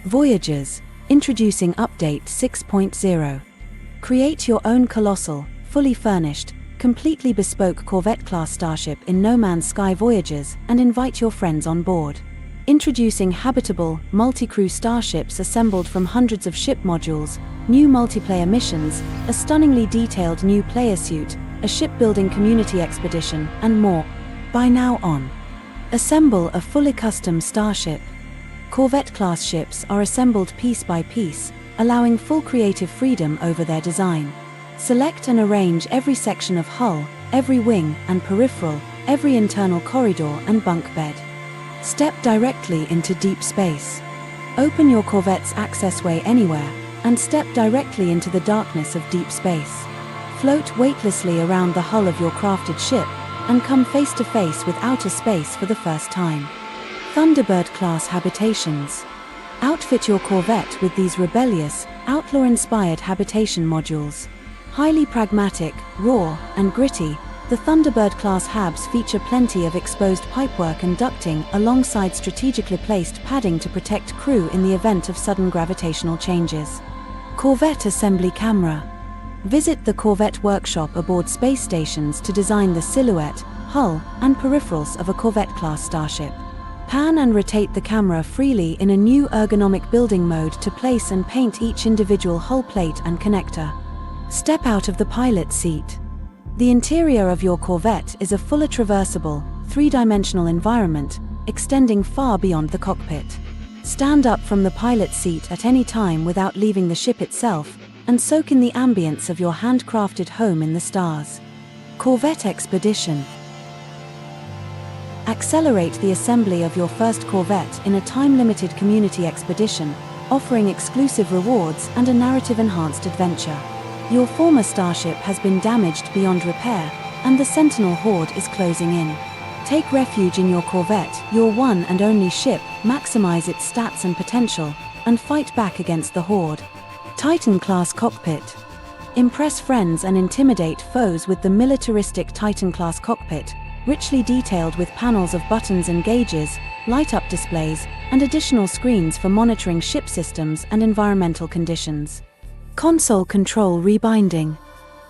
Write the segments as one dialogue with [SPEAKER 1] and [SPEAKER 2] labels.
[SPEAKER 1] Voyagers, introducing Update 6.0. Create your own colossal, fully furnished, completely bespoke Corvette-class starship in No Man's Sky Voyagers and invite your friends on board. Introducing habitable, multi-crew starships assembled from hundreds of ship modules, new multiplayer missions, a stunningly detailed new player suite, a shipbuilding community expedition, and more. Buy now on. Assemble a fully custom starship. Corvette-class ships are assembled piece by piece, allowing full creative freedom over their design. Select and arrange every section of hull, every wing and peripheral, every internal corridor and bunk bed. Step directly into deep space. Open your Corvette's accessway anywhere, and step directly into the darkness of deep space. Float weightlessly around the hull of your crafted ship, and come face to face with outer space for the first time. Thunderbird-class habitations. Outfit your Corvette with these rebellious, outlaw-inspired habitation modules. Highly pragmatic, raw, and gritty, the Thunderbird-class habs feature plenty of exposed pipework and ducting alongside strategically placed padding to protect crew in the event of sudden gravitational changes. Corvette assembly camera. Visit the Corvette workshop aboard space stations to design the silhouette, hull, and peripherals of a Corvette-class starship. Pan and rotate the camera freely in a new ergonomic building mode to place and paint each individual hull plate and connector. Step out of the pilot seat. The interior of your Corvette is a fully traversable, three-dimensional environment, extending far beyond the cockpit. Stand up from the pilot seat at any time without leaving the ship itself, and soak in the ambience of your handcrafted home in the stars. Corvette Expedition. Accelerate the assembly of your first Corvette in a time-limited community expedition, offering exclusive rewards and a narrative-enhanced adventure. Your former starship has been damaged beyond repair, and the Sentinel Horde is closing in. Take refuge in your Corvette, your one and only ship, maximize its stats and potential, and fight back against the Horde. Titan-class cockpit. Impress friends and intimidate foes with the militaristic Titan-class cockpit, richly detailed with panels of buttons and gauges, light-up displays, and additional screens for monitoring ship systems and environmental conditions. Console control rebinding.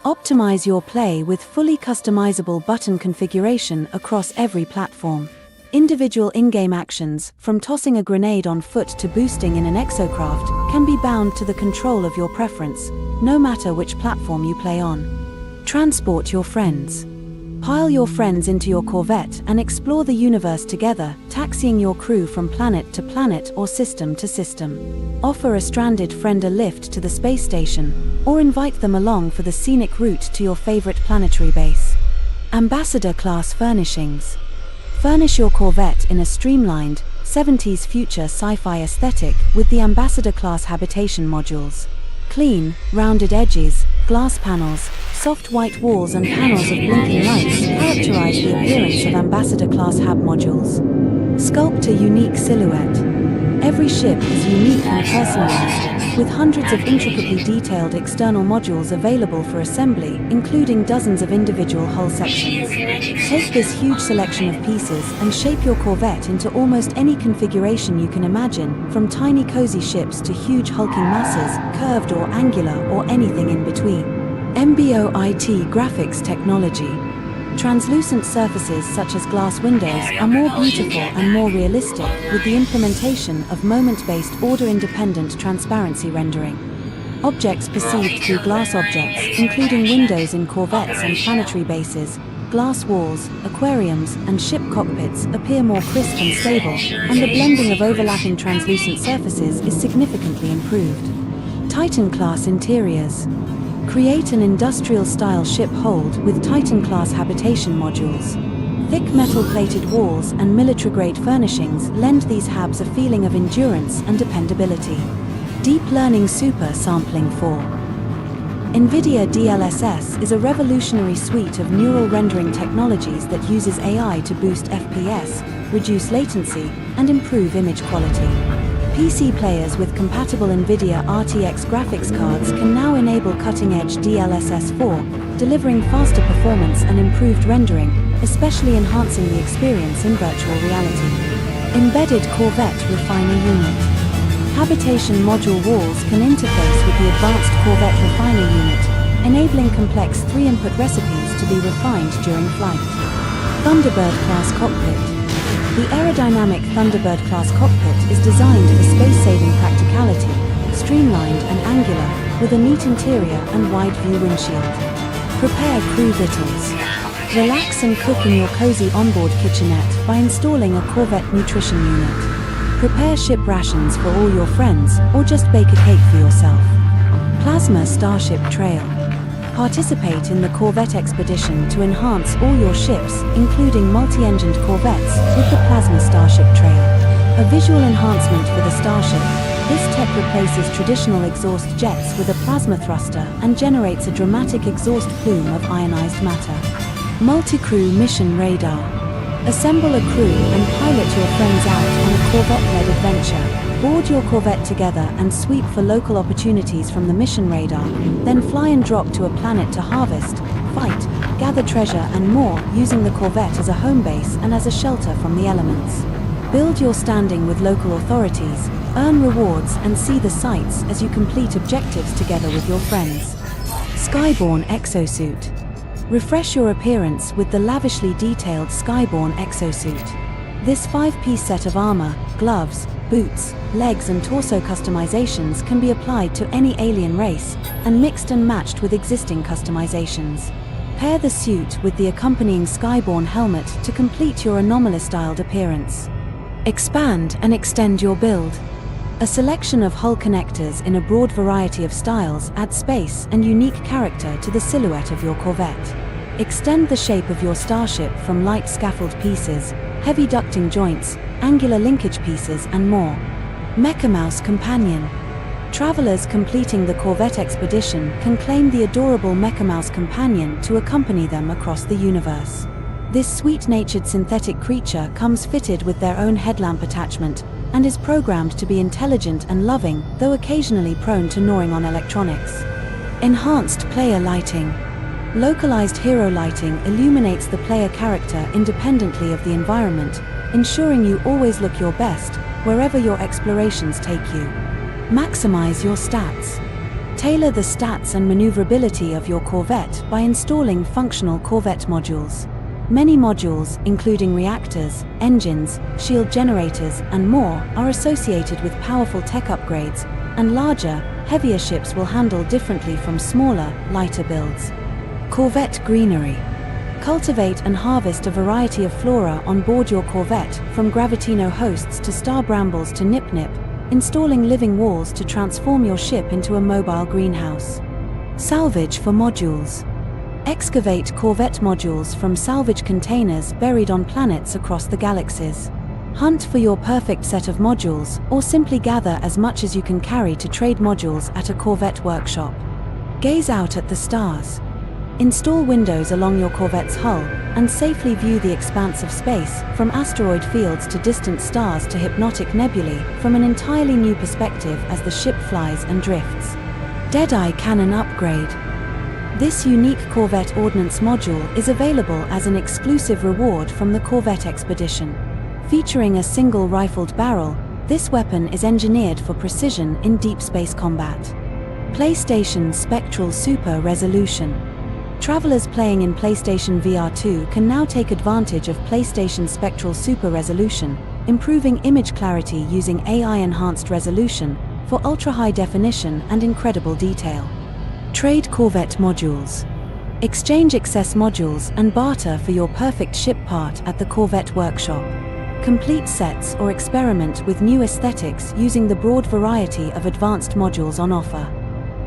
[SPEAKER 1] Optimize your play with fully customizable button configuration across every platform. Individual in-game actions, from tossing a grenade on foot to boosting in an exocraft, can be bound to the control of your preference, no matter which platform you play on. Transport your friends. Pile your friends into your Corvette and explore the universe together, taxiing your crew from planet to planet or system to system. Offer a stranded friend a lift to the space station, or invite them along for the scenic route to your favorite planetary base. Ambassador-class furnishings. Furnish your Corvette in a streamlined, 70s future sci-fi aesthetic with the Ambassador-class habitation modules. Clean, rounded edges, glass panels, soft white walls and panels of blinking lights characterize the appearance of Ambassador-class hab modules. Sculpt a unique silhouette. Every ship is unique and personalized, with hundreds of intricately detailed external modules available for assembly, including dozens of individual hull sections. Take this huge selection of pieces and shape your Corvette into almost any configuration you can imagine, from tiny cozy ships to huge hulking masses, curved or angular or anything in between. MBOIT graphics technology. Translucent surfaces such as glass windows are more beautiful and more realistic with the implementation of moment-based order-independent transparency rendering. Objects perceived through glass objects, including windows in Corvettes and planetary bases, glass walls, aquariums, and ship cockpits appear more crisp and stable, and the blending of overlapping translucent surfaces is significantly improved. Titan-class interiors. Create an industrial-style ship hold with Titan-class habitation modules. Thick metal-plated walls and military-grade furnishings lend these habs a feeling of endurance and dependability. Deep Learning Super Sampling 4. NVIDIA DLSS is a revolutionary suite of neural rendering technologies that uses AI to boost FPS, reduce latency, and improve image quality. PC players with compatible NVIDIA RTX graphics cards can now enable cutting-edge DLSS 4, delivering faster performance and improved rendering, especially enhancing the experience in virtual reality. Embedded Corvette Refiner Unit. Habitation module walls can interface with the advanced Corvette refiner unit, enabling complex 3-input recipes to be refined during flight. Thunderbird-class cockpit. The aerodynamic Thunderbird-class cockpit is designed for space-saving practicality, streamlined and angular, with a neat interior and wide-view windshield. Prepare crew victuals. Relax and cook in your cozy onboard kitchenette by installing a Corvette nutrition unit. Prepare ship rations for all your friends, or just bake a cake for yourself. Plasma Starship Trail. Participate in the Corvette expedition to enhance all your ships, including multi-engined Corvettes, with the Plasma Starship Trail. A visual enhancement for the Starship, this tech replaces traditional exhaust jets with a plasma thruster and generates a dramatic exhaust plume of ionized matter. Multi-crew mission radar. Assemble a crew and pilot your friends out on a Corvette-led adventure. Board your Corvette together and sweep for local opportunities from the mission radar, then fly and drop to a planet to harvest, fight, gather treasure and more, using the Corvette as a home base and as a shelter from the elements. Build your standing with local authorities, earn rewards and see the sights as you complete objectives together with your friends. Skyborne Exosuit. Refresh your appearance with the lavishly detailed Skyborne Exosuit. This 5-piece set of armor, gloves, boots, legs and torso customizations can be applied to any alien race, and mixed and matched with existing customizations. Pair the suit with the accompanying Skyborne helmet to complete your anomalous-styled appearance. Expand and extend your build. A selection of hull connectors in a broad variety of styles add space and unique character to the silhouette of your Corvette. Extend the shape of your Starship from light scaffold pieces, heavy ducting joints, angular linkage pieces and more. Mecha Mouse Companion. Travelers completing the Corvette expedition can claim the adorable Mecha Mouse Companion to accompany them across the universe. This sweet-natured synthetic creature comes fitted with their own headlamp attachment and is programmed to be intelligent and loving, though occasionally prone to gnawing on electronics. Enhanced player lighting. Localized hero lighting illuminates the player character independently of the environment, ensuring you always look your best wherever your explorations take you. Maximize your stats. Tailor the stats and maneuverability of your Corvette by installing functional Corvette modules. Many modules, including reactors, engines, shield generators, and more, are associated with powerful tech upgrades, and larger, heavier ships will handle differently from smaller, lighter builds. Corvette Greenery. Cultivate and harvest a variety of flora on board your Corvette, from Gravitino hosts to star brambles to nip-nip, installing living walls to transform your ship into a mobile greenhouse. Salvage for modules. Excavate Corvette modules from salvage containers buried on planets across the galaxies. Hunt for your perfect set of modules, or simply gather as much as you can carry to trade modules at a Corvette workshop. Gaze out at the stars. Install windows along your Corvette's hull, and safely view the expanse of space, from asteroid fields to distant stars to hypnotic nebulae, from an entirely new perspective as the ship flies and drifts. Deadeye Cannon Upgrade. This unique Corvette Ordnance module is available as an exclusive reward from the Corvette expedition. Featuring a single rifled barrel, this weapon is engineered for precision in deep space combat. PlayStation Spectral Super Resolution. Travelers playing in PlayStation VR 2 can now take advantage of PlayStation Spectral Super Resolution, improving image clarity using AI-enhanced resolution for ultra-high definition and incredible detail. Trade Corvette modules. Exchange excess modules and barter for your perfect ship part at the Corvette workshop. Complete sets or experiment with new aesthetics using the broad variety of advanced modules on offer.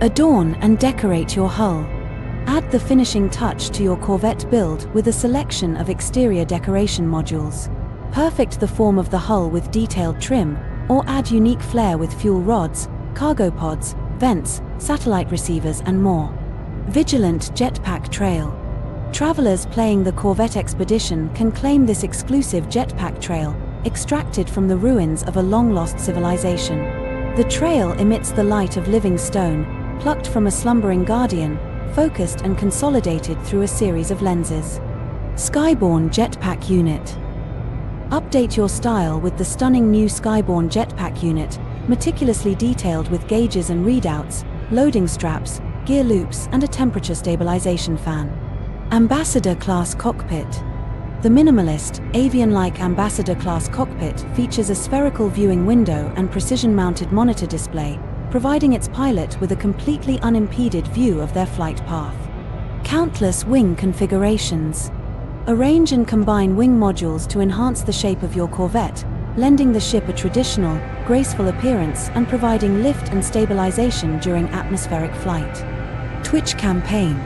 [SPEAKER 1] Adorn and decorate your hull. Add the finishing touch to your Corvette build with a selection of exterior decoration modules. Perfect the form of the hull with detailed trim, or add unique flair with fuel rods, cargo pods, vents, satellite receivers and more. Vigilant Jetpack Trail. Travelers playing the Corvette expedition can claim this exclusive jetpack trail, extracted from the ruins of a long-lost civilization. The trail emits the light of living stone, plucked from a slumbering guardian, focused and consolidated through a series of lenses. Skyborne Jetpack Unit. Update your style with the stunning new Skyborne Jetpack Unit, meticulously detailed with gauges and readouts, loading straps, gear loops, and a temperature stabilization fan. Ambassador-class cockpit. The minimalist, avian-like Ambassador-class cockpit features a spherical viewing window and precision-mounted monitor display, providing its pilot with a completely unimpeded view of their flight path. Countless wing configurations. Arrange and combine wing modules to enhance the shape of your Corvette, lending the ship a traditional, graceful appearance and providing lift and stabilization during atmospheric flight. Twitch campaign.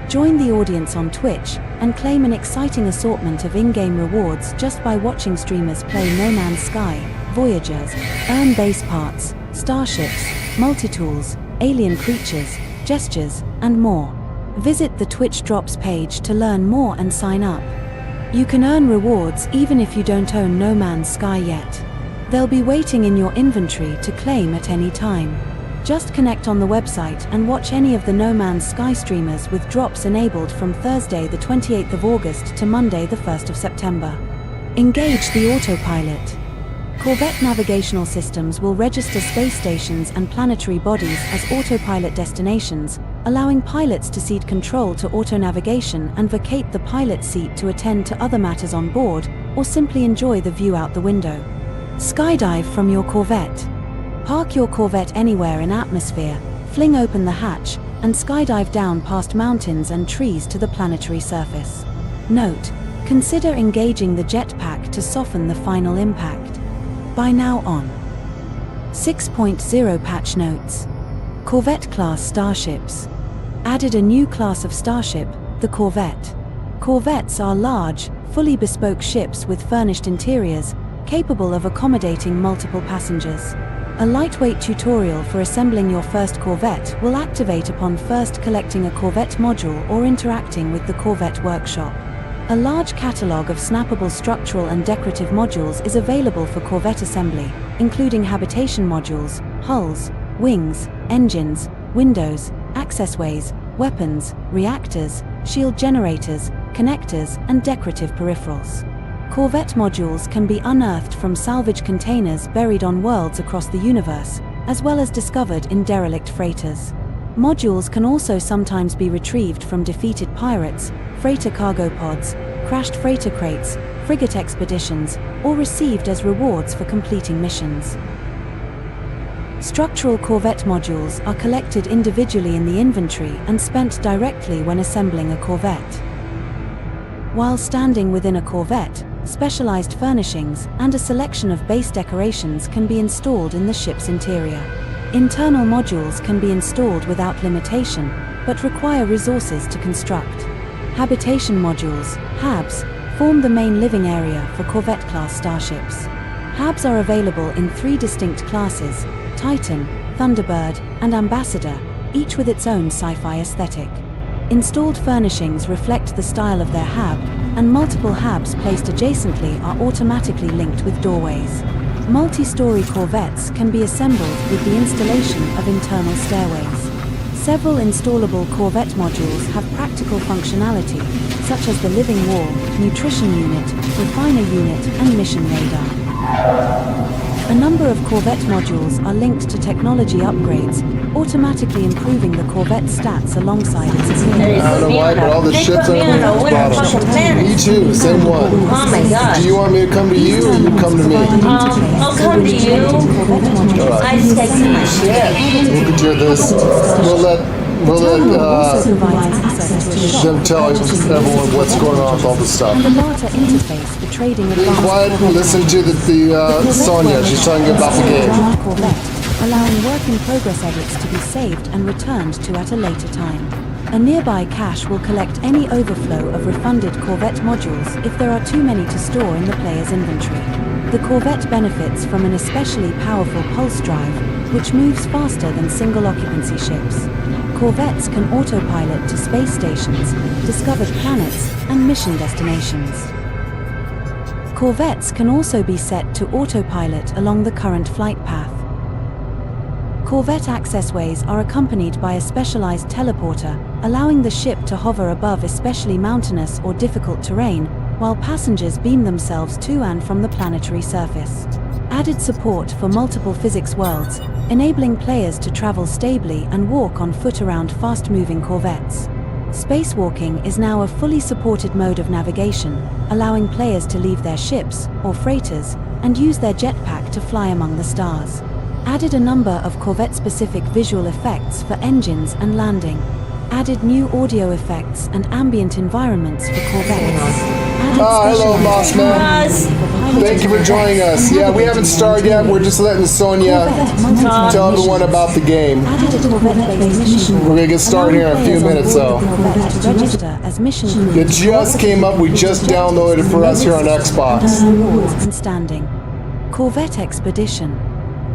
[SPEAKER 1] Join the audience on Twitch and claim an exciting assortment of in-game rewards just by watching streamers play No Man's Sky, Voyagers, earn base parts, starships, multi-tools, alien creatures, gestures, and more. Visit the Twitch Drops page to learn more and sign up. You can earn rewards even if you don't own No Man's Sky yet. They'll be waiting in your inventory to claim at any time. Just connect on the website and watch any of the No Man's Sky streamers with drops enabled from Thursday the 28th of August to Monday the 1st of September. Engage the autopilot. Corvette navigational systems will register space stations and planetary bodies as autopilot destinations, allowing pilots to cede control to auto-navigation and vacate the pilot seat to attend to other matters on board, or simply enjoy the view out the window. Skydive from your Corvette. Park your Corvette anywhere in atmosphere, fling open the hatch, and skydive down past mountains and trees to the planetary surface. Note: consider engaging the jetpack to soften the final impact. By now on 6.0 patch notes. Corvette-class starships. Added a new class of starship, the Corvette. Corvettes are large, fully bespoke ships with furnished interiors, capable of accommodating multiple passengers. A lightweight tutorial for assembling your first Corvette will activate upon first collecting a Corvette module or interacting with the Corvette workshop. A large catalog of snappable structural and decorative modules is available for Corvette assembly, including habitation modules, hulls, wings, engines, windows, accessways, weapons, reactors, shield generators, connectors, and decorative peripherals. Corvette modules can be unearthed from salvage containers buried on worlds across the universe, as well as discovered in derelict freighters. Modules can also sometimes be retrieved from defeated pirates, freighter cargo pods, crashed freighter crates, frigate expeditions, or received as rewards for completing missions. Structural Corvette modules are collected individually in the inventory and spent directly when assembling a Corvette. While standing within a Corvette, specialized furnishings and a selection of base decorations can be installed in the ship's interior. Internal modules can be installed without limitation, but require resources to construct. Habitation modules, HABs, form the main living area for Corvette-class starships. HABs are available in 3 distinct classes: Titan, Thunderbird, and Ambassador, each with its own sci-fi aesthetic. Installed furnishings reflect the style of their HAB, and multiple HABs placed adjacently are automatically linked with doorways. Multi-story Corvettes can be assembled with the installation of internal stairways. Several installable Corvette modules have practical functionality, such as the living wall, nutrition unit, refiner unit, and mission radar. A number of Corvette modules are linked to technology upgrades, automatically improving the Corvette stats alongside its appearance.
[SPEAKER 2] I don't know why, but all the ships are bottom. Me too, same one.
[SPEAKER 3] Oh my gosh.
[SPEAKER 2] Do you want me to come to you or you come to me?
[SPEAKER 3] I'll come to you. I just take my shit.
[SPEAKER 2] We'll get you this. We'll let them tell everyone what's going on with all this stuff.
[SPEAKER 1] And the LATA interface for trading
[SPEAKER 2] Be quiet and listen to the Sonia. She's telling you about the game.
[SPEAKER 1] Corvette, allowing work-in-progress edits to be saved and returned to at a later time. A nearby cache will collect any overflow of refunded Corvette modules if there are too many to store in the player's inventory. The Corvette benefits from an especially powerful pulse drive, which moves faster than single-occupancy ships. Corvettes can autopilot to space stations, discovered planets, and mission destinations. Corvettes can also be set to autopilot along the current flight path. Corvette accessways are accompanied by a specialized teleporter, allowing the ship to hover above especially mountainous or difficult terrain, while passengers beam themselves to and from the planetary surface. added support for multiple physics worlds, enabling players to travel stably and walk on foot around fast-moving corvettes. Spacewalking is now a fully supported mode of navigation, allowing players to leave their ships, or freighters, and use their jetpack to fly among the stars. Added a number of Corvette-specific visual effects for engines and landing. Added new audio effects and ambient environments for Corvettes.
[SPEAKER 2] Hello, boss man. Thank you for joining us. Yeah, we haven't started yet. We're just letting Sonia tell everyone about the game. We're going to get started here in a few minutes, though. It just came up. We just downloaded it for us here on Xbox.
[SPEAKER 1] Corvette Expedition.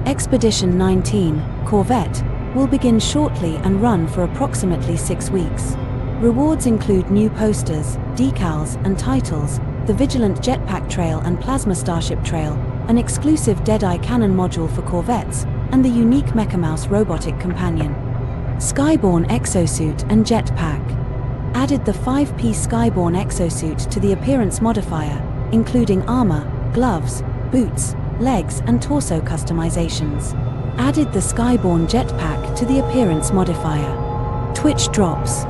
[SPEAKER 1] Expedition 19, Corvette, will begin shortly and run for approximately 6 weeks. Rewards include new posters, decals, and titles, the Vigilant Jetpack Trail and Plasma Starship Trail, an exclusive Deadeye cannon module for Corvettes, and the unique Mechamouse robotic companion. Skyborne Exosuit and Jetpack. Added the 5-piece Skyborne Exosuit to the appearance modifier, including armor, gloves, boots, legs, and torso customizations. Added the Skyborne Jetpack to the appearance modifier. Twitch Drops.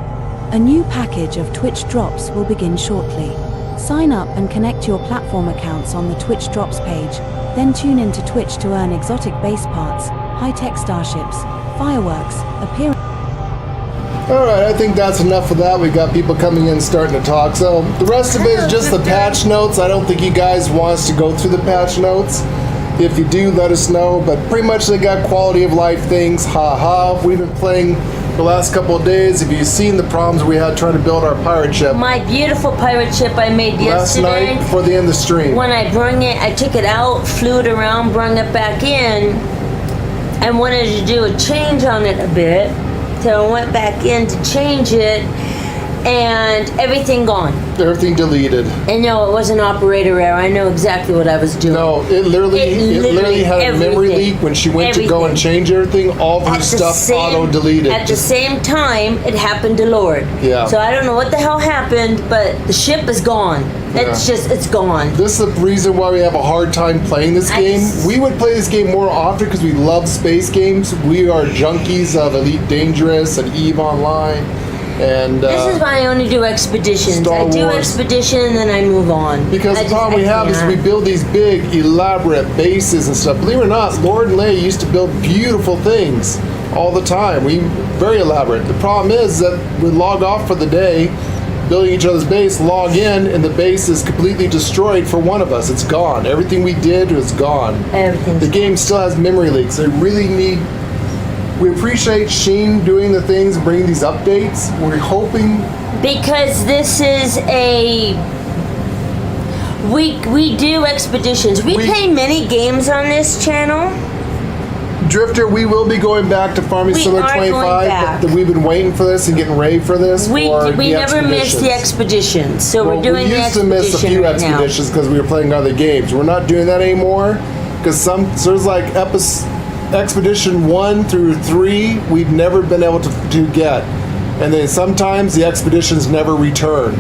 [SPEAKER 1] A new package of Twitch Drops will begin shortly. Sign up and connect your platform accounts on the Twitch Drops page, then tune into Twitch to earn exotic base parts, high-tech starships, fireworks, appearance.
[SPEAKER 2] Alright, I think that's enough of that. We got people coming in starting to talk. So the rest of it is just the patch notes. I don't think you guys want us to go through the patch notes. If you do, let us know. But pretty much they got quality of life things. We've been playing the last couple of days. Have you seen the problems we had trying to build our pirate ship?
[SPEAKER 3] My beautiful pirate ship I made yesterday.
[SPEAKER 2] Last night before the end of the stream.
[SPEAKER 3] When I brung it, I took it out, flew it around, brung it back in, and wanted to do a change on it a bit. So I went back in to change it, and everything gone.
[SPEAKER 2] Everything deleted.
[SPEAKER 3] And no, it was an operator error. I know exactly what I was doing.
[SPEAKER 2] No, it literally had a memory leak when she went to go and change everything. All of her stuff auto-deleted.
[SPEAKER 3] At the same time, it happened to Lord.
[SPEAKER 2] Yeah.
[SPEAKER 3] So I don't know what the hell happened, but the ship is gone. It's gone.
[SPEAKER 2] This is the reason why we have a hard time playing this game. We would play this game more often because we love space games. We are junkies of Elite Dangerous and EVE Online. And
[SPEAKER 3] this is why I only do expeditions. I do expedition and then I move on.
[SPEAKER 2] Because the problem we have is we build these big, elaborate bases and stuff. Believe it or not, Lord and Leia used to build beautiful things all the time. Very elaborate. The problem is that we log off for the day, building each other's base, log in, and the base is completely destroyed for one of us. It's gone. Everything we did was gone. The game still has memory leaks. They really need... We appreciate Sheen doing the things, bringing these updates. We're hoping...
[SPEAKER 3] Because this is a... We do expeditions. We play many games on this channel.
[SPEAKER 2] Drifter, we will be going back to Farming Simulator 25, but we've been waiting for this and getting ready for this.
[SPEAKER 3] We never missed the expeditions, so we're doing the expedition.
[SPEAKER 2] We used to miss a few expeditions because we were playing other games. We're not doing that anymore because there's like Expedition 1 through 3 we've never been able to get, and then sometimes the expeditions never return.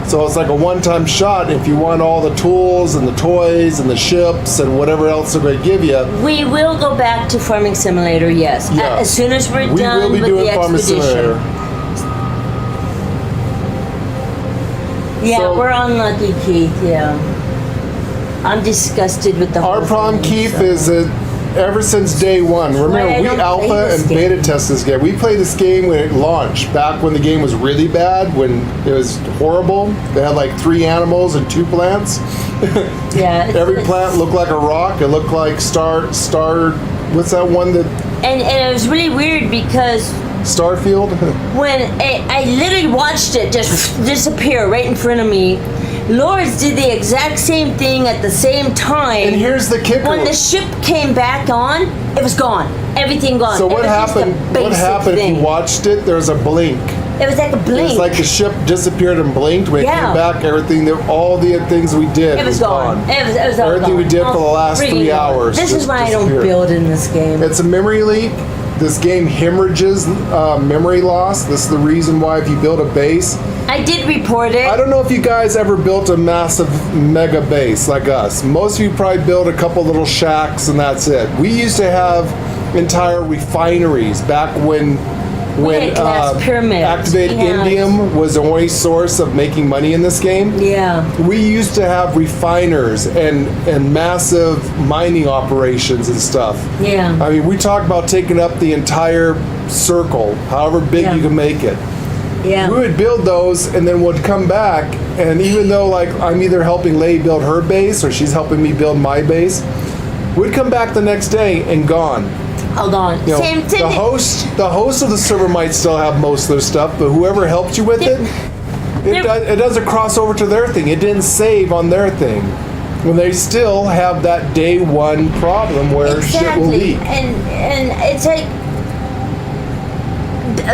[SPEAKER 2] So it's like a one-time shot. If you want all the tools and the toys and the ships and whatever else they're going to give you.
[SPEAKER 3] We will go back to Farming Simulator, yes. Yeah. As soon as we're done with the expedition. Yeah, so, we're unlucky, Keith, yeah. I'm disgusted with the whole
[SPEAKER 2] Our problem, Keith, is that ever since day one, remember, we alpha and beta test this game. We played this game when it launched, back when the game was really bad, when it was horrible. They had like 3 animals and 2 plants.
[SPEAKER 3] Yeah.
[SPEAKER 2] Every plant looked like a rock. It looked like star. What's that one that?
[SPEAKER 3] And it was really weird because
[SPEAKER 2] Starfield.
[SPEAKER 3] When I literally watched it just disappear right in front of me. Lords did the exact same thing at the same time.
[SPEAKER 2] And here's the kicker.
[SPEAKER 3] When the ship came back on, it was gone. Everything gone.
[SPEAKER 2] So what happened? What happened if you watched it? There's a blink.
[SPEAKER 3] It was like a blink.
[SPEAKER 2] It was like the ship disappeared and blinked. When it came back, everything, all the things we did was gone.
[SPEAKER 3] It was all
[SPEAKER 2] everything
[SPEAKER 3] gone.
[SPEAKER 2] we did for the last 3 hours.
[SPEAKER 3] This is why I don't build in this game.
[SPEAKER 2] It's a memory leak. this game hemorrhages memory loss. This is the reason why if you build a base.
[SPEAKER 3] I did report it.
[SPEAKER 2] I don't know if you guys ever built a massive mega base like us. Most of you probably built a couple little shacks and that's it. We used to have entire refineries back when
[SPEAKER 3] had glass pyramids.
[SPEAKER 2] Activate
[SPEAKER 3] We had-
[SPEAKER 2] Indium was the only source of making money in this game.
[SPEAKER 3] Yeah.
[SPEAKER 2] We used to have refiners and massive mining operations and stuff.
[SPEAKER 3] Yeah.
[SPEAKER 2] I mean, we talk about taking up the entire circle, however big
[SPEAKER 3] Yeah.
[SPEAKER 2] you can make it.
[SPEAKER 3] Yeah.
[SPEAKER 2] We would build those and then would come back, and even though like I'm either helping Lay build her base or she's helping me build my base, we'd come back the next day and gone.
[SPEAKER 3] Hold on.
[SPEAKER 2] You know,
[SPEAKER 3] Same thing.
[SPEAKER 2] the host of the server might still have most of their stuff, but whoever helped you with it doesn't cross over to their thing. It didn't save on their thing. When they still have that day one problem where shit will leak.
[SPEAKER 3] And it's like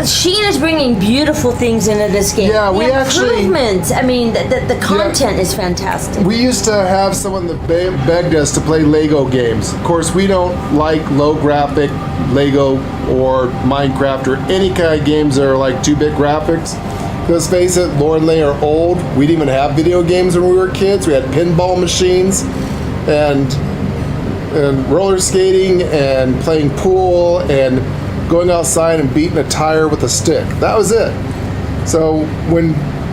[SPEAKER 3] Sheen is bringing beautiful things into this game.
[SPEAKER 2] Yeah, we actually-
[SPEAKER 3] improvements. I mean, the content is fantastic.
[SPEAKER 2] We used to have someone that begged us to play Lego games. Of course, we don't like low graphic Lego or Minecraft or any kind of games that are like 2-bit graphics. Let's face it, Laura and Lay are old. We didn't even have video games when we were kids. We had pinball machines and roller skating and playing pool and going outside and beating a tire with a stick. That was it. So when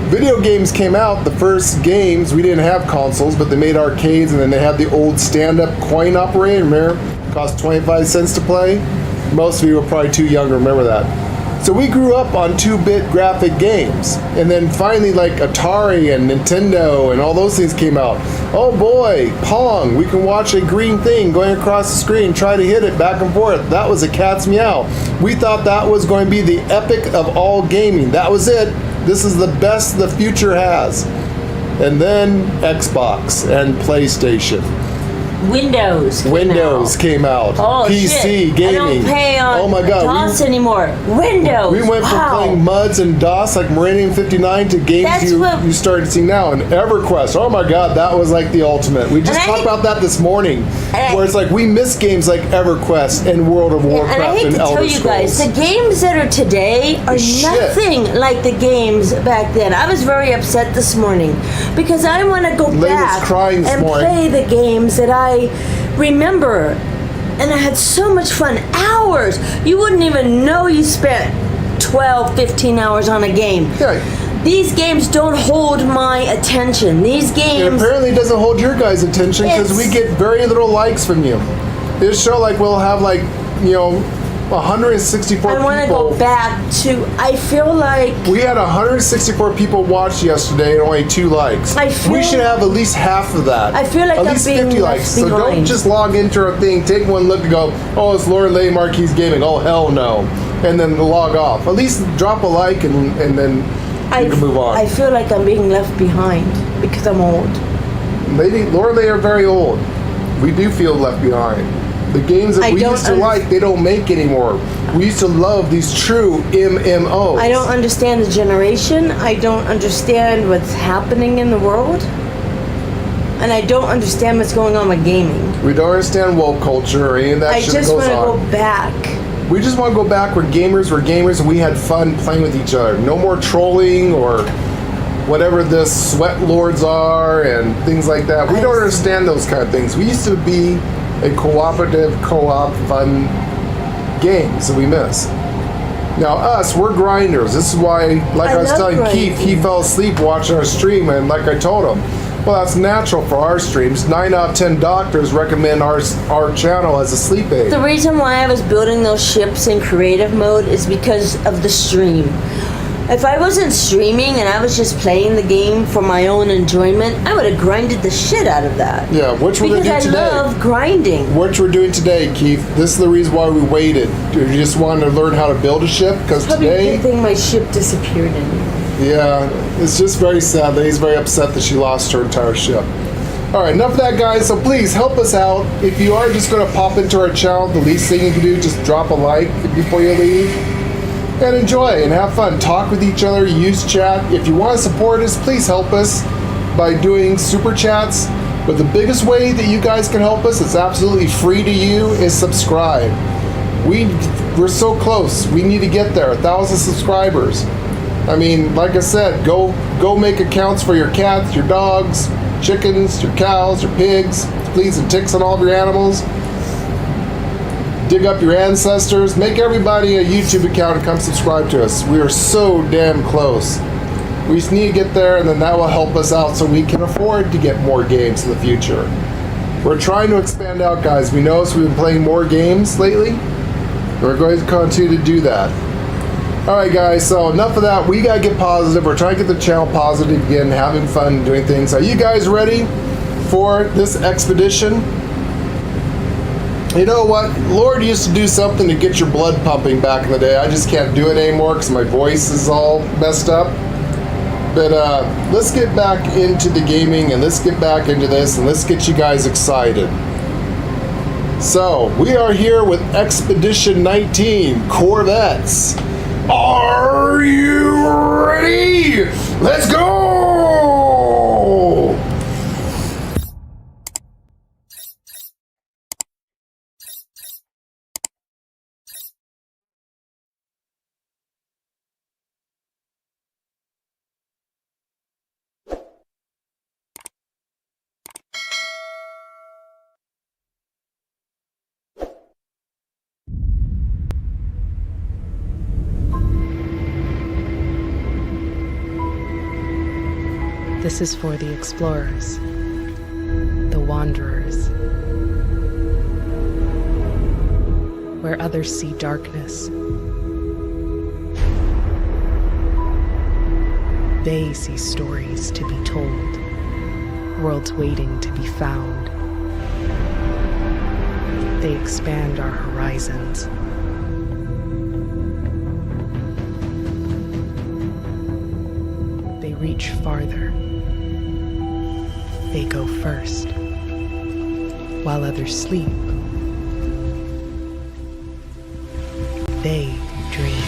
[SPEAKER 2] video games came out, the first games, we didn't have consoles, but they made arcades, and then they had the old stand-up coin operator. Remember? It cost 25 cents to play. Most of you were probably too young to remember that. So we grew up on 2-bit graphic games. And then finally, like Atari and Nintendo and all those things came out. Oh boy, Pong, we can watch a green thing going across the screen, try to hit it back and forth. That was a cat's meow. We thought that was going to be the epic of all gaming. That was it. This is the best the future has. And then Xbox and PlayStation. Windows came out.
[SPEAKER 3] Oh,
[SPEAKER 2] PC
[SPEAKER 3] shit.
[SPEAKER 2] gaming.
[SPEAKER 3] I don't pay on
[SPEAKER 2] oh my God,
[SPEAKER 3] DOS anymore. Windows.
[SPEAKER 2] we went from playing MUDs and DOS like Meridian 59 to games
[SPEAKER 3] That's
[SPEAKER 2] you started seeing now. And EverQuest, oh my God, that was like the ultimate. We just
[SPEAKER 3] And I
[SPEAKER 2] talked
[SPEAKER 3] hate-
[SPEAKER 2] about that this morning,
[SPEAKER 3] And
[SPEAKER 2] where it's like we miss games like EverQuest and World of Warcraft
[SPEAKER 3] and I hate
[SPEAKER 2] and
[SPEAKER 3] to
[SPEAKER 2] Elder
[SPEAKER 3] tell you guys,
[SPEAKER 2] Scrolls.
[SPEAKER 3] the games that are today are
[SPEAKER 2] Shit.
[SPEAKER 3] nothing like the games back then. I was very upset this morning because I want to go
[SPEAKER 2] Lay was
[SPEAKER 3] back
[SPEAKER 2] crying this
[SPEAKER 3] and
[SPEAKER 2] morning.
[SPEAKER 3] play the games that I remember. And I had so much fun. Hours. You wouldn't even know you spent 12, 15 hours on a game.
[SPEAKER 2] Yeah.
[SPEAKER 3] These games don't hold my attention. These
[SPEAKER 2] It
[SPEAKER 3] games...
[SPEAKER 2] apparently doesn't hold your guys' attention because we
[SPEAKER 3] It's-
[SPEAKER 2] get very little likes from you. This show, like, we'll have like, 164
[SPEAKER 3] I
[SPEAKER 2] people.
[SPEAKER 3] want to go back to... I feel like...
[SPEAKER 2] We had 164 people watch yesterday and only 2 likes.
[SPEAKER 3] I feel-
[SPEAKER 2] we should have at least half of that.
[SPEAKER 3] I feel like
[SPEAKER 2] at
[SPEAKER 3] I'm
[SPEAKER 2] least
[SPEAKER 3] being
[SPEAKER 2] 50
[SPEAKER 3] left
[SPEAKER 2] likes. So don't
[SPEAKER 3] behind.
[SPEAKER 2] just log into our thing, take one look and go, oh, it's Laura Lay Marquis Gaming. Oh, hell no. And then log off. At least drop a like and then you can move on.
[SPEAKER 3] I feel like I'm being left behind because I'm old.
[SPEAKER 2] Laura Lay are very old. We do feel left behind. The games that
[SPEAKER 3] I
[SPEAKER 2] we
[SPEAKER 3] don't
[SPEAKER 2] used to like, they don't make anymore. We used to love these true MMOs.
[SPEAKER 3] I don't understand the generation. I don't understand what's happening in the world. And I don't understand what's going on with gaming.
[SPEAKER 2] We don't understand woke culture or any of that
[SPEAKER 3] I
[SPEAKER 2] shit that
[SPEAKER 3] just
[SPEAKER 2] goes
[SPEAKER 3] want to
[SPEAKER 2] on.
[SPEAKER 3] go back.
[SPEAKER 2] We just want to go back where gamers were gamers and we had fun playing with each other. No more trolling or whatever the sweat lords are and things like that. We don't understand those kind of things. We used to be a cooperative, co-op, fun games that we miss. Now us, we're grinders. This is why, like I was
[SPEAKER 3] love
[SPEAKER 2] telling Keith, he
[SPEAKER 3] grinding.
[SPEAKER 2] fell asleep watching our stream, and like I told him, well, that's natural for our streams. 9 out of 10 doctors recommend our channel as a sleep aid.
[SPEAKER 3] The reason why I was building those ships in creative mode is because of the stream. If I wasn't streaming and I was just playing the game for my own enjoyment, I would have grinded the shit out of that.
[SPEAKER 2] Yeah, which we're going to do
[SPEAKER 3] Because I
[SPEAKER 2] today.
[SPEAKER 3] love grinding.
[SPEAKER 2] What we're doing today, Keith, this is the reason why we waited. You just wanted to learn how to build a ship, because
[SPEAKER 3] Probably a
[SPEAKER 2] today,
[SPEAKER 3] good thing my ship disappeared in here.
[SPEAKER 2] yeah, it's just very sad that he's very upset that she lost her entire ship. All right, enough of that, guys. So please help us out. If you are just going to pop into our channel, the least thing you can do is just drop a like before you leave. And enjoy and have fun. Talk with each other, use chat. If you want to support us, please help us by doing super chats. But the biggest way that you guys can help us, it's absolutely free to you, is subscribe. We're so close. We need to get there. 1,000 subscribers. I mean, like I said, go make accounts for your cats, your dogs, chickens, your cows, your pigs, fleas and ticks on all of your animals. Dig up your ancestors. Make everybody a YouTube account and come subscribe to us. We are so damn close. We just need to get there, and then that will help us out so we can afford to get more games in the future. We're trying to expand out, guys. We notice we've been playing more games lately. We're going to continue to do that. Alright guys, so enough of that. We gotta get positive. We're trying to get the channel positive again, having fun, doing things. Are you guys ready for this expedition? You know what? Lord used to do something to get your blood pumping back in the day. I just can't do it anymore because my voice is all messed up. But let's get back into the gaming, and let's get back into this, and let's get you guys excited. So, we are here with Expedition 19, Corvettes. Are you ready? Let's go!
[SPEAKER 4] This is for the explorers, the wanderers, where others see darkness. They see stories to be told, worlds waiting to be found. They expand our horizons. They reach farther. They go first, while others sleep. They dream.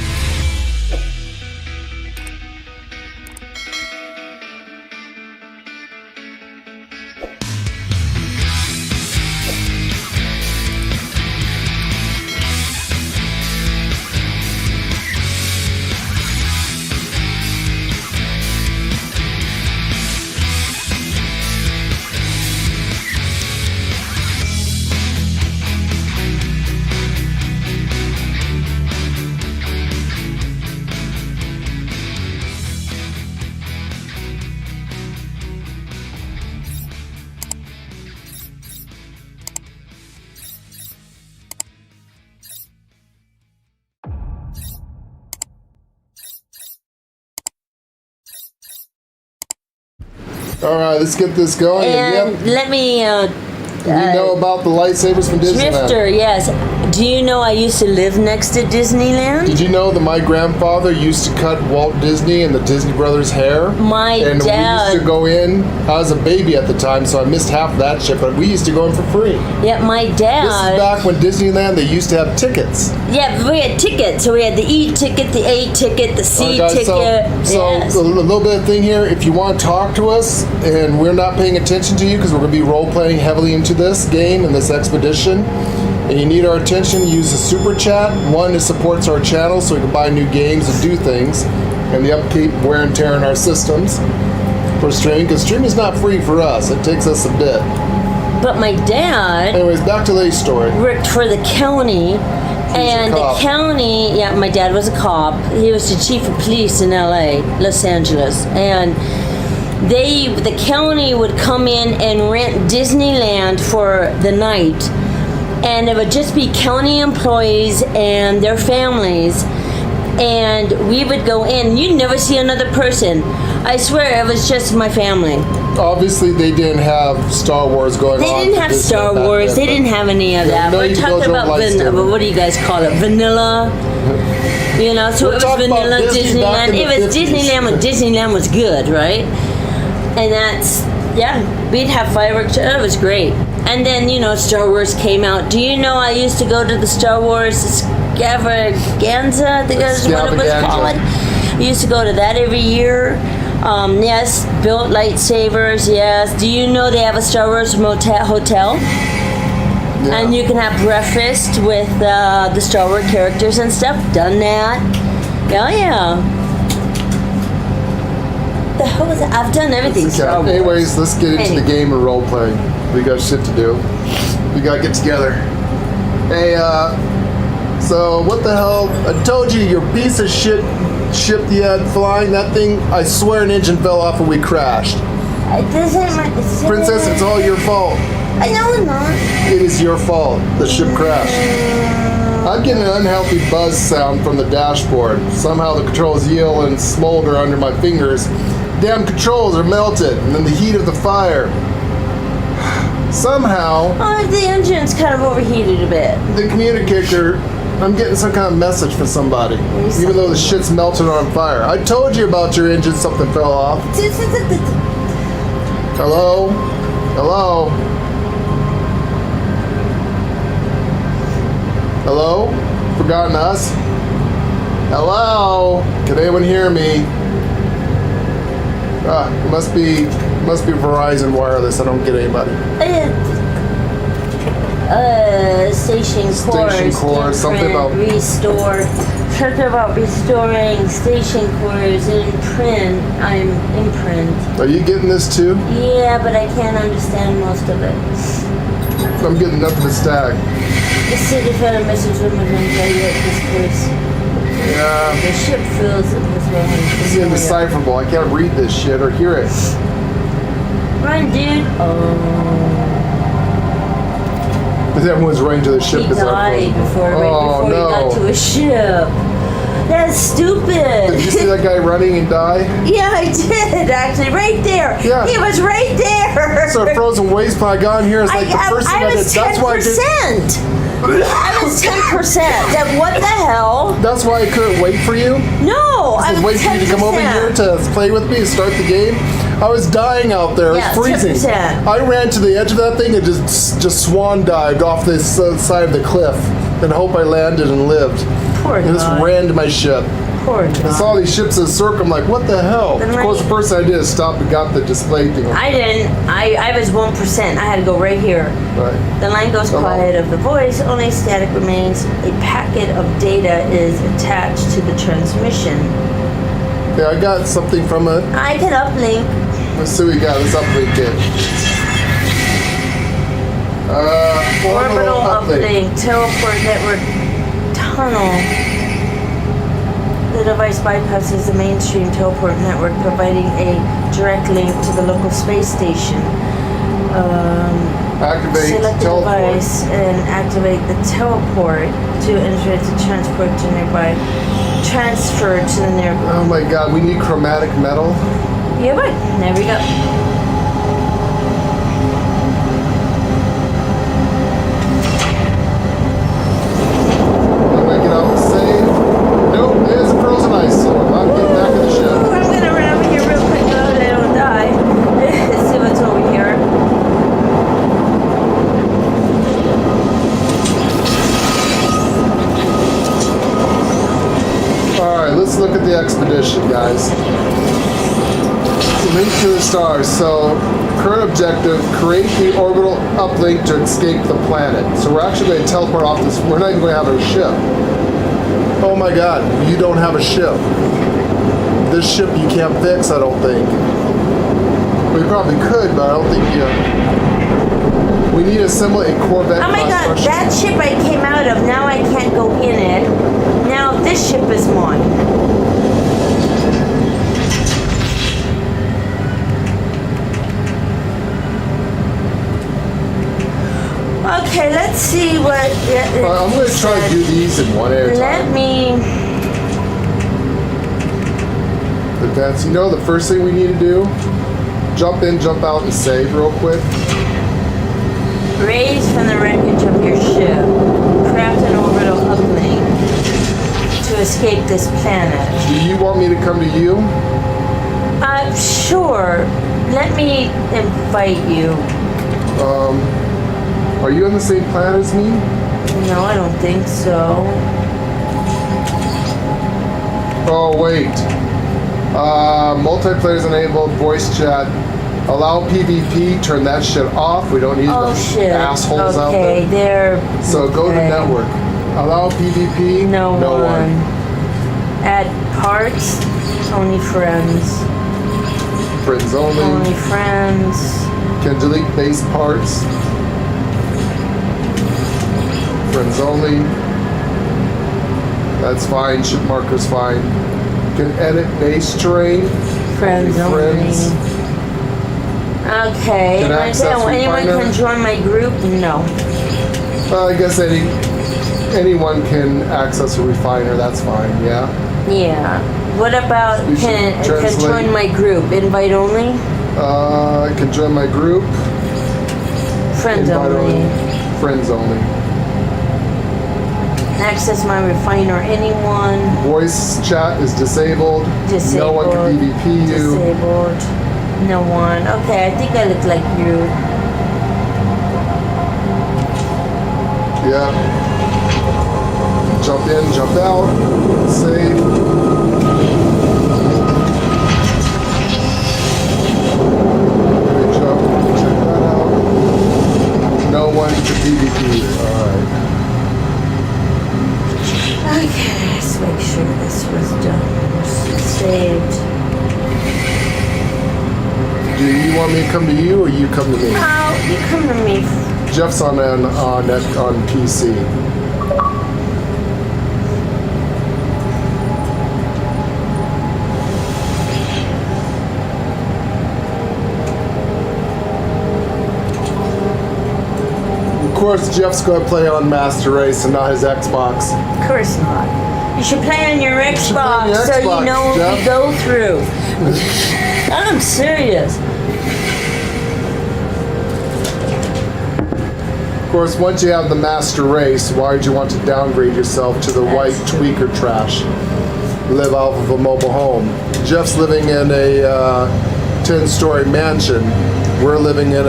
[SPEAKER 2] All right, let's get this going.
[SPEAKER 3] And let me.
[SPEAKER 2] You know about the lightsabers from Disneyland?
[SPEAKER 3] Drifter, yes. Do you know I used to live next to Disneyland?
[SPEAKER 2] Did you know that my grandfather used to cut Walt Disney and the Disney Brothers hair?
[SPEAKER 3] My
[SPEAKER 2] and
[SPEAKER 3] dad.
[SPEAKER 2] we used to go in. I was a baby at the time, so I missed half of that shit, but we used to go in for free.
[SPEAKER 3] Yeah, my dad.
[SPEAKER 2] This is back when Disneyland, they used to have tickets.
[SPEAKER 3] Yeah, we had tickets. So we had the E ticket, the A ticket, the C
[SPEAKER 2] Guys,
[SPEAKER 3] ticket.
[SPEAKER 2] So
[SPEAKER 3] Yes.
[SPEAKER 2] a little bit of thing here. If you want to talk to us and we're not paying attention to you because we're going to be role playing heavily into this game and this expedition, and you need our attention, use the super chat. One, it supports our channel so we can buy new games and do things, and the upkeep, wear and tear in our systems for streaming, because streaming is not free for us. It takes us a bit.
[SPEAKER 3] But my dad
[SPEAKER 2] Anyways, back to Lay's story.
[SPEAKER 3] worked for the county. And
[SPEAKER 2] a
[SPEAKER 3] the
[SPEAKER 2] cop.
[SPEAKER 3] county, yeah, my dad was a cop. He was the chief of police in LA, Los Angeles. And the county would come in and rent Disneyland for the night. And it would just be county employees and their families. And we would go in. You'd never see another person. I swear it was just my family.
[SPEAKER 2] Obviously, they didn't have Star Wars going
[SPEAKER 3] They
[SPEAKER 2] on.
[SPEAKER 3] didn't have Star Wars. They didn't have any of that.
[SPEAKER 2] No,
[SPEAKER 3] We're
[SPEAKER 2] you
[SPEAKER 3] talking
[SPEAKER 2] don't
[SPEAKER 3] about
[SPEAKER 2] lightsaber.
[SPEAKER 3] what do you guys call it? Vanilla. You know, so
[SPEAKER 2] We're
[SPEAKER 3] it was
[SPEAKER 2] talking about
[SPEAKER 3] vanilla
[SPEAKER 2] Disney back
[SPEAKER 3] Disneyland.
[SPEAKER 2] in
[SPEAKER 3] It
[SPEAKER 2] the
[SPEAKER 3] was
[SPEAKER 2] 50s.
[SPEAKER 3] Disneyland when Disneyland was good, right? And that's, yeah, we'd have fireworks. It was great. And then, you know, Star Wars came out. Do you know I used to go to the Star Wars extravaganza? I think that's what it was called. I used to go to that every year. Yes, built lightsabers, yes. Do you know they have a Star Wars hotel?
[SPEAKER 2] Yeah.
[SPEAKER 3] And you can have breakfast with the Star Wars characters and stuff. Done that. Oh yeah. The hell was that? I've done everything Star Wars.
[SPEAKER 2] Anyways, let's get into the game of role playing. We got shit to do. We gotta get together. Hey, so what the hell? I told you your piece of shit ship you had flying, that thing, I swear an engine fell off and we crashed.
[SPEAKER 3] This ain't my...
[SPEAKER 2] Princess, it's all your fault.
[SPEAKER 3] I know it's not.
[SPEAKER 2] It is your fault. The ship crashed. I'm getting an unhealthy buzz sound from the dashboard. Somehow the controls yield and smolder under my fingers. Damn controls are melted, and in the heat of the fire. Somehow...
[SPEAKER 3] Oh, the engine's kind of overheated a bit.
[SPEAKER 2] The communicator... I'm getting some kind of message from somebody, even though the shit's melted on fire. I told you about your engine, something fell off. Hello? Hello? Hello? Forgotten us? Hello? Can anyone hear me? It must be Verizon Wireless. I don't get anybody.
[SPEAKER 3] Station cores,
[SPEAKER 2] something about
[SPEAKER 3] restore. Something about restoring station cores in print. I'm in print.
[SPEAKER 2] Are you getting this too?
[SPEAKER 3] Yeah, but I can't understand most of it.
[SPEAKER 2] I'm getting nothing but stag.
[SPEAKER 3] The city found a message from my grandfather at this place.
[SPEAKER 2] Yeah.
[SPEAKER 3] The ship fills it with
[SPEAKER 2] This is indecipherable. I can't read this shit or hear it.
[SPEAKER 3] Run, dude. Oh.
[SPEAKER 2] But everyone's running to the ship.
[SPEAKER 3] He died before he got to a ship. That's stupid.
[SPEAKER 2] Did you see that guy running and die?
[SPEAKER 3] Yeah, I did, actually. Right there.
[SPEAKER 2] Yeah.
[SPEAKER 3] He was right there.
[SPEAKER 2] So a frozen waste plan I got in here is like the first thing I did. That's why I did.
[SPEAKER 3] I was 10%. That what the hell?
[SPEAKER 2] That's why I couldn't wait for you?
[SPEAKER 3] No, I was
[SPEAKER 2] wait for you to come over here to play with me and start the game. I was dying out there. It was freezing.
[SPEAKER 3] 10%.
[SPEAKER 2] I ran to the edge of that thing and just swan dived off this side of the cliff and hope I landed and lived.
[SPEAKER 3] Poor
[SPEAKER 2] and just ran to my ship.
[SPEAKER 3] Poor guy.
[SPEAKER 2] I saw these ships in a circle. I'm like, what the hell? Of course, the first thing I did is stop and got the display thing.
[SPEAKER 3] I didn't. I was 1%. I had to go right here.
[SPEAKER 2] Right.
[SPEAKER 3] The line goes quiet of the voice. Only static remains. A packet of data is attached to the transmission.
[SPEAKER 2] Yeah, I got something from it.
[SPEAKER 3] I can uplink.
[SPEAKER 2] Let's see what we got. Let's uplink it.
[SPEAKER 3] Orbital uplink. Teleport network tunnel. The device bypasses the mainstream teleport network, providing a direct link to the local space station.
[SPEAKER 2] Activate
[SPEAKER 3] select the
[SPEAKER 2] teleport.
[SPEAKER 3] device and activate the teleport to enter to transport to nearby. Transfer to the nearby.
[SPEAKER 2] Oh my god, we need chromatic metal.
[SPEAKER 3] Yeah, but there we go.
[SPEAKER 2] I'm gonna get off the save. Nope, there's a frozen ice storm. I'm getting back in the ship.
[SPEAKER 3] Ooh, I'm gonna run over here real quick so they don't die. Let's see what's over here.
[SPEAKER 2] Alright, let's look at the expedition, guys. Link to the stars. So, current objective, create the orbital uplink to escape the planet. So we're actually going to teleport off this. We're not even going to have a ship. Oh my god, you don't have a ship. This ship you can't fix, I don't think. We probably could, but I don't think you... We need to assemble a Corvette-class.
[SPEAKER 3] Oh my god,
[SPEAKER 2] starship.
[SPEAKER 3] that ship I came out of, now I can't go in it. Now this ship is mine. Okay, let's see what...
[SPEAKER 2] I'm going to try to do these in one at a time.
[SPEAKER 3] Let me...
[SPEAKER 2] Advance. You know the first thing we need to do? Jump in, jump out, and save real quick.
[SPEAKER 3] Raise from the wreckage of your ship. Craft an orbital uplink to escape this planet.
[SPEAKER 2] Do you want me to come to you?
[SPEAKER 3] Sure. Let me invite you.
[SPEAKER 2] Are you on the same planet as me?
[SPEAKER 3] No, I don't think so.
[SPEAKER 2] Oh, wait. Multiplayer's enabled, voice chat. Allow PvP, turn that shit off. We don't need
[SPEAKER 3] Oh
[SPEAKER 2] those
[SPEAKER 3] shit.
[SPEAKER 2] assholes out
[SPEAKER 3] Okay,
[SPEAKER 2] there.
[SPEAKER 3] there.
[SPEAKER 2] So go to
[SPEAKER 3] okay.
[SPEAKER 2] network. Allow PvP,
[SPEAKER 3] No
[SPEAKER 2] one.
[SPEAKER 3] one. Add parts. Only friends.
[SPEAKER 2] Friends only.
[SPEAKER 3] Only friends.
[SPEAKER 2] Can delete base parts. Friends only. That's fine. Ship marker's fine. Can edit base terrain.
[SPEAKER 3] Friends only.
[SPEAKER 2] Friends.
[SPEAKER 3] Okay.
[SPEAKER 2] Can access
[SPEAKER 3] Anyone
[SPEAKER 2] refiner.
[SPEAKER 3] can join my group? No.
[SPEAKER 2] I guess anyone can access a refiner. That's fine. Yeah.
[SPEAKER 3] Yeah. What about
[SPEAKER 2] You should
[SPEAKER 3] can
[SPEAKER 2] translate.
[SPEAKER 3] join my group? Invite only?
[SPEAKER 2] I can join my group.
[SPEAKER 3] Friends
[SPEAKER 2] Invite
[SPEAKER 3] only.
[SPEAKER 2] Friends only.
[SPEAKER 3] Access my refiner. Anyone?
[SPEAKER 2] Voice chat is disabled.
[SPEAKER 3] Disabled.
[SPEAKER 2] No one can PvP you.
[SPEAKER 3] Disabled. No one. Okay, I think I look like you.
[SPEAKER 2] Yeah. Jump in, jump out. Save. Good job. Check that out. No one to PvP. Alright.
[SPEAKER 3] Okay, let's make sure this was done. Saved.
[SPEAKER 2] Do you want me to come to you or you come to me?
[SPEAKER 3] Oh, you come to me.
[SPEAKER 2] Jeff's on PC. Of course, Jeff's going to play on Master Race and not his Xbox.
[SPEAKER 3] Of course not. You should play on your
[SPEAKER 2] should play on
[SPEAKER 3] Xbox
[SPEAKER 2] your
[SPEAKER 3] so
[SPEAKER 2] Xbox,
[SPEAKER 3] you know what
[SPEAKER 2] Jeff.
[SPEAKER 3] we go through. I'm serious.
[SPEAKER 2] Of course, once you have the Master Race, why would you want to downgrade yourself to the white
[SPEAKER 3] That's true.
[SPEAKER 2] tweaker trash? Live off of a mobile home. Jeff's living in a 10-story mansion. We're living in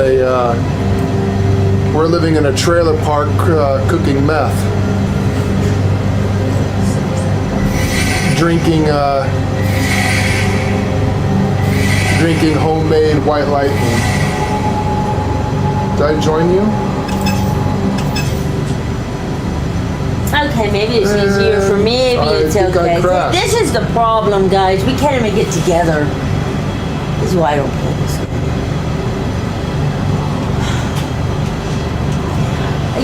[SPEAKER 2] a trailer park cooking meth, drinking homemade White Lightning. Did I join you?
[SPEAKER 3] Okay, maybe it's easier for me. Maybe
[SPEAKER 2] I
[SPEAKER 3] it's
[SPEAKER 2] think I
[SPEAKER 3] okay.
[SPEAKER 2] crashed.
[SPEAKER 3] This is the problem, guys. We can't even get together. This is why I don't play this game.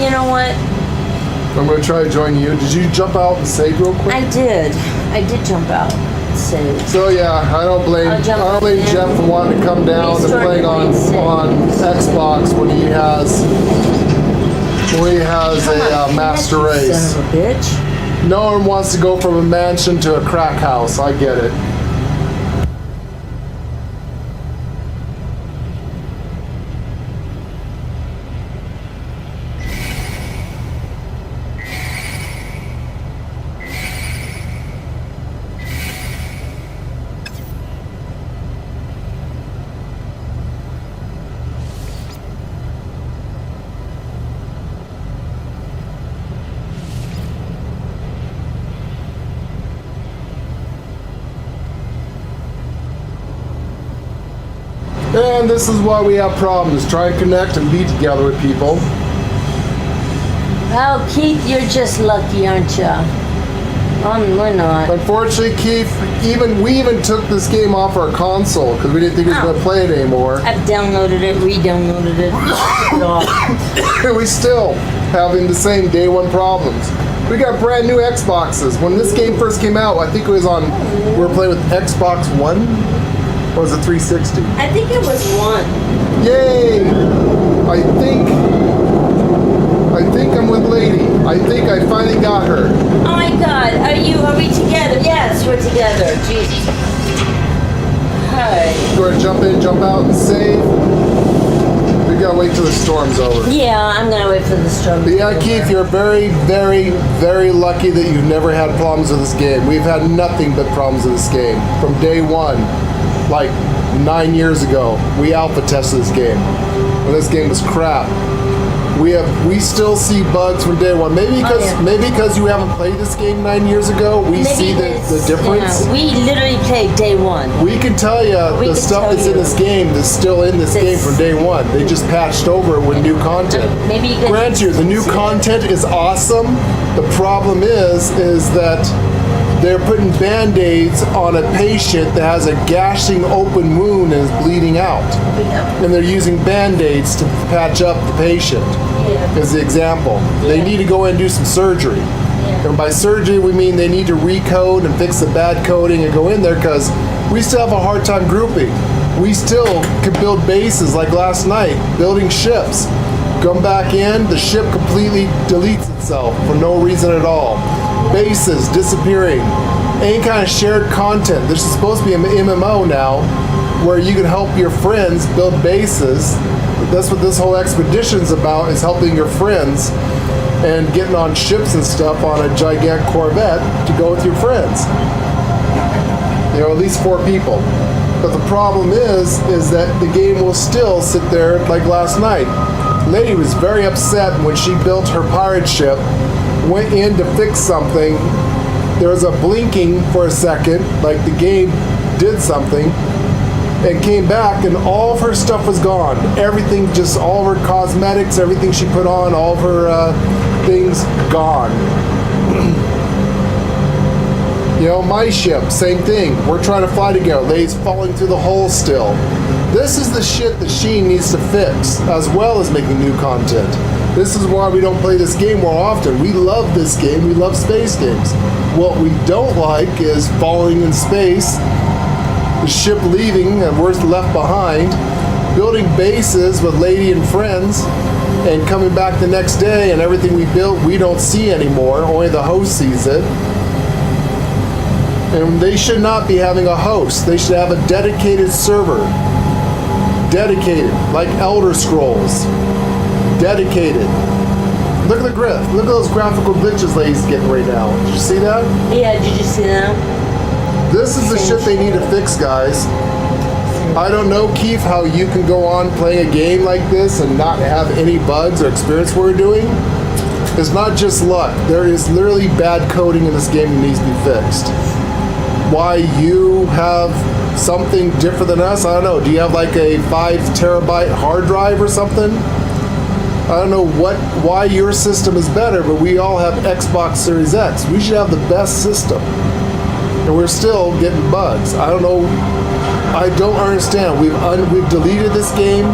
[SPEAKER 3] You know what?
[SPEAKER 2] I'm going to try to join you. Did you jump out and save real quick?
[SPEAKER 3] I did jump out. So
[SPEAKER 2] So yeah, I don't blame Jeff for wanting to come down and
[SPEAKER 3] Restart
[SPEAKER 2] playing on Xbox when he has a Master Race.
[SPEAKER 3] Son of a bitch.
[SPEAKER 2] No one wants to go from a mansion to a crack house. I get it. And this is why we have problems. Try and connect and be together with people.
[SPEAKER 3] Well, Keith, you're just lucky, aren't you? We're not.
[SPEAKER 2] Unfortunately, Keith, we even took this game off our console because we didn't think we was going to play it anymore.
[SPEAKER 3] I've downloaded it, re-downloaded it. Took it off.
[SPEAKER 2] We still having the same day one problems. We got brand new Xboxes. When this game first came out, I think it was on, we were playing with Xbox One, or was it 360?
[SPEAKER 3] I think it was one.
[SPEAKER 2] Yay! I think I'm with Lady. I think I finally got her.
[SPEAKER 3] Oh my God, are we together? Yes, we're together. Jesus. Hi.
[SPEAKER 2] Go ahead, jump in, jump out, and save. We gotta wait till the storm's over.
[SPEAKER 3] Yeah, I'm gonna wait for the storm.
[SPEAKER 2] But yeah, Keith, you're very, very, very lucky that you've never had problems with this game. We've had nothing but problems with this game from day one. Like 9 years ago, we alpha tested this game. When this game was crap. We still see bugs from day one. Maybe because you haven't played this game 9 years ago, we see the difference.
[SPEAKER 3] Yeah, we literally played day one.
[SPEAKER 2] We can tell you the stuff that's in this game that's still in this game from day one. They just patched over it with new content.
[SPEAKER 3] Maybe you guys
[SPEAKER 2] Grant you, the new content is awesome. The problem is that they're putting Band-Aids on a patient that has a gashing open wound and is bleeding out. And they're using Band-Aids to patch up the patient, as the example. They need to go in and do some surgery. And by surgery, we mean they need to recode and fix the bad coding and go in there, because we still have a hard time grouping. We still can build bases like last night, building ships. Come back in, the ship completely deletes itself for no reason at all. Bases disappearing. Any kind of shared content. This is supposed to be an MMO now, where you can help your friends build bases. That's what this whole expedition's about, is helping your friends and getting on ships and stuff on a gigantic Corvette to go with your friends. You know, at least 4 people. But the problem is that the game will still sit there like last night. Lady was very upset when she built her pirate ship, went in to fix something. There was a blinking for a second, like the game did something, and came back and all of her stuff was gone. Everything, just all of her cosmetics, everything she put on, all of her things gone. You know, my ship, same thing. We're trying to fly together. Lady's falling through the hole still. This is the shit that she needs to fix, as well as making new content. This is why we don't play this game more often. We love this game. We love space games. What we don't like is falling in space, the ship leaving and we're left behind, building bases with Lady and friends, and coming back the next day and everything we built we don't see anymore. Only the host sees it. And they should not be having a host. They should have a dedicated server. Dedicated, like Elder Scrolls. Dedicated. Look at the graph. Look at those graphical glitches Lady's getting right now. Did you see that?
[SPEAKER 3] Yeah, did you see that?
[SPEAKER 2] This is the shit they need to fix, guys. I don't know, Keith, how you can go on playing a game like this and not have any bugs or experience what we're doing. It's not just luck. There is literally bad coding in this game that needs to be fixed. Why you have something different than us, I don't know. Do you have like a 5 terabyte hard drive or something? I don't know why your system is better, but we all have Xbox Series X. We should have the best system. And we're still getting bugs. I don't know. I don't understand. We've deleted this game.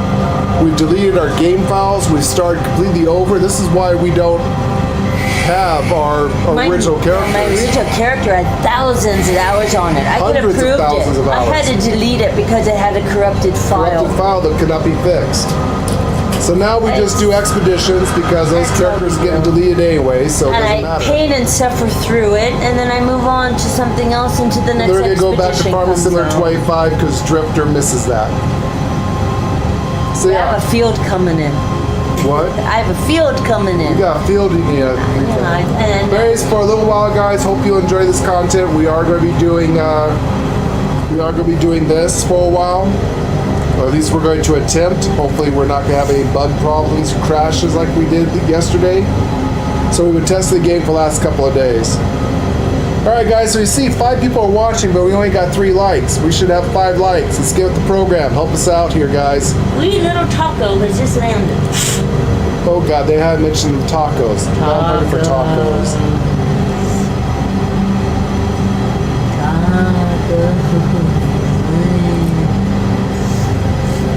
[SPEAKER 2] We've deleted our game files. We've started completely over. This is why we don't have our original characters.
[SPEAKER 3] My original character had thousands of hours on it. I could have
[SPEAKER 2] Hundreds of
[SPEAKER 3] proved
[SPEAKER 2] thousands
[SPEAKER 3] it.
[SPEAKER 2] of
[SPEAKER 3] I had
[SPEAKER 2] hours.
[SPEAKER 3] to delete it because it had a corrupted file.
[SPEAKER 2] Corrupted file that could not be fixed. So now we just do expeditions because those characters are getting deleted anyway, so it
[SPEAKER 3] And
[SPEAKER 2] doesn't
[SPEAKER 3] I
[SPEAKER 2] matter.
[SPEAKER 3] pain and suffer through it, and then I move on to something else into the next
[SPEAKER 2] They're going to go back to
[SPEAKER 3] expedition
[SPEAKER 2] Farming
[SPEAKER 3] comes
[SPEAKER 2] Simulator
[SPEAKER 3] out.
[SPEAKER 2] 25 because Drifter misses that. So
[SPEAKER 3] I
[SPEAKER 2] yeah,
[SPEAKER 3] have a field coming in.
[SPEAKER 2] what?
[SPEAKER 3] I have a field coming in.
[SPEAKER 2] You got a field in you.
[SPEAKER 3] And
[SPEAKER 2] Anyways, for a little while, guys, hope you enjoy this content. We are going to be doing this for a while. Or at least we're going to attempt. Hopefully we're not going to have any bug problems or crashes like we did yesterday. So we would test the game for the last couple of days. Alright guys, so you see 5 people are watching, but we only got 3 likes. We should have 5 likes. Let's get with the program. Help us out here, guys.
[SPEAKER 3] Wee Little Taco has just landed.
[SPEAKER 2] Oh god, they haven't mentioned the tacos. Now I'm hungry for tacos.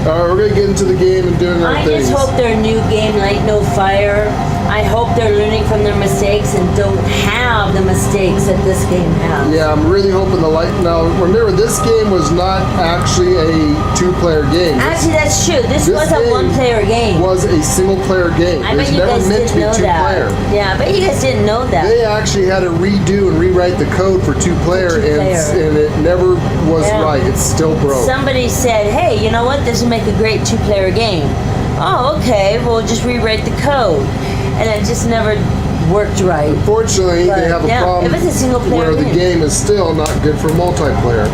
[SPEAKER 2] Alright, we're going to get into the game and doing our
[SPEAKER 3] I
[SPEAKER 2] things.
[SPEAKER 3] just hope their new game, Light No Fire, I hope they're learning from their mistakes and don't have the mistakes that this game has.
[SPEAKER 2] Yeah, I'm really hoping the light. Now, remember, this game was not actually a 2-player game.
[SPEAKER 3] Actually, that's true. This was a
[SPEAKER 2] game
[SPEAKER 3] 1-player game.
[SPEAKER 2] Was a single-player game.
[SPEAKER 3] I
[SPEAKER 2] It
[SPEAKER 3] bet
[SPEAKER 2] was
[SPEAKER 3] you
[SPEAKER 2] never
[SPEAKER 3] guys
[SPEAKER 2] meant to
[SPEAKER 3] didn't
[SPEAKER 2] be
[SPEAKER 3] know
[SPEAKER 2] 2-player.
[SPEAKER 3] that. Yeah, I bet you guys didn't know that.
[SPEAKER 2] They actually had to redo and rewrite the code for 2-player, and it never was
[SPEAKER 3] Yeah.
[SPEAKER 2] right. It's still broke.
[SPEAKER 3] Somebody said, hey, you know what? This would make a great 2-player game. Oh, okay. Well, just rewrite the code. And it just never worked right.
[SPEAKER 2] Unfortunately,
[SPEAKER 3] But,
[SPEAKER 2] they have a
[SPEAKER 3] yeah,
[SPEAKER 2] problem
[SPEAKER 3] if it's a single player
[SPEAKER 2] where the
[SPEAKER 3] game.
[SPEAKER 2] game is still not good for multiplayer.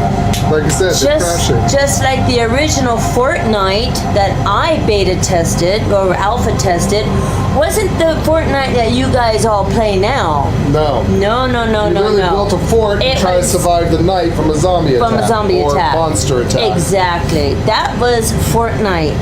[SPEAKER 2] Like I said, they're crashing.
[SPEAKER 3] Just like the original Fortnite that I beta tested or alpha tested, wasn't the Fortnite that you guys all play now.
[SPEAKER 2] No.
[SPEAKER 3] No.
[SPEAKER 2] You really built a fort to try to survive the night from a zombie attack.
[SPEAKER 3] From a zombie
[SPEAKER 2] or
[SPEAKER 3] attack.
[SPEAKER 2] monster attack.
[SPEAKER 3] Exactly. That was Fortnite.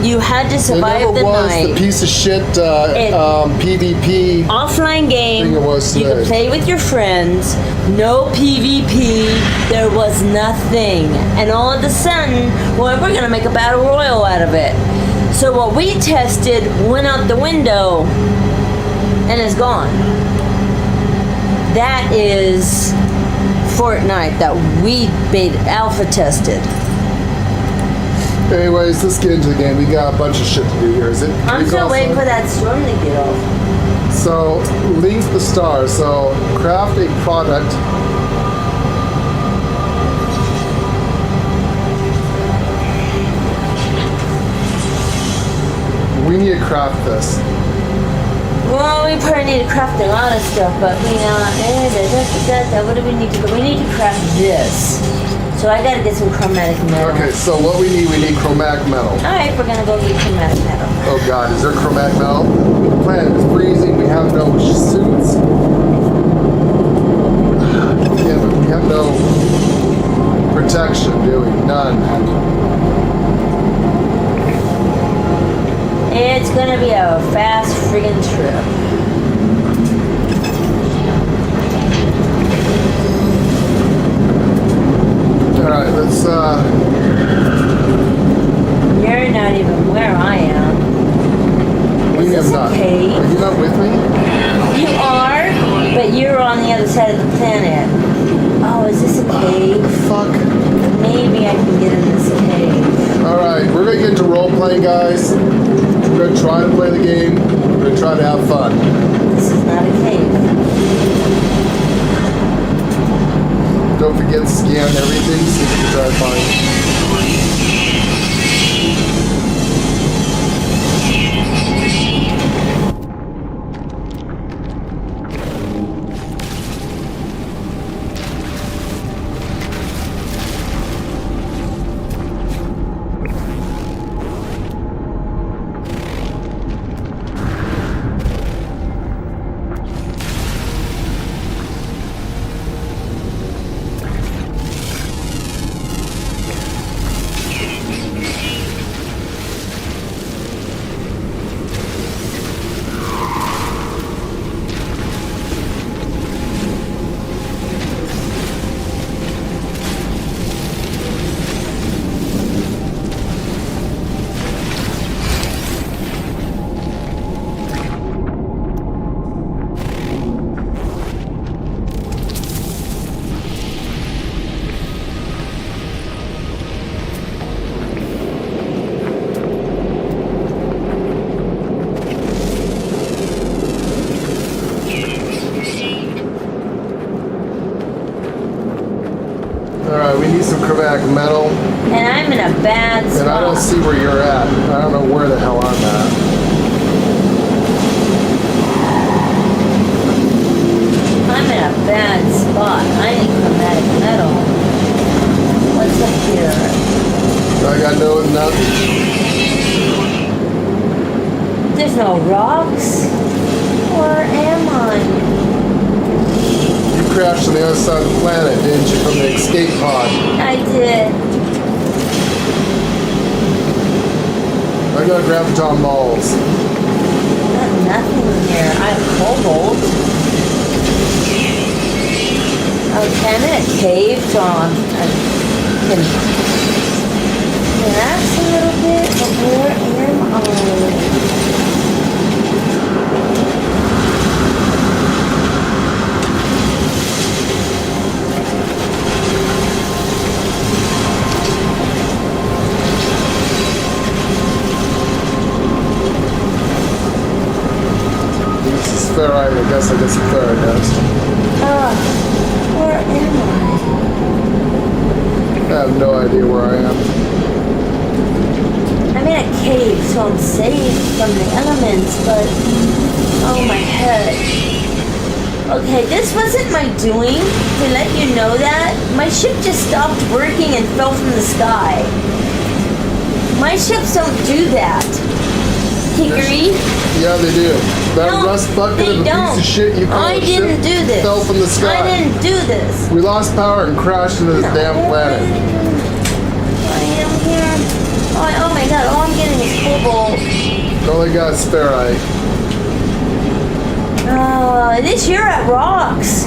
[SPEAKER 3] You had to survive
[SPEAKER 2] it never
[SPEAKER 3] the
[SPEAKER 2] was
[SPEAKER 3] night.
[SPEAKER 2] the piece of shit PvP
[SPEAKER 3] Offline game.
[SPEAKER 2] thing it was
[SPEAKER 3] You could
[SPEAKER 2] today.
[SPEAKER 3] play with your friends. No PvP. There was nothing. And all of a sudden, well, we're gonna make a battle royal out of it. So what we tested went out the window and is gone. That is Fortnite that we beta alpha tested.
[SPEAKER 2] Anyways, let's get into the game. We got a bunch of shit to do here. Is it?
[SPEAKER 3] I'm still waiting for that storm to get off.
[SPEAKER 2] So, link the stars. So, craft a product. We need to craft this.
[SPEAKER 3] Well, we probably need to craft a lot of stuff, but we what do we need to do? We need to craft this. So I gotta get some chromatic metal.
[SPEAKER 2] Okay, so what we need chromatic metal.
[SPEAKER 3] Alright, we're gonna go get chromatic metal.
[SPEAKER 2] Oh god, is there chromatic metal? The planet is freezing, we have no suits. Yeah, but we have no protection, do we? None.
[SPEAKER 3] It's gonna be a fast friggin' trip.
[SPEAKER 2] Alright, let's
[SPEAKER 3] You're not even where I am.
[SPEAKER 2] we
[SPEAKER 3] Is this
[SPEAKER 2] have
[SPEAKER 3] a
[SPEAKER 2] not.
[SPEAKER 3] cave?
[SPEAKER 2] Are you not with me?
[SPEAKER 3] You are, but you're on the other side of the planet. Oh, is this a cave?
[SPEAKER 2] Fuck.
[SPEAKER 3] Maybe I can get in this cave.
[SPEAKER 2] Alright, we're gonna get into role playing, guys. We're gonna try to play the game. We're gonna try to have fun.
[SPEAKER 3] This is not a cave.
[SPEAKER 2] Don't forget to scan everything so you can try to find it. Alright, we need some chromatic metal.
[SPEAKER 3] And I'm in a bad spot.
[SPEAKER 2] And I don't see where you're at. I don't know where the hell I'm at.
[SPEAKER 3] I'm in a bad spot. I need chromatic metal. What's up here?
[SPEAKER 2] I got nothing.
[SPEAKER 3] There's no rocks? Where am I?
[SPEAKER 2] You crashed on the other side of the planet, didn't you, from the escape pod?
[SPEAKER 3] I did.
[SPEAKER 2] I got graviton balls.
[SPEAKER 3] Nothing here. I have cobalt. Okay, I'm in a cave, so I can relax a little bit, but where am I?
[SPEAKER 2] This is ferrite, I guess I get some ferrite dust.
[SPEAKER 3] Where am
[SPEAKER 2] I have no idea where I am.
[SPEAKER 3] I? I'm in a cave, so I'm safe from the elements, but oh my head. Okay, this wasn't my doing, to let you know that. My ship just stopped working and fell from the sky. My ships don't do that. Hickory?
[SPEAKER 2] Yeah, they do. That
[SPEAKER 3] No,
[SPEAKER 2] rust bucket
[SPEAKER 3] they
[SPEAKER 2] of a
[SPEAKER 3] don't.
[SPEAKER 2] piece of shit you call
[SPEAKER 3] I
[SPEAKER 2] a
[SPEAKER 3] didn't
[SPEAKER 2] ship
[SPEAKER 3] do this.
[SPEAKER 2] fell from the sky.
[SPEAKER 3] I didn't do this.
[SPEAKER 2] We lost power and crashed into this damn planet.
[SPEAKER 3] I am here. Oh my god, all I'm getting is cobalt.
[SPEAKER 2] Only got spare eye.
[SPEAKER 3] Oh, at least you're at rocks.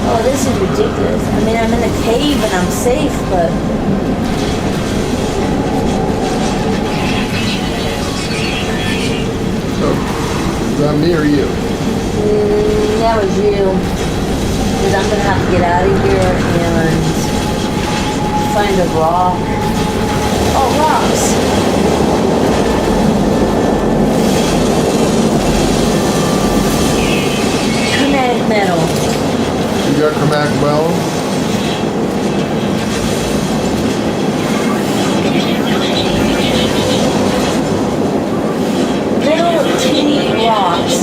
[SPEAKER 3] Oh, this is ridiculous. I mean, I'm in a cave and I'm safe, but...
[SPEAKER 2] Oh, is that me or you?
[SPEAKER 3] That was you. Because I'm going to have to get out of here and find a rock. Oh, rocks. Chromatic metal.
[SPEAKER 2] You got chromatic metal?
[SPEAKER 3] Little teeny rocks.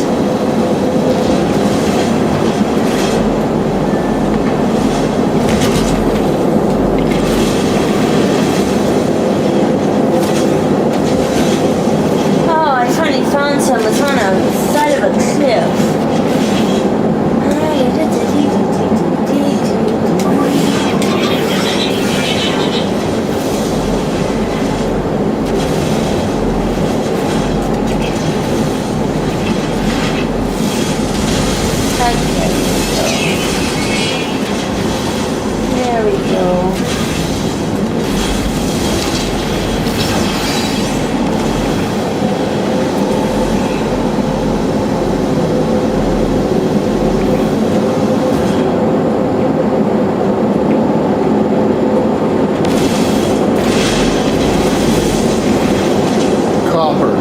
[SPEAKER 3] Oh, I finally found some. It's on the side of a cliff. There we go.
[SPEAKER 2] Copper.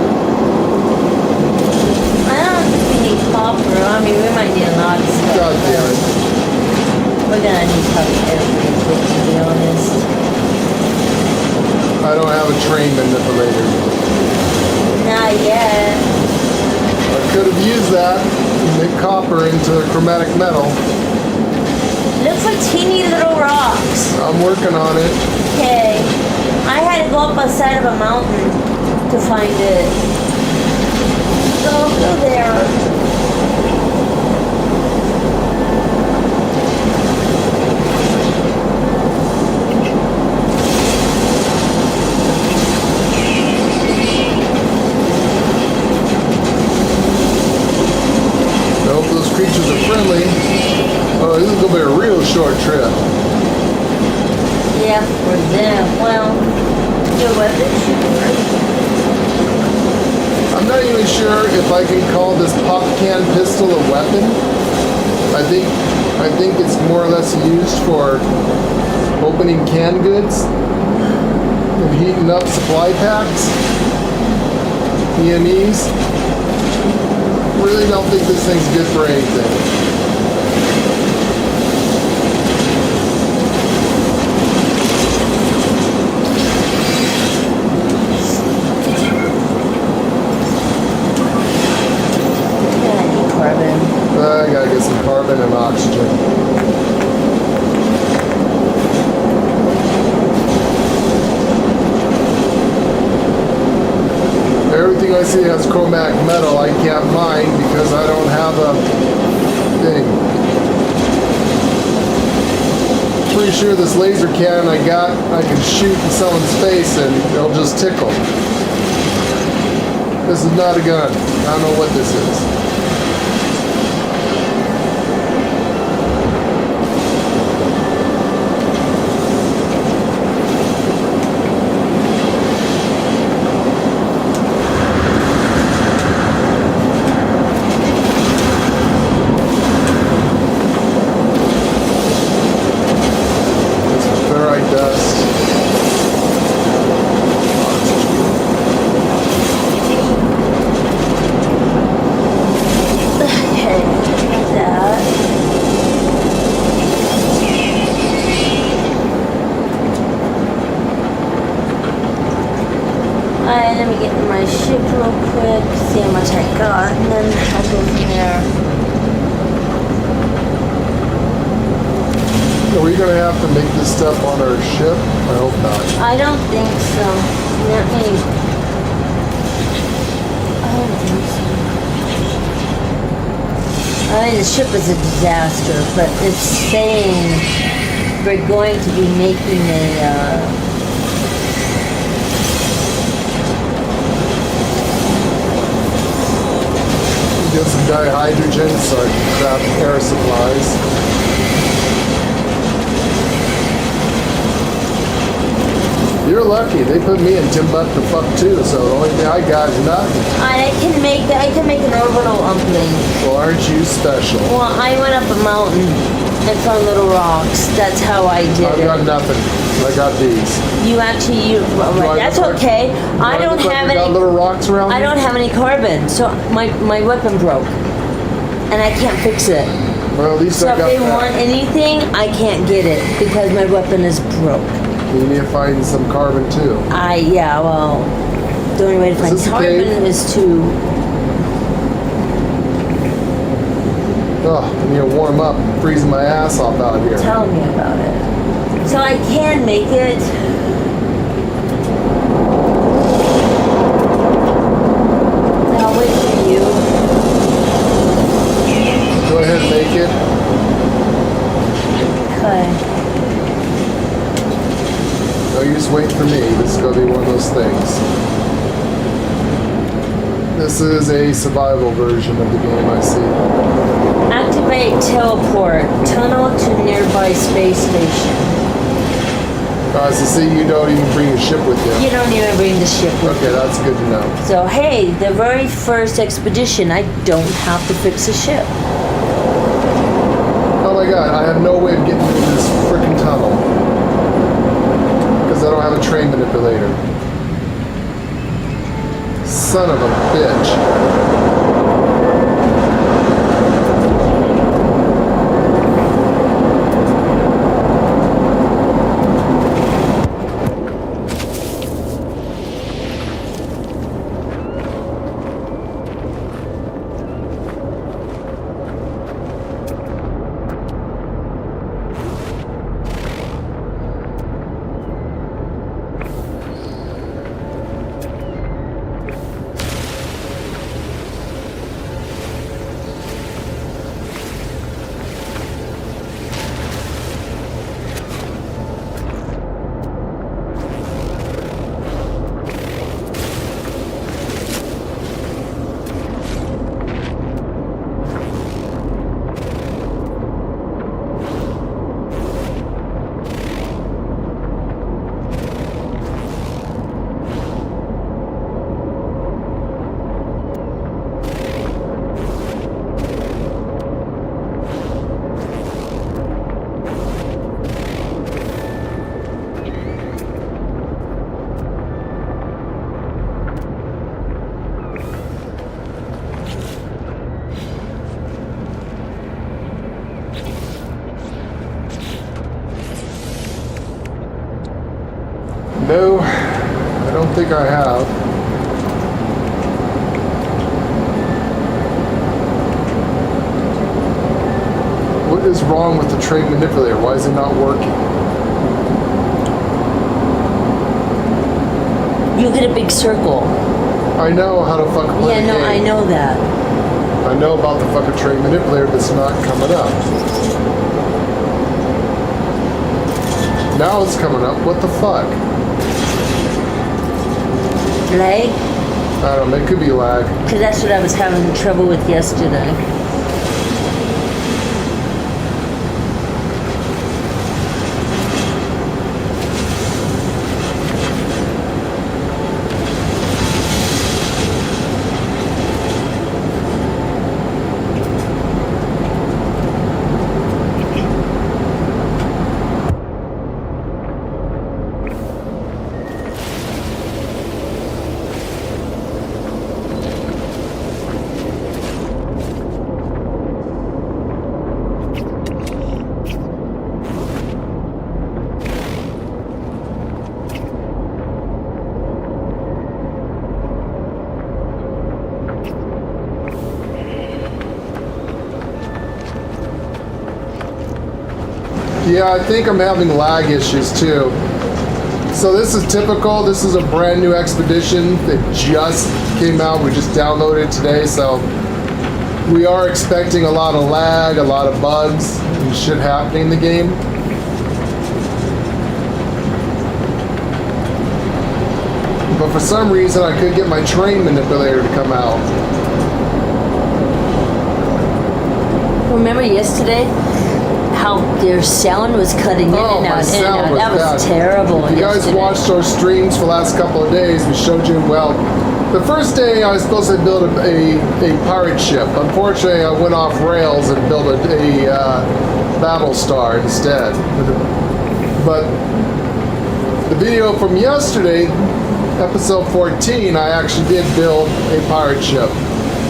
[SPEAKER 3] I don't think we need copper. I mean, we might need a lot of stuff.
[SPEAKER 2] God damn it.
[SPEAKER 3] We're gonna need probably everything, to be honest.
[SPEAKER 2] I don't have a train manipulator.
[SPEAKER 3] Not yet.
[SPEAKER 2] I could have used that to make copper into chromatic metal.
[SPEAKER 3] Look for teeny little rocks.
[SPEAKER 2] I'm working on it.
[SPEAKER 3] Okay. I had to go up a side of a mountain to find it. Go there.
[SPEAKER 2] I hope those creatures are friendly. Oh, this is gonna be a real short trip.
[SPEAKER 3] Yeah, for them. Well, your weapon shooter.
[SPEAKER 2] I'm not even sure if I can call this pop can pistol a weapon. I think it's more or less used for opening canned goods and heating up supply packs. EMEs. Really don't think this thing's good for anything. I gotta get some carbon and oxygen. Everything I see has chromatic metal. I can't mine because I don't have a thing. Pretty sure this laser cannon I got, I can shoot in someone's face and it'll just tickle. This is not a gun. I don't know what this is.
[SPEAKER 3] Alright, let me get in my ship real quick, see how much I got, and then I'll go from there.
[SPEAKER 2] Are we gonna have to make this stuff on our ship? I hope not.
[SPEAKER 3] I don't think so. Let me. I don't think so. I mean, the ship is a disaster, but it's saying we're going to be making a.
[SPEAKER 2] Get some dihydrogen so I can craft air supplies. You're lucky. They put me in Timbuktu fuck too, so the only thing I got is nothing.
[SPEAKER 3] I can make an orbital uplink.
[SPEAKER 2] Well, aren't you special?
[SPEAKER 3] Well, I went up a mountain and found little rocks. That's how I did
[SPEAKER 2] I've
[SPEAKER 3] it.
[SPEAKER 2] got nothing. I got these.
[SPEAKER 3] That's okay. I don't have any.
[SPEAKER 2] Got little rocks around.
[SPEAKER 3] I don't have any carbon, so my weapon broke, and I can't fix it.
[SPEAKER 2] Well, at least
[SPEAKER 3] So
[SPEAKER 2] I
[SPEAKER 3] if
[SPEAKER 2] got
[SPEAKER 3] they
[SPEAKER 2] that.
[SPEAKER 3] want anything, I can't get it because my weapon is broke.
[SPEAKER 2] You need to find some carbon too.
[SPEAKER 3] Well, the only way to find
[SPEAKER 2] this a
[SPEAKER 3] carbon
[SPEAKER 2] cave?
[SPEAKER 3] is to.
[SPEAKER 2] Oh, I need to warm up. I'm freezing my ass off out here.
[SPEAKER 3] Tell me about it. So I can make it. I'll wait for you.
[SPEAKER 2] Go ahead and make it.
[SPEAKER 3] Okay.
[SPEAKER 2] No use waiting for me. This is going to be one of those things. This is a survival version of the game, I see.
[SPEAKER 3] Activate teleport. Tunnel to nearby space station.
[SPEAKER 2] So see, you don't even bring your ship with you.
[SPEAKER 3] You don't even bring the ship with
[SPEAKER 2] Okay, that's good to know.
[SPEAKER 3] So, hey, the very first expedition, I don't have to fix a ship.
[SPEAKER 2] Oh my god, I have no way of getting through this freaking tunnel. Because I don't have a train manipulator. Son of a bitch. No, I don't think I have. What is wrong with the train manipulator? Why is it not working?
[SPEAKER 3] You get a big circle.
[SPEAKER 2] I know how to fucking play
[SPEAKER 3] Yeah,
[SPEAKER 2] the
[SPEAKER 3] no,
[SPEAKER 2] game.
[SPEAKER 3] I know that.
[SPEAKER 2] I know about the fucking train manipulator that's not coming up. Now it's coming up. What the fuck?
[SPEAKER 3] Lag?
[SPEAKER 2] I don't know. It could be lag.
[SPEAKER 3] Because that's what I was having trouble with yesterday.
[SPEAKER 2] Yeah, I think I'm having lag issues too. So this is typical. This is a brand new expedition that just came out. We just downloaded it today, so we are expecting a lot of lag, a lot of bugs and shit happening in the game. But for some reason, I couldn't get my train manipulator to come out.
[SPEAKER 3] Remember yesterday how their sound was cutting in
[SPEAKER 2] Oh,
[SPEAKER 3] and
[SPEAKER 2] my
[SPEAKER 3] out, in and
[SPEAKER 2] sound
[SPEAKER 3] out.
[SPEAKER 2] was
[SPEAKER 3] That was
[SPEAKER 2] bad.
[SPEAKER 3] terrible.
[SPEAKER 2] If you guys
[SPEAKER 3] yesterday.
[SPEAKER 2] watched our streams for the last couple of days, we showed you, well, the first day I was supposed to build a pirate ship. Unfortunately, I went off rails and built a battle star instead. But the video from yesterday, episode 14, I actually did build a pirate ship.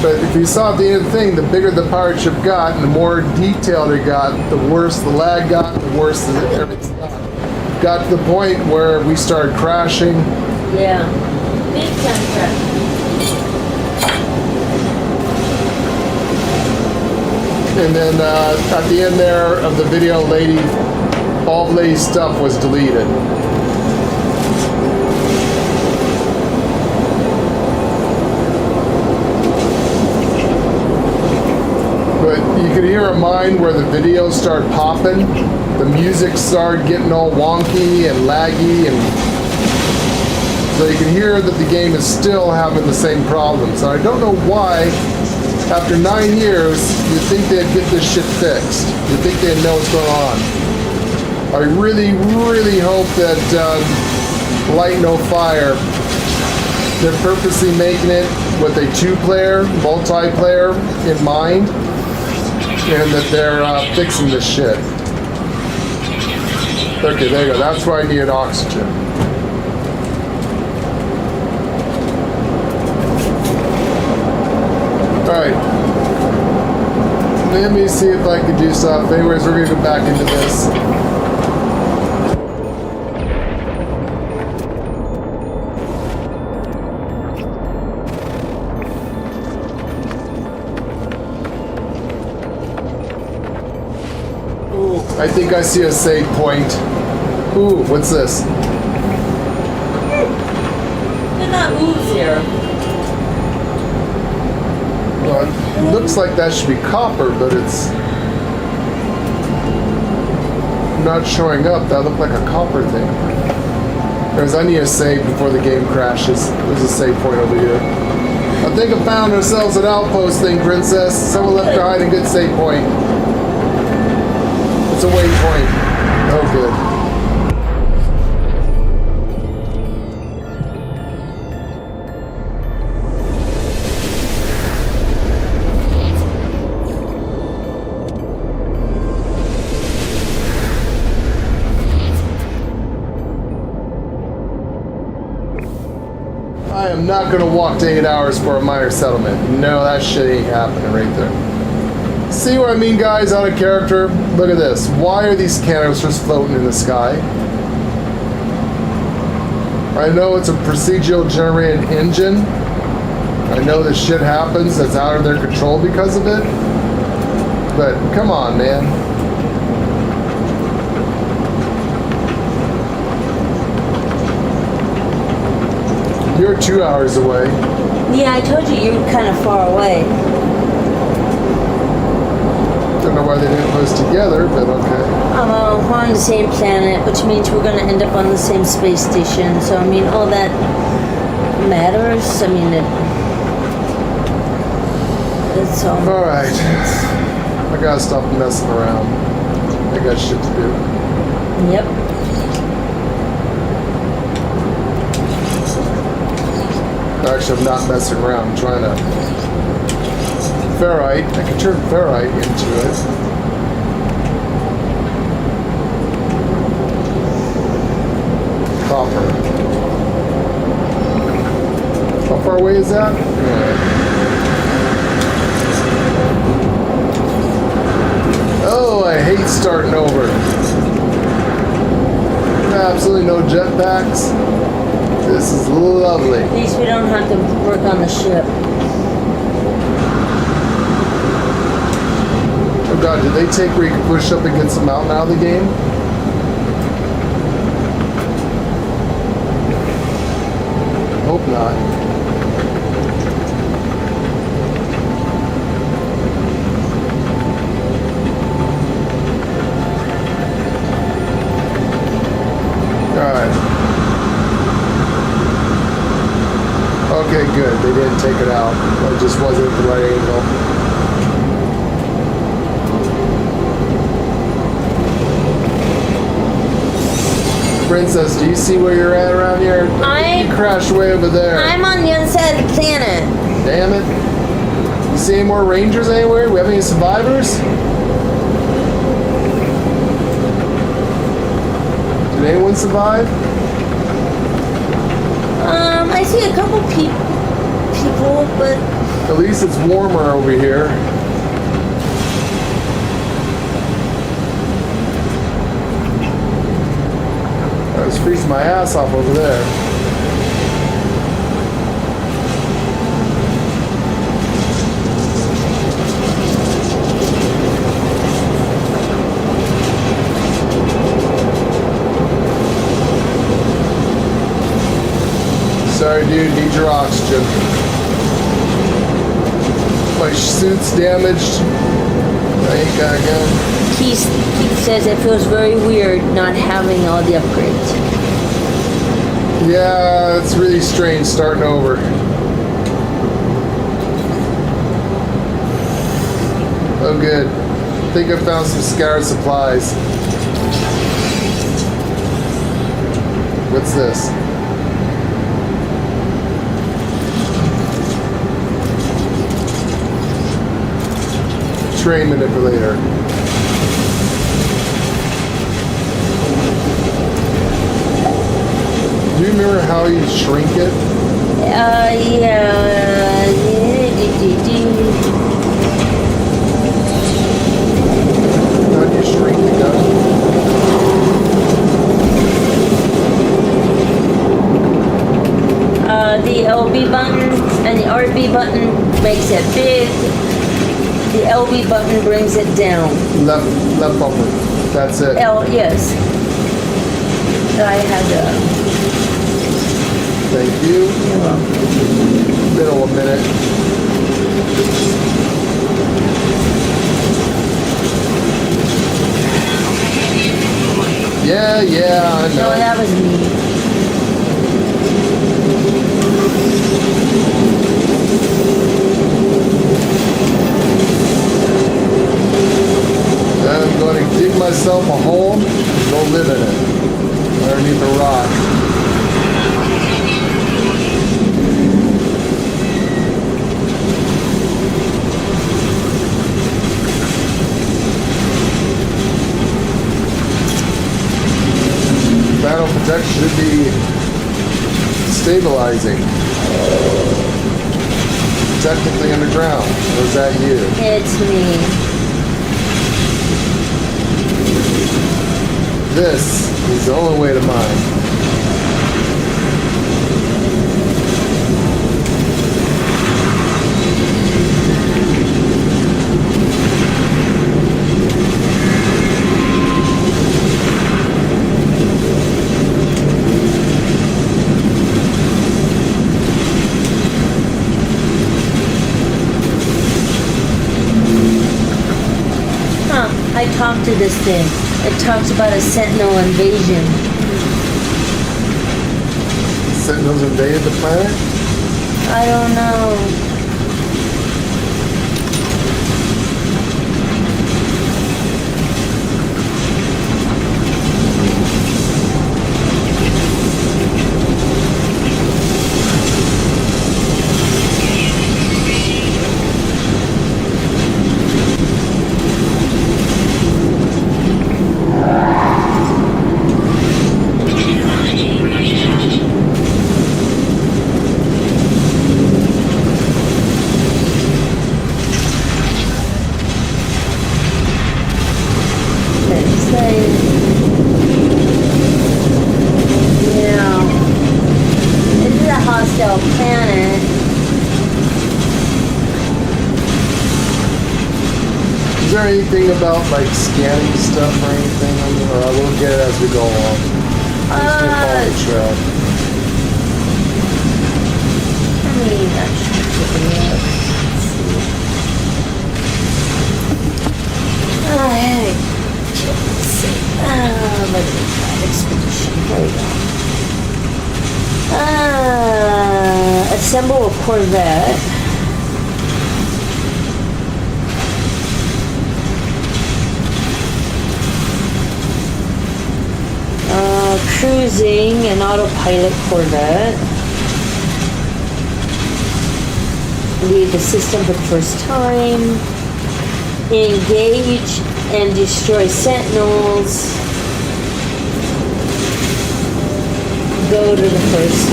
[SPEAKER 2] But if you saw at the end of the thing, the bigger the pirate ship got and the more detailed it got, the worse the lag got, the worse everything got. Got to the point where we started crashing.
[SPEAKER 3] Yeah. Big time crash.
[SPEAKER 2] And then at the end there of the video, all the lady's stuff was deleted. But you could hear a mine where the videos start popping. The music started getting all wonky and laggy, and so you can hear that the game is still having the same problems. So I don't know why, after 9 years, you'd think they'd get this shit fixed. You'd think they'd know what's going on. I really, really hope that Light No Fire, they're purposely making it with a 2-player, multiplayer in mind, and that they're fixing this shit. Okay, there you go. That's where I needed oxygen. Alright. Let me see if I can do stuff. Anyways, we're going to go back into this. I think I see a save point. Ooh, what's this?
[SPEAKER 3] They're not moves here.
[SPEAKER 2] Well, it looks like that should be copper, but it's not showing up. That looked like a copper thing. Because I need a save before the game crashes. There's a save point over here. I think I found ourselves an outpost thing, Princess. Someone left behind a good save point. It's a waypoint. Oh, good. I am not gonna walk to 8 hours for a minor settlement. No, that shit ain't happening right there. See what I mean, guys, out of character? Look at this. Why are these canisters floating in the sky? I know it's a procedural generated engine. I know this shit happens that's out of their control because of it. But come on, man. You're 2 hours away.
[SPEAKER 3] Yeah, I told you were kind of far away.
[SPEAKER 2] Don't know why they didn't put us together, but okay.
[SPEAKER 3] We're on the same planet, which means we're going to end up on the same space station. So, I mean, all that matters. I mean, it's all...
[SPEAKER 2] Alright. I gotta stop messing around. I got shit to do.
[SPEAKER 3] Yep.
[SPEAKER 2] Actually, I'm not messing around. I'm trying to... Ferrite. I can turn ferrite into it. Copper. How far away is that? Oh, I hate starting over. Absolutely no jetpacks. This is lovely.
[SPEAKER 3] At least we don't have to work on the ship.
[SPEAKER 2] God, did they take where you can push up against the mountain out of the game? Hope not. Alright. Okay, good. They didn't take it out. It just wasn't at the right angle. Princess, do you see where you're at around here? You crashed way over there.
[SPEAKER 3] I'm on the other side of the planet.
[SPEAKER 2] Damn it. You see any more rangers anywhere? We have any survivors? Did anyone survive?
[SPEAKER 3] I see a couple people, but
[SPEAKER 2] At least it's warmer over here. I was freezing my ass off over there. Sorry, dude, need your oxygen. My suit's damaged. I ain't got a gun.
[SPEAKER 3] Keith says it feels very weird not having all the upgrades.
[SPEAKER 2] Yeah, it's really strange starting over. Oh, good. I think I found some scattered supplies. What's this? Train manipulator. Do you remember how you shrink it?
[SPEAKER 3] Yeah.
[SPEAKER 2] How do you shrink the gun?
[SPEAKER 3] The LB button and the RB button makes it big. The LB button brings it down.
[SPEAKER 2] Left bumper. That's it.
[SPEAKER 3] Yes. I had to.
[SPEAKER 2] Thank you.
[SPEAKER 3] You're welcome.
[SPEAKER 2] Middle a minute. Yeah, I know.
[SPEAKER 3] No, that was me.
[SPEAKER 2] I'm going to dig myself a hole and go live in it. Underneath a rock. Battle protection should be stabilizing. Technically underground. Or is that you?
[SPEAKER 3] It's me.
[SPEAKER 2] This is the only way to mine.
[SPEAKER 3] I talked to this thing. It talks about a sentinel invasion.
[SPEAKER 2] Sentinels invaded the planet?
[SPEAKER 3] I don't know.
[SPEAKER 2] there anything about like scanning stuff or anything on the, or I will get it as we go along? Just to follow the trail.
[SPEAKER 3] I mean, actually, take a look. Alright. Let's see. Let's try expedition. Here we go. Assemble a Corvette. Cruising an autopilot Corvette. Leave the system for the first time. Engage and destroy sentinels. Go to the first.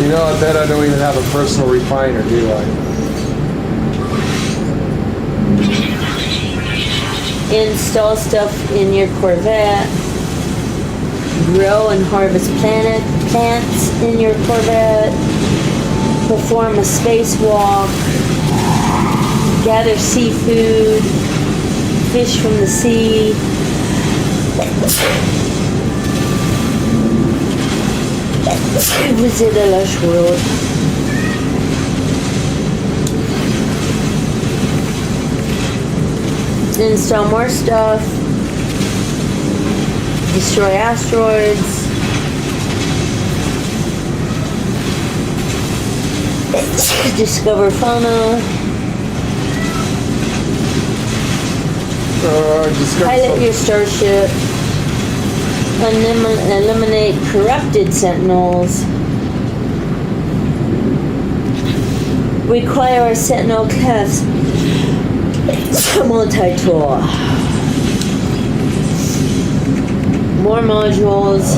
[SPEAKER 2] You know, I bet I don't even have a personal refiner, do I?
[SPEAKER 3] Install stuff in your Corvette. Grow and harvest plants in your Corvette. Perform a spacewalk. Gather seafood. Fish from the sea. Visit a lush world. Install more stuff. Destroy asteroids. Discover fauna. Pilot your starship. Eliminate corrupted sentinels. Require a sentinel-class multi-tool. More modules.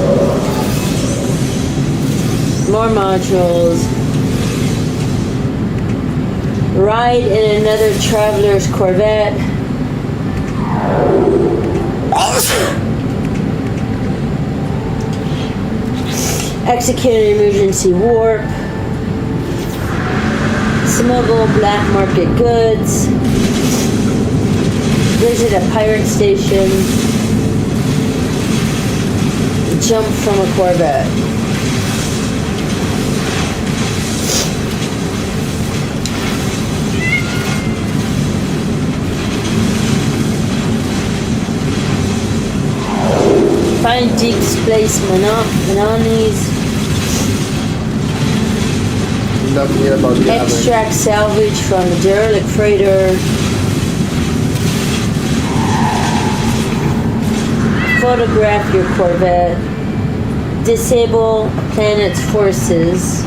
[SPEAKER 3] More modules. Ride in another traveler's Corvette. Execute an emergency warp. Smuggle black market goods. Visit a pirate station. Jump from a Corvette. Find deep space anomalies.
[SPEAKER 2] Nothing here about the
[SPEAKER 3] Extract salvage from a derelict freighter. Photograph your Corvette. Disable a planet's forces.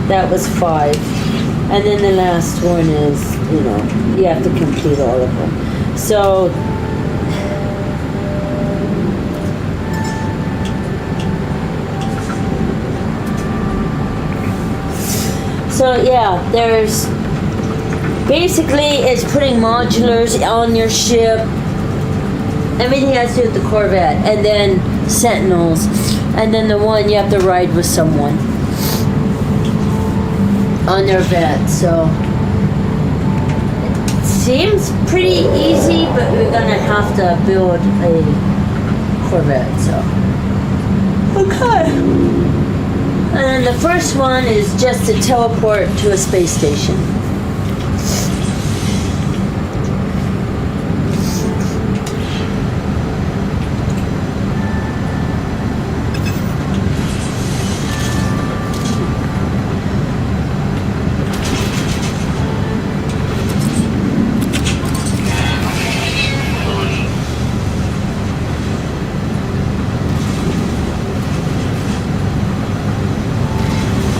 [SPEAKER 3] That was 5. And then the last one is, you have to complete all of them. So yeah, there's basically it's putting modulars on your ship. Everything has to do with the Corvette, and then sentinels, and then the one you have to ride with someone on their vet. So it seems pretty easy, but we're gonna have to build a Corvette. So okay. And the first one is just to teleport to a space station.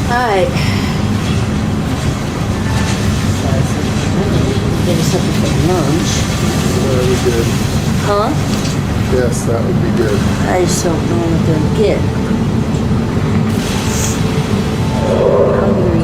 [SPEAKER 3] Alright. Give us something for lunch.
[SPEAKER 2] That would be good.
[SPEAKER 3] Huh?
[SPEAKER 2] Yes, that would be good.
[SPEAKER 3] I just don't know what they're gonna get. Hungry.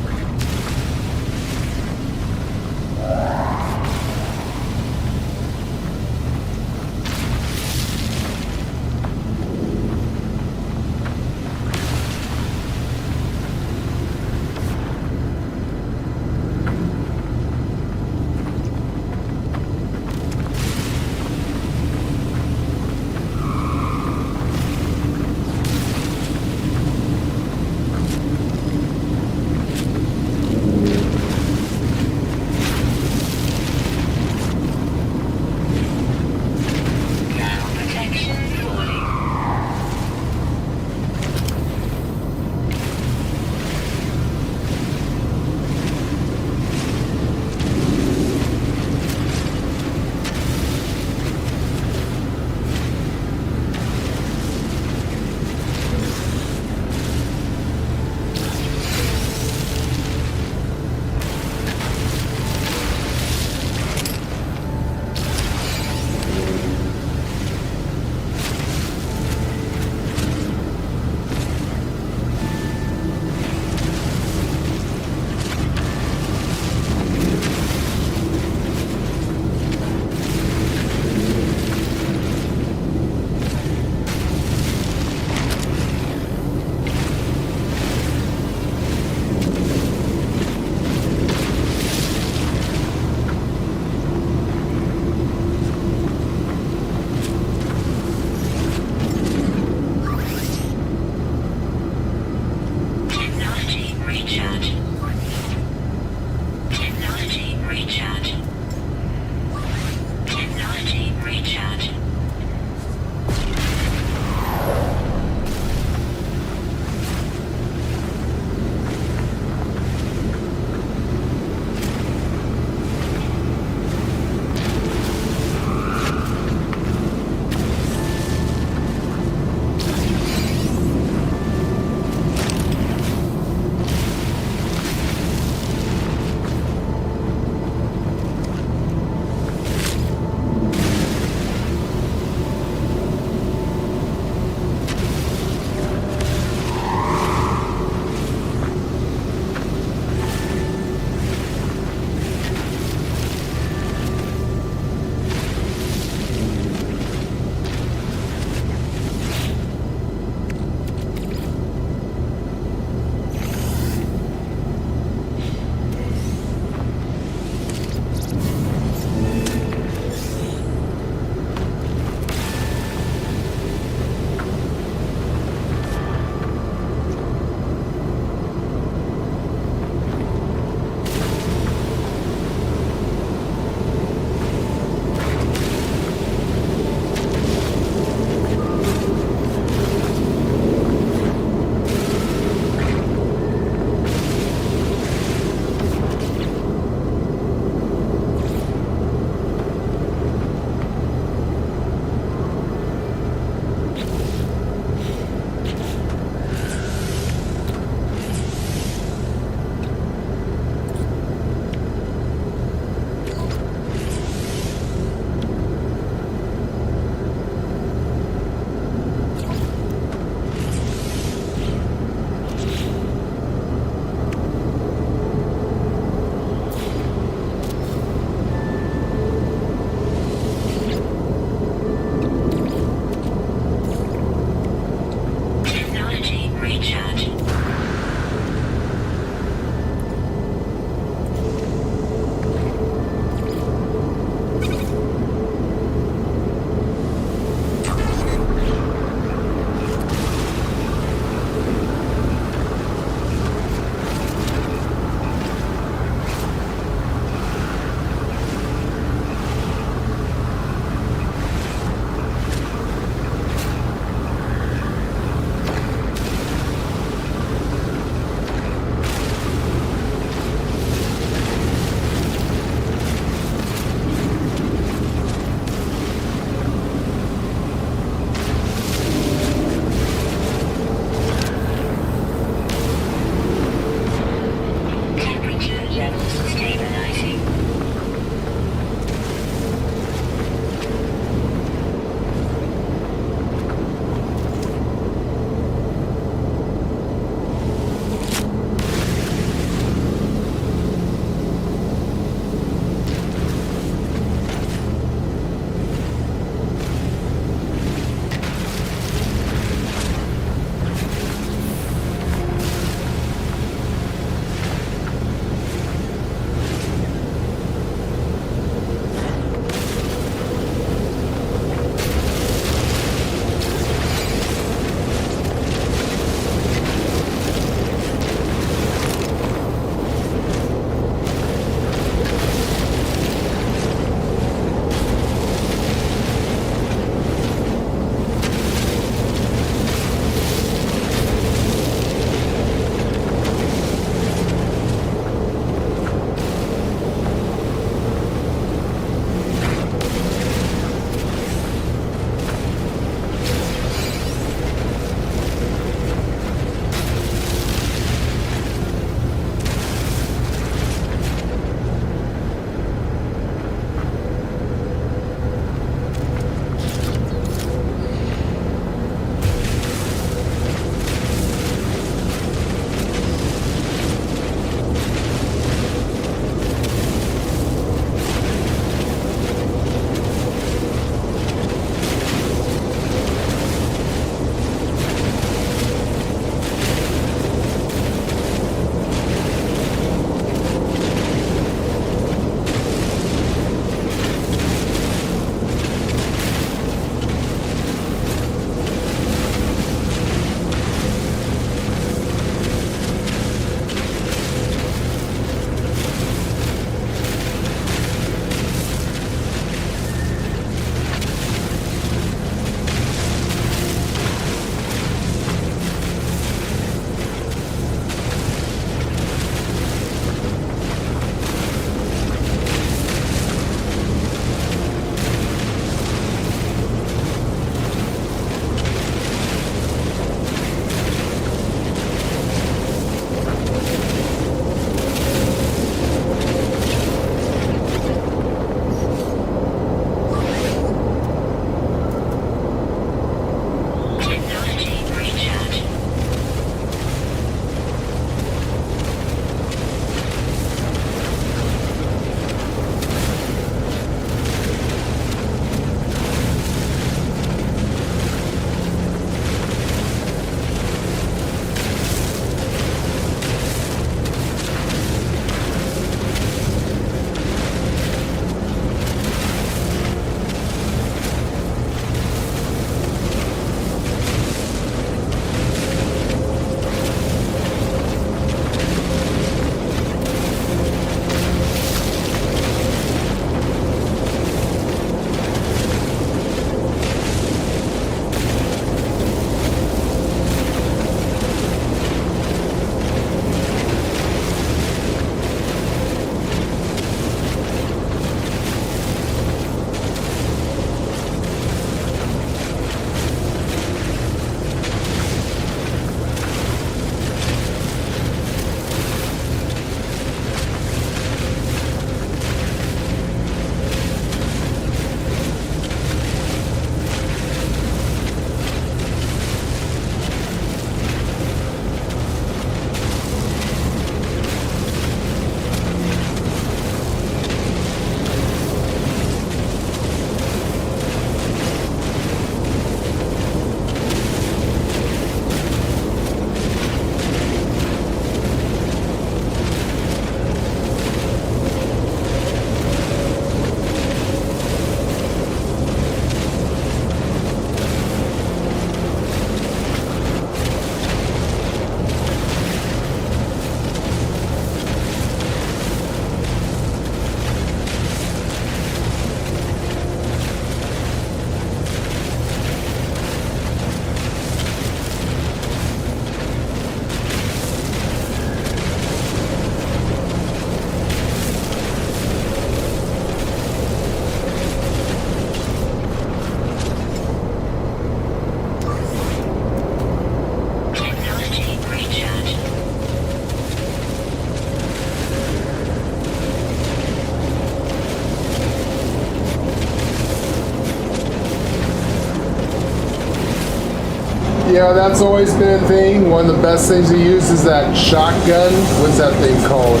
[SPEAKER 2] Yeah, that's always been a thing. One of the best things to use is that shotgun. What's that thing called?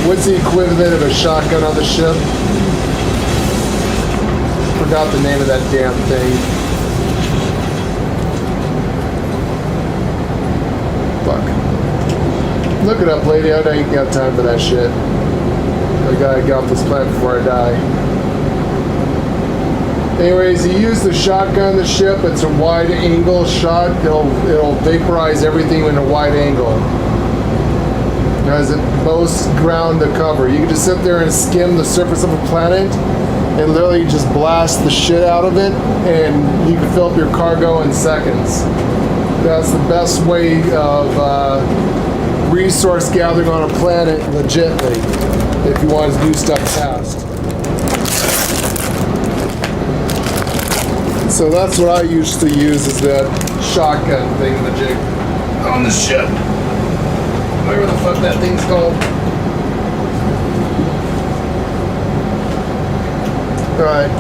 [SPEAKER 2] What's the equivalent of a shotgun on the ship? Forgot the name of that damn thing. Fuck. Look it up, lady. I ain't got time for that shit. I gotta get off this planet before I die. Anyways, you use the shotgun on the ship. It's a wide angle shot. It'll vaporize everything in a wide angle. It has the most ground to cover. You can just sit there and skim the surface of a planet and literally just blast the shit out of it, and you can fill up your cargo in seconds. That's the best way of resource gathering on a planet legitly if you want to do stuff fast. So that's what I used to use, is that shotgun thing, the jig on the ship. Whatever the fuck that thing's called. Alright.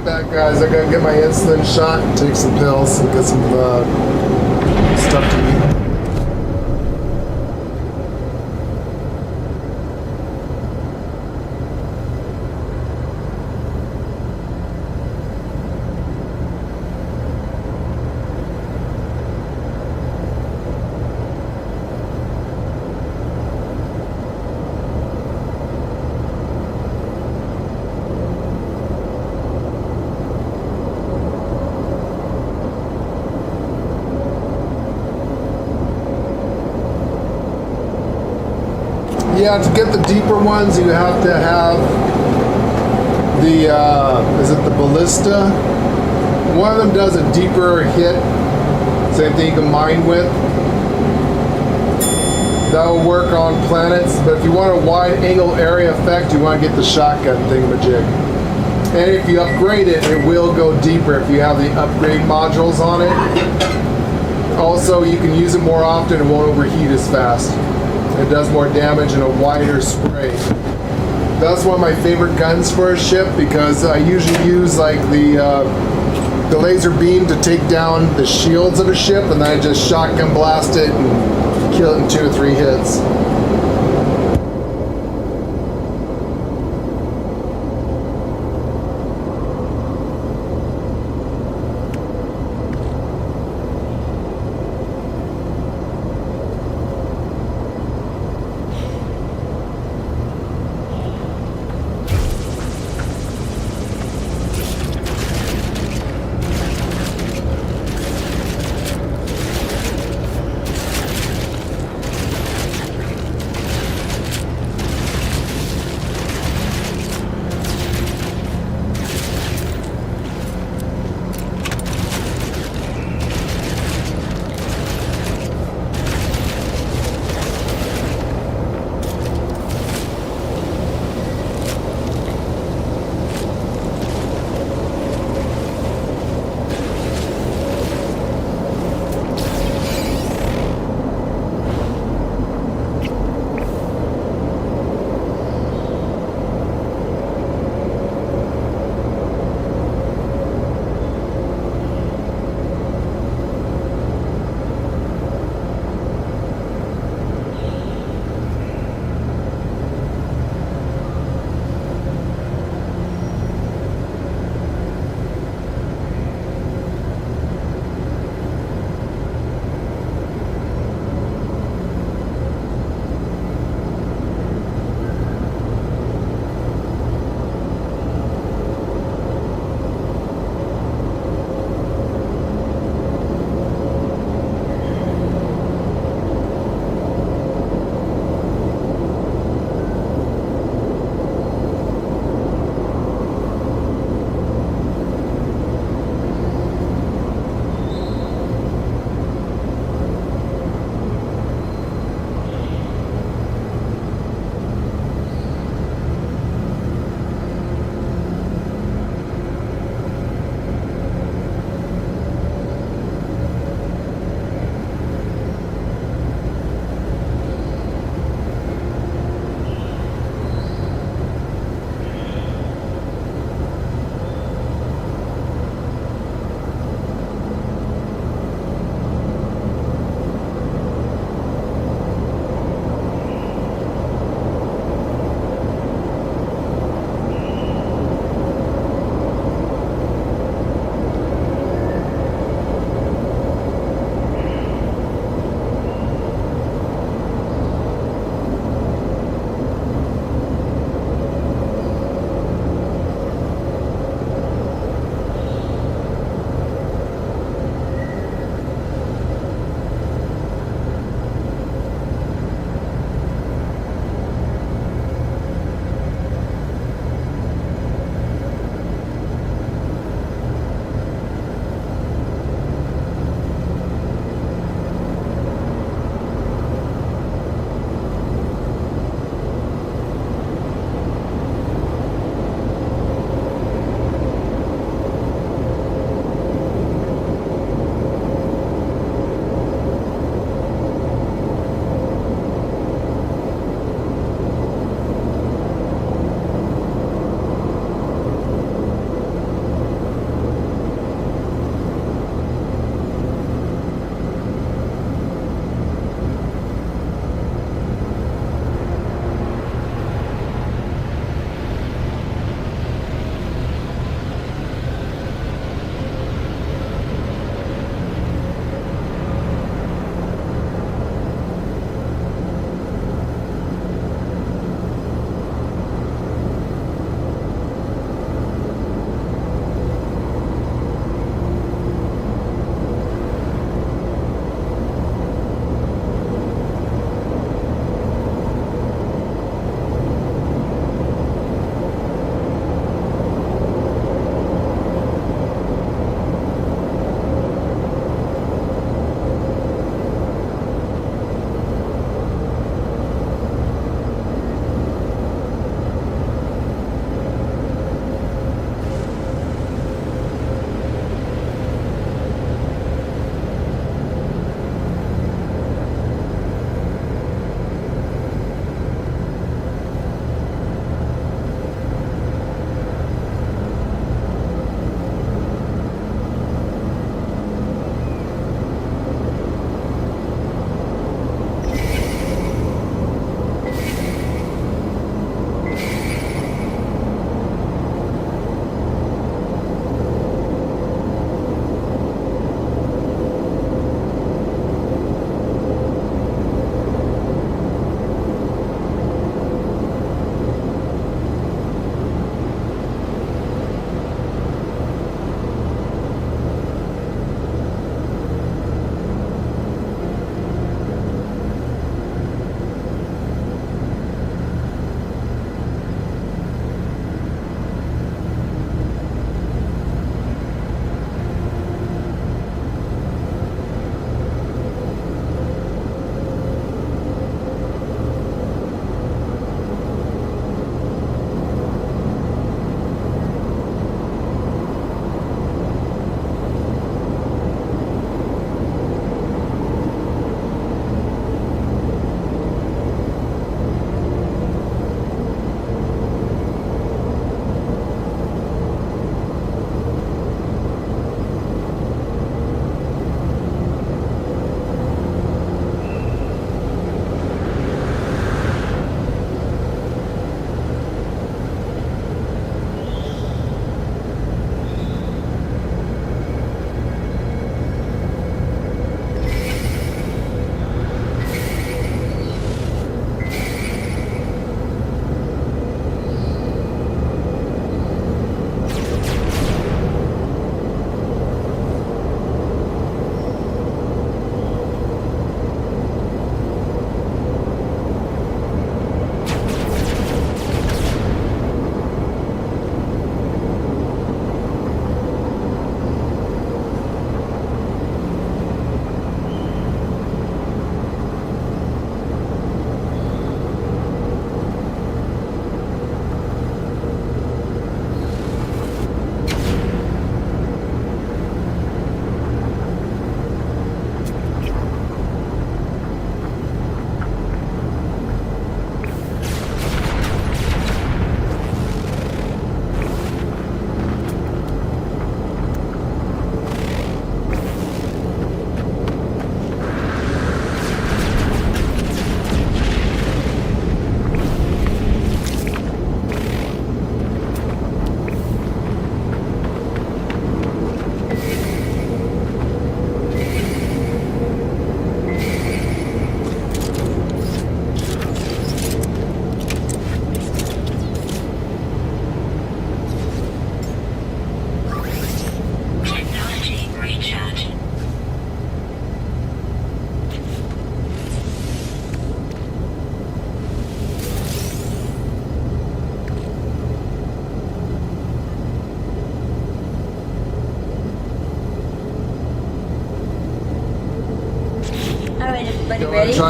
[SPEAKER 2] Back, guys. I gotta get my insulin shot and take some pills and get some stuff to eat. Yeah, to get the deeper ones, you have to have the, is it the ballista? One of them does a deeper hit, same thing you can mine with. That will work on planets, but if you want a wide angle area effect, you want to get the shotgun thingamajig. And if you upgrade it, it will go deeper if you have the upgrade modules on it. Also, you can use it more often, it won't overheat as fast. It does more damage in a wider spray. That's one of my favorite guns for a ship, because I usually use like the laser beam to take down the shields of a ship, and then I just shotgun blast it and kill it in 2 or 3 hits.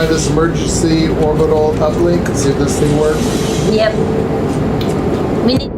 [SPEAKER 2] try this emergency orbital uplink and see if this thing works?
[SPEAKER 3] Yep. We need.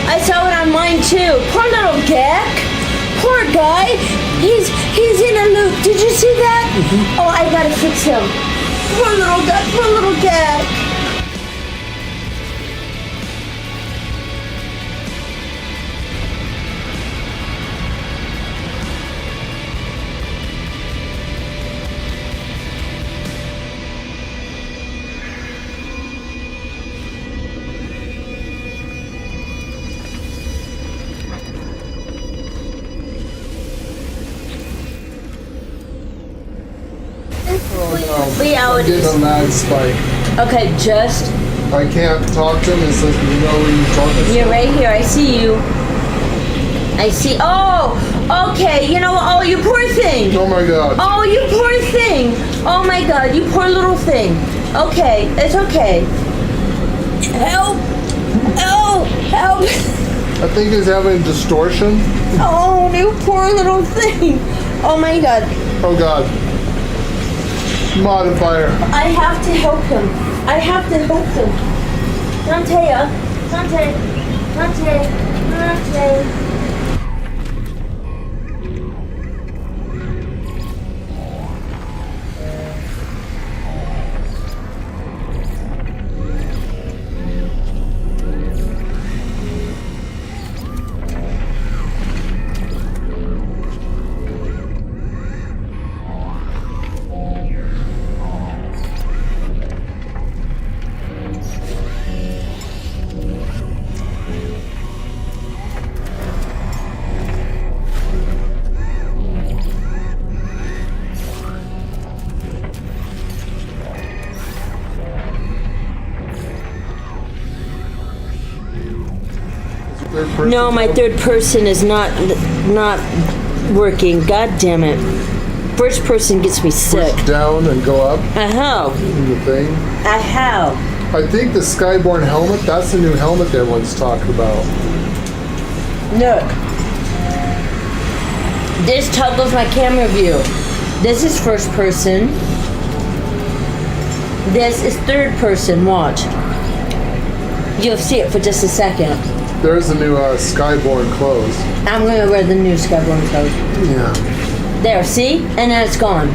[SPEAKER 3] I saw it on mine too. Poor little Gek. Poor guy. He's in a loop. Did you see that? Oh, I gotta fix him. Poor little guy. Poor little Gek.
[SPEAKER 2] I'm getting a mad spike.
[SPEAKER 3] Okay, just.
[SPEAKER 2] I can't talk to him. It says, you know where you're talking.
[SPEAKER 3] You're right here. I see you. I see. Oh, okay. You know what? Oh, you poor thing.
[SPEAKER 2] Oh my God.
[SPEAKER 3] Oh, you poor thing. Oh my God, you poor little thing. Okay, it's okay. Help. Oh, help.
[SPEAKER 2] I think he's having distortion.
[SPEAKER 3] Oh, you poor little thing. Oh my God.
[SPEAKER 2] Oh God. Modifier.
[SPEAKER 3] I have to help him. I have to help him. Dante. No, my third person is not working. God damn it. First person gets me sick.
[SPEAKER 2] Push down and go up
[SPEAKER 3] I have.
[SPEAKER 2] in the thing.
[SPEAKER 3] I have.
[SPEAKER 2] I think the Skyborn helmet, that's the new helmet that everyone's talking about.
[SPEAKER 3] Look. This toggles my camera view. This is first person. This is third person. Watch. You'll see it for just a second.
[SPEAKER 2] There's the new Skyborn clothes.
[SPEAKER 3] I'm gonna wear the new Skyborn clothes.
[SPEAKER 2] Yeah.
[SPEAKER 3] There, see? And then it's gone.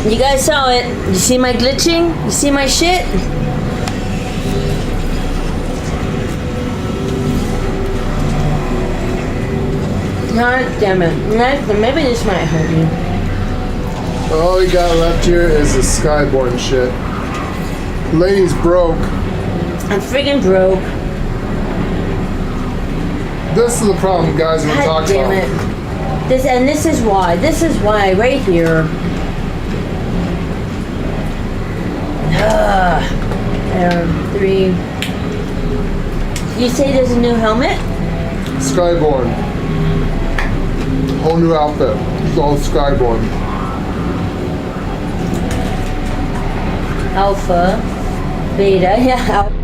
[SPEAKER 3] You guys saw it. You see my glitching? You see my shit? God damn it. Maybe this might help you.
[SPEAKER 2] All we got left here is the Skyborn shit. Lady's broke.
[SPEAKER 3] I'm friggin' broke.
[SPEAKER 2] This is the problem, guys, we're
[SPEAKER 3] God
[SPEAKER 2] talking
[SPEAKER 3] damn
[SPEAKER 2] about.
[SPEAKER 3] it. This is why. This is why right here. There, 3. You say there's a new helmet?
[SPEAKER 2] Skyborn. Whole new outfit. It's all Skyborn.
[SPEAKER 3] Alpha, beta, yeah.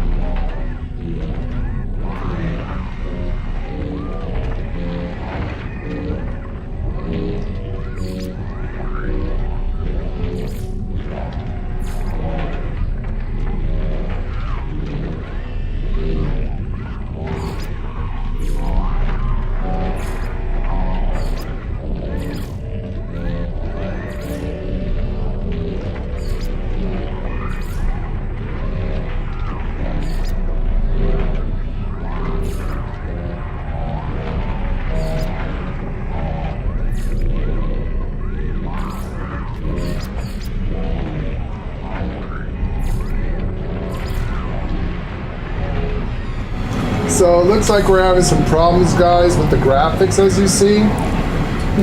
[SPEAKER 2] So it looks like we're having some problems, guys, with the graphics, as you see.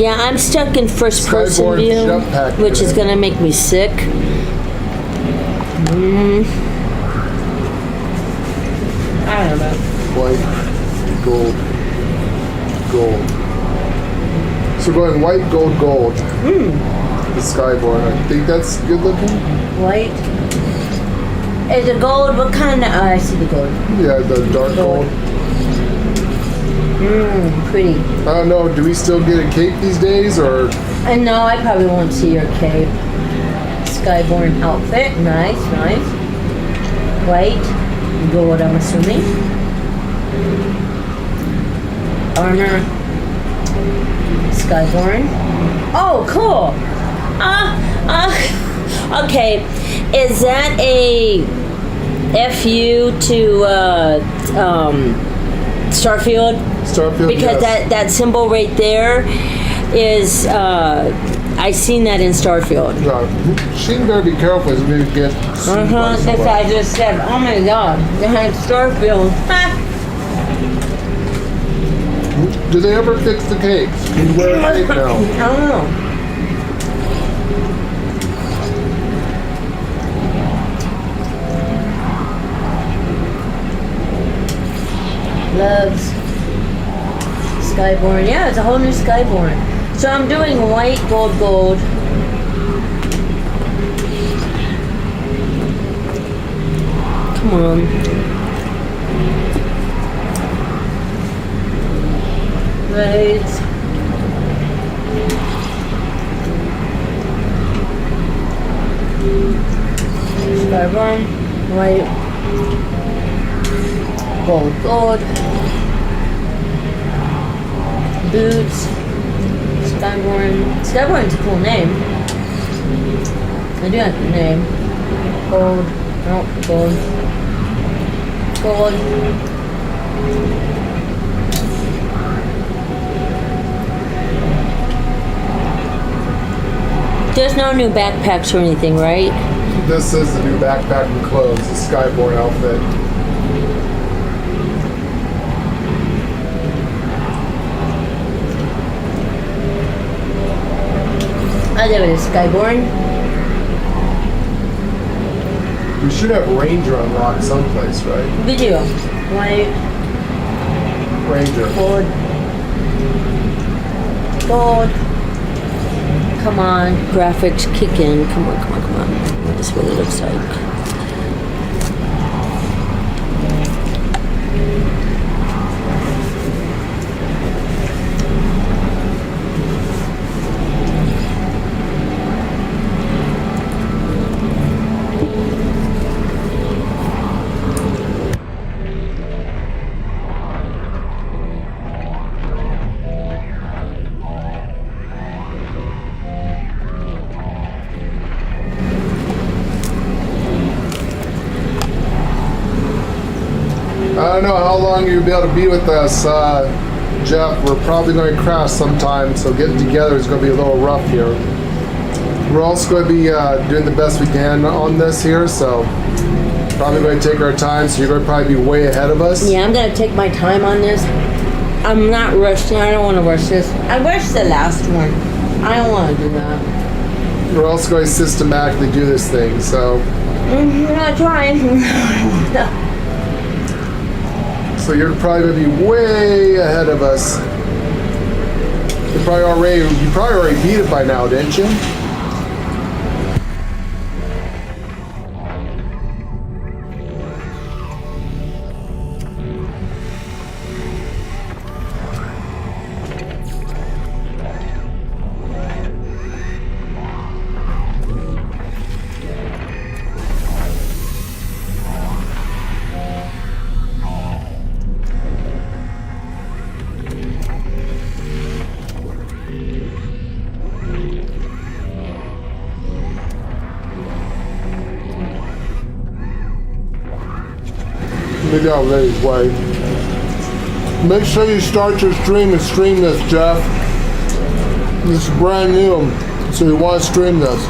[SPEAKER 3] Yeah, I'm stuck in first person
[SPEAKER 2] Skyborn
[SPEAKER 3] view,
[SPEAKER 2] jetpack
[SPEAKER 3] which is
[SPEAKER 2] today.
[SPEAKER 3] gonna make me sick. I don't know.
[SPEAKER 2] White, gold, gold. So we're going white, gold, gold. The Skyborn. I think that's good looking.
[SPEAKER 3] White. Is it gold? What kind of? Oh, I see the gold.
[SPEAKER 2] Yeah, the dark gold.
[SPEAKER 3] Pretty.
[SPEAKER 2] I don't know. Do we still get a cape these days, or?
[SPEAKER 3] I know, I probably won't see your cape. Skyborn outfit. Nice, nice. White. Gold, I'm assuming. Armor. Skyborn. Oh, cool. Okay. Is that a FU to Starfield?
[SPEAKER 2] Starfield,
[SPEAKER 3] Because
[SPEAKER 2] yes.
[SPEAKER 3] that symbol right there is I seen that in Starfield.
[SPEAKER 2] She better be careful as we get.
[SPEAKER 3] That's what I just said. Oh my god, they had Starfield.
[SPEAKER 2] Do they ever fix the capes? Can you wear a cape now?
[SPEAKER 3] I don't know. Loves Skyborn. Yeah, it's a whole new Skyborn. So I'm doing white, gold, gold. Come on. Right. Skyborn. White. Gold, gold. Boots. Skyborn. Skyborn's a cool name. I do like the name. Gold. Nope, gold. Gold. There's no new backpacks or anything, right?
[SPEAKER 2] This is the new backpack and clothes, the Skyborn outfit.
[SPEAKER 3] I live in a Skyborn.
[SPEAKER 2] We should have Ranger unlocked someplace, right?
[SPEAKER 3] Video. White.
[SPEAKER 2] Ranger.
[SPEAKER 3] Gold. Gold. Come on. Graphics kick in. Come on, come on, come on. What this really looks like.
[SPEAKER 2] I don't know how long you'll be able to be with us, Jeff. We're probably going to crash sometime, so getting together is going to be a little rough here. We're also going to be doing the best we can on this here, so probably going to take our time, so you're going to probably be way ahead of us.
[SPEAKER 3] Yeah, I'm gonna take my time on this. I'm not rushing. I don't want to rush this. I rushed the last one. I don't want to do that.
[SPEAKER 2] We're also going to systematically do this thing, so.
[SPEAKER 3] I'm not trying.
[SPEAKER 2] So you're probably going to be way ahead of us. You probably already beat it by now, didn't you? Maybe I'll let his way. Make sure you start your stream and stream this, Jeff. This is brand new, so you want to stream this.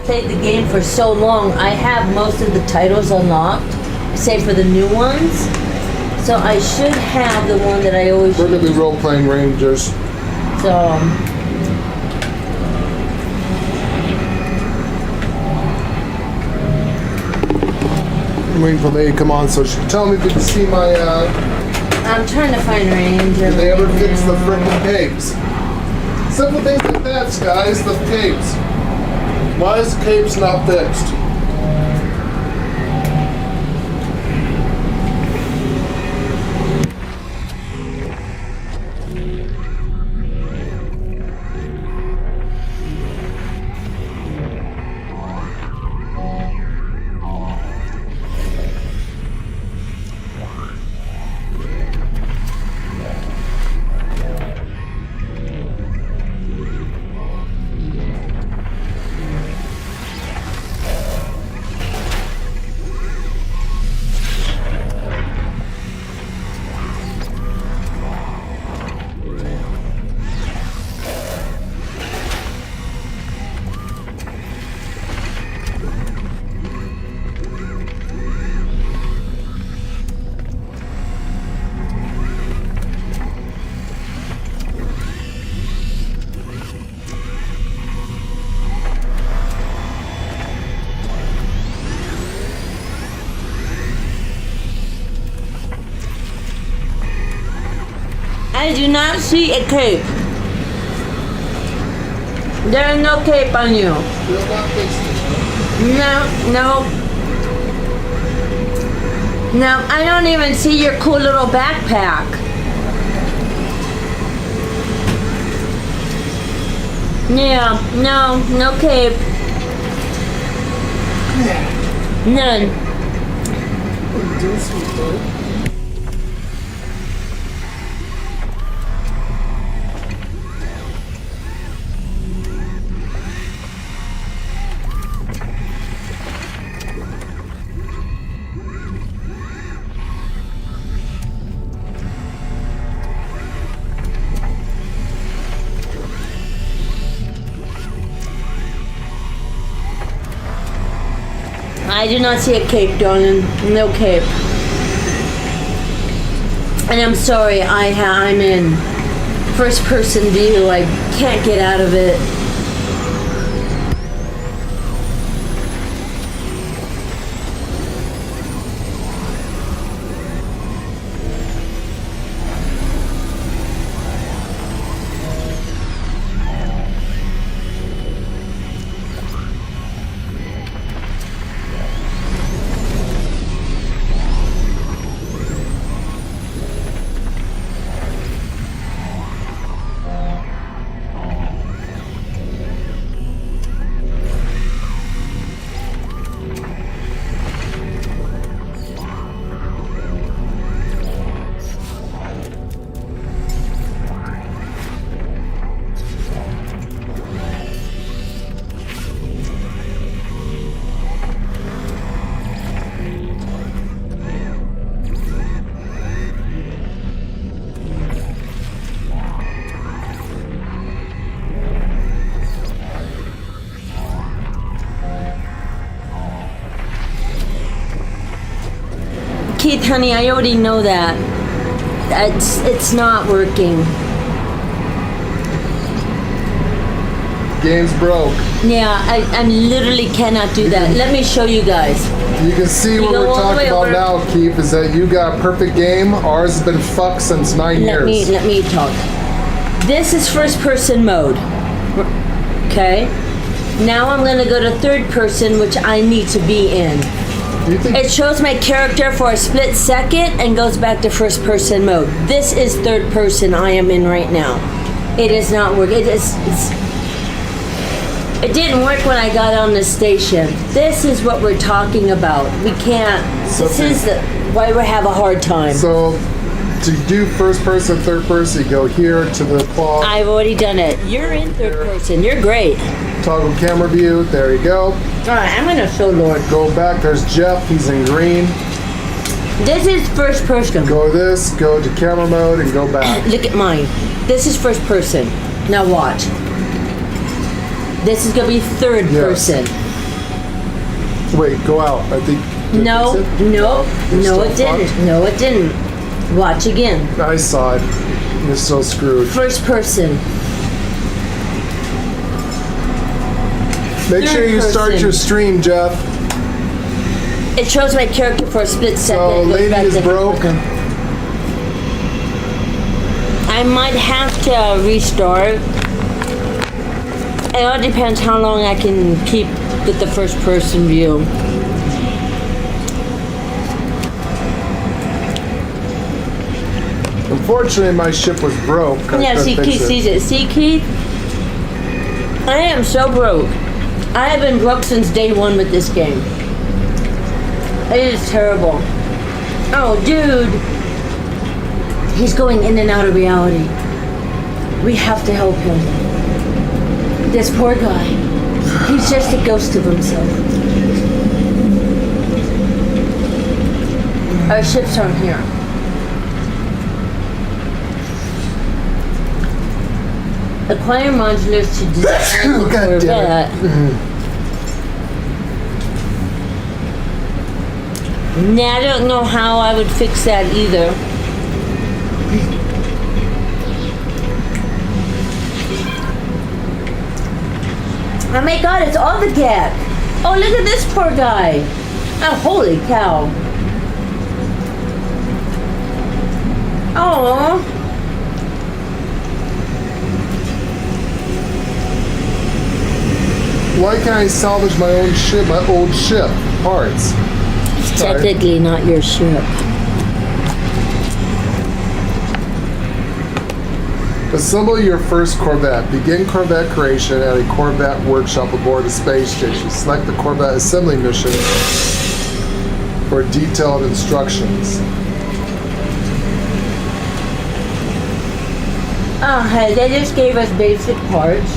[SPEAKER 3] played the game for so long, I have most of the titles unlocked, save for the new ones. So I should have the one that I always
[SPEAKER 2] We're gonna be role-playing Rangers.
[SPEAKER 3] So
[SPEAKER 2] I'm waiting for Lady to come on so she can tell me if you can see my,
[SPEAKER 3] I'm trying to find Ranger.
[SPEAKER 2] did they ever fix the frickin' capes? Simple things like that, guys, the capes. Why is the capes not fixed?
[SPEAKER 3] I do not see a cape. There is no cape on you.
[SPEAKER 2] Still not fixed it.
[SPEAKER 3] No. No, I don't even see your cool little backpack. Yeah, no cape. None.
[SPEAKER 2] What are you doing, sweetheart?
[SPEAKER 3] I do not see a cape, darling. No cape. And I'm sorry, I'm in first person view. I can't get out of it. Keith, honey, I already know that. It's not working.
[SPEAKER 2] Game's broke.
[SPEAKER 3] Yeah, I literally cannot do that. Let me show you guys.
[SPEAKER 2] You can see what
[SPEAKER 3] go
[SPEAKER 2] we're
[SPEAKER 3] all the
[SPEAKER 2] talking
[SPEAKER 3] way
[SPEAKER 2] about
[SPEAKER 3] over.
[SPEAKER 2] now, Keith, is that you got a perfect game. Ours has been fucked since 9 years.
[SPEAKER 3] Let me talk. This is first person mode. Okay? Now I'm gonna go to third person, which I need to be in.
[SPEAKER 2] Do you think
[SPEAKER 3] It shows my character for a split second and goes back to first person mode. This is third person I am in right now. It is not working. It didn't work when I got on the station. This is what we're talking about. We can't. This is why we have a hard time.
[SPEAKER 2] so? To do first person, third person, you go here to the clock,
[SPEAKER 3] I've already done it. You're in third person. You're great.
[SPEAKER 2] toggle camera view. There you go.
[SPEAKER 3] All right, I'm gonna show Lord.
[SPEAKER 2] Go back. There's Jeff. He's in green.
[SPEAKER 3] This is first person.
[SPEAKER 2] Go this. Go to camera mode and go back.
[SPEAKER 3] Look at mine. This is first person. Now watch. This is gonna be third
[SPEAKER 2] Yes.
[SPEAKER 3] person.
[SPEAKER 2] Wait, go out. I think. did
[SPEAKER 3] No,
[SPEAKER 2] it fix it?
[SPEAKER 3] no,
[SPEAKER 2] You're
[SPEAKER 3] no,
[SPEAKER 2] still
[SPEAKER 3] it didn't.
[SPEAKER 2] fucked?
[SPEAKER 3] No, it didn't. Watch again.
[SPEAKER 2] I saw it. You're still screwed.
[SPEAKER 3] First person.
[SPEAKER 2] Make sure you start
[SPEAKER 3] person.
[SPEAKER 2] your stream, Jeff.
[SPEAKER 3] It shows my character for a split second.
[SPEAKER 2] So,
[SPEAKER 3] It goes
[SPEAKER 2] lady
[SPEAKER 3] back
[SPEAKER 2] is
[SPEAKER 3] to-
[SPEAKER 2] broke.
[SPEAKER 3] I might have to restart. It all depends how long I can keep with the first person view.
[SPEAKER 2] Unfortunately, my ship was broke. I
[SPEAKER 3] Yeah,
[SPEAKER 2] couldn't
[SPEAKER 3] see,
[SPEAKER 2] fix
[SPEAKER 3] Keith
[SPEAKER 2] it.
[SPEAKER 3] sees it. See, Keith? I am so broke. I have been broke since day one with this game. It is terrible. Oh, dude. He's going in and out of reality. We have to help him. This poor guy. He's just a ghost of himself. Our ships aren't here. Acquire modulars to design the
[SPEAKER 2] God damn
[SPEAKER 3] Corvette. Now I don't know how I would fix that either. Oh my god, it's all the cat. Oh, look at this poor guy. Oh, holy cow. Oh.
[SPEAKER 2] Why can't I salvage my own ship, my old ship parts?
[SPEAKER 3] It's
[SPEAKER 2] Sorry.
[SPEAKER 3] technically not your ship.
[SPEAKER 2] Assemble your first Corvette. Begin Corvette creation at a Corvette workshop aboard a space station. Select the Corvette assembly mission for detailed instructions.
[SPEAKER 3] Oh, hey, they just gave us basic parts.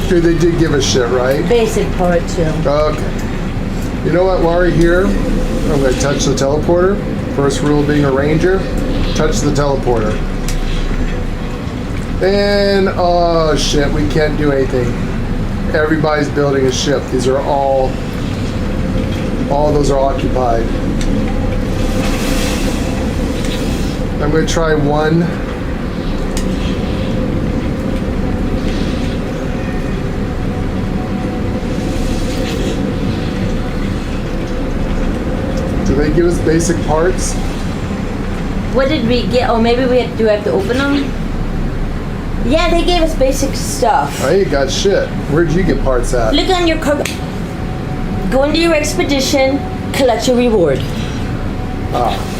[SPEAKER 2] Okay, they did give us shit, right?
[SPEAKER 3] Basic parts, yeah.
[SPEAKER 2] Okay. You know what, while we're here, I'm going to touch the teleporter. First rule of being a ranger, touch the teleporter. And, oh shit, we can't do anything. Everybody's building a ship. These are all those are occupied. I'm going to try one. Do they give us basic parts?
[SPEAKER 3] What did we get? Oh, maybe we have to open them? Yeah, they gave us basic stuff.
[SPEAKER 2] I ain't got shit. Where'd you get parts at?
[SPEAKER 3] Look on your card. Go into your expedition, collect your reward.
[SPEAKER 2] Ah.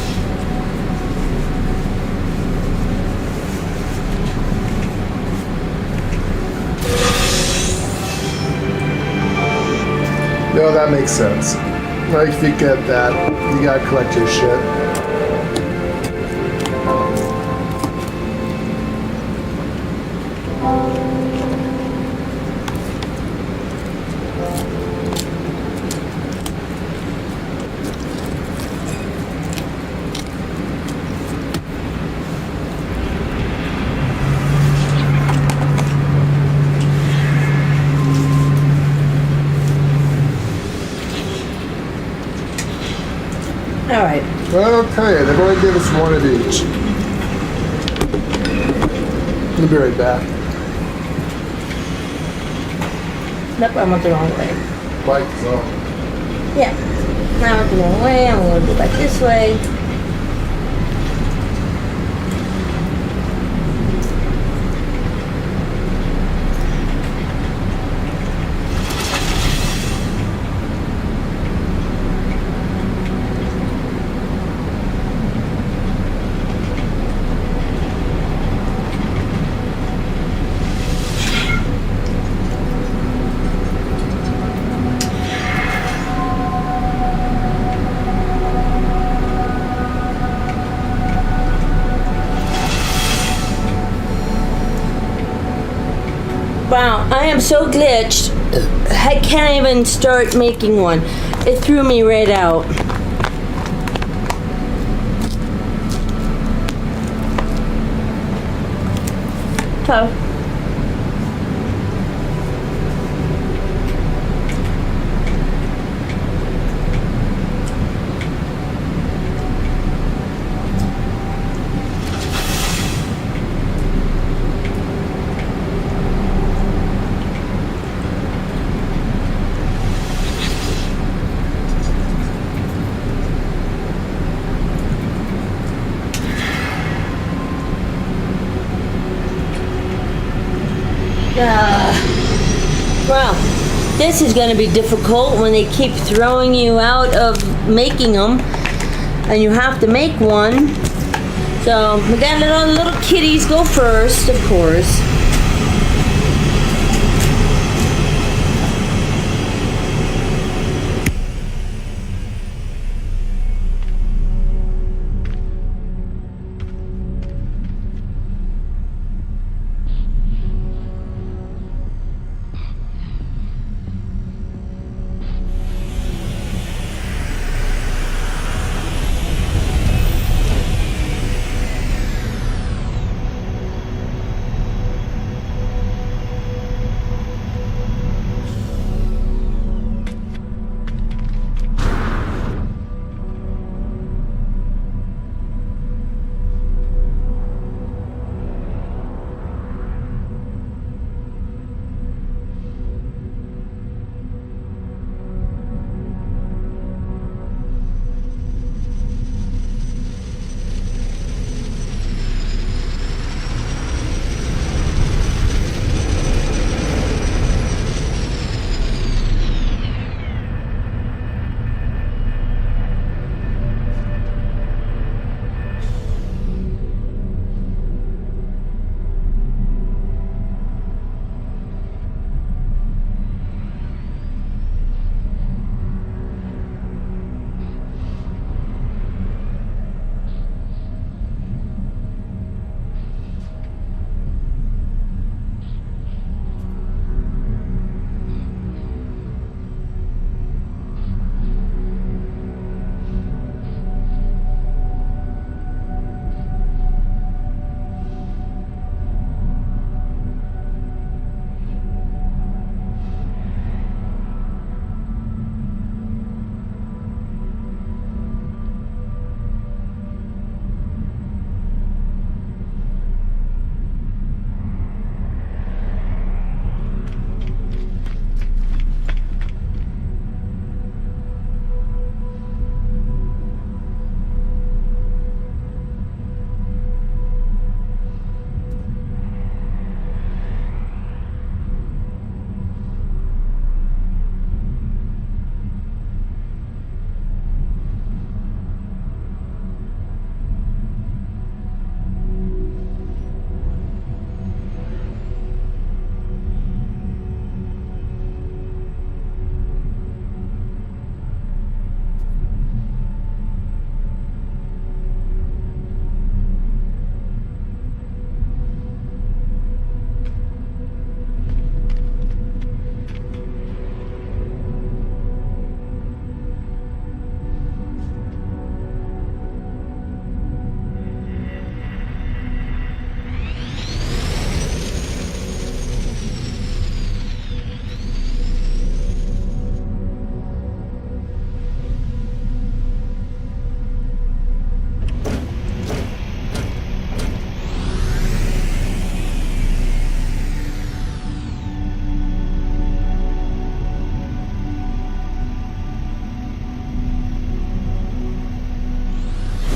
[SPEAKER 2] No, that makes sense. Like, if you get that, you gotta collect your shit.
[SPEAKER 3] All right.
[SPEAKER 2] Okay, they've already given us one of each. I'll be right back.
[SPEAKER 3] Nope, I went the wrong way.
[SPEAKER 2] Like so.
[SPEAKER 3] Yeah. I went the wrong way. I'm going to go back this way. Wow, I am so glitched. I can't even start making one. It threw me right out. So. Well, this is going to be difficult when they keep throwing you out of making them, and you have to make one. So we got to let the little kitties go first, of course.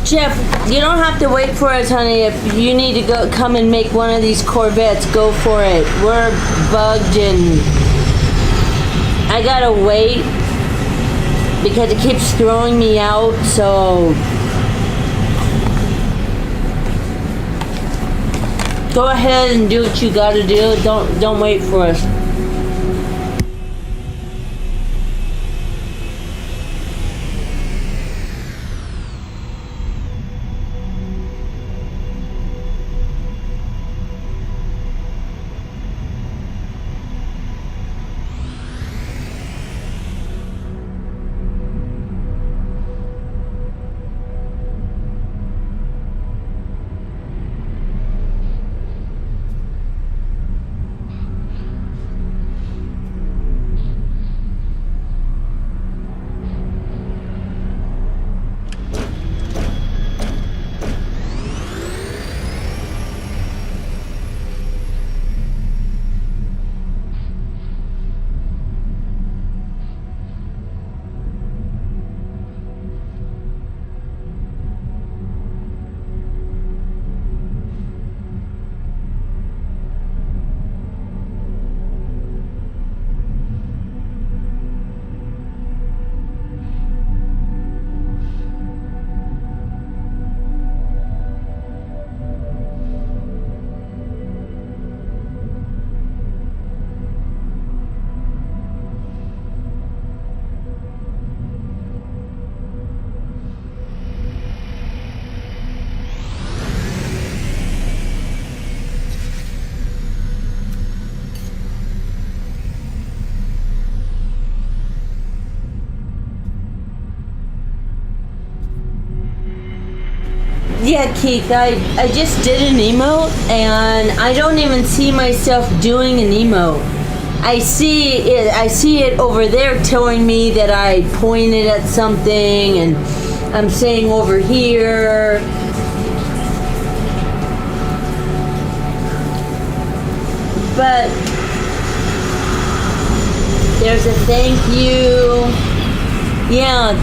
[SPEAKER 3] Jeff, you don't have to wait for us, honey. If you need to go, come and make one of these Corvettes, go for it. We're bugged and I gotta wait because it keeps throwing me out, so go ahead and do what you gotta do. Don't wait for us. Yeah, Keith, I just did an emote, and I don't even see myself doing an emote. I see it over there telling me that I pointed at something, and I'm saying over here. But there's a thank you. Yeah,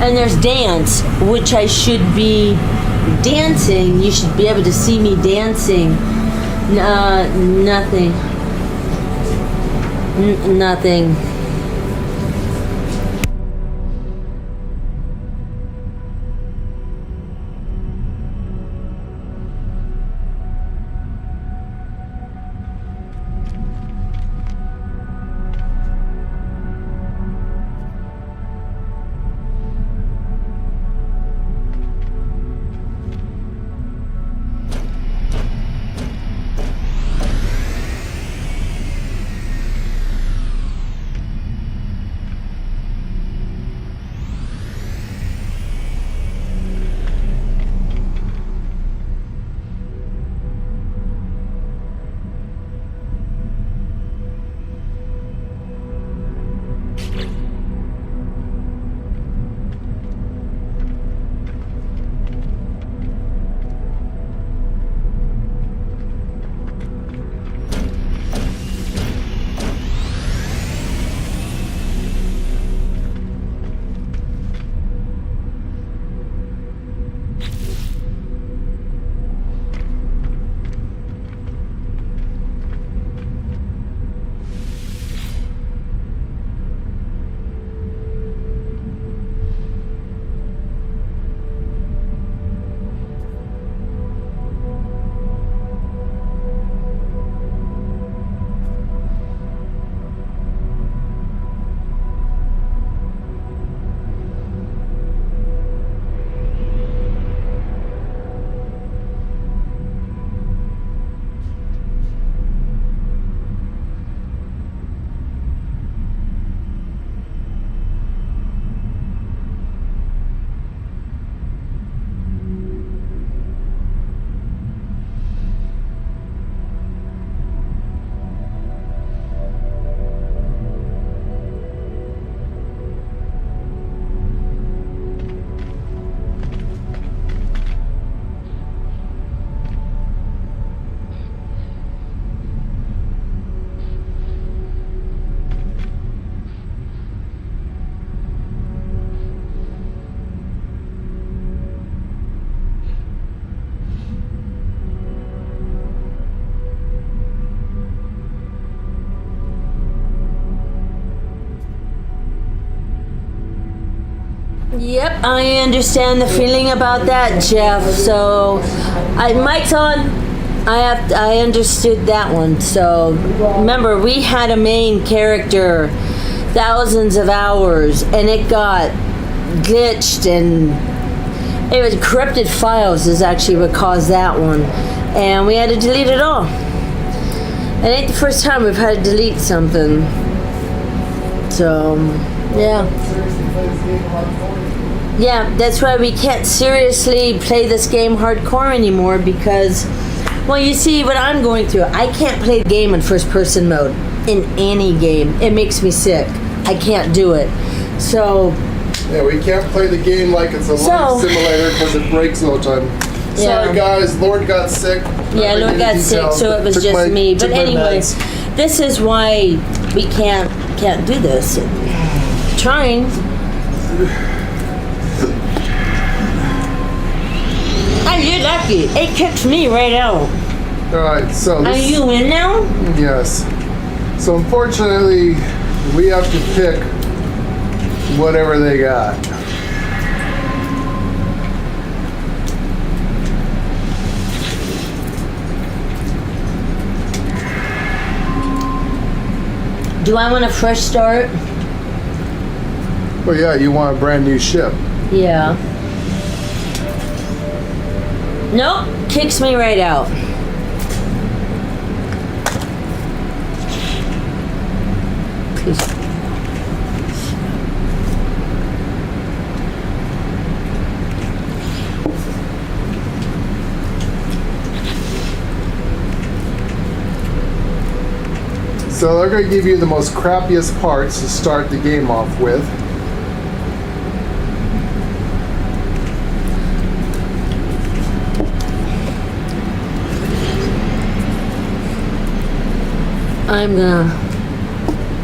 [SPEAKER 3] and there's dance, which I should be dancing. You should be able to see me dancing. Nothing. Nothing. Yep, I understand the feeling about that, Jeff. So, mic's on. I understood that one. So, remember, we had a main character, thousands of hours, and it got glitched, and it was corrupted files is actually what caused that one, and we had to delete it all. It ain't the first time we've had to delete something. So, yeah. Yeah, that's why we can't seriously play this game hardcore anymore because, well, you see what I'm going through. I can't play the game in first-person mode in any game. It makes me sick. I can't do it. So...
[SPEAKER 2] yeah, we can't play the game like it's a life simulator because it breaks all the time.
[SPEAKER 3] Yeah.
[SPEAKER 2] Sorry, guys. Lord got sick.
[SPEAKER 3] Yeah, Lord got sick, so it was just me. But anyways, this is why we can't do this. Trying. Oh, you're lucky. It kicks me right out.
[SPEAKER 2] Alright, so
[SPEAKER 3] Are you in now?
[SPEAKER 2] yes. So unfortunately, we have to pick whatever they got.
[SPEAKER 3] Do I want a fresh start?
[SPEAKER 2] Well, yeah, you want a brand new ship.
[SPEAKER 3] Yeah. Nope, kicks me right out. Please.
[SPEAKER 2] So they're going to give you the most crappiest parts to start the game off with.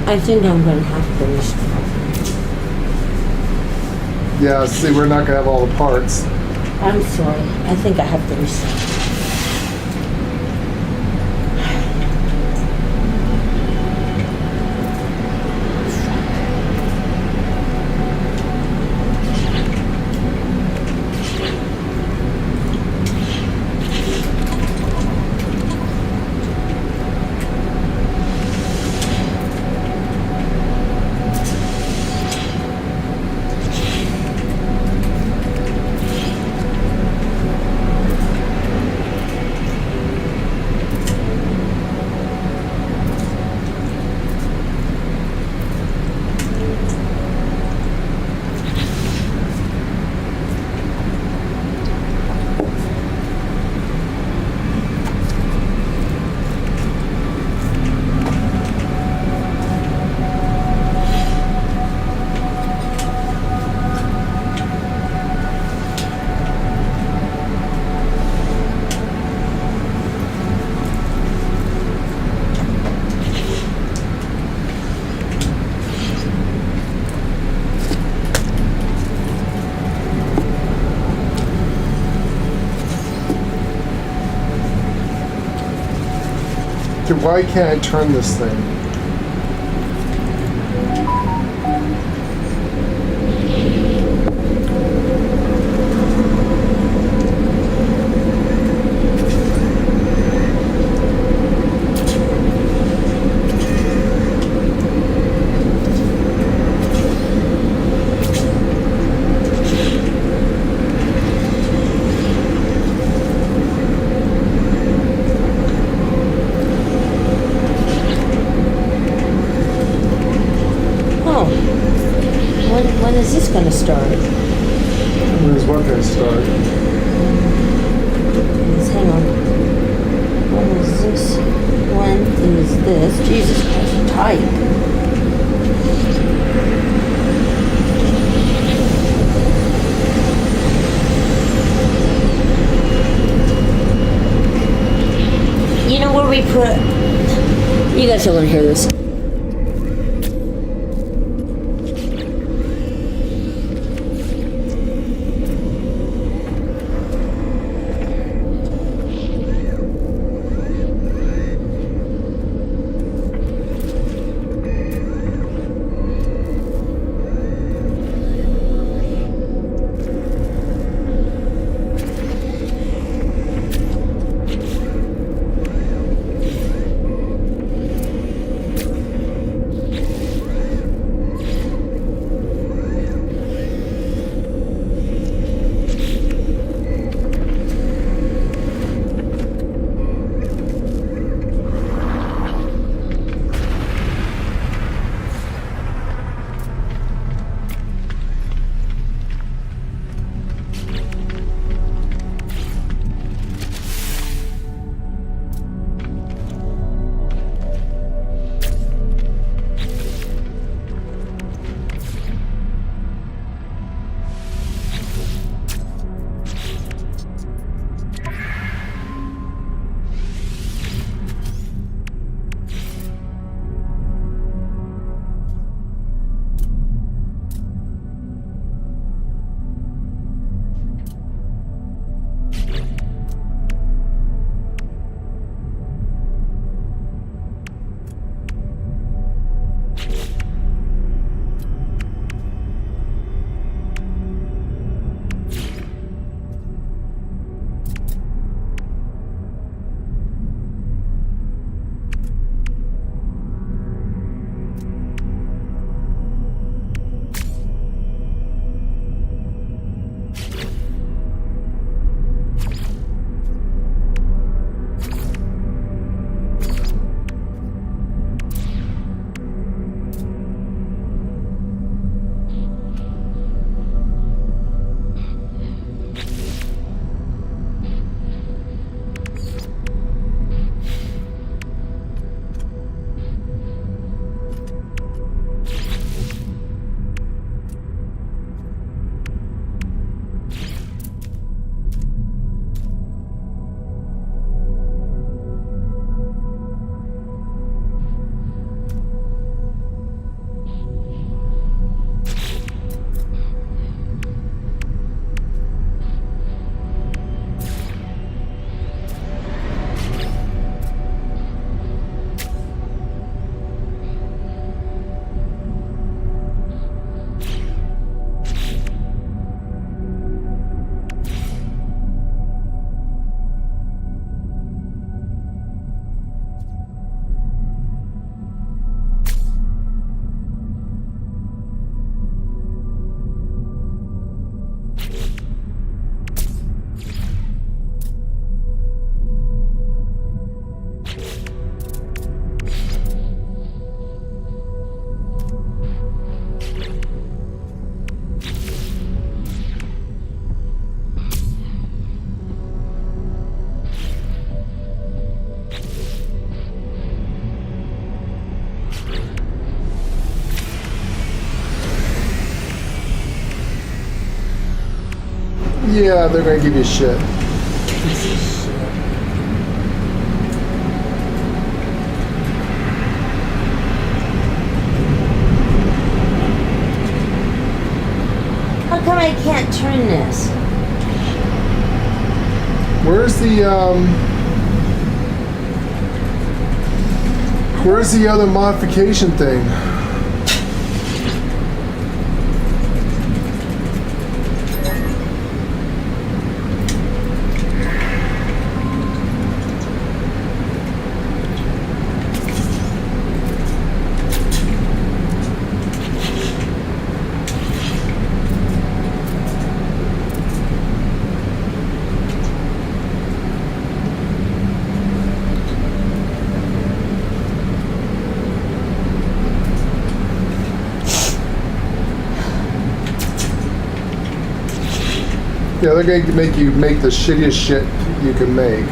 [SPEAKER 3] I think I'm gonna have to finish.
[SPEAKER 2] Yeah, see, we're not going to have all the parts.
[SPEAKER 3] I'm sorry. I think I have to restart.
[SPEAKER 2] Dude, why can't I turn this thing?
[SPEAKER 3] When is this gonna start?
[SPEAKER 2] When is what going to start?
[SPEAKER 3] Hang on. When is this? When is this? Jesus Christ, type. You know where we put... You guys don't want to hear this.
[SPEAKER 2] Yeah, they're gonna give you shit.
[SPEAKER 3] How come I can't turn this?
[SPEAKER 2] Where's the other modification thing? Yeah, they're going to make you make the shittiest shit you can make.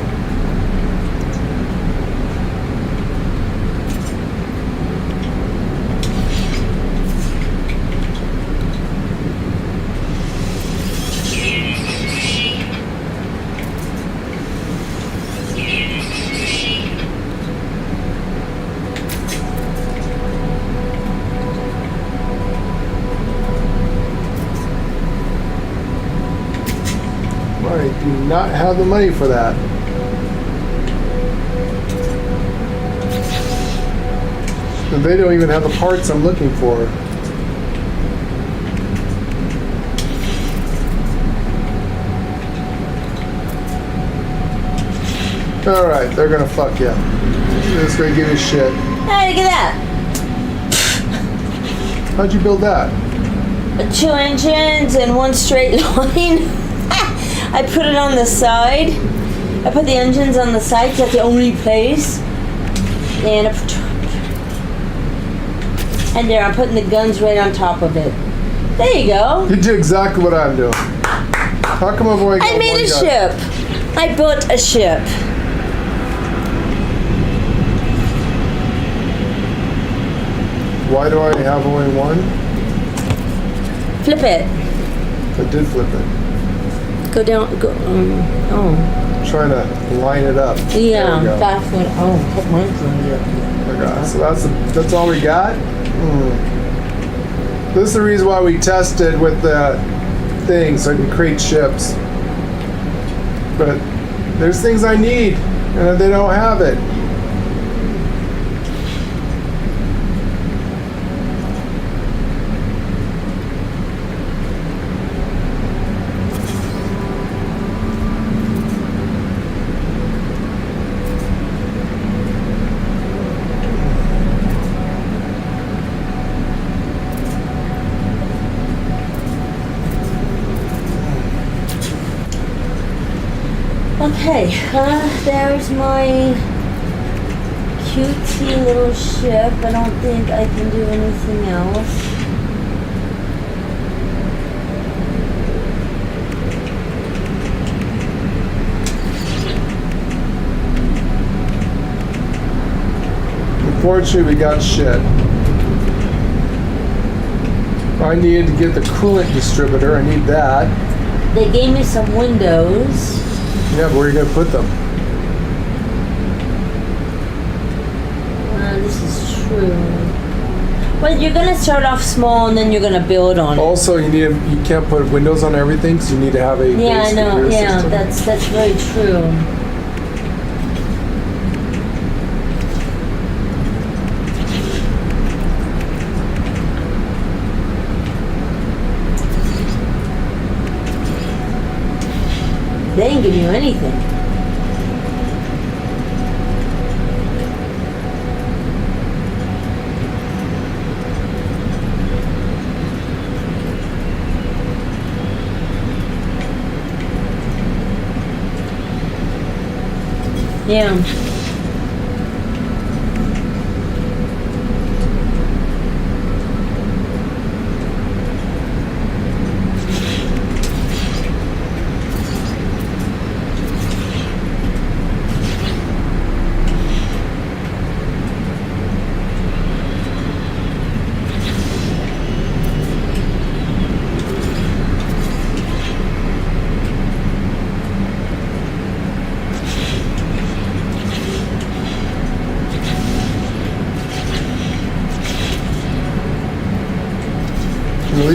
[SPEAKER 2] I do not have the money for that. And they don't even have the parts I'm looking for. Alright, they're gonna fuck you. They're just gonna give you shit.
[SPEAKER 3] Hey, look at that.
[SPEAKER 2] How'd you build that?
[SPEAKER 3] 2 engines and 1 straight line. I put it on the side. I put the engines on the side because that's the only place. And there, I'm putting the guns right on top of it. There you go.
[SPEAKER 2] You do exactly what I'm doing. How come I've only got
[SPEAKER 3] I made
[SPEAKER 2] one
[SPEAKER 3] a
[SPEAKER 2] gun?
[SPEAKER 3] ship. I built a ship.
[SPEAKER 2] Why do I have only one?
[SPEAKER 3] Flip it.
[SPEAKER 2] I did flip it.
[SPEAKER 3] Go down. Go. Oh.
[SPEAKER 2] I'm trying to line it up.
[SPEAKER 3] Yeah.
[SPEAKER 2] There we go.
[SPEAKER 3] That's what. Oh, put mine's on here.
[SPEAKER 2] Okay, so that's all we got. This is the reason why we tested with the thing, so I can create ships. But there's things I need, and they don't have it.
[SPEAKER 3] Okay, there's my cutesy little ship. I don't think I can do anything else.
[SPEAKER 2] Unfortunately, we got shit. I needed to get the coolant distributor. I need that.
[SPEAKER 3] They gave me some windows.
[SPEAKER 2] Yeah, but where are you going to put them?
[SPEAKER 3] This is true. Well, you're gonna start off small and then you're gonna build on it.
[SPEAKER 2] Also, you can't put windows on everything, so you need to have a
[SPEAKER 3] Yeah, I
[SPEAKER 2] base
[SPEAKER 3] know.
[SPEAKER 2] computer
[SPEAKER 3] Yeah,
[SPEAKER 2] system.
[SPEAKER 3] that's very true. They didn't give you anything. Yeah.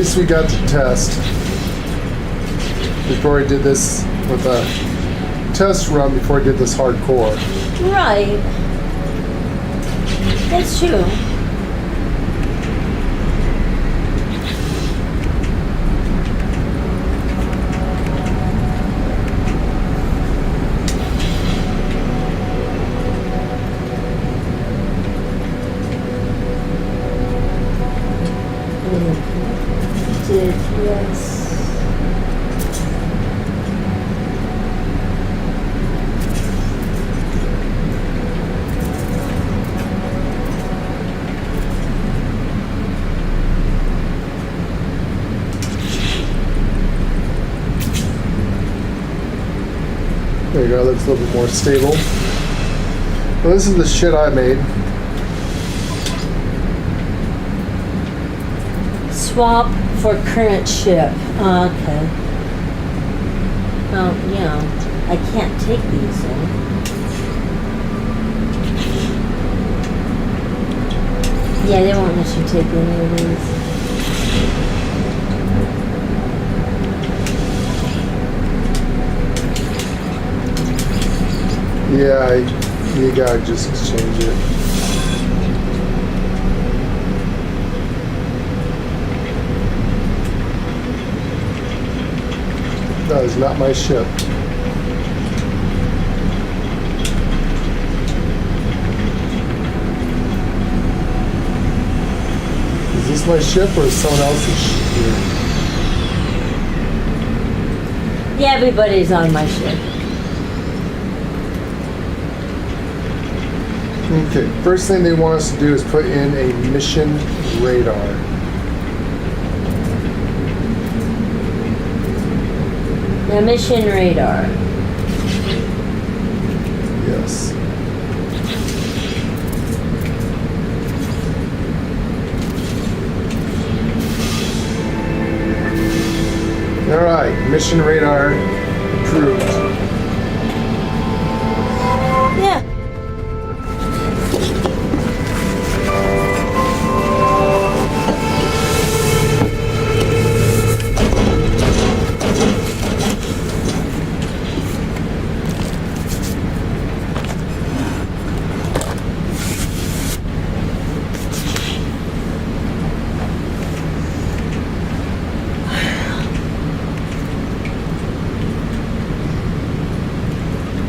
[SPEAKER 2] least we got to test. Before I did this with a test run, before I did this hardcore.
[SPEAKER 3] Right. That's true. Yes.
[SPEAKER 2] There you go, looks a little bit more stable. Well, this is the shit I made.
[SPEAKER 3] Swap for current ship. Okay. Oh, yeah. I can't take these in. Yeah, they won't let you take any of these.
[SPEAKER 2] Yeah, you gotta just exchange it. That is not my ship. Is this my ship or is someone else's ship?
[SPEAKER 3] Yeah, everybody's on my ship.
[SPEAKER 2] Okay, first thing they want us to do is put in a mission radar.
[SPEAKER 3] The mission radar.
[SPEAKER 2] Yes. All right, mission radar approved.
[SPEAKER 3] Yeah.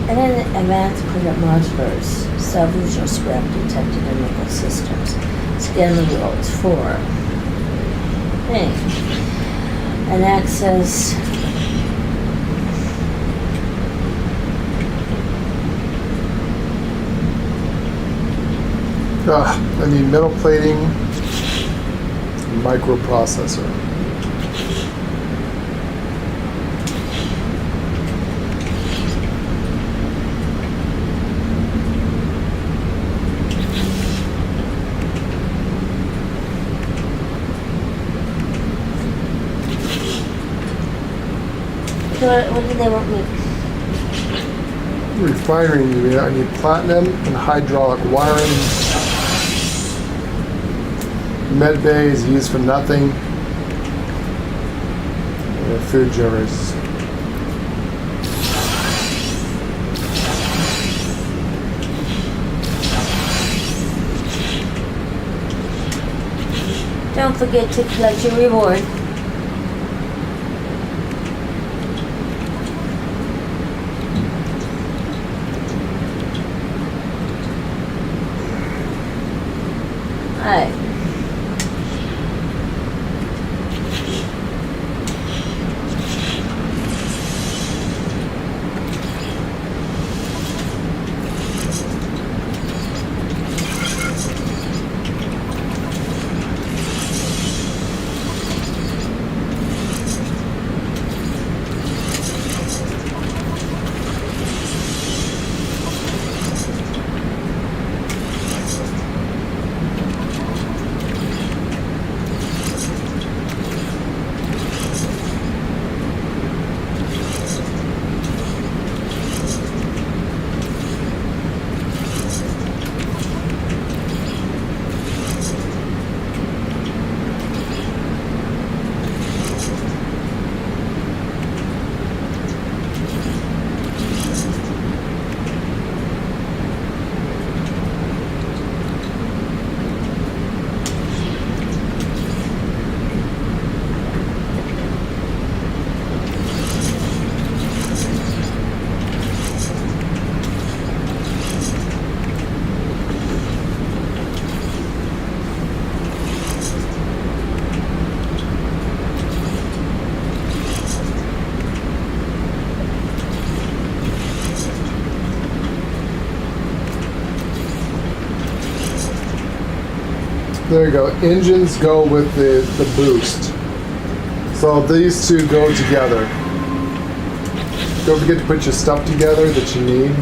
[SPEAKER 3] And then advanced clear modulars, salvage or scrap detected in local systems. Scan the worlds for thing. And access
[SPEAKER 2] I need metal plating, microprocessor.
[SPEAKER 3] what do they want me?
[SPEAKER 2] Refinery, I need platinum and hydraulic wiring. Med bay is used for nothing. And food generators.
[SPEAKER 3] Don't forget to collect your reward. Alright.
[SPEAKER 2] There you go. Engines go with the boost. So these two go together. Don't forget to put your stuff together that you need.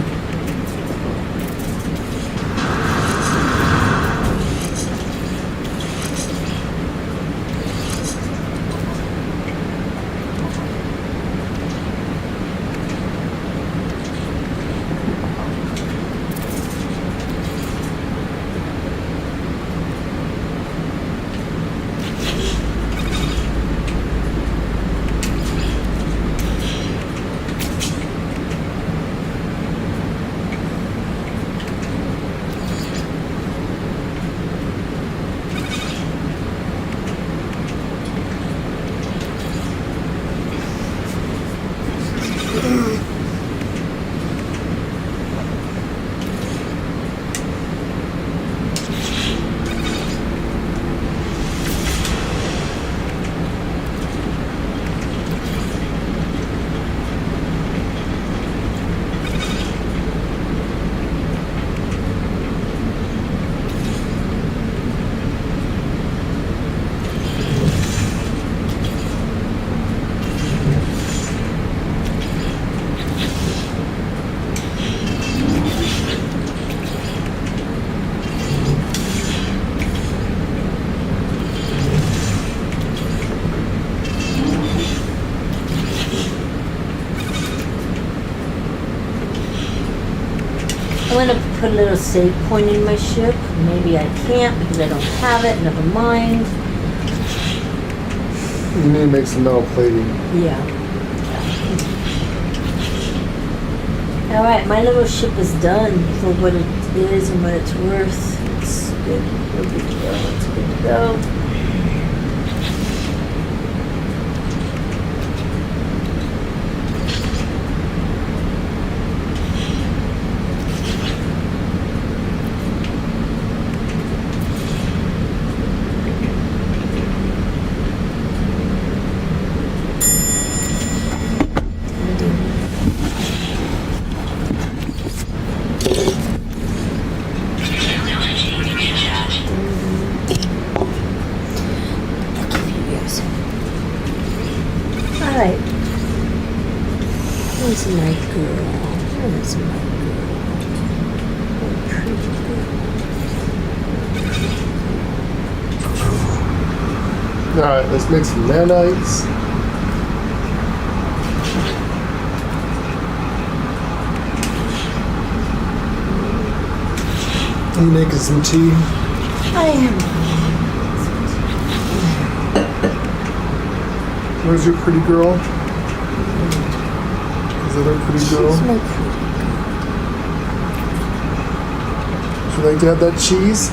[SPEAKER 3] I'm going to put a little save point in my ship. Maybe I can't because I don't have it. Never mind.
[SPEAKER 2] You need to make some metal plating.
[SPEAKER 3] Yeah. Alright, my little ship is done for what it is and what it's worth. It's good. We're good to go. It's good to go. Alright. Where's my girl? Where's my girl? Oh, pretty girl.
[SPEAKER 2] Alright, let's make some nanites. Are you making some tea?
[SPEAKER 3] I am.
[SPEAKER 2] Where's your pretty girl? Is that our pretty girl?
[SPEAKER 3] She's my pretty.
[SPEAKER 2] Would you like to have that cheese?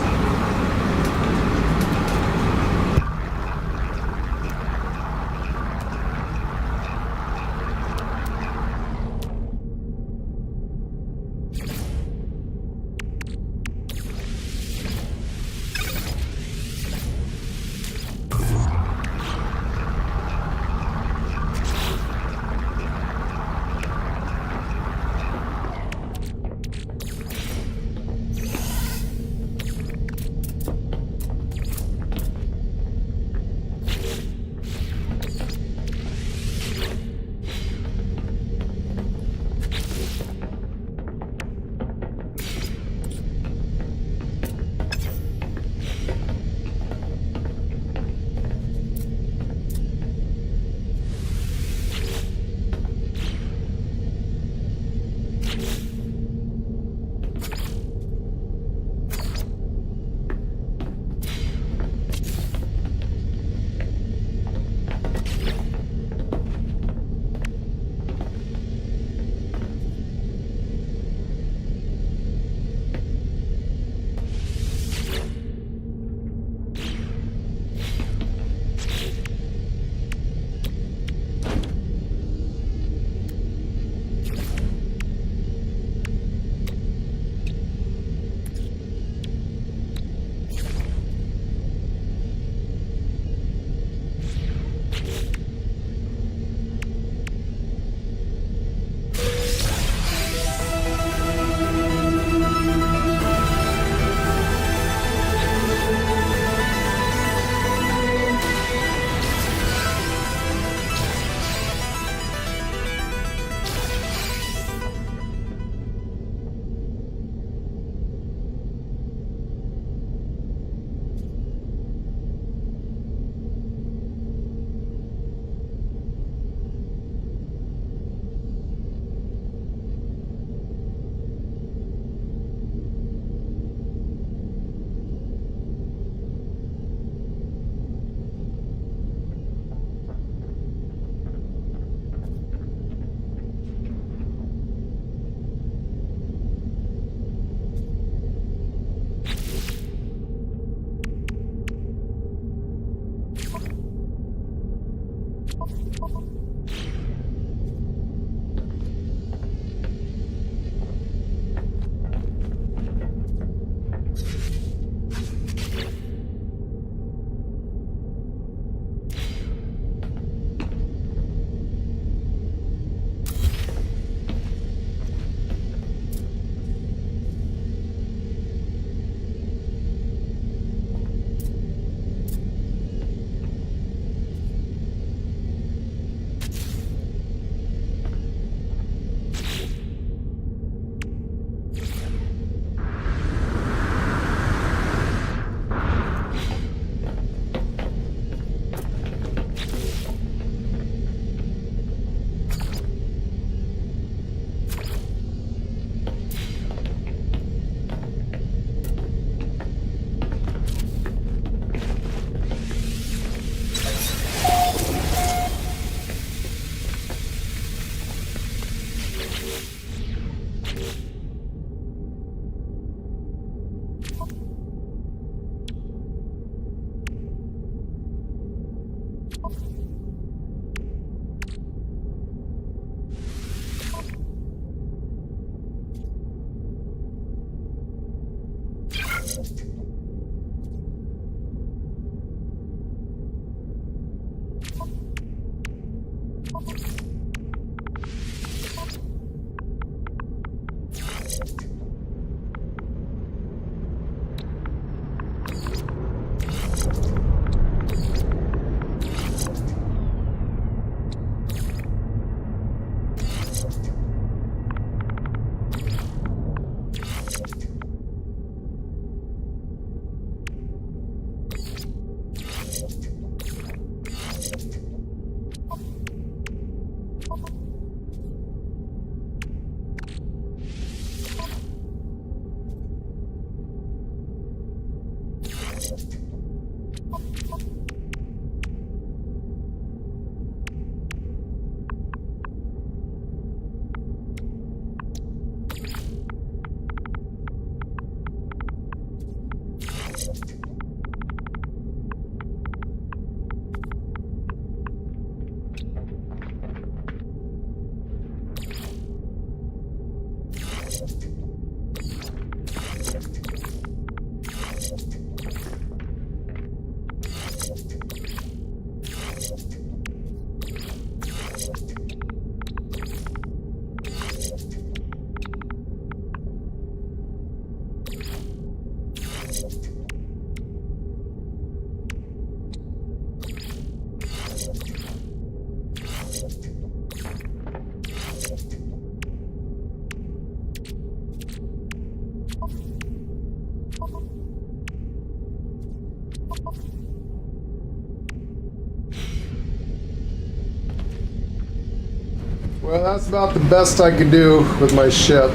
[SPEAKER 2] Well, that's about the best I could do with my ship.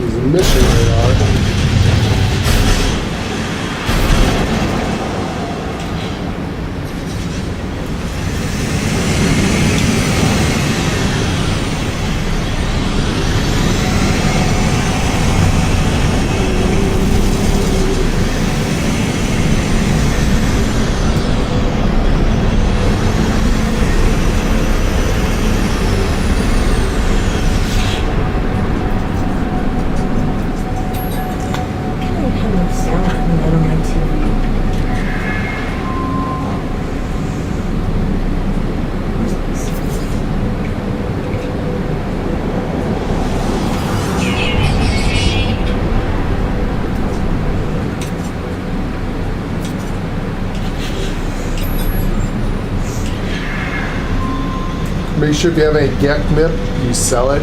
[SPEAKER 2] Use a mission radar. Make sure if you have any Gek MIP, you sell it.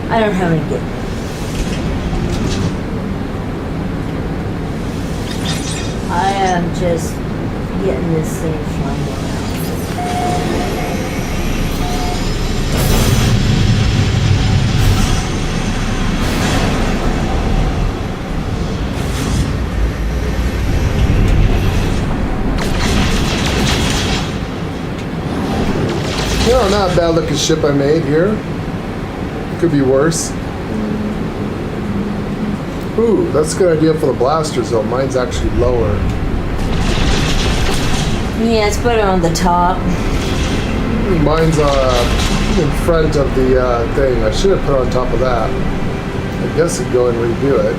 [SPEAKER 3] I don't have any good. I am just getting this thing flying around.
[SPEAKER 2] No, not a bad looking ship I made here. Could be worse. Ooh, that's a good idea for the blasters though. Mine's actually lower.
[SPEAKER 3] Yeah, it's better on the top.
[SPEAKER 2] Mine's in front of the thing. I should have put on top of that. I guess I'd go and redo it.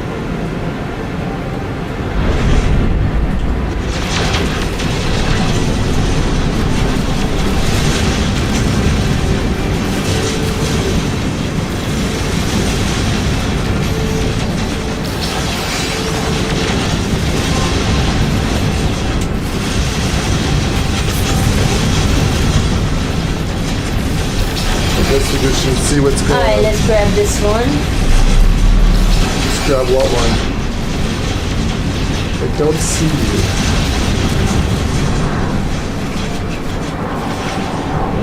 [SPEAKER 2] We just should see what's going on.
[SPEAKER 3] Alright, let's grab this one.
[SPEAKER 2] Just grab what one? I don't see you.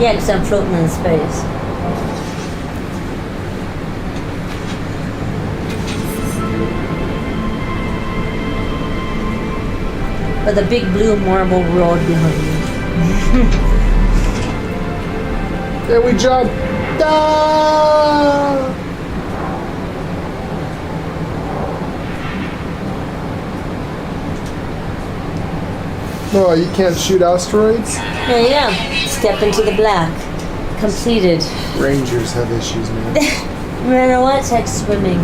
[SPEAKER 3] Yeah, because I'm floating in space. But the big blue marble road behind me.
[SPEAKER 2] There we jump. Ah! No, you can't shoot asteroids?
[SPEAKER 3] Yeah, step into the black. completed.
[SPEAKER 2] Rangers have issues, man.
[SPEAKER 3] No matter what, it's like swimming.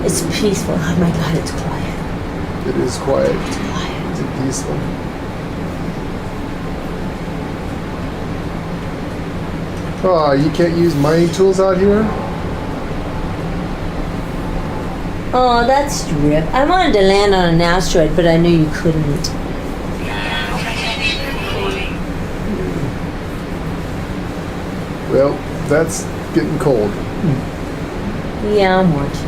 [SPEAKER 3] It's peaceful. Oh my God, it's quiet.
[SPEAKER 2] It is quiet.
[SPEAKER 3] It's quiet.
[SPEAKER 2] It's peaceful. Oh, you can't use mining tools out here?
[SPEAKER 3] Oh, that's drip. I wanted to land on an asteroid, but I knew you couldn't.
[SPEAKER 2] Well, that's getting cold.
[SPEAKER 3] Yeah, I'm watching.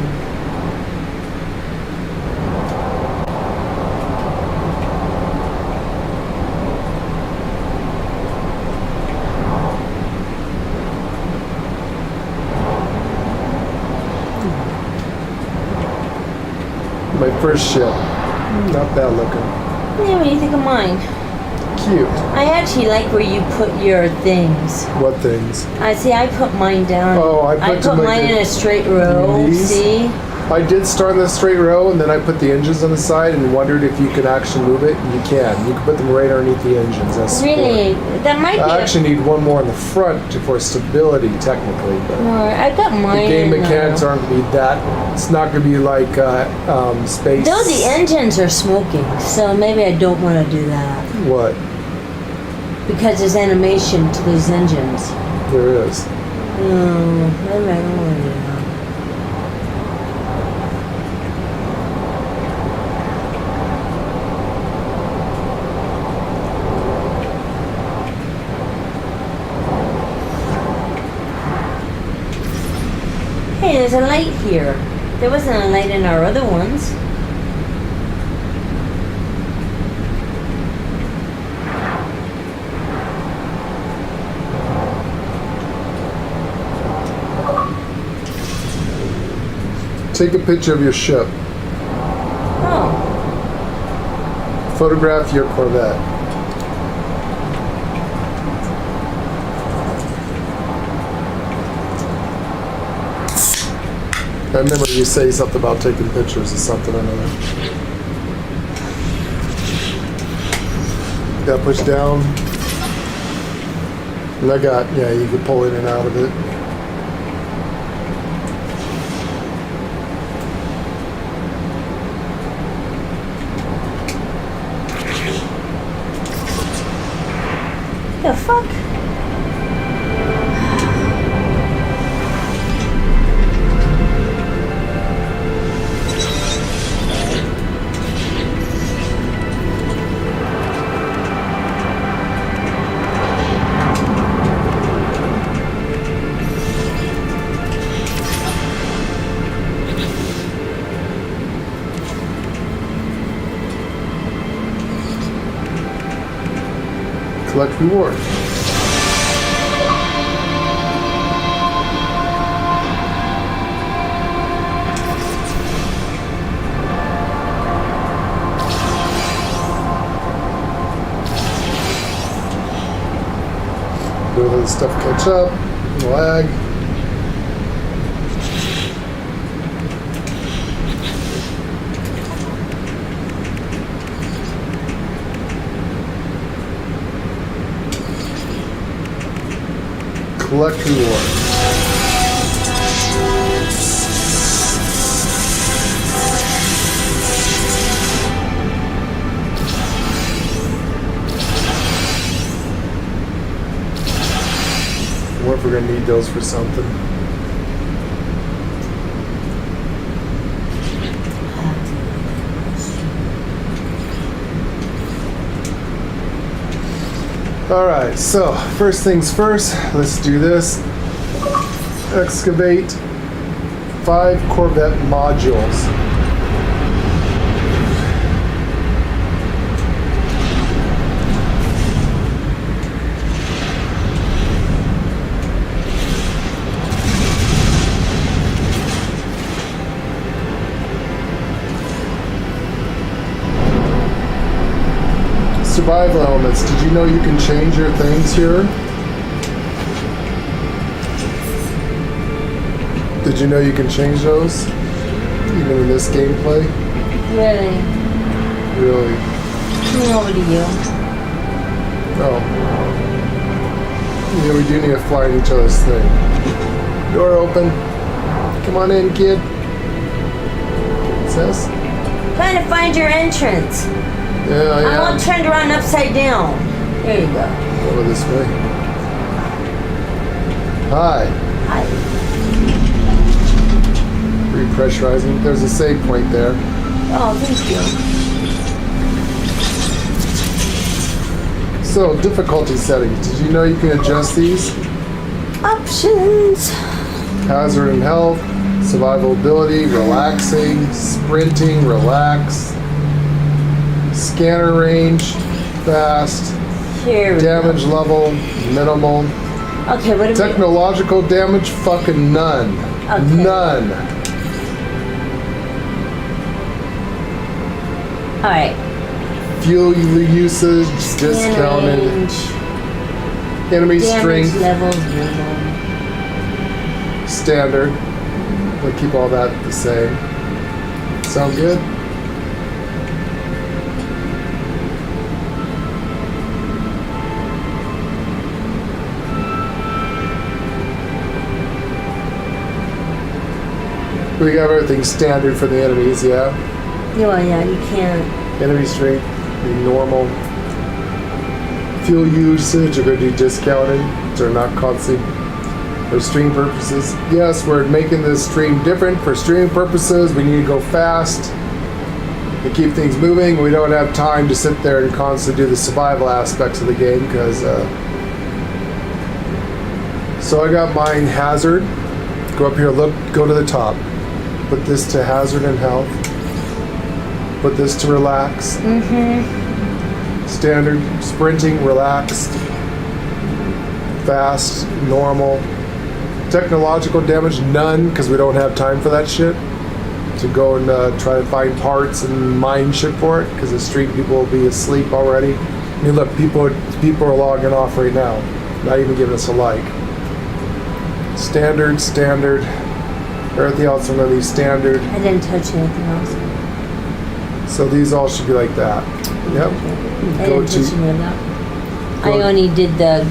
[SPEAKER 2] My first ship. Not bad looking.
[SPEAKER 3] Yeah, what do you think of mine?
[SPEAKER 2] Cute.
[SPEAKER 3] I actually like where you put your things.
[SPEAKER 2] What things?
[SPEAKER 3] I see. I put mine down.
[SPEAKER 2] Oh, I put them like
[SPEAKER 3] mine in a straight row.
[SPEAKER 2] these?
[SPEAKER 3] See?
[SPEAKER 2] I did start in the straight row, and then I put the engines on the side and wondered if you could actually move it. And you can. You can put them right underneath the engines. That's support.
[SPEAKER 3] Really? That might be.
[SPEAKER 2] I actually need one more in the front for stability, technically. But
[SPEAKER 3] I got
[SPEAKER 2] the
[SPEAKER 3] mine.
[SPEAKER 2] game mechanics aren't going to be that. It's not going to be like space.
[SPEAKER 3] Though the engines are smoking, so maybe I don't want to do that
[SPEAKER 2] What?
[SPEAKER 3] because there's animation to those engines.
[SPEAKER 2] There is.
[SPEAKER 3] Maybe I don't want to do that. Hey, there's a light here. There wasn't a light in our other ones.
[SPEAKER 2] Take a picture of your ship.
[SPEAKER 3] Oh,
[SPEAKER 2] Photograph your Corvette. I remember you say something about taking pictures of something or another. Got to push down. And yeah, you can pull in and out of it.
[SPEAKER 3] the fuck?
[SPEAKER 2] Collect reward. Do all this stuff catch up, lag. Collect reward. I wonder if we're gonna need those for something. Alright, so first things first, let's do this. Excavate 5 Corvette modules. Survival elements. Did you know you can change your things here? Did you know you can change those? Even in this gameplay?
[SPEAKER 3] Really?
[SPEAKER 2] Really?
[SPEAKER 3] Over to you.
[SPEAKER 2] Oh. Yeah, we do need to fly in each other's thing. Door open. Come on in, kid. Princess.
[SPEAKER 3] Trying to find your entrance.
[SPEAKER 2] Yeah,
[SPEAKER 3] I'm all turned around upside down. There you go.
[SPEAKER 2] Over this way. Hi.
[SPEAKER 3] Hi.
[SPEAKER 2] Repressurizing. There's a save point there.
[SPEAKER 3] Oh, thank you.
[SPEAKER 2] So, difficulty settings. Did you know you can adjust these?
[SPEAKER 3] Options.
[SPEAKER 2] Hazard and health, survival ability, relaxing, sprinting, relax, scanner range, fast,
[SPEAKER 3] Here we
[SPEAKER 2] damage level, minimal,
[SPEAKER 3] go. Okay, what do we...
[SPEAKER 2] technological damage, fucking none.
[SPEAKER 3] Okay.
[SPEAKER 2] None.
[SPEAKER 3] Alright.
[SPEAKER 2] Fuel usage, discounted.
[SPEAKER 3] Range.
[SPEAKER 2] Enemy
[SPEAKER 3] Damage
[SPEAKER 2] strength,
[SPEAKER 3] levels, minimal.
[SPEAKER 2] standard. We'll keep all that the same. Sound good? We got everything standard for the enemies, yeah?
[SPEAKER 3] Well, yeah, you can't.
[SPEAKER 2] Enemy strength, be normal. Fuel usage, we're going to do discounted, so we're not constantly for stream purposes. Yes, we're making this stream different for streaming purposes. We need to go fast to keep things moving. We don't have time to sit there and constantly do the survival aspects of the game because. So I got mine hazard. Go up here, look, go to the top. Put this to hazard and health. Put this to relax. Standard, sprinting, relaxed. Fast, normal. Technological damage, none, because we don't have time for that shit. To go and try to find parts and mine shit for it, because the street people will be asleep already. I mean, look, people are logging off right now, not even giving us a like. Standard. Everything else I'm going to be standard.
[SPEAKER 3] I didn't touch anything else.
[SPEAKER 2] So these all should be like that. Yep.
[SPEAKER 3] I didn't touch any of that. I only did the...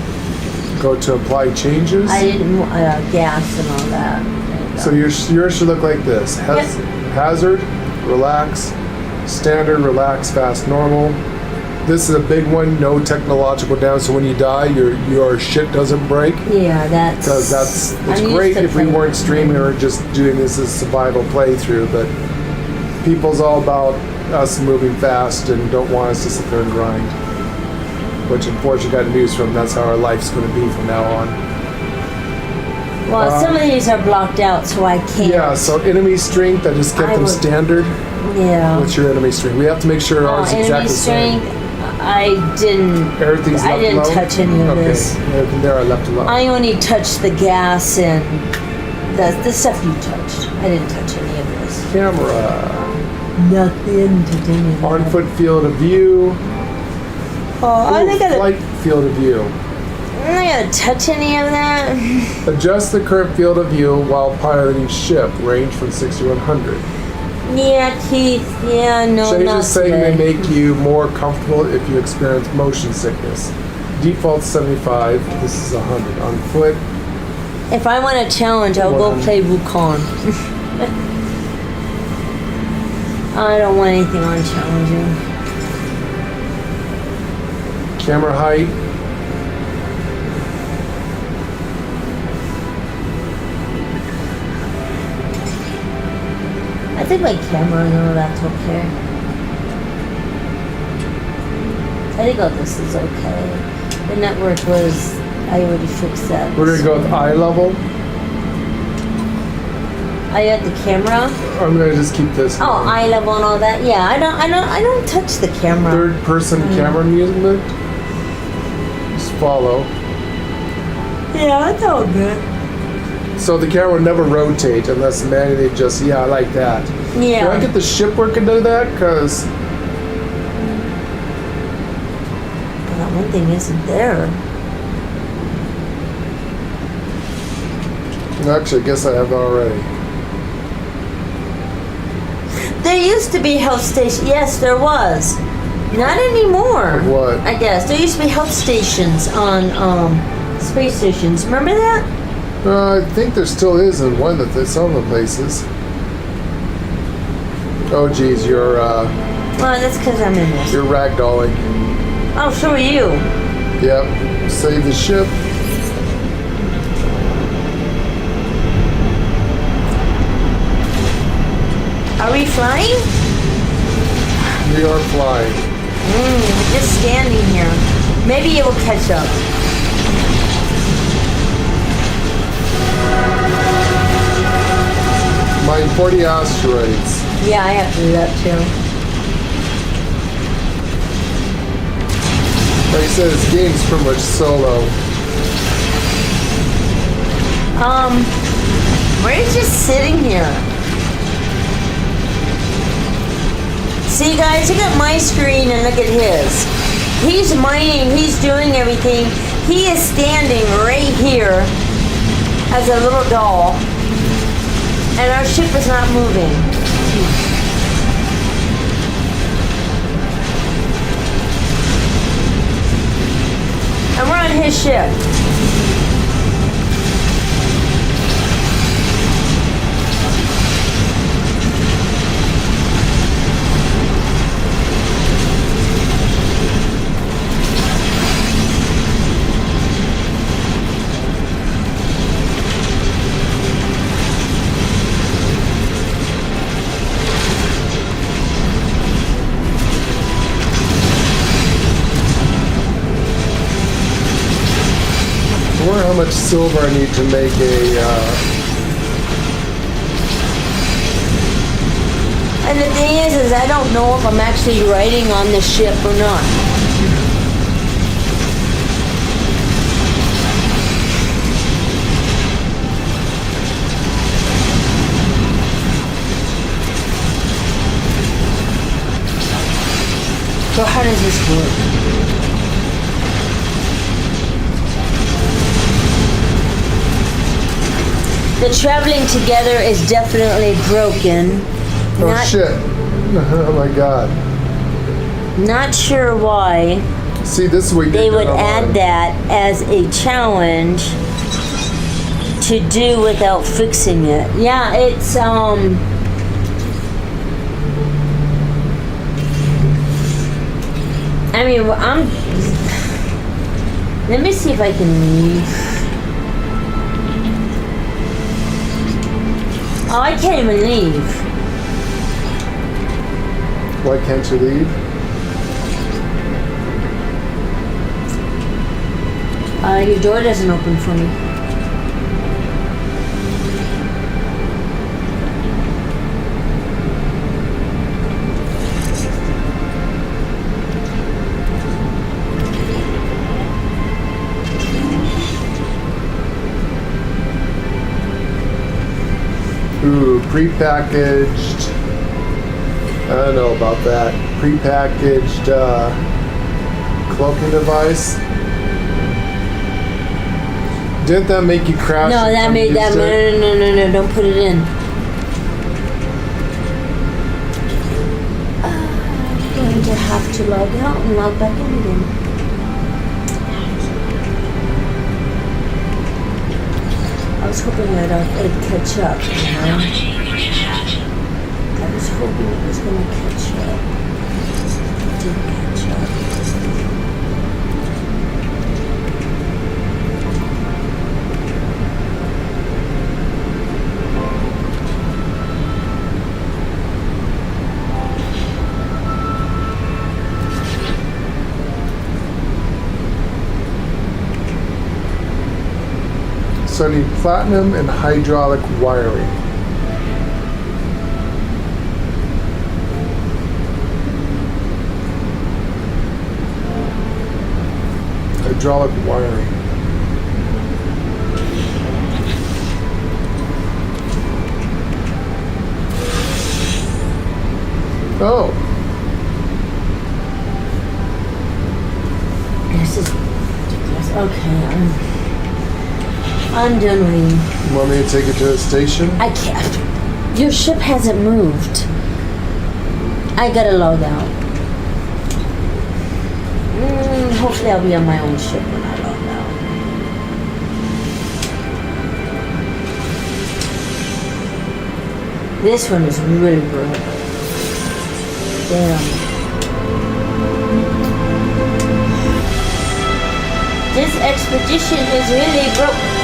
[SPEAKER 2] Go to apply changes.
[SPEAKER 3] I didn't gas and all that.
[SPEAKER 2] So yours should look like this. Hazard, relax, standard, relax, fast, normal. This is a big one, no technological damage, so when you die, your shit doesn't break.
[SPEAKER 3] Yeah, that's...
[SPEAKER 2] Because it's great if we weren't streaming or just doing this as a survival playthrough, but people's all about us moving fast and don't want us to sit there and grind. Which unfortunately got news from, that's how our life's going to be from now on.
[SPEAKER 3] Well, some of these are blocked out, so I can't.
[SPEAKER 2] Yeah, so enemy strength, I just kept them standard.
[SPEAKER 3] Yeah.
[SPEAKER 2] What's your enemy strength? We have to make sure ours is exactly the same.
[SPEAKER 3] Enemy strength, I didn't touch any of this.
[SPEAKER 2] Everything there I left alone.
[SPEAKER 3] I only touched the gas and the stuff you touched. I didn't touch any of this.
[SPEAKER 2] Camera.
[SPEAKER 3] Nothing to do with
[SPEAKER 2] On
[SPEAKER 3] that.
[SPEAKER 2] foot field of view.
[SPEAKER 3] I think
[SPEAKER 2] Flight field of view.
[SPEAKER 3] I'm not gonna touch any of that.
[SPEAKER 2] Adjust the current field of view while piloting ship. Range from 60 to 100.
[SPEAKER 3] Yeah, Keith. Yeah, no, not
[SPEAKER 2] Changes saying
[SPEAKER 3] today.
[SPEAKER 2] they make you more comfortable if you experience motion sickness. Default 75. This is 100. On foot.
[SPEAKER 3] If I want a challenge, I'll go play Wukong. I don't want anything on challenging.
[SPEAKER 2] Camera height.
[SPEAKER 3] I think my camera, no, that's okay. I think all this is okay. The network was, I already fixed that.
[SPEAKER 2] We're gonna go with eye level.
[SPEAKER 3] I got the camera.
[SPEAKER 2] I'm gonna just keep this.
[SPEAKER 3] Oh, eye level and all that. Yeah, I don't touch the camera.
[SPEAKER 2] Third person camera movement. Just follow.
[SPEAKER 3] Yeah, that's all good.
[SPEAKER 2] So the camera would never rotate unless manually adjust. Yeah, I like that.
[SPEAKER 3] Yeah.
[SPEAKER 2] Do I get the ship working to do that? Because
[SPEAKER 3] that one thing isn't there.
[SPEAKER 2] actually, I guess I have that already.
[SPEAKER 3] There used to be health station. Yes, there was. Not anymore.
[SPEAKER 2] Of what?
[SPEAKER 3] I guess there used to be health stations on space stations. Remember that?
[SPEAKER 2] I think there still is in one that some of the places. Oh geez, you're
[SPEAKER 3] Well, that's because I'm in this.
[SPEAKER 2] you're ragdolling.
[SPEAKER 3] Oh, so are you.
[SPEAKER 2] Yep. Save the ship.
[SPEAKER 3] Are we flying?
[SPEAKER 2] We are flying.
[SPEAKER 3] Just standing here. Maybe it will catch up.
[SPEAKER 2] Mine 40 asteroids.
[SPEAKER 3] Yeah, I have to do that too.
[SPEAKER 2] Like I said, this game's pretty much solo.
[SPEAKER 3] We're just sitting here. See, guys, look at my screen and look at his. He's mining, he's doing everything. He is standing right here as a little doll. And our ship is not moving. And we're on his ship.
[SPEAKER 2] I wonder how much silver I need to make
[SPEAKER 3] And the thing is I don't know if I'm actually riding on the ship or not. So how does this work? The traveling together is definitely broken.
[SPEAKER 2] oh shit. Oh my god.
[SPEAKER 3] Not sure why
[SPEAKER 2] See, this is what you
[SPEAKER 3] they
[SPEAKER 2] get
[SPEAKER 3] would
[SPEAKER 2] online.
[SPEAKER 3] add that as a challenge to do without fixing it. Yeah, it's I mean, let me see if I can leave. Oh, I can't even leave.
[SPEAKER 2] Why can't you leave?
[SPEAKER 3] Your door doesn't open for me.
[SPEAKER 2] Ooh, prepackaged. I don't know about that. Prepackaged cloaking device. Didn't that make you crash?
[SPEAKER 3] No, that made that. No, don't put it in. I'm going to have to log out and log back in again. I was hoping that it'd catch up. You know? I was hoping it was going to catch up. It didn't catch up.
[SPEAKER 2] So I need platinum and hydraulic wiring. Hydraulic wiring. Oh,
[SPEAKER 3] This is ridiculous. Okay, I'm done reading.
[SPEAKER 2] you want me to take it to a station?
[SPEAKER 3] I can't. Your ship hasn't moved. I gotta log out. Hopefully I'll be on my own ship when I log out. This one is really broke. Damn. This expedition is really broke.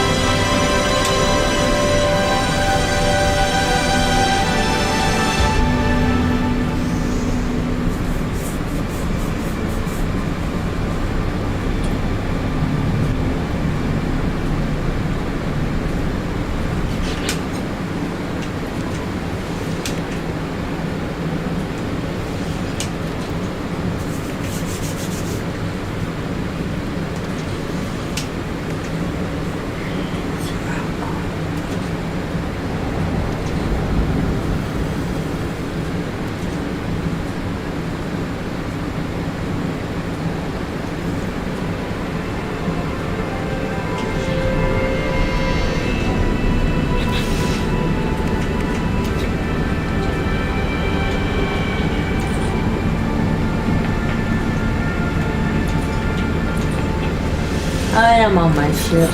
[SPEAKER 3] Alright, I'm on my ship.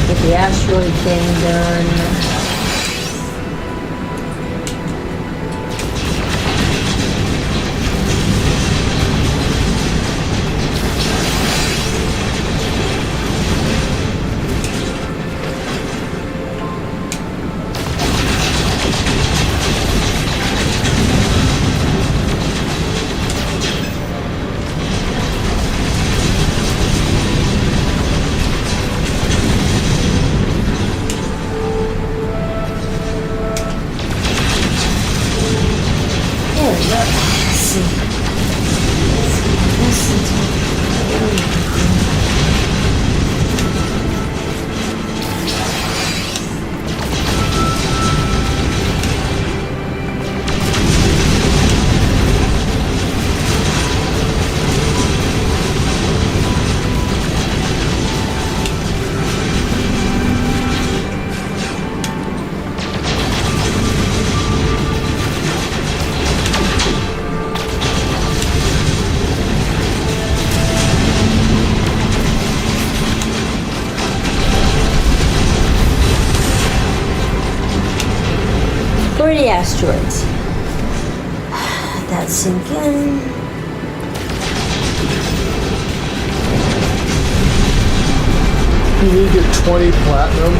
[SPEAKER 3] Get the asteroid thing done. Pretty asteroids. That sink in.
[SPEAKER 2] You need to get 20 platinum.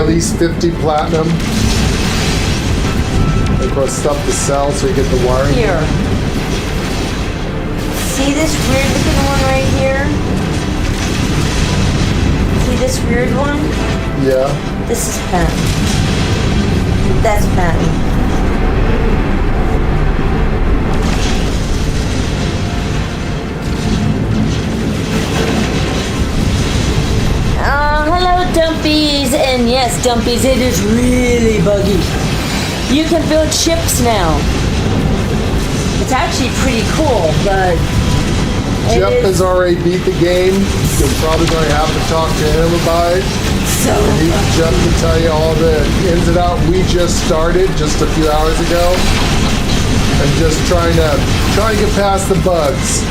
[SPEAKER 2] least 50 platinum. Of course, stuff to sell, so you get the wiring.
[SPEAKER 3] Here. See this weird looking one right here? See this weird one?
[SPEAKER 2] Yeah.
[SPEAKER 3] This is patent. That's patent. Hello, Dumpies. And yes, Dumpies, it is really buggy. You can build ships now. It's actually pretty cool, but
[SPEAKER 2] Jeff has already beat the game. You're probably going to have to talk to him about it.
[SPEAKER 3] so
[SPEAKER 2] Jeff can tell you all the ins and outs. We just started just a few hours ago, and just trying to get past the bugs.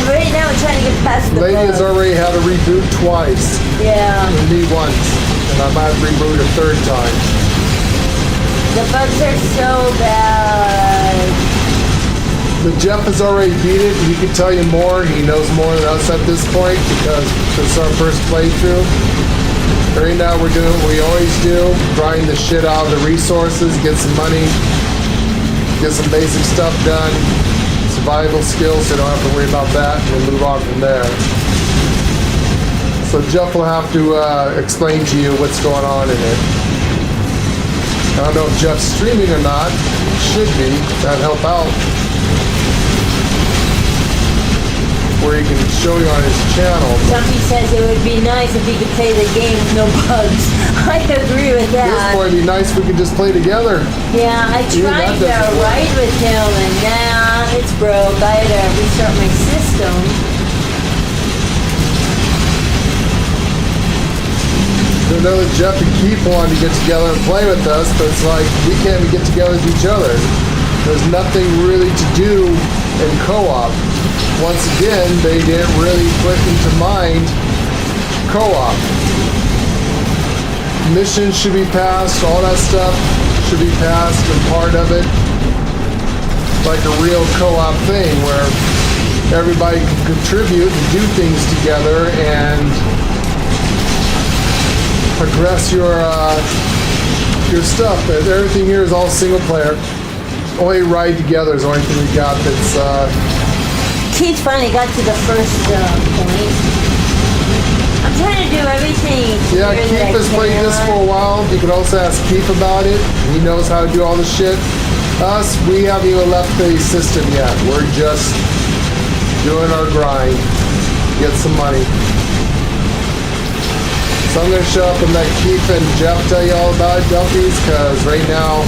[SPEAKER 3] right now we're trying to get past the
[SPEAKER 2] Lady has
[SPEAKER 3] bug.
[SPEAKER 2] already had a reboot twice,
[SPEAKER 3] Yeah,
[SPEAKER 2] and me once, and I might reboot a third time.
[SPEAKER 3] the bugs are so bad.
[SPEAKER 2] But Jeff has already beat it. He can tell you more. He knows more than us at this point because it's our first playthrough. Right now we're doing what we always do, grind the shit out of the resources, get some money, get some basic stuff done, survival skills, so you don't have to worry about that, and we'll move on from there. So Jeff will have to explain to you what's going on in it. I don't know if Jeff's streaming or not. Should be. That'd help out. Where he can show you on his channel.
[SPEAKER 3] Dumpy says it would be nice if he could play the game with no bugs. I agree with
[SPEAKER 2] At this
[SPEAKER 3] that.
[SPEAKER 2] point, it'd be nice if we could just play together.
[SPEAKER 3] Yeah, I
[SPEAKER 2] Even
[SPEAKER 3] tried
[SPEAKER 2] that
[SPEAKER 3] to
[SPEAKER 2] doesn't work.
[SPEAKER 3] ride with him and nah, it's broke. I had to restart my system.
[SPEAKER 2] I know that Jeff and Keith wanted to get together and play with us, but it's like we can't even get together with each other. There's nothing really to do in co-op. Once again, they didn't really put into mind co-op. Missions should be passed, all that stuff should be passed, and part of it, like a real co-op thing where everybody can contribute and do things together and progress your stuff. But everything here is all single player. Only ride together is the only thing we got that's
[SPEAKER 3] Keith finally got to the first point. I'm trying to do everything.
[SPEAKER 2] yeah,
[SPEAKER 3] here that
[SPEAKER 2] Keith
[SPEAKER 3] I
[SPEAKER 2] has played this
[SPEAKER 3] can.
[SPEAKER 2] for a while. You can also ask Keith about it. He knows how to do all the shit. Us, we haven't even left the system yet. We're just doing our grind. Get some money. So I'm going to show up and let Keith and Jeff tell you all about Dumpies, because right now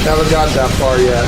[SPEAKER 2] haven't got that far yet.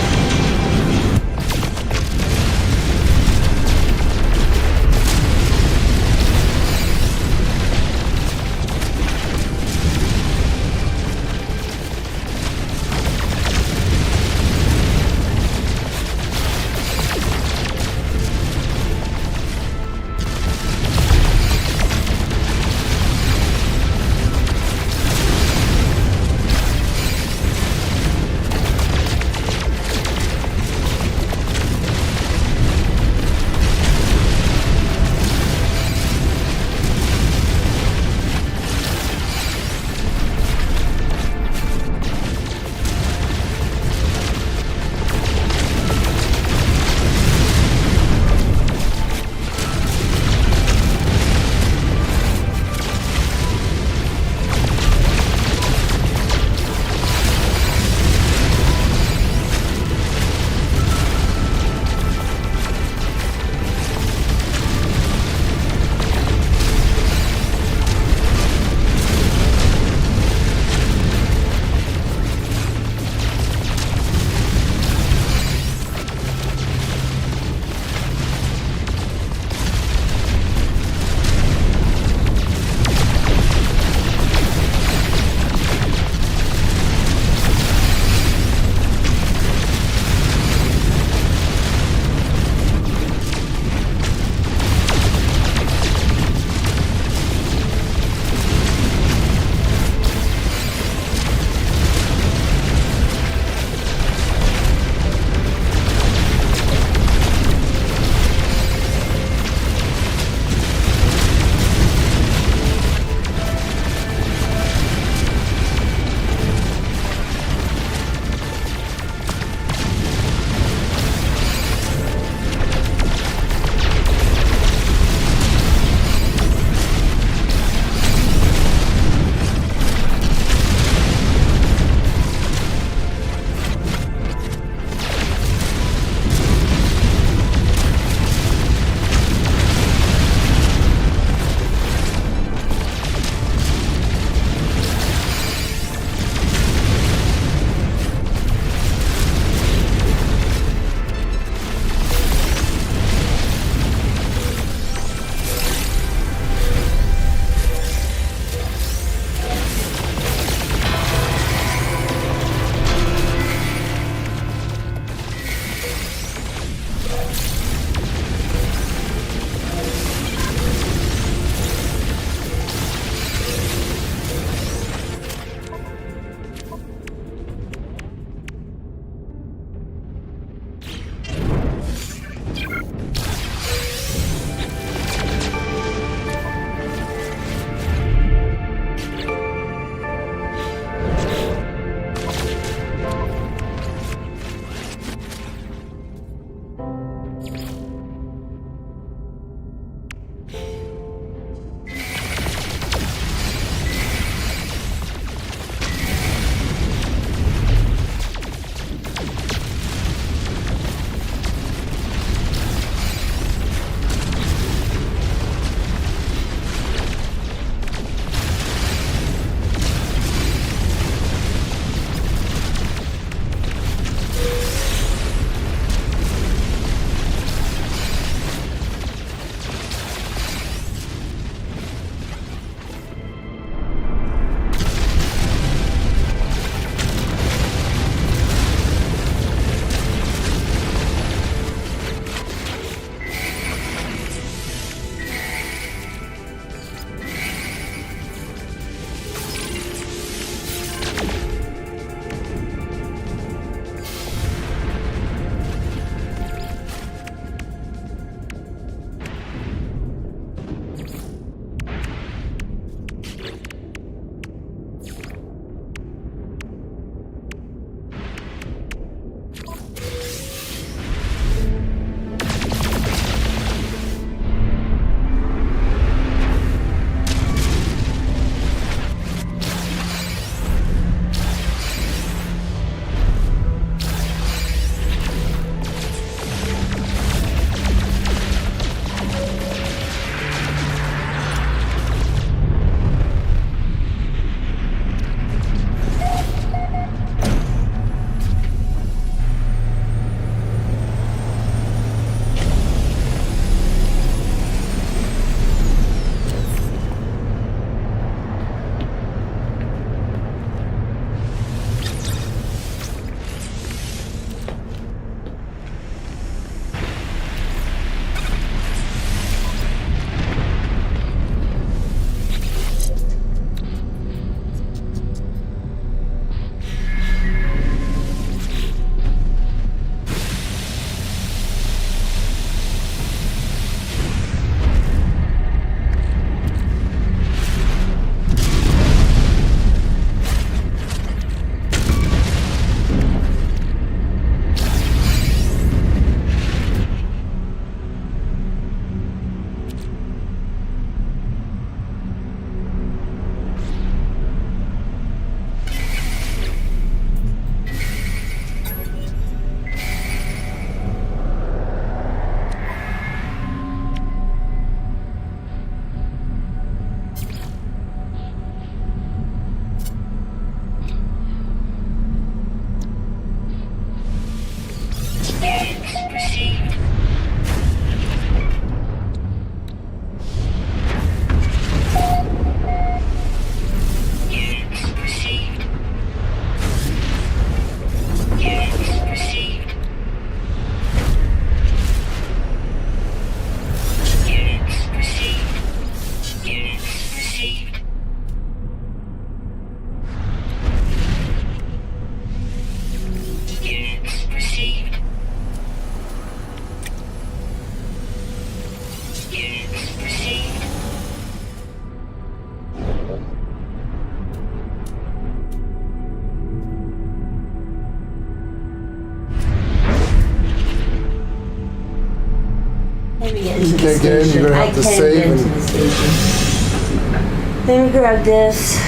[SPEAKER 3] the
[SPEAKER 2] can't get in,
[SPEAKER 3] station.
[SPEAKER 2] you're gonna
[SPEAKER 3] I
[SPEAKER 2] have to
[SPEAKER 3] can't
[SPEAKER 2] save
[SPEAKER 3] get into
[SPEAKER 2] and-
[SPEAKER 3] the station. Let me grab this.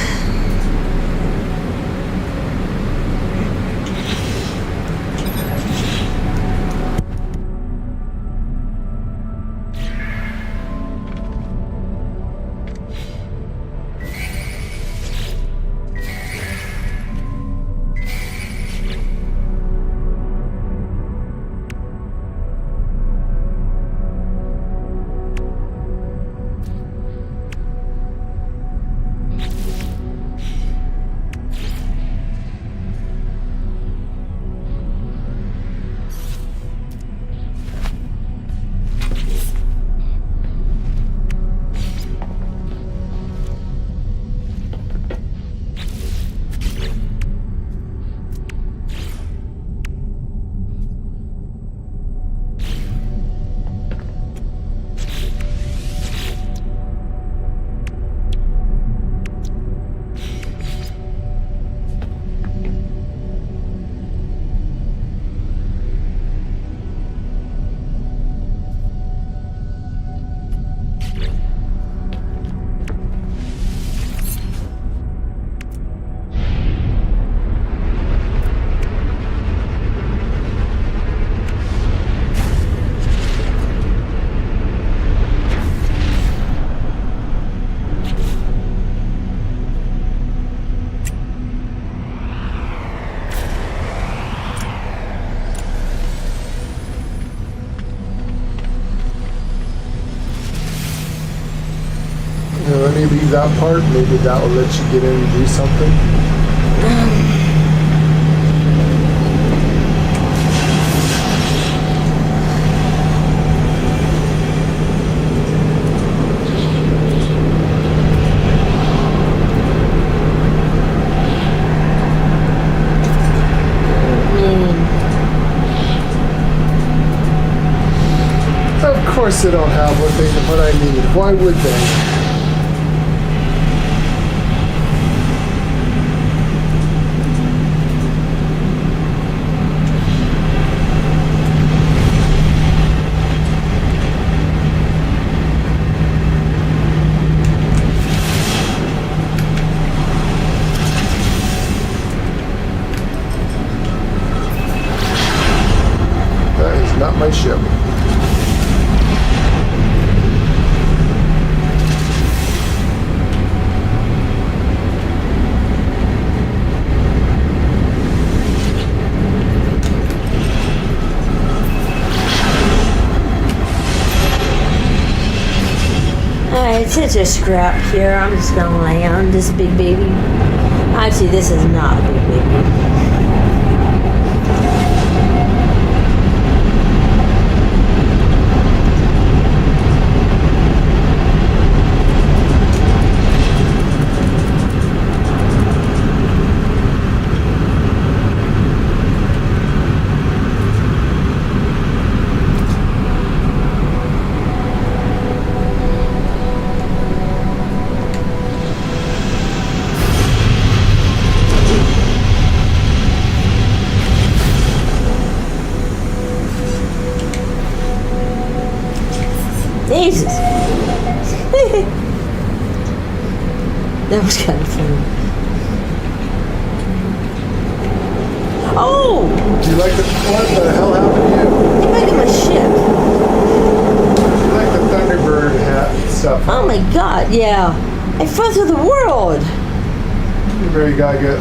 [SPEAKER 2] Let me leave that part. Maybe that will let you get in and do something. Of course they don't have what I need. Why would they? That is not my ship.
[SPEAKER 3] Alright, it's a scrap here. I'm just gonna land this big baby. Actually, this is not a big baby. Jesus. That was kind of funny. Oh!
[SPEAKER 2] Do you like what the hell happened to you?
[SPEAKER 3] You're making my ship.
[SPEAKER 2] You like the Thunderbird hat and stuff?
[SPEAKER 3] Oh my god, yeah. I flew through the world.
[SPEAKER 2] You very gotta get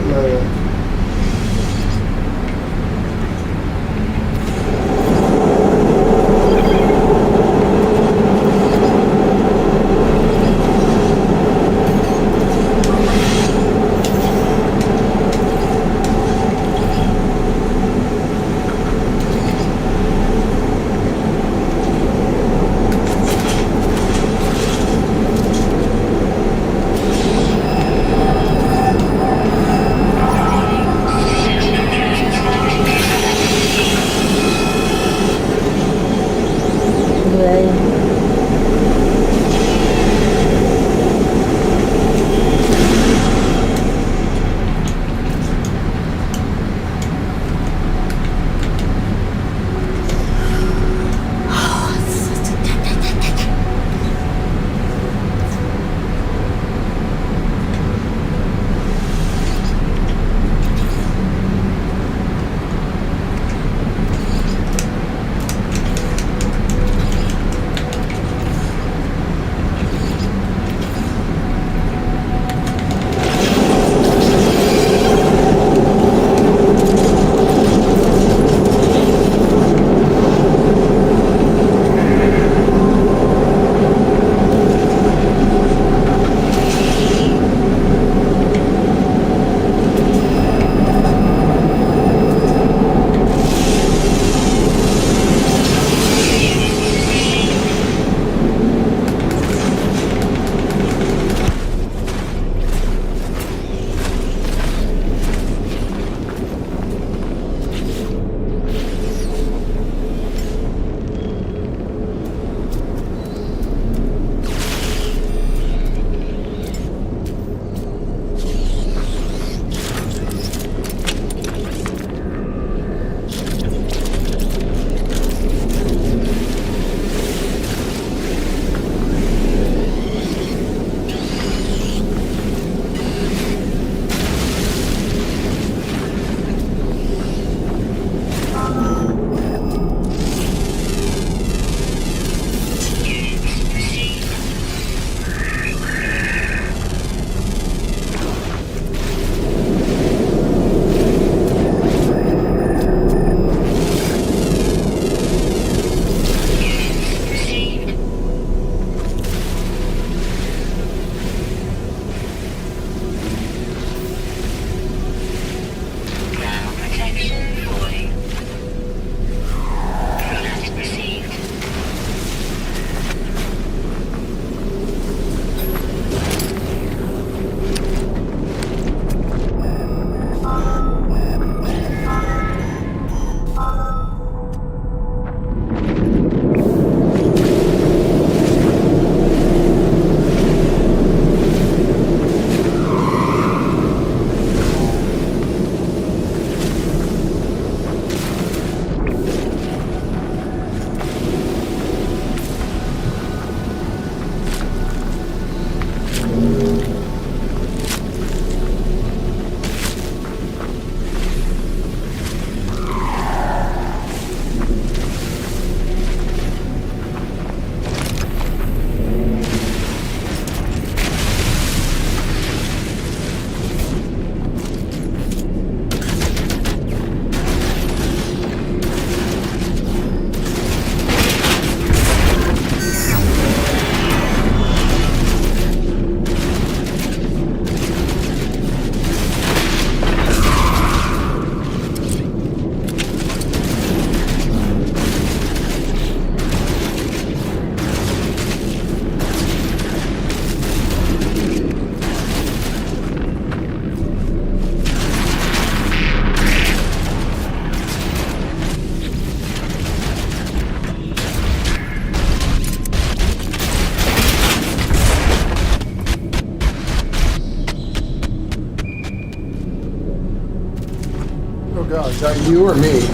[SPEAKER 2] God, is that you or me?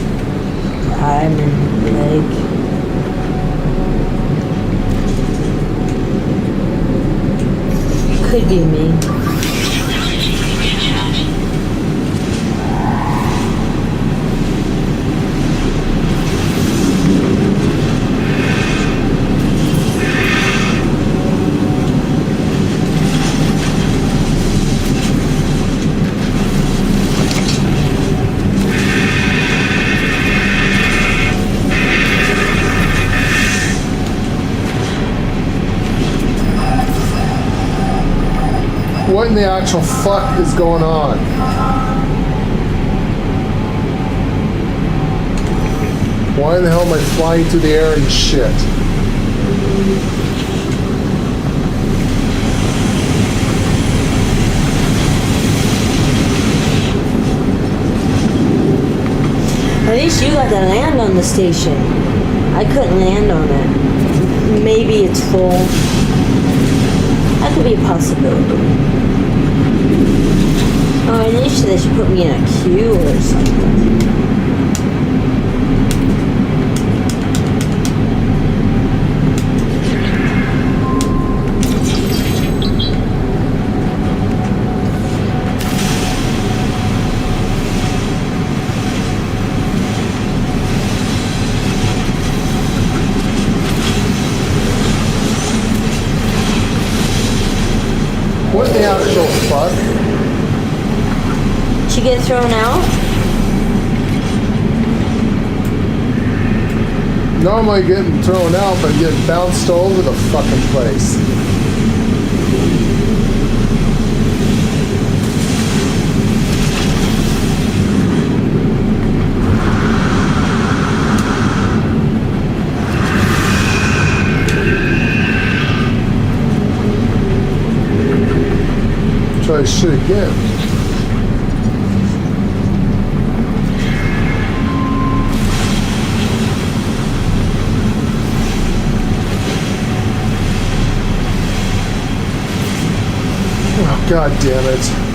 [SPEAKER 3] I'm like, could be me.
[SPEAKER 2] What in the actual fuck is going on? Why in the hell am I flying through the air and shit?
[SPEAKER 3] At least you got to land on the station. I couldn't land on it. Maybe it's full. That could be a possibility. Oh, at least they should put me in a queue or something.
[SPEAKER 2] What the actual fuck?
[SPEAKER 3] Did you get thrown out?
[SPEAKER 2] Not am I getting thrown out, but getting bounced all over the fucking place. Try shit again. Oh, God damn it.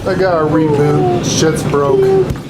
[SPEAKER 2] I got a reboot. Shit's broke.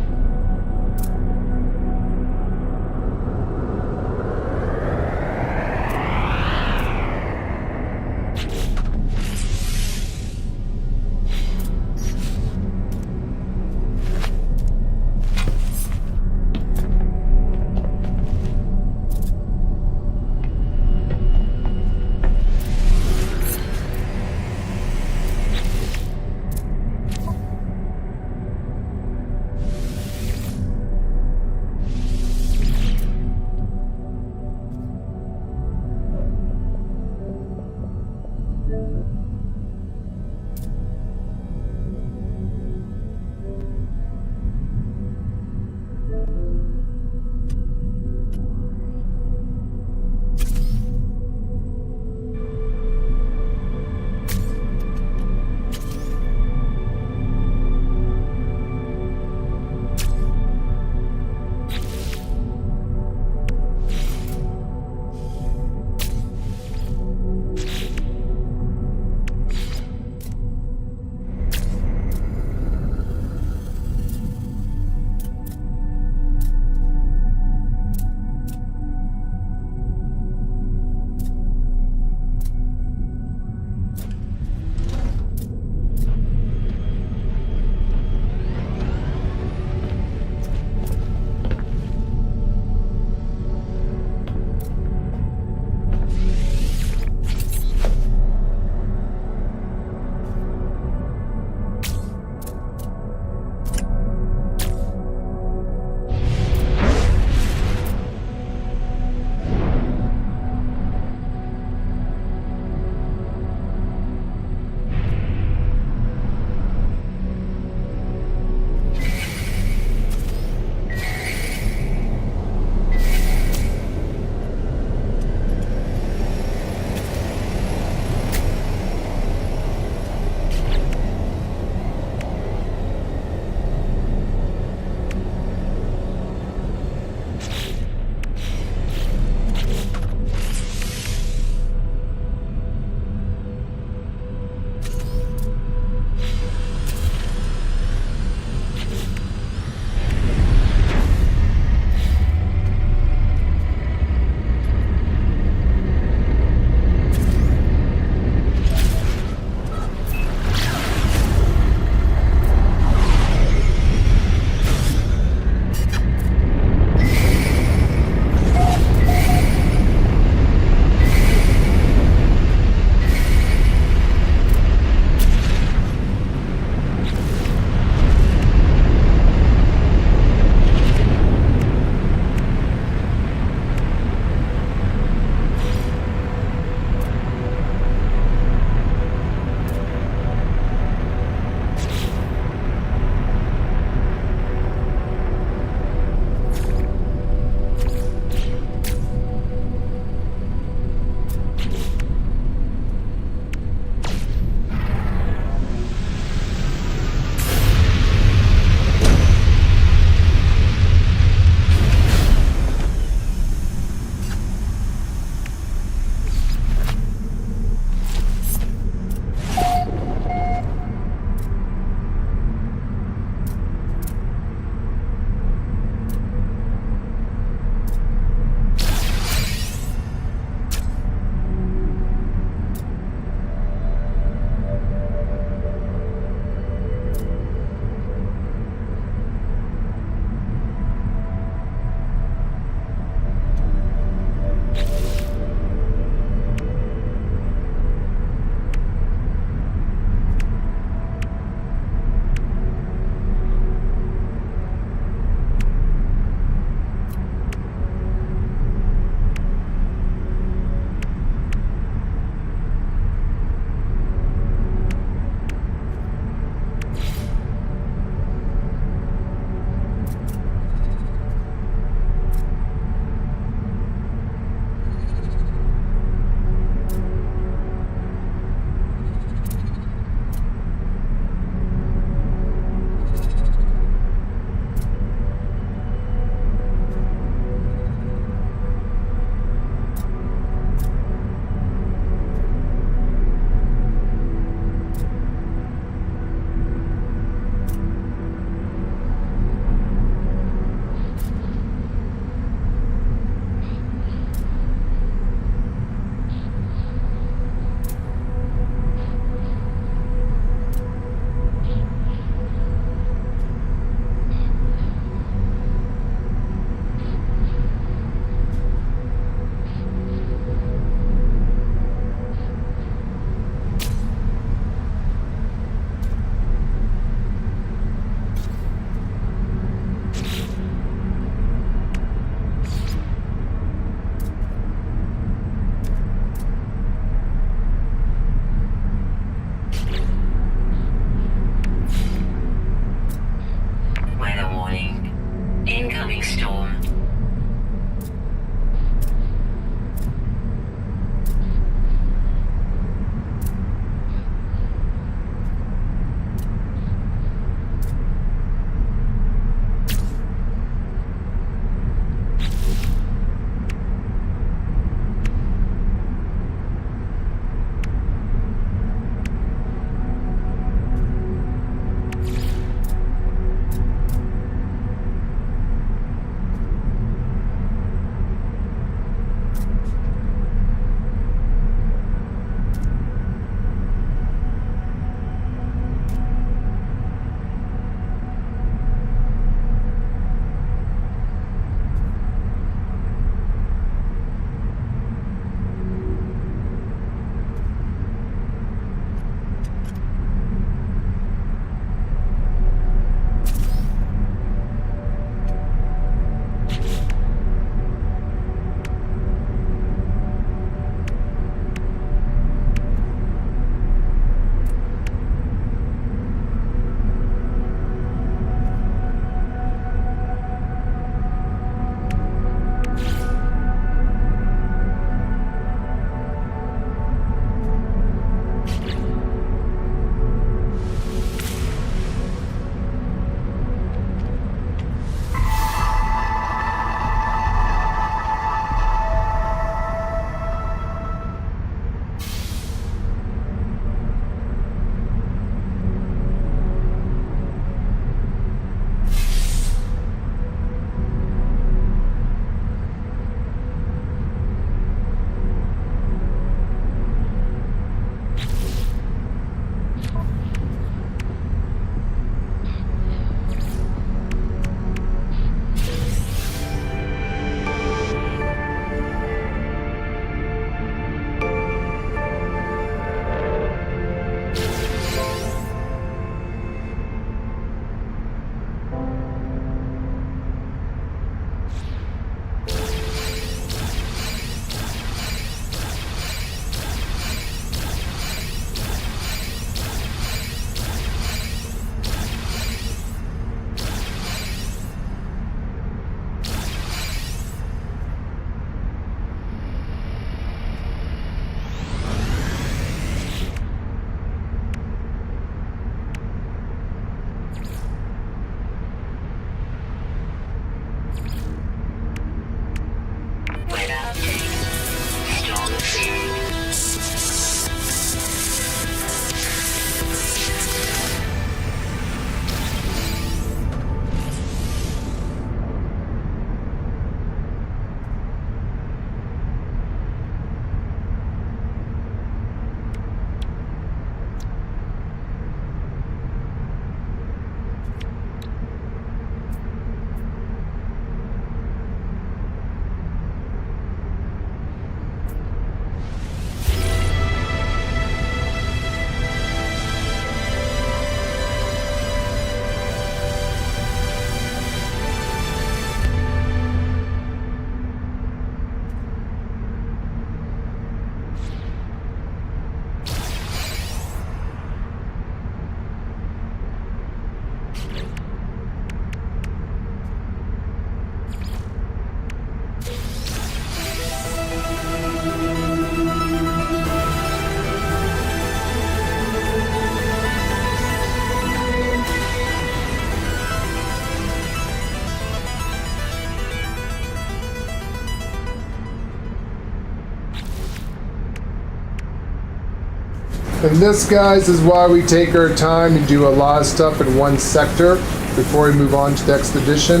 [SPEAKER 2] And this, guys, is why we take our time and do a lot of stuff in one sector before we move on to the expedition.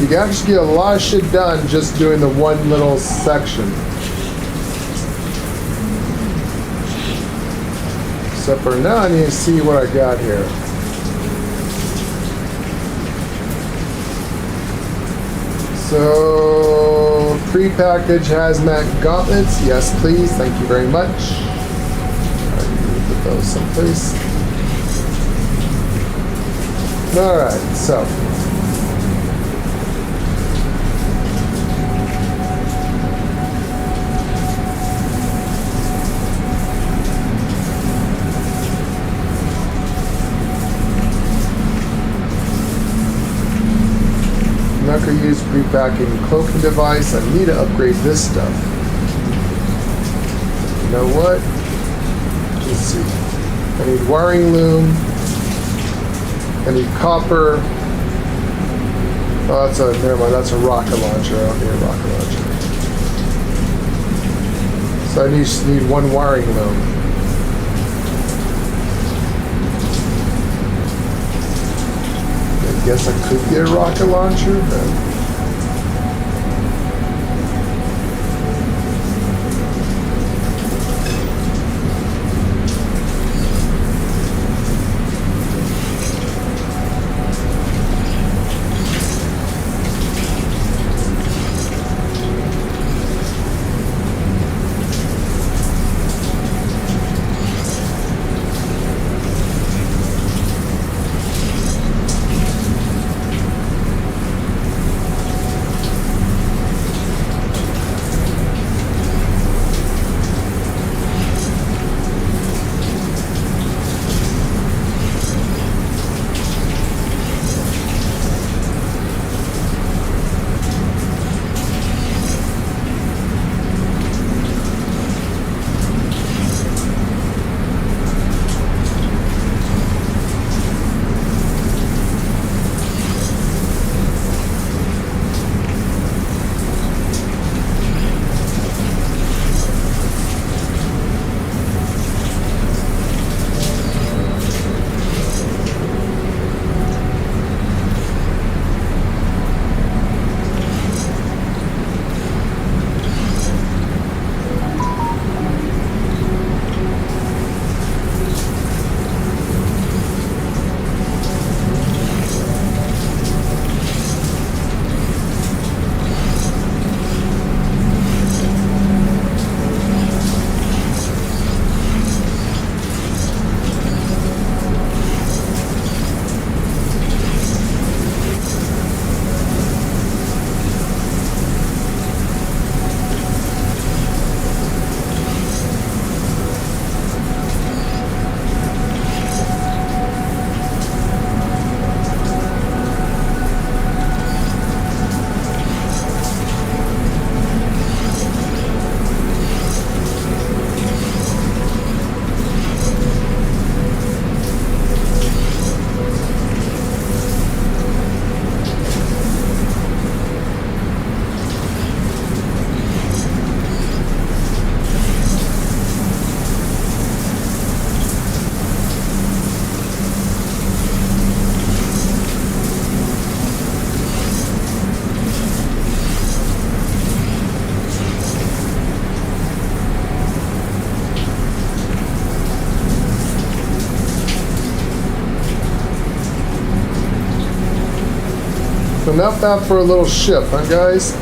[SPEAKER 2] You can actually get a lot of shit done just doing the one little section. So for now, I need to see what I got here. So, pre-packaged hazmat gauntlets. Yes, please. Thank you very much. I need to put those someplace. Alright, so. I'm not going to use pre-packing cloaking device. I need to upgrade this stuff. You know what? Let's see. I need wiring loom. I need copper. Oh, never mind. That's a rocket launcher. I don't need a rocket launcher. So I just need one wiring loom. I guess I could get a rocket launcher, but enough that for a little ship, huh, guys?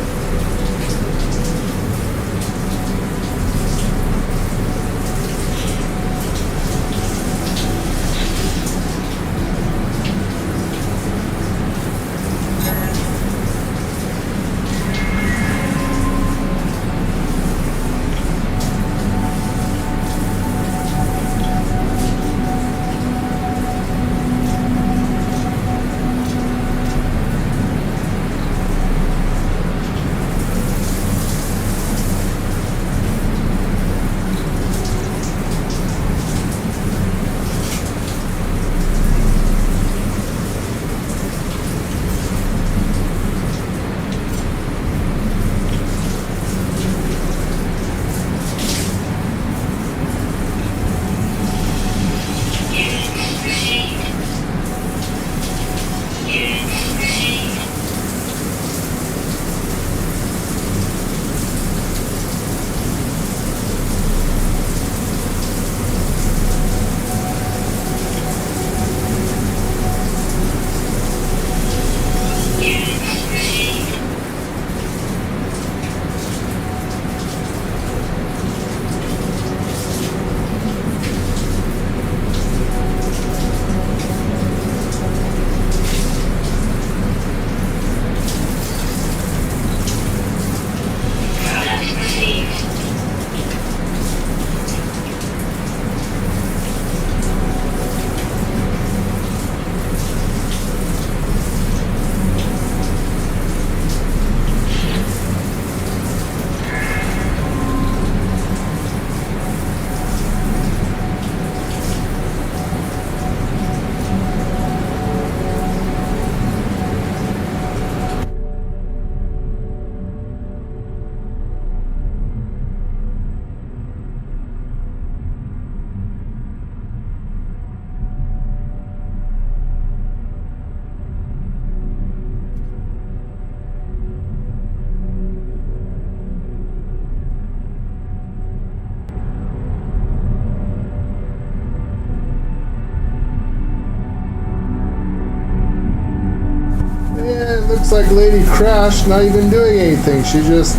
[SPEAKER 2] like lady crashed, not even doing anything. She just,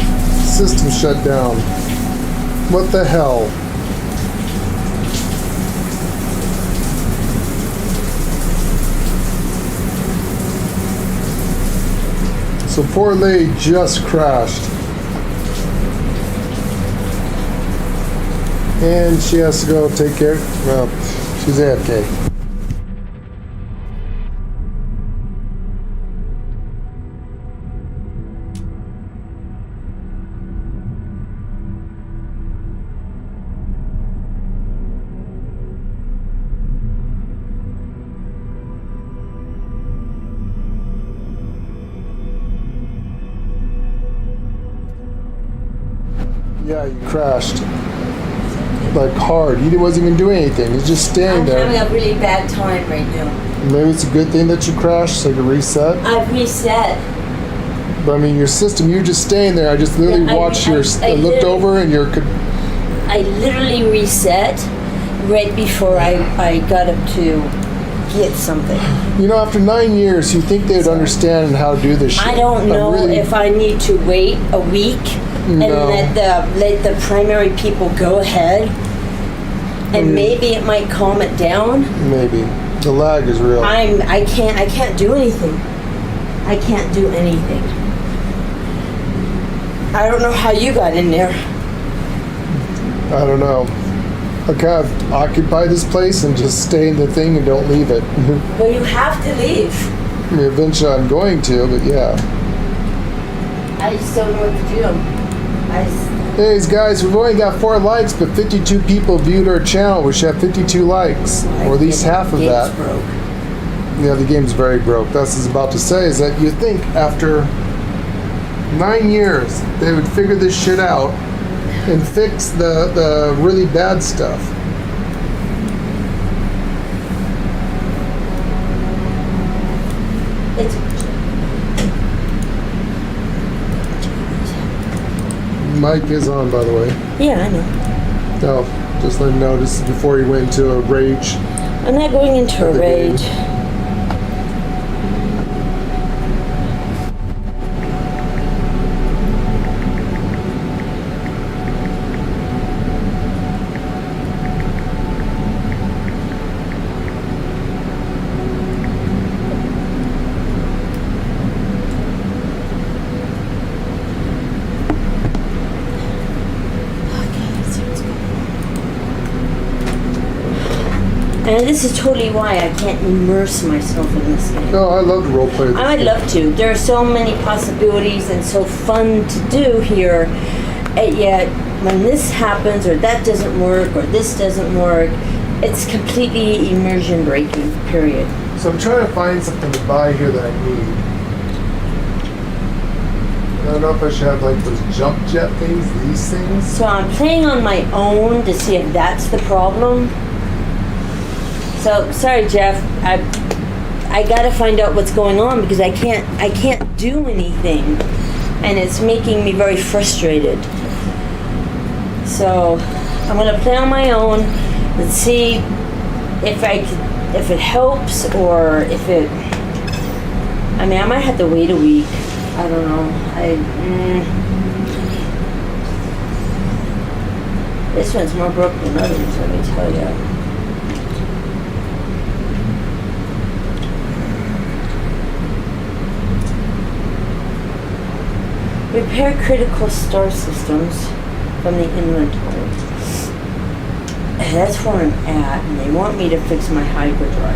[SPEAKER 2] system shut down. What the hell? So poor lady just crashed. And she has to go take care. Well, she's AFK. Yeah, you crashed. Like hard. He wasn't even doing anything. He's just standing there.
[SPEAKER 3] I'm having a really bad time right now.
[SPEAKER 2] Maybe it's a good thing that you crashed so you can reset.
[SPEAKER 3] I've reset.
[SPEAKER 2] But I mean, your system, you're just staying there. I just literally watched I looked over and you're...
[SPEAKER 3] I literally reset right before I got up to get something.
[SPEAKER 2] You know, after 9 years, you think they'd understand how to do this shit.
[SPEAKER 3] I don't know if I need to wait a week and let the primary people go ahead, and maybe it might calm it down.
[SPEAKER 2] Maybe the lag is real.
[SPEAKER 3] I can't do anything. I can't do anything. I don't know how you got in there.
[SPEAKER 2] I don't know. I kind of occupy this place and just stay in the thing and don't leave it.
[SPEAKER 3] Well, you have to leave.
[SPEAKER 2] I mean, eventually I'm going to, but yeah.
[SPEAKER 3] I just don't know what to do.
[SPEAKER 2] Hey guys, we've only got 4 likes, but 52 people viewed our channel. We should have 52 likes, or at least half of that.
[SPEAKER 3] Broke.
[SPEAKER 2] Yeah, the game's very broke. That's what I was about to say, is that you think after 9 years they would figure this shit out and fix the really bad stuff. Mic is on, by the way.
[SPEAKER 3] Yeah, I know.
[SPEAKER 2] No, just let him know this is before he went into a rage.
[SPEAKER 3] I'm not going into a rage. And this is totally why I can't immerse myself in this game.
[SPEAKER 2] No, I love to roleplay.
[SPEAKER 3] I would love to. There are so many possibilities and so fun to do here. And yet, when this happens, or that doesn't work, or this doesn't work, it's completely immersion breaking, period.
[SPEAKER 2] So I'm trying to find something to buy here that I need. I don't know if I should have like those jump jet things, these things.
[SPEAKER 3] So I'm playing on my own to see if that's the problem. So sorry, Jeff. I gotta find out what's going on because I can't do anything, and it's making me very frustrated. So I'm gonna play on my own. Let's see if it helps or if it. I mean, I might have to wait a week. I don't know. This one's more broken than others. Let me tell you. Repair critical star systems from the inventory. That's where I'm at, and they want me to fix my hyperdrive.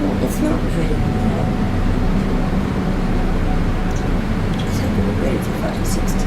[SPEAKER 3] Well, it's not critical. It's not going to be ready for 516.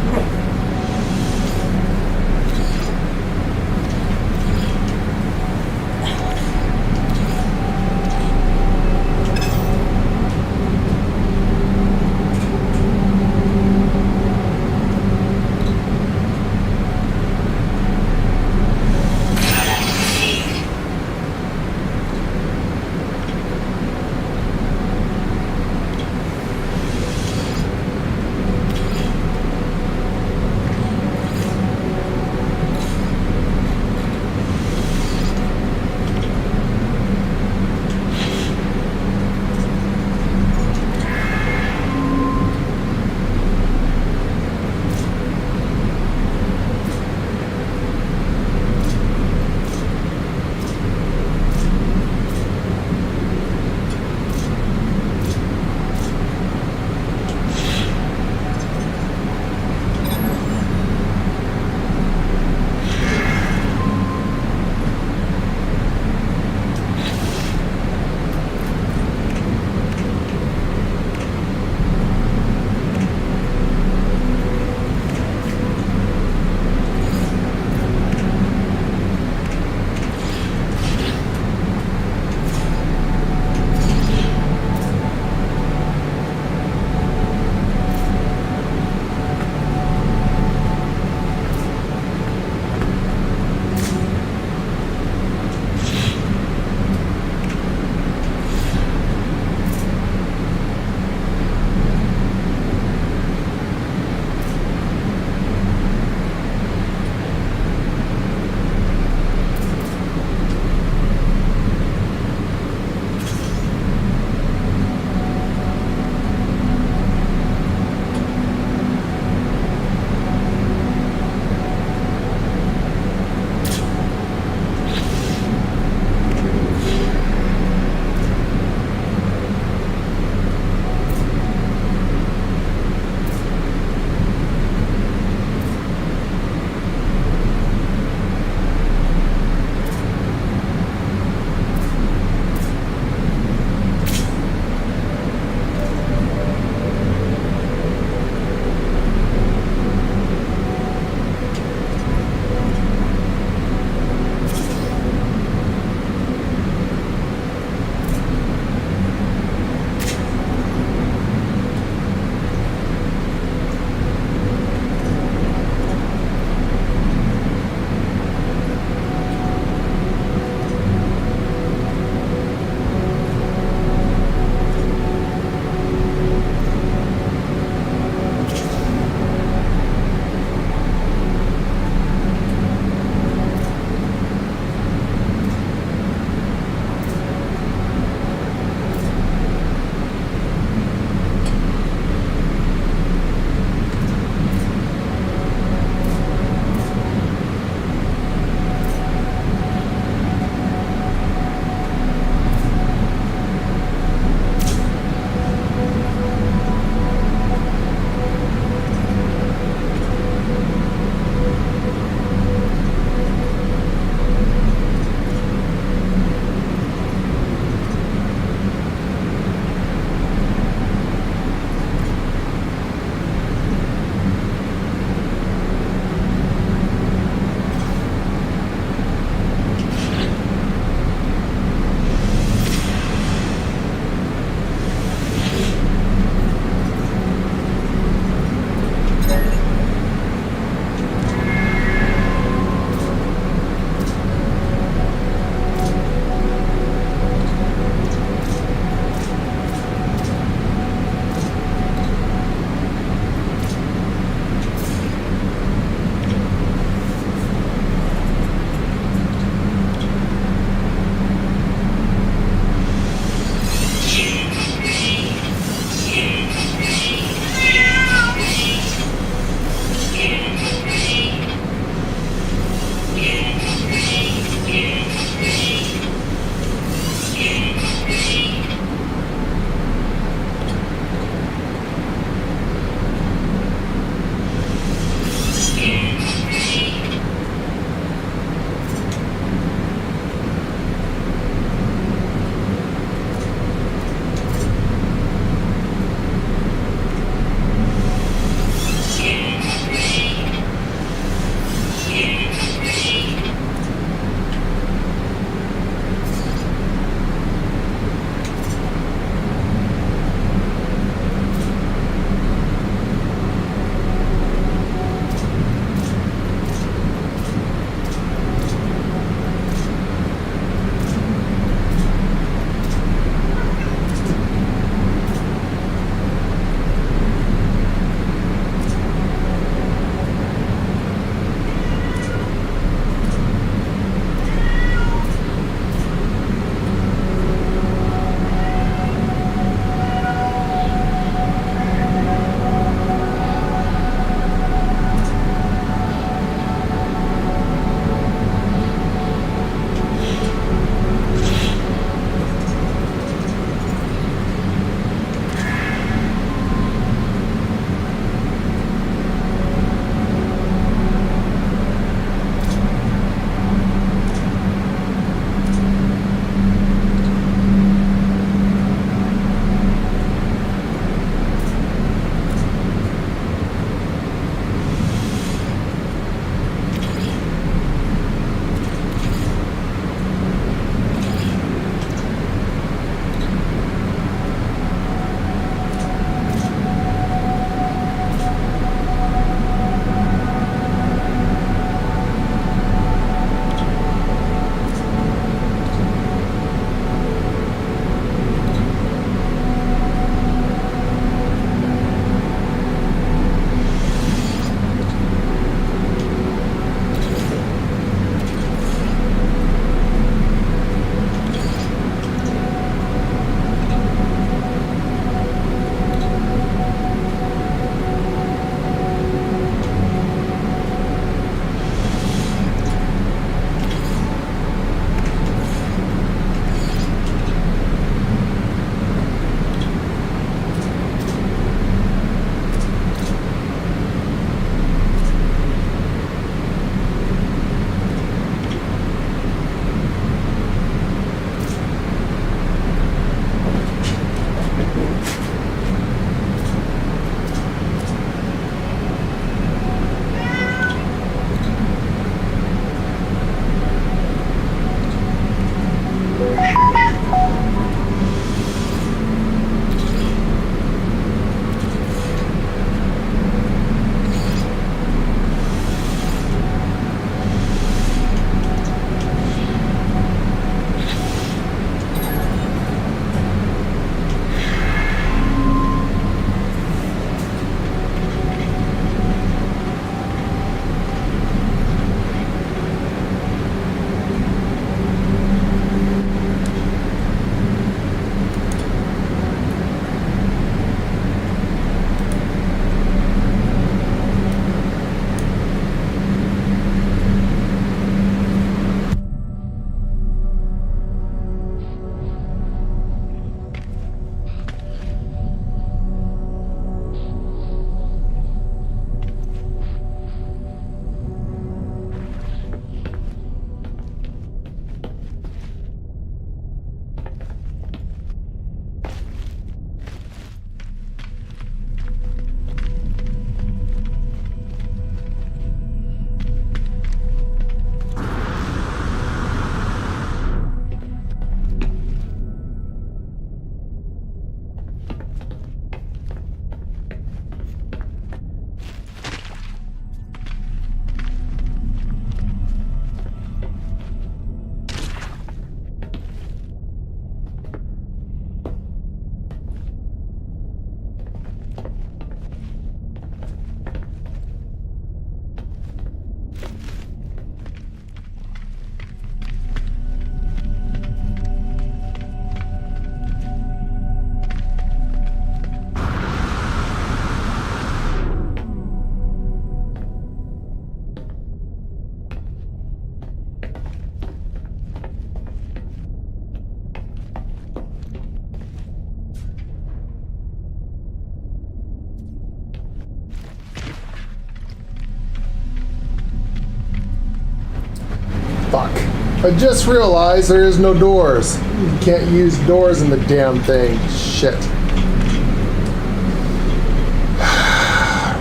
[SPEAKER 2] I just realized there is no doors. You can't use doors in the damn thing. Shit.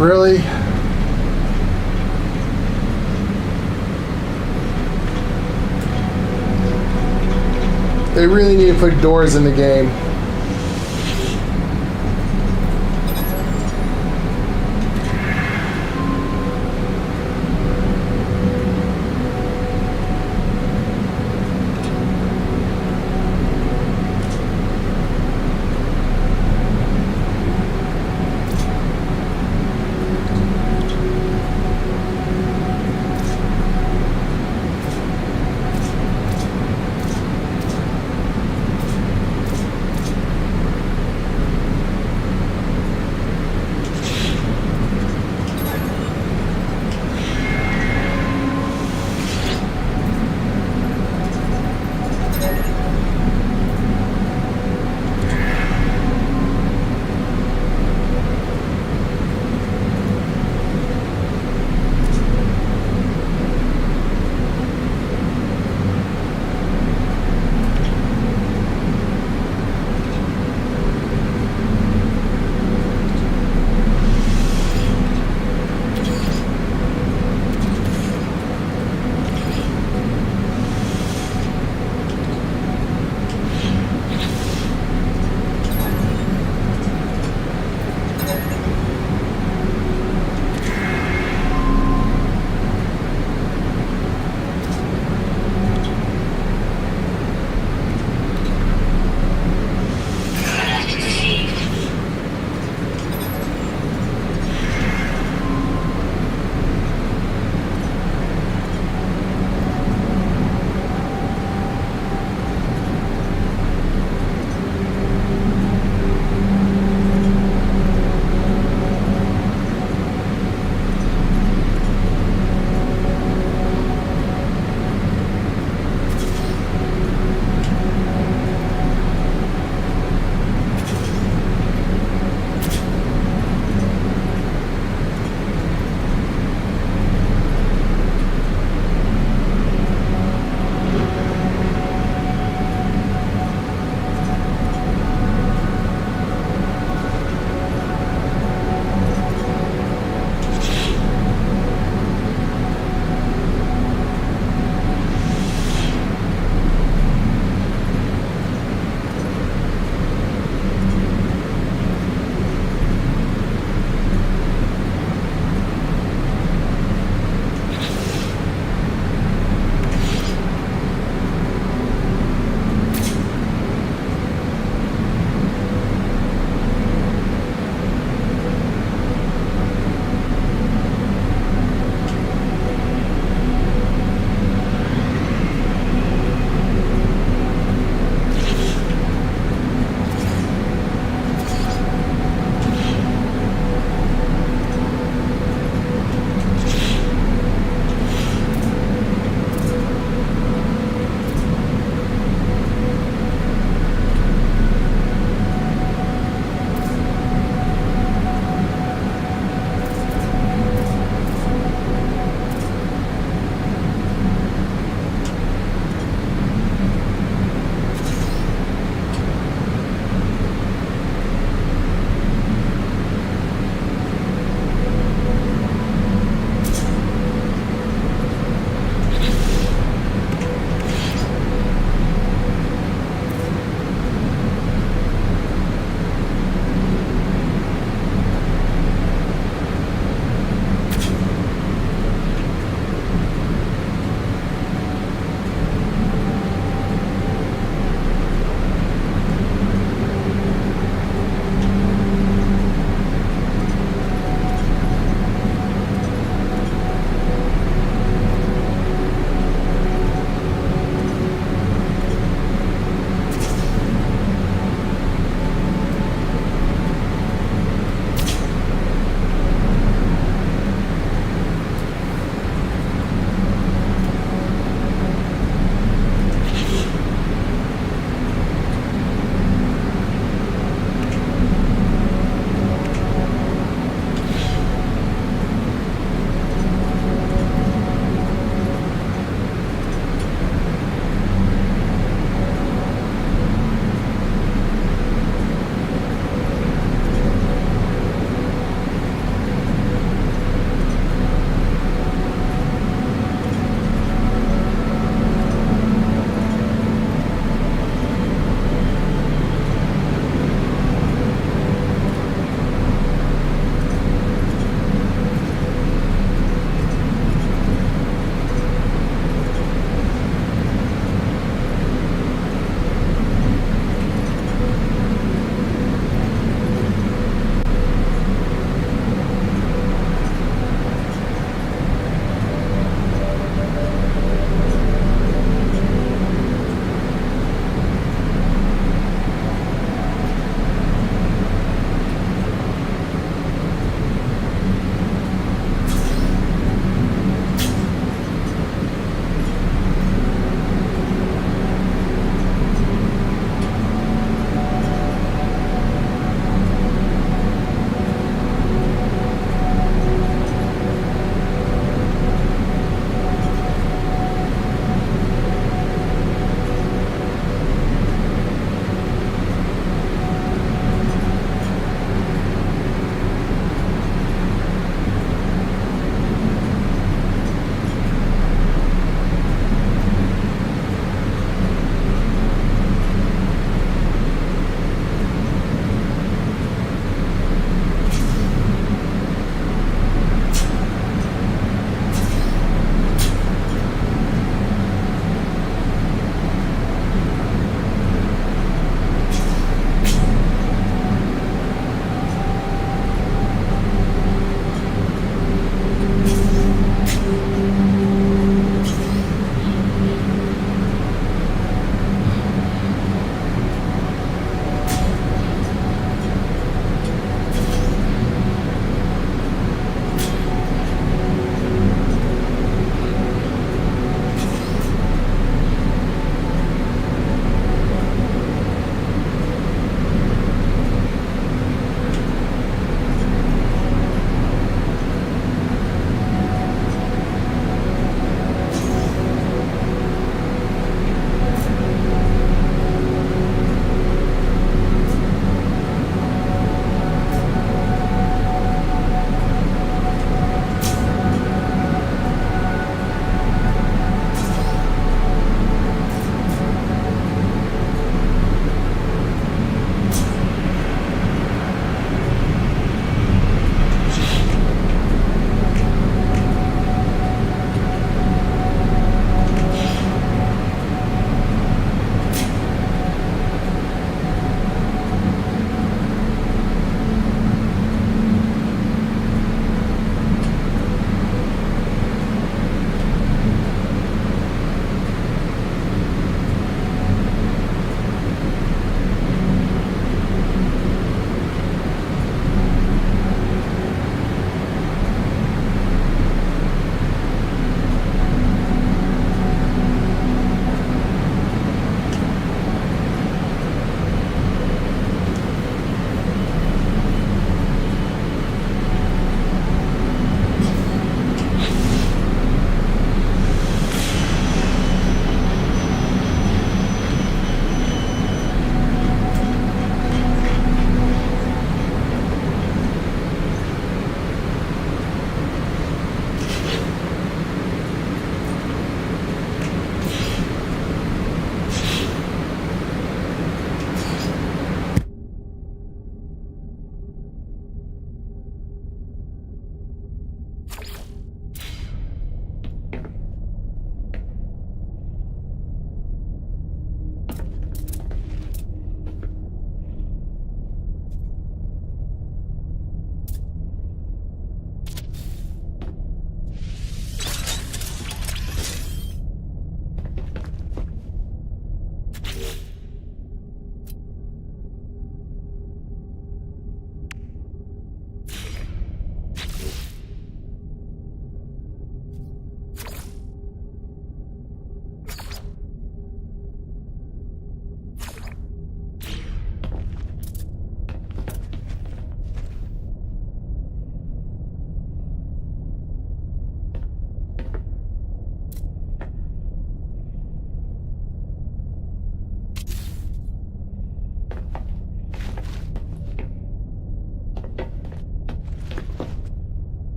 [SPEAKER 2] Really? They really need to put doors in the game.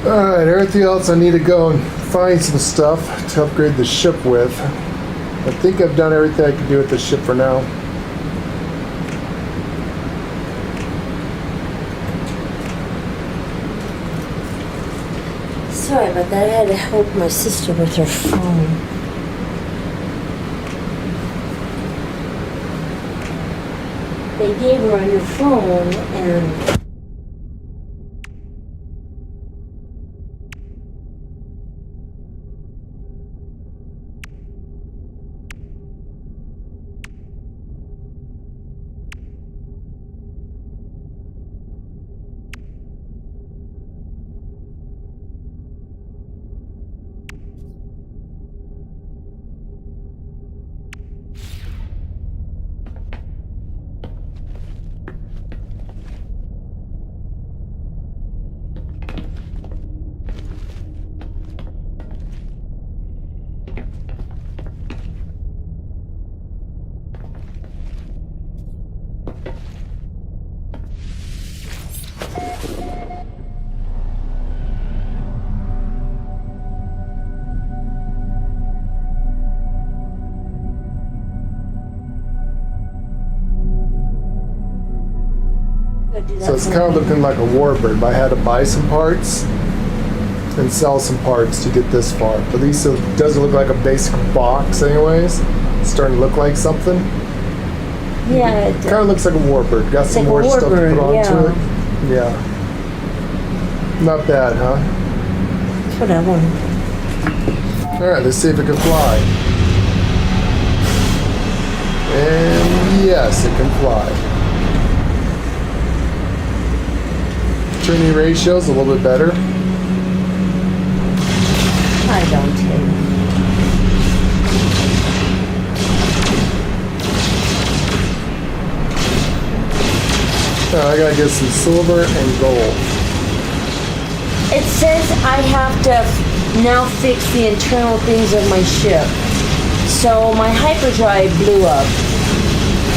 [SPEAKER 2] Alright, everything else I need to go and find some stuff to upgrade the ship with. I think I've done everything I can do with the ship for now.
[SPEAKER 3] Sorry about that. I had to help my sister with her phone. They gave her a new phone and...
[SPEAKER 2] So it's kind of looking like a warbird, but I had to buy some parts and sell some parts to get this far. But at least it doesn't look like a basic box anyways. It's starting to look like something.
[SPEAKER 3] Yeah,
[SPEAKER 2] It kind of looks like a warbird. Got some more stuff to put onto it. Yeah. Not bad, huh?
[SPEAKER 3] That's what I wanted.
[SPEAKER 2] Alright, let's see if it can fly. And yes, it can fly. Training ratio's a little bit better.
[SPEAKER 3] I don't take.
[SPEAKER 2] I gotta get some silver and gold.
[SPEAKER 3] It says I have to now fix the internal things of my ship. So my hyperdrive blew up.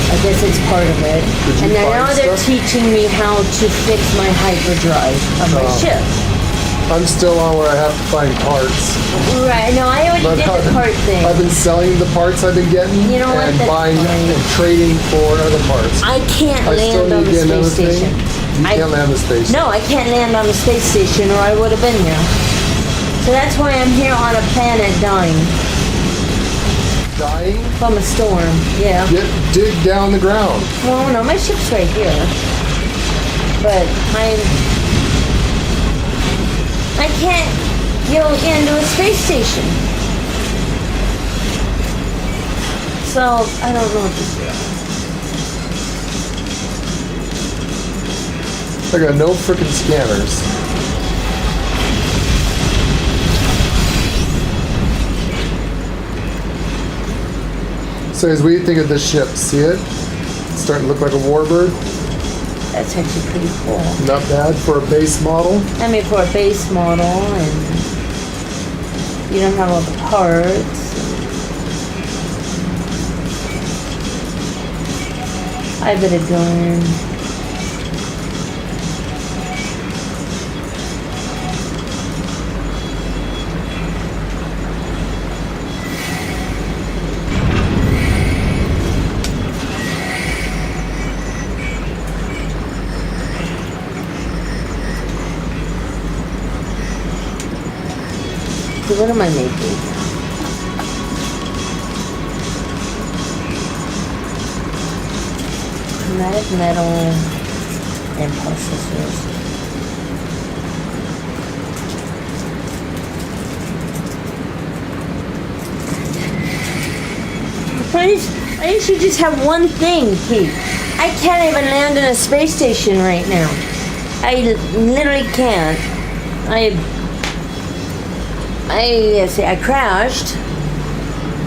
[SPEAKER 3] I guess it's part of it. And then now they're teaching me how to fix my hyperdrive of my ship.
[SPEAKER 2] I'm still on where I have to find parts.
[SPEAKER 3] Right, no, I already did the part thing.
[SPEAKER 2] I've been selling the parts I've been getting
[SPEAKER 3] You know what,
[SPEAKER 2] and
[SPEAKER 3] that's
[SPEAKER 2] buying
[SPEAKER 3] fine.
[SPEAKER 2] and trading for other parts.
[SPEAKER 3] I can't
[SPEAKER 2] still
[SPEAKER 3] land on
[SPEAKER 2] need
[SPEAKER 3] the
[SPEAKER 2] to get another
[SPEAKER 3] space
[SPEAKER 2] thing.
[SPEAKER 3] station.
[SPEAKER 2] You can't land on the space
[SPEAKER 3] No, I can't land on the space station or I would have been there. So that's why I'm here on a planet dying
[SPEAKER 2] Dying?
[SPEAKER 3] from a storm. Yeah.
[SPEAKER 2] Dig down the ground.
[SPEAKER 3] Well, no, my ship's right here. But I can't go into a space station. So, I don't know what to do.
[SPEAKER 2] I got no freaking scanners. So, as we think of this ship, see it? It's starting to look like a warbird.
[SPEAKER 3] That's actually pretty cool.
[SPEAKER 2] Not bad for a base model.
[SPEAKER 3] I mean, for a base model, and you don't have all the parts. I bet it going. So what am I making? Chromatic metal and processors. I should just have one thing, Pete. I can't even land in a space station right now. I literally can't. I crashed,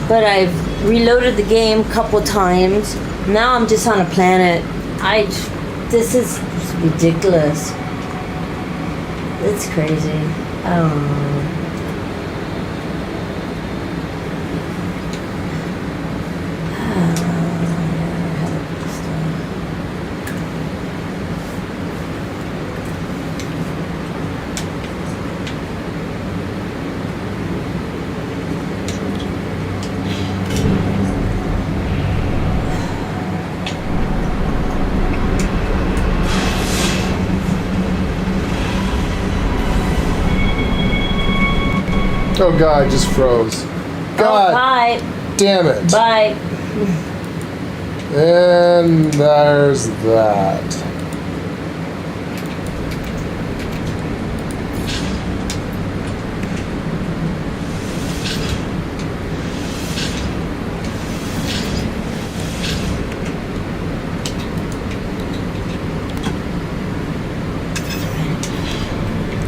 [SPEAKER 3] but I've reloaded the game a couple times. Now I'm just on a planet. This is ridiculous. It's crazy. I don't know.
[SPEAKER 2] Oh God, I just froze. God
[SPEAKER 3] Oh, bye.
[SPEAKER 2] damn it.
[SPEAKER 3] Bye.
[SPEAKER 2] And there's that.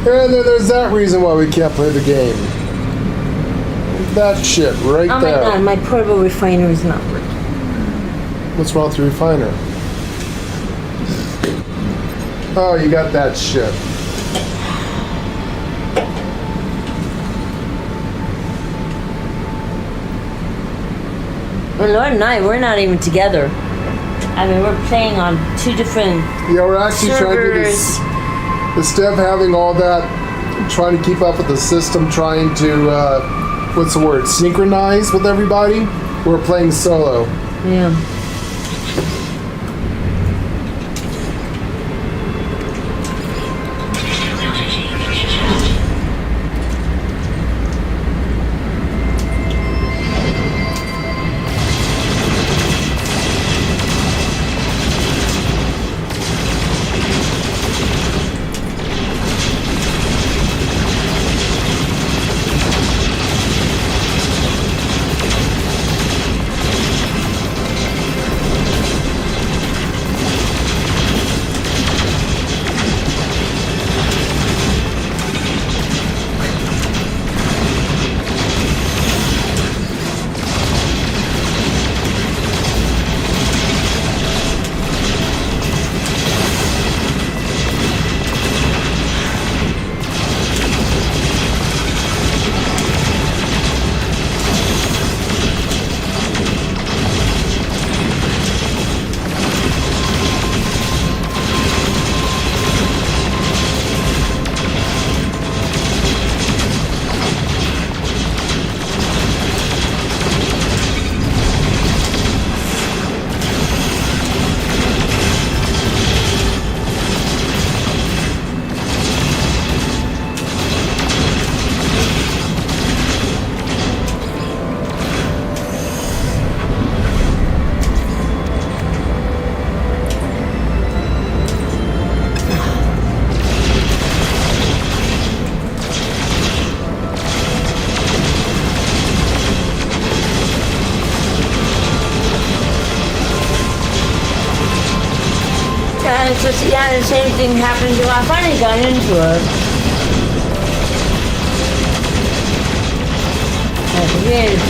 [SPEAKER 2] And then there's that reason why we can't play the game. That shit right
[SPEAKER 3] Oh my
[SPEAKER 2] there.
[SPEAKER 3] god, my portable refiner is not working.
[SPEAKER 2] What's wrong with the refiner? Oh, you got that shit.
[SPEAKER 3] And Lord and I, we're not even together. I mean, we're playing on two different
[SPEAKER 2] Yeah, we're actually trying to do
[SPEAKER 3] servers.
[SPEAKER 2] this. Instead of having all that, trying to keep up with the system, trying to, what's the word, synchronize with everybody, we're playing solo.
[SPEAKER 3] Yeah. And it's just, yeah, the same thing happened to I finally got into it. That's weird.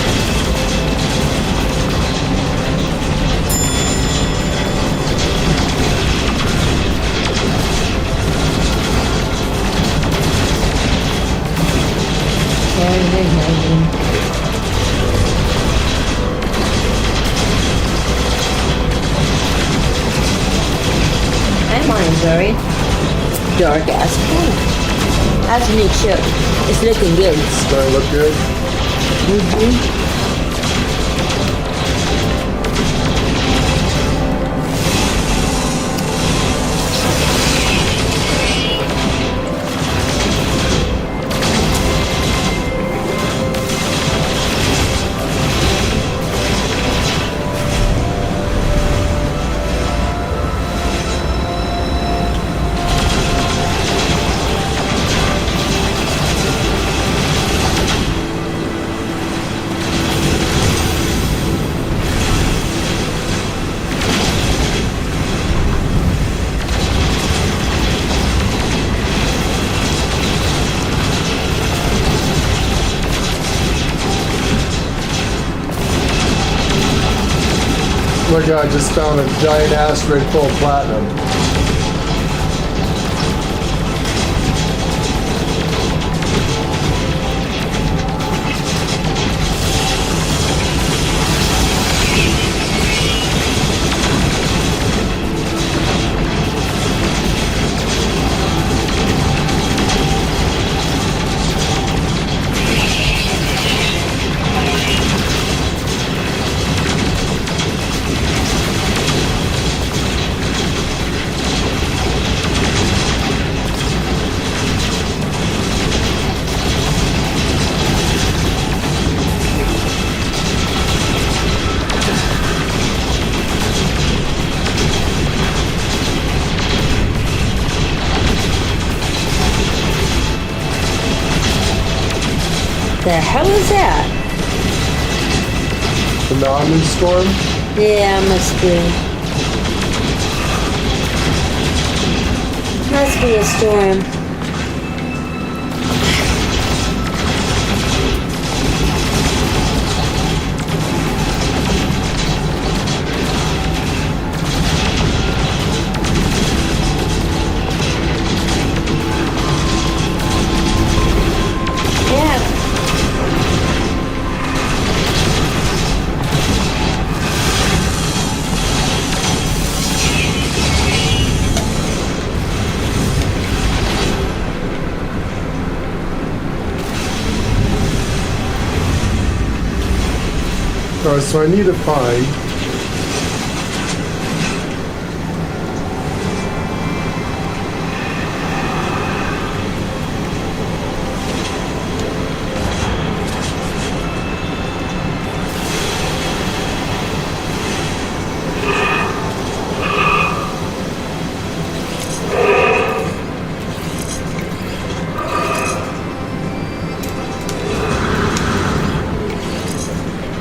[SPEAKER 3] I'm on a very dark ass pink. That's a neat shirt. It's looking good.
[SPEAKER 2] Does it look good?
[SPEAKER 3] Mm-hmm.
[SPEAKER 2] Look, I just found a giant asteroid full of platinum.
[SPEAKER 3] the hell is that?
[SPEAKER 2] The mountain storm.
[SPEAKER 3] Yeah, must be. Must be a storm.
[SPEAKER 2] Alright, so I need to find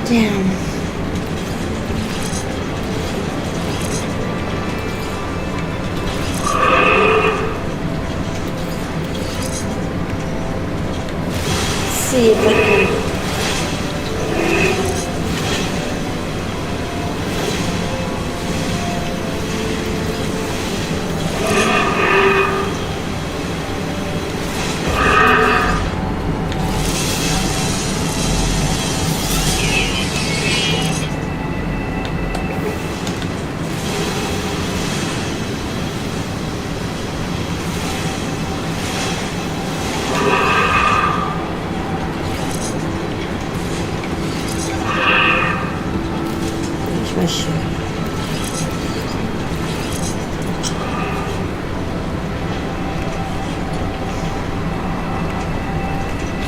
[SPEAKER 3] Damn. See if I can.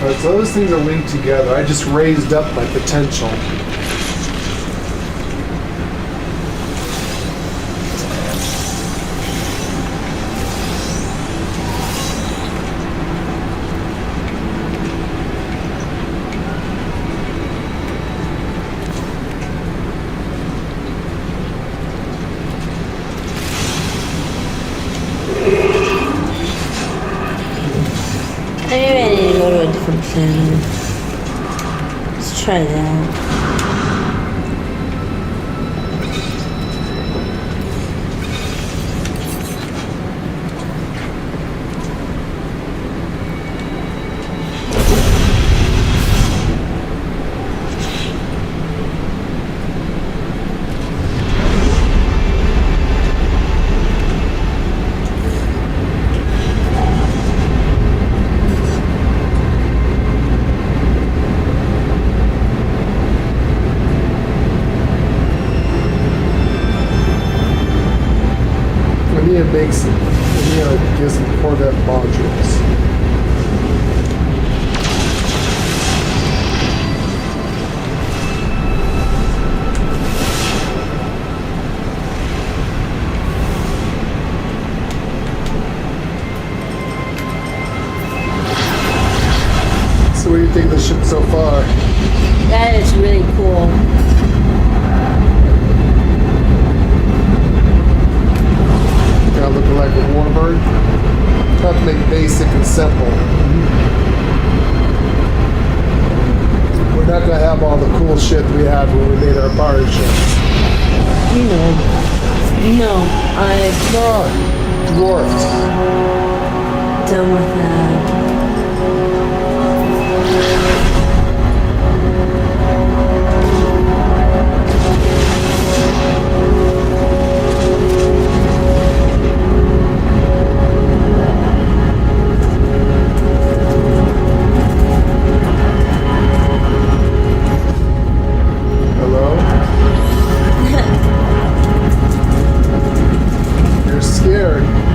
[SPEAKER 2] Alright, so those things are linked together. I just raised up my potential.
[SPEAKER 3] Maybe I need to go to a different planet. Let's try that.
[SPEAKER 2] Makes it gives some Corvette modules. So what do you think of the ship so far?
[SPEAKER 3] That is really cool.
[SPEAKER 2] Looking like a warbird. Try to make basic and simple. We're not gonna have all the cool shit we had when we made our pirate ships.
[SPEAKER 3] You know. No, I'm
[SPEAKER 2] No, dwarfed.
[SPEAKER 3] done with that.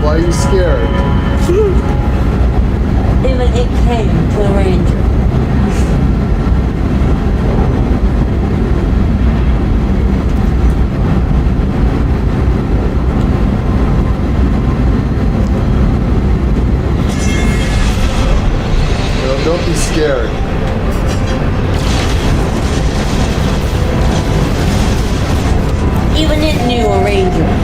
[SPEAKER 3] Why are you scared? It mint new arrangement.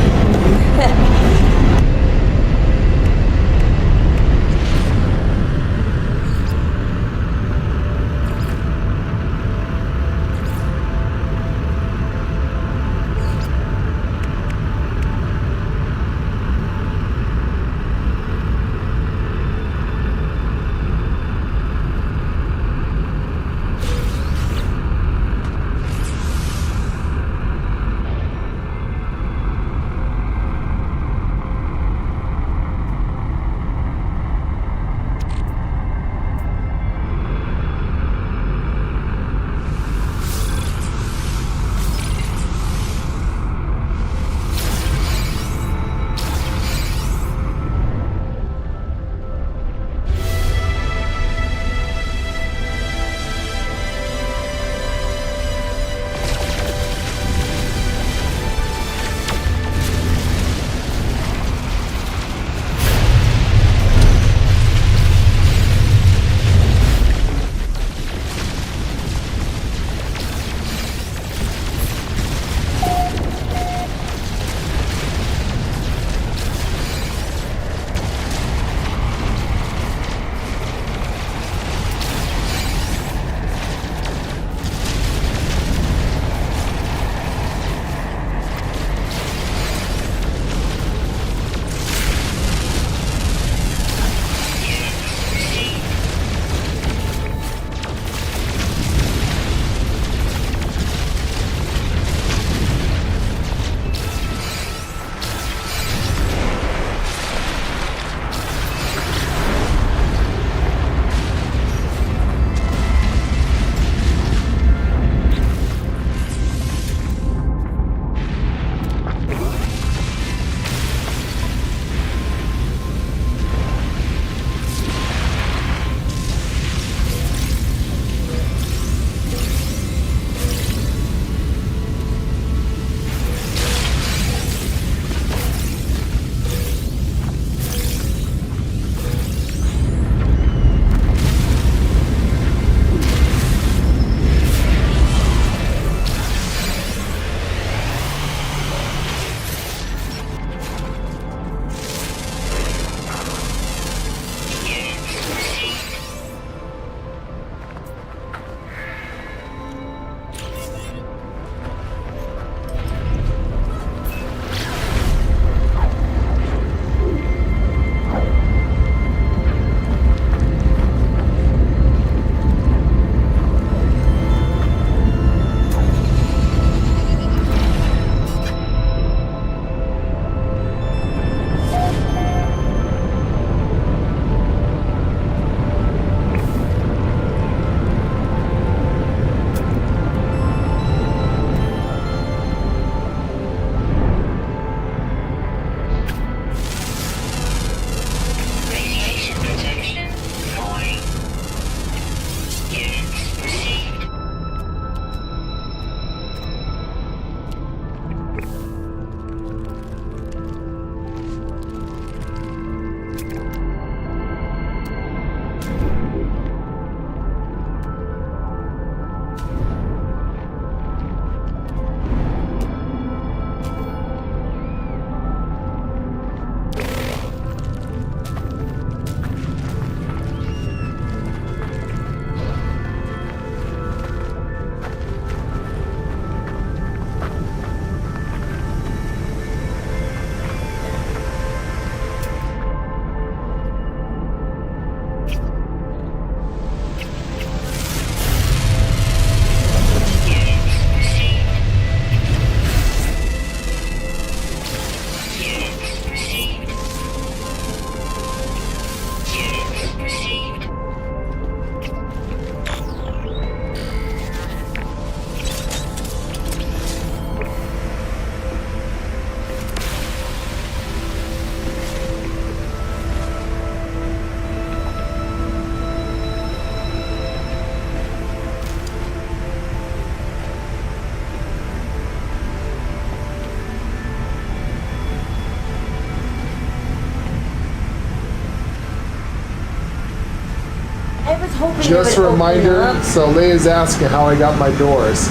[SPEAKER 3] I was hoping
[SPEAKER 2] Just
[SPEAKER 3] it
[SPEAKER 2] a
[SPEAKER 3] would open
[SPEAKER 2] reminder,
[SPEAKER 3] up.
[SPEAKER 2] so Leia's asking how I got my doors.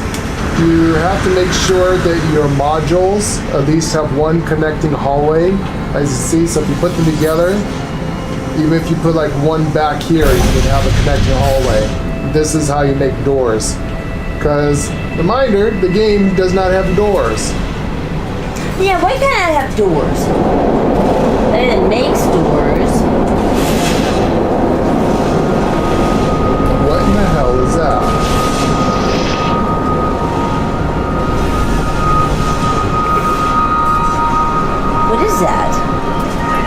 [SPEAKER 2] You have to make sure that your modules at least have one connecting hallway, as you see. So if you put them together, even if you put like one back here, you can have a connecting hallway. This is how you make doors. Because, reminder, the game does not have doors.
[SPEAKER 3] Yeah, why can't I have doors? It makes doors.
[SPEAKER 2] What in the hell is that?
[SPEAKER 3] What is that?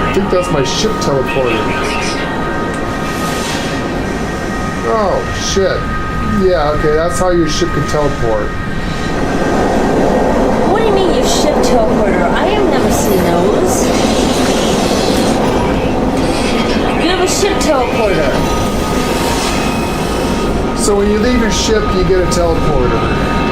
[SPEAKER 2] I think that's my ship teleporting. Oh, shit. Yeah, okay, that's how your ship can teleport.
[SPEAKER 3] What do you mean your ship teleporter? I have never seen those. You have a ship teleporter.
[SPEAKER 2] So when you leave your ship, you get a teleporter.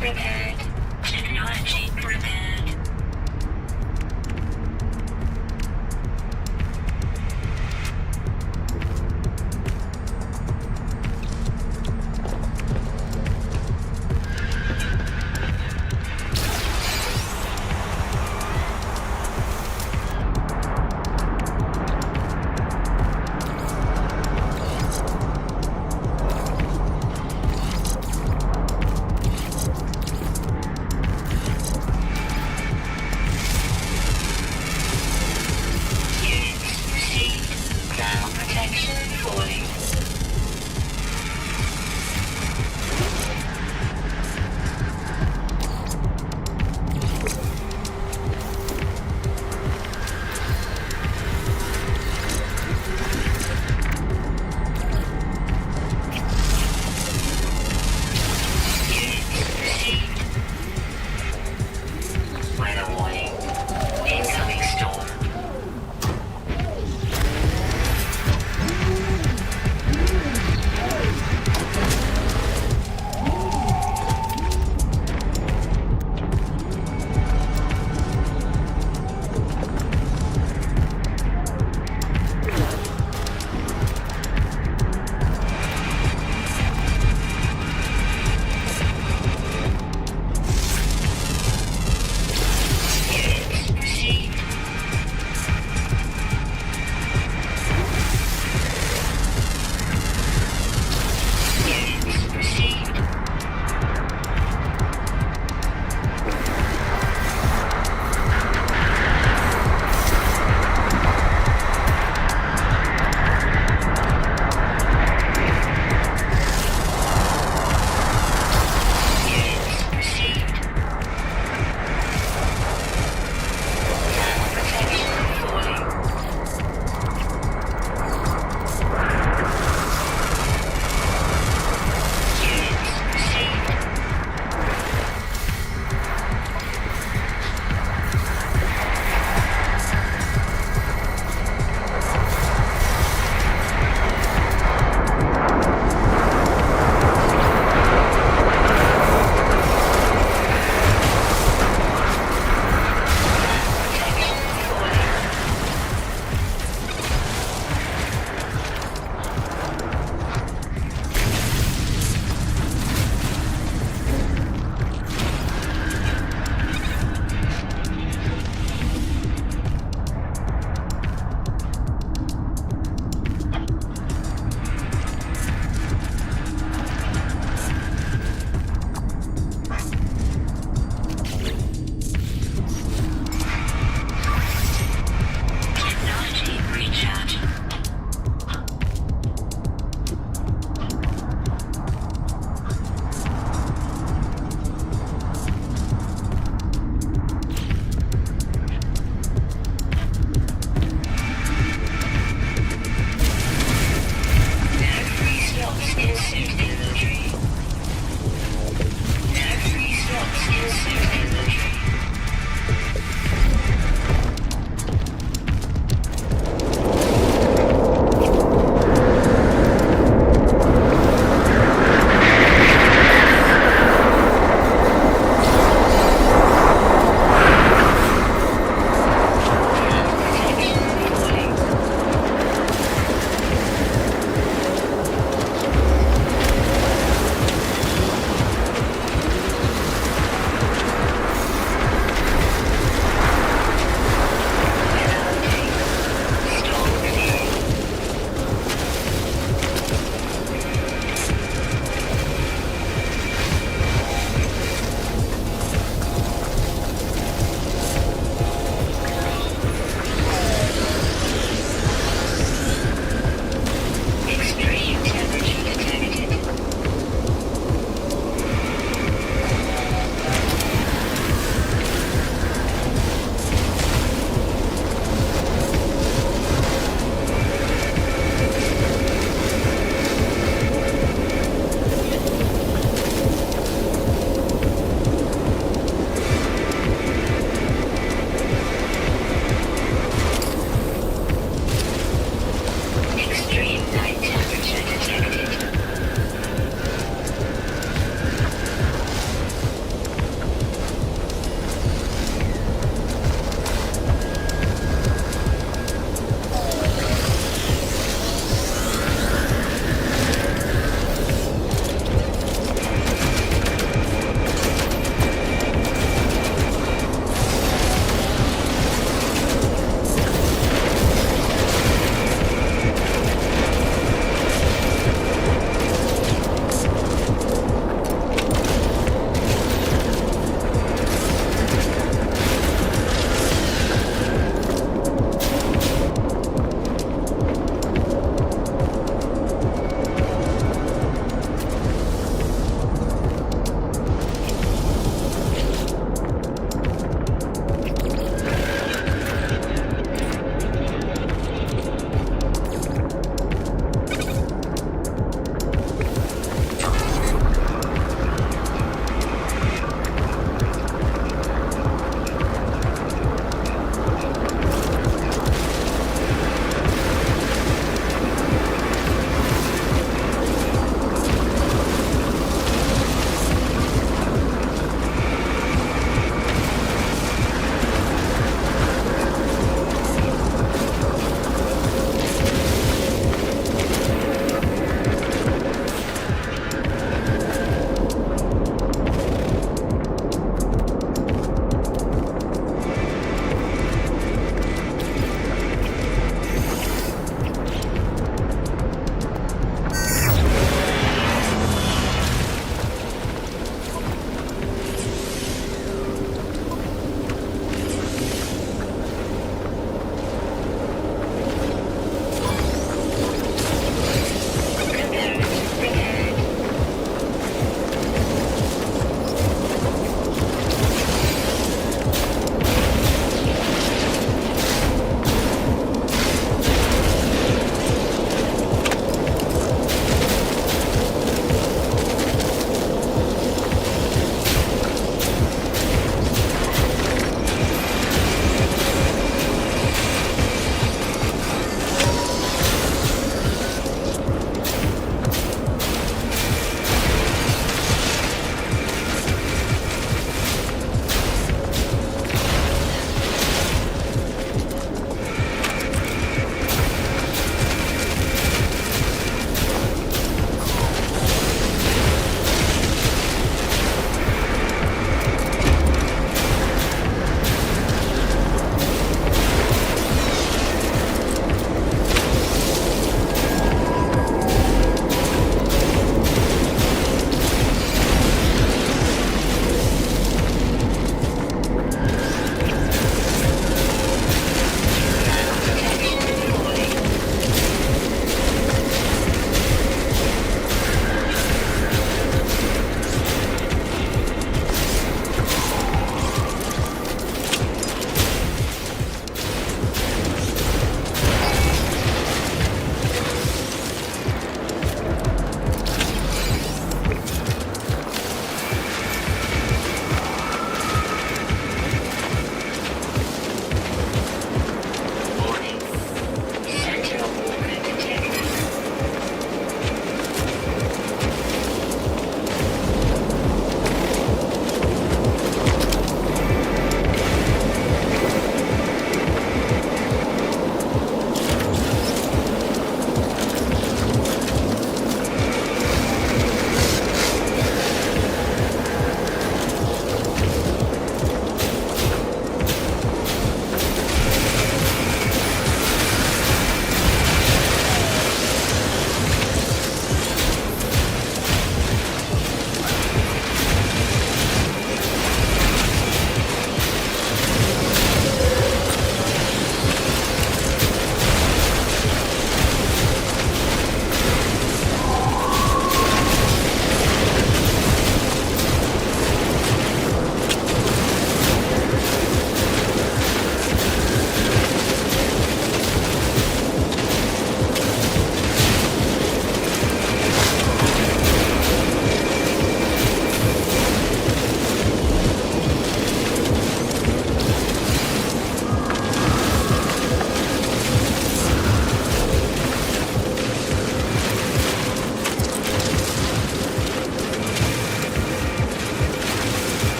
[SPEAKER 5] Repaired. Technology repaired.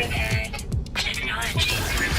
[SPEAKER 5] repaired. Technology repaired.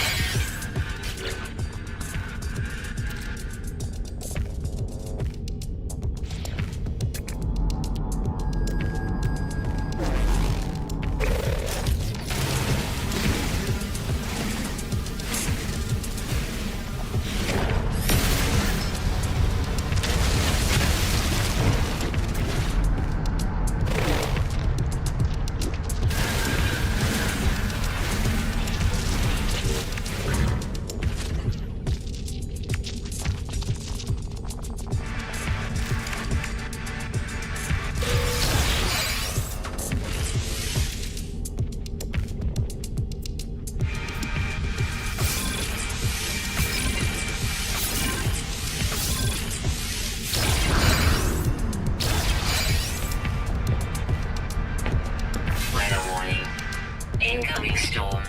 [SPEAKER 5] Weather warning. Incoming storm.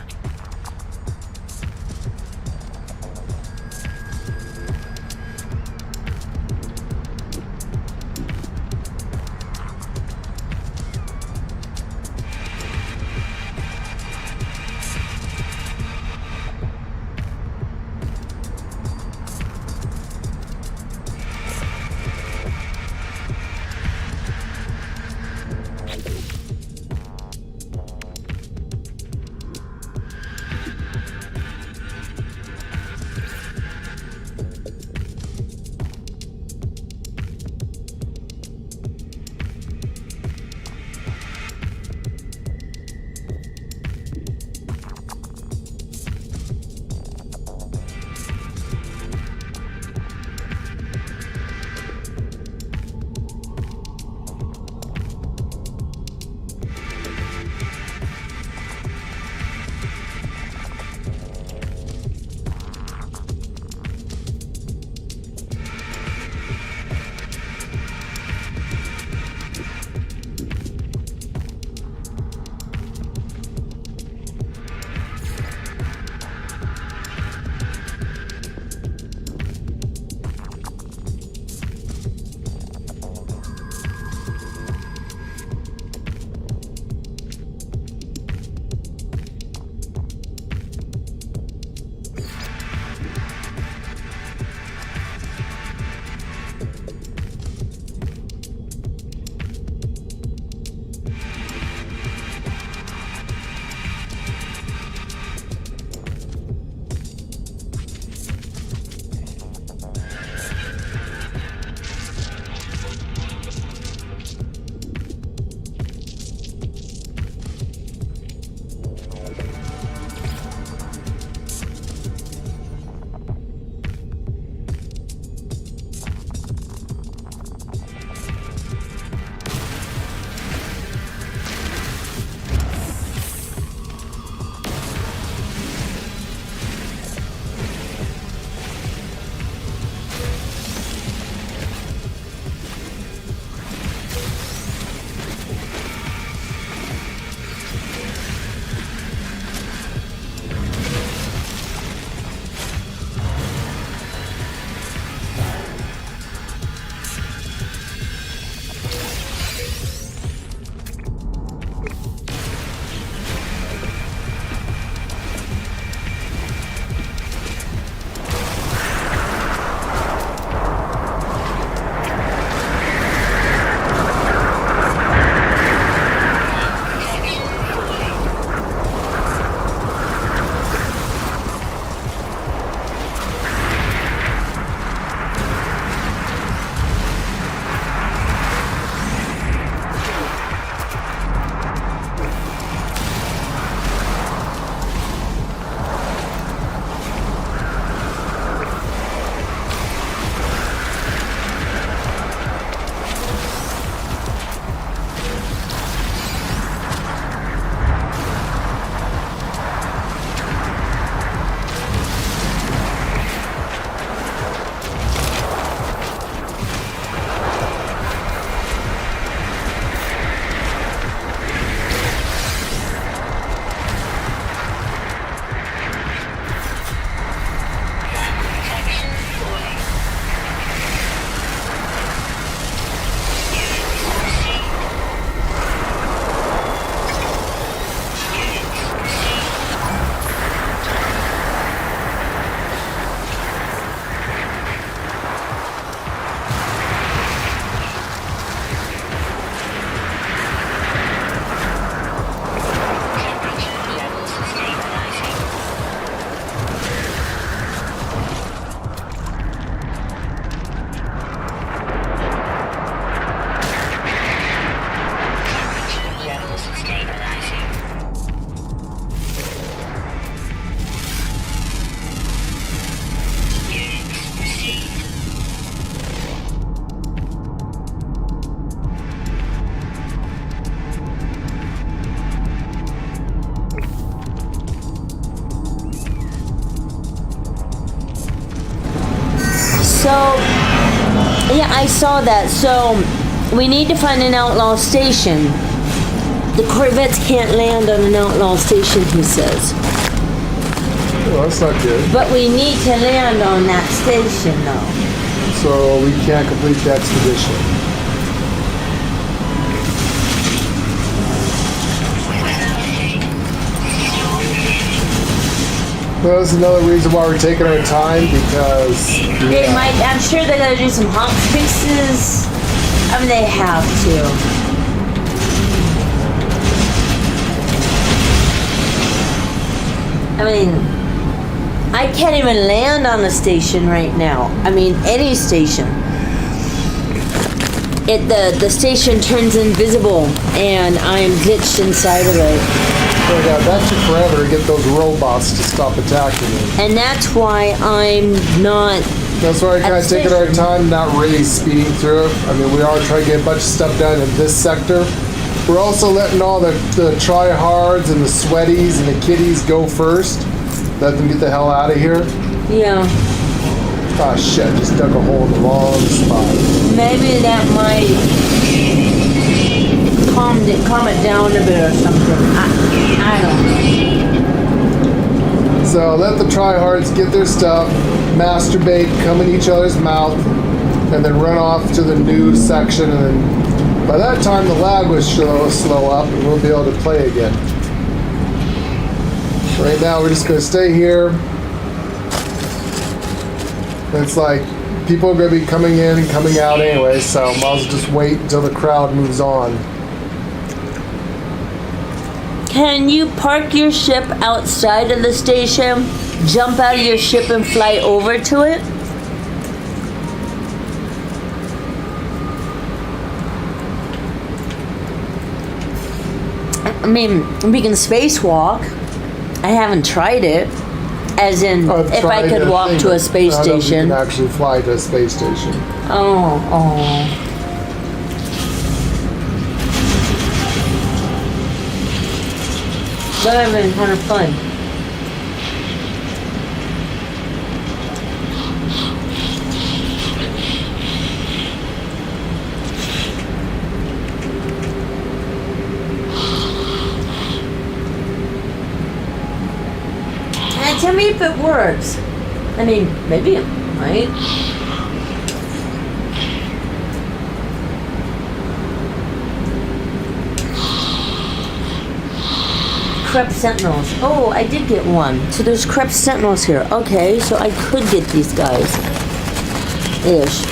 [SPEAKER 3] Yeah, I saw that. So we need to find an outlaw station. The Corvettes can't land on an outlaw station, he says.
[SPEAKER 2] Well, that's not good.
[SPEAKER 3] But we need to land on that station, though.
[SPEAKER 2] So we can't complete the expedition. Well, that's another reason why we're taking our time, because
[SPEAKER 3] They might, I'm sure they're gonna do some hot fixes. I mean, they have to. I mean, I can't even land on a station right now. I mean, any station. The station turns invisible, and I'm glitched inside of it.
[SPEAKER 2] oh my God, that took forever to get those robots to stop attacking me.
[SPEAKER 3] And that's why I'm not.
[SPEAKER 2] That's why we're kind
[SPEAKER 3] At
[SPEAKER 2] of taking our
[SPEAKER 3] station.
[SPEAKER 2] time, not really speeding through it. I mean, we are trying to get a bunch of stuff done in this sector. We're also letting all the tryhards and the sweaties and the kiddies go first. Let them get the hell out of here.
[SPEAKER 3] Yeah.
[SPEAKER 2] Ah, shit, I just dug a hole in the wrong spot.
[SPEAKER 3] Maybe that might calm it down a bit or something. I don't know.
[SPEAKER 2] So let the tryhards get their stuff, masturbate, come in each other's mouth, and then run off to the new section. And then by that time, the lag was slow up, and we'll be able to play again. Right now, we're just going to stay here. It's like people are going to be coming in and coming out anyway, so might as well just wait until the crowd moves on.
[SPEAKER 3] Can you park your ship outside of the station, jump out of your ship and fly over to it? I mean, we can spacewalk. I haven't tried it. As in,
[SPEAKER 2] I've
[SPEAKER 3] if I
[SPEAKER 2] tried
[SPEAKER 3] could
[SPEAKER 2] that
[SPEAKER 3] walk
[SPEAKER 2] thing,
[SPEAKER 3] to a
[SPEAKER 2] but
[SPEAKER 3] space
[SPEAKER 2] I don't think
[SPEAKER 3] station.
[SPEAKER 2] You can actually fly to a space station.
[SPEAKER 3] Oh. That would have been kind of fun. And tell me if it works. I mean, maybe it might. Crepe Sentinels. Oh, I did get one. So there's Crepe Sentinels here. Okay, so I could get these guys. Ish.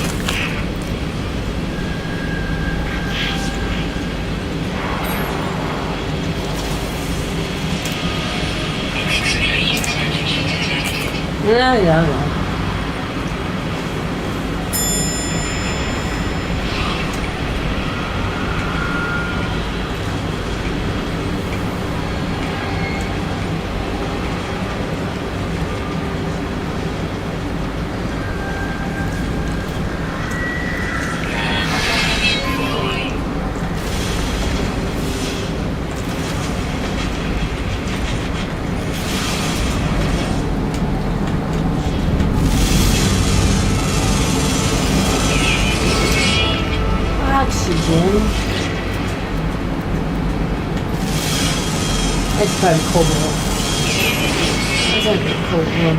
[SPEAKER 3] Yeah. Oxygen. It's probably cold room. It's like a cold room.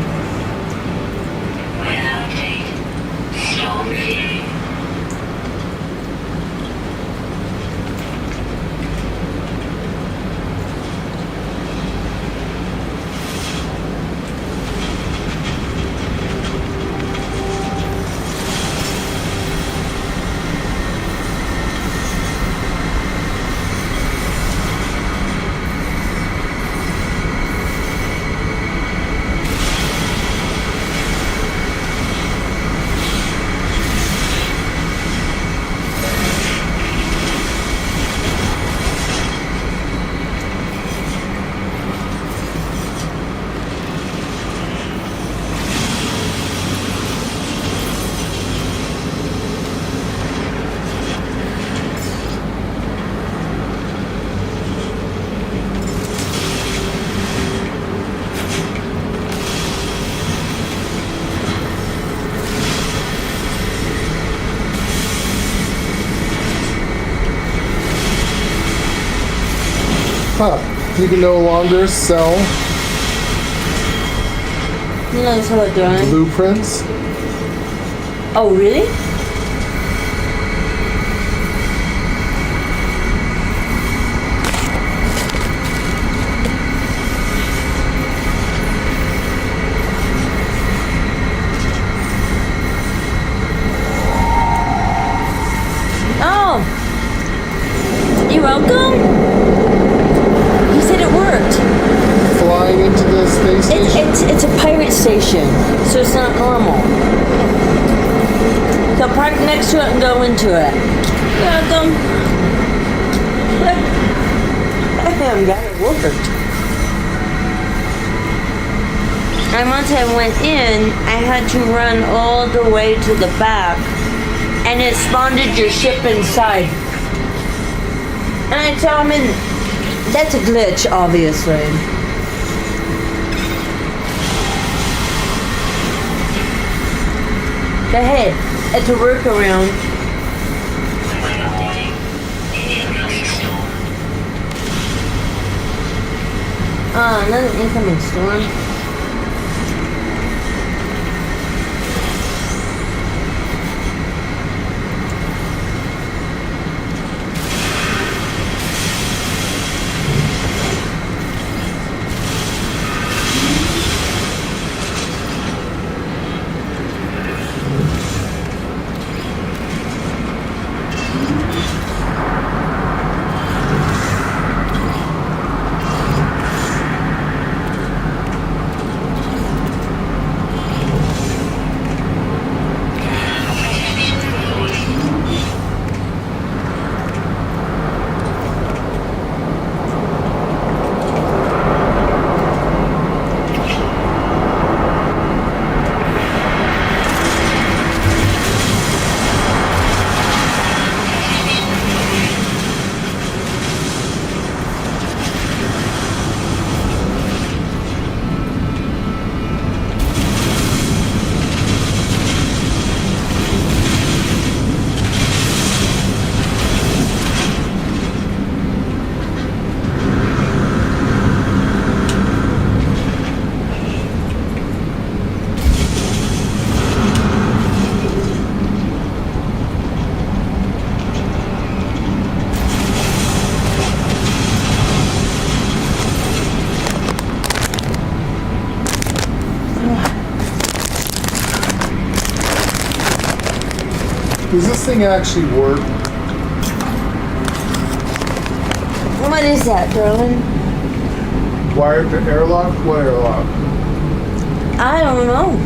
[SPEAKER 5] Weather update. Storm theory.
[SPEAKER 2] Huh. You can no longer sell
[SPEAKER 3] You know what I'm doing?
[SPEAKER 2] blueprints.
[SPEAKER 3] Oh, really? Oh, you're welcome. He said it worked.
[SPEAKER 2] Flying into the space station.
[SPEAKER 3] It's a pirate station, so it's not normal. So park next to it and go into it. You're welcome. I'm glad it worked. And once I went in, I had to run all the way to the back, and it spawned your ship inside. And I tell him, that's a glitch, obviously. But hey, it's a workaround. Another incoming storm.
[SPEAKER 2] Does this thing actually work?
[SPEAKER 3] What is that, darling?
[SPEAKER 2] Wired to airlock? What airlock?
[SPEAKER 3] I don't know.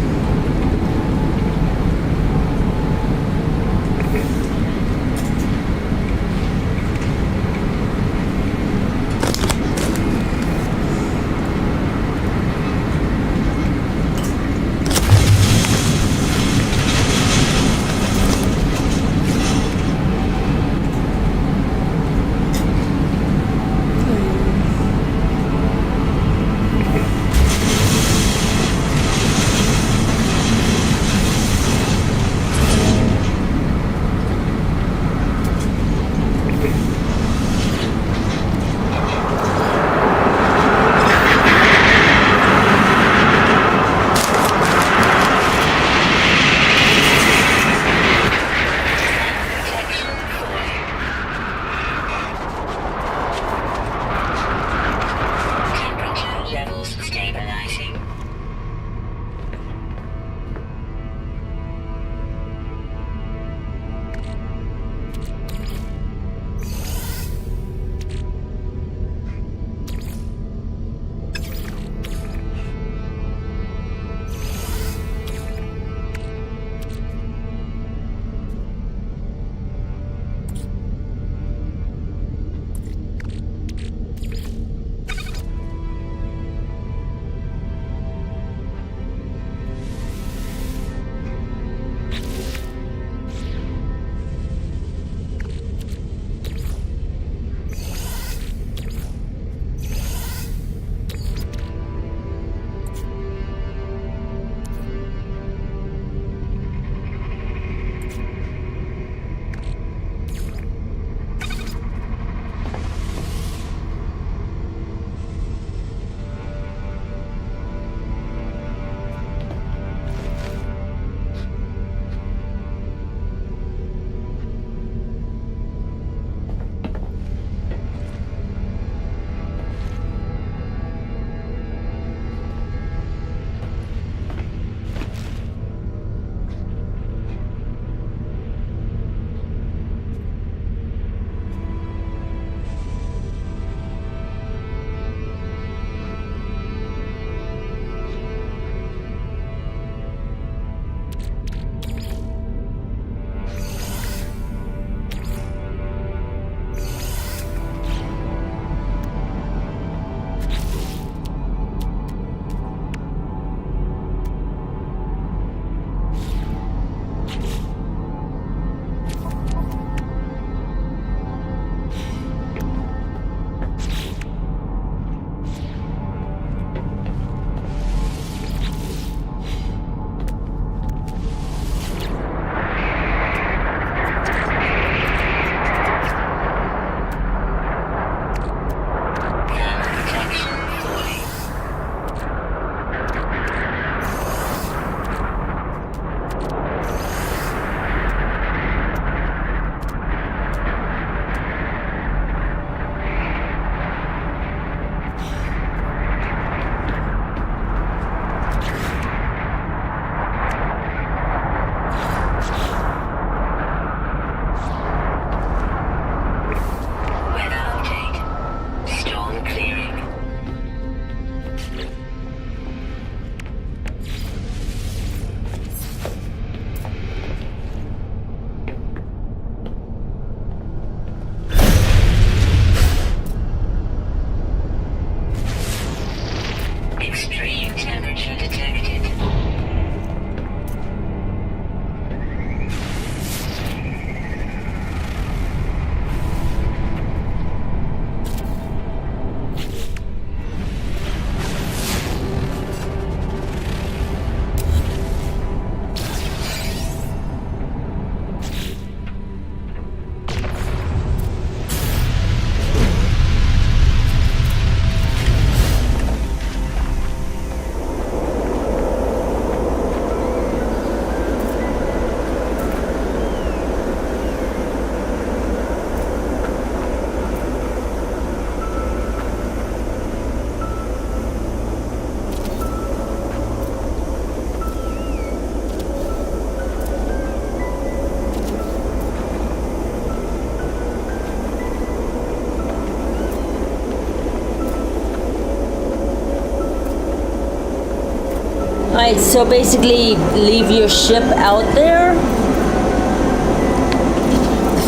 [SPEAKER 3] Right, so basically leave your ship out there,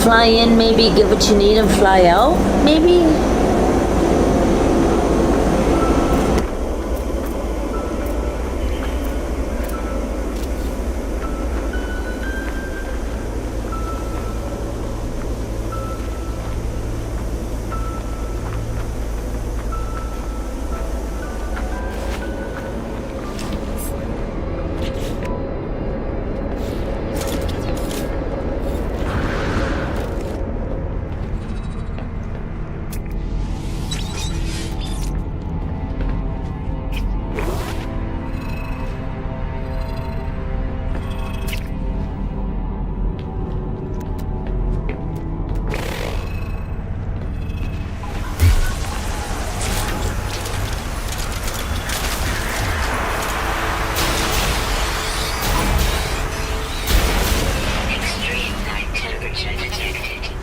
[SPEAKER 3] fly in, maybe get what you need and fly out, maybe?
[SPEAKER 5] Extreme night temperature detected.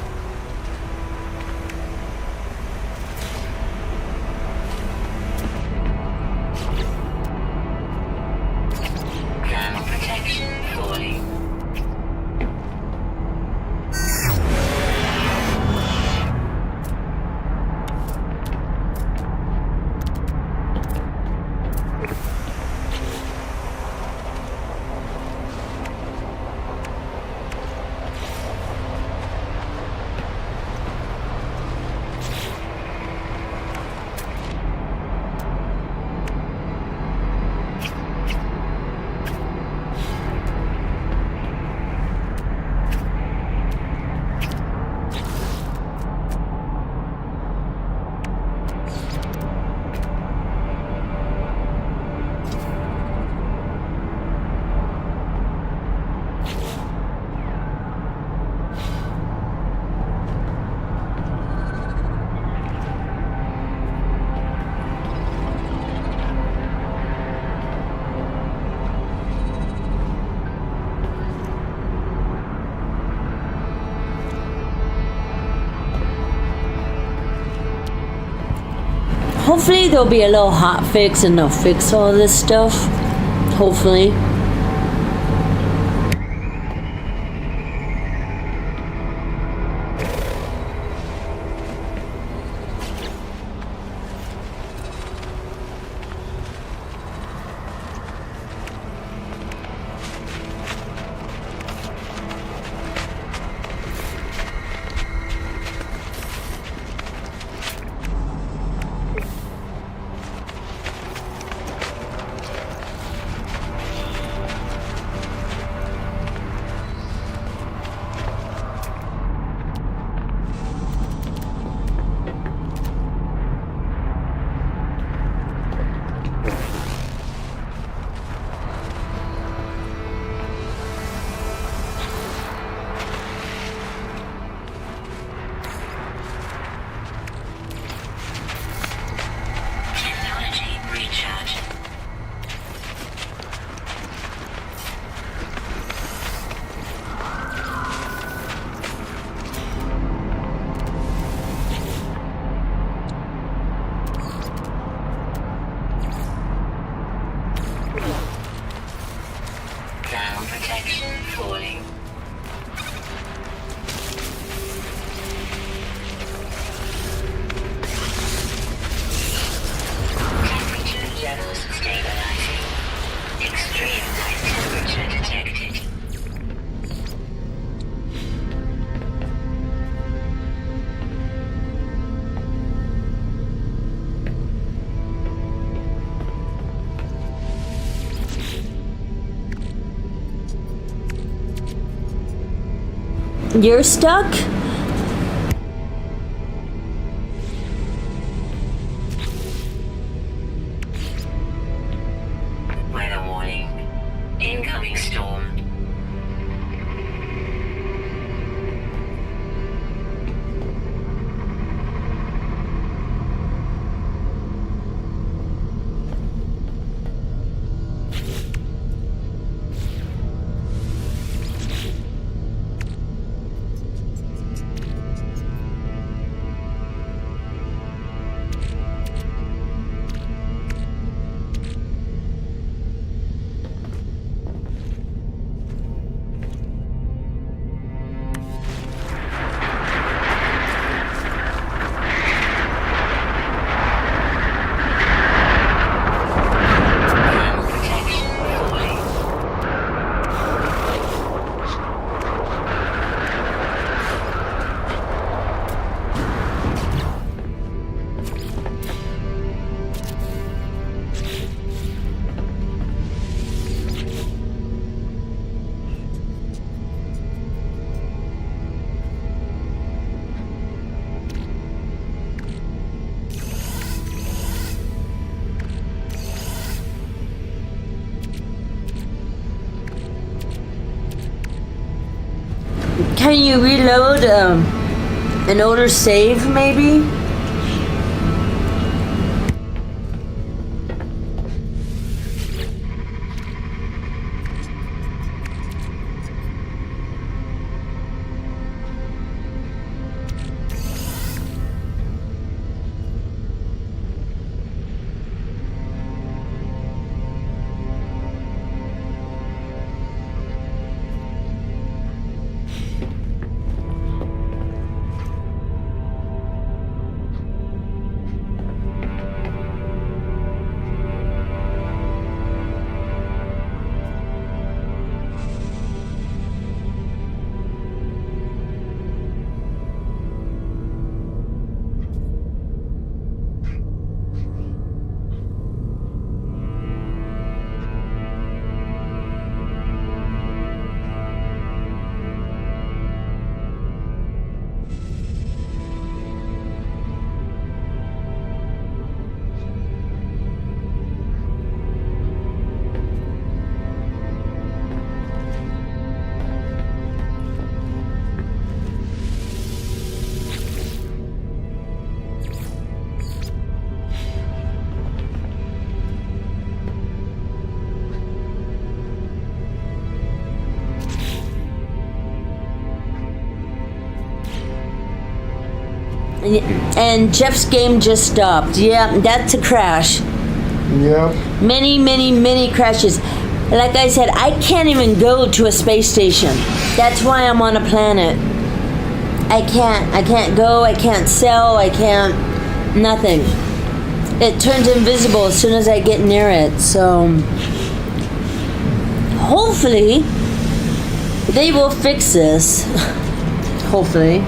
[SPEAKER 5] Thermal protection falling.
[SPEAKER 3] Hopefully there'll be a little hot fix and they'll fix all this stuff. Hopefully. Technology recharge. Thermal protection falling. Temperature levels stabilizing. Extreme night temperature detected. You're stuck?
[SPEAKER 5] Weather warning. Incoming storm.
[SPEAKER 3] Can you reload an older save, maybe? And Jeff's game just stopped. Yeah, that's a crash.
[SPEAKER 2] Yep.
[SPEAKER 3] Many crashes. Like I said, I can't even go to a space station. That's why I'm on a planet. I can't go, I can't sell, I can't, nothing. It turns invisible as soon as I get near it, so hopefully they will fix this. Hopefully.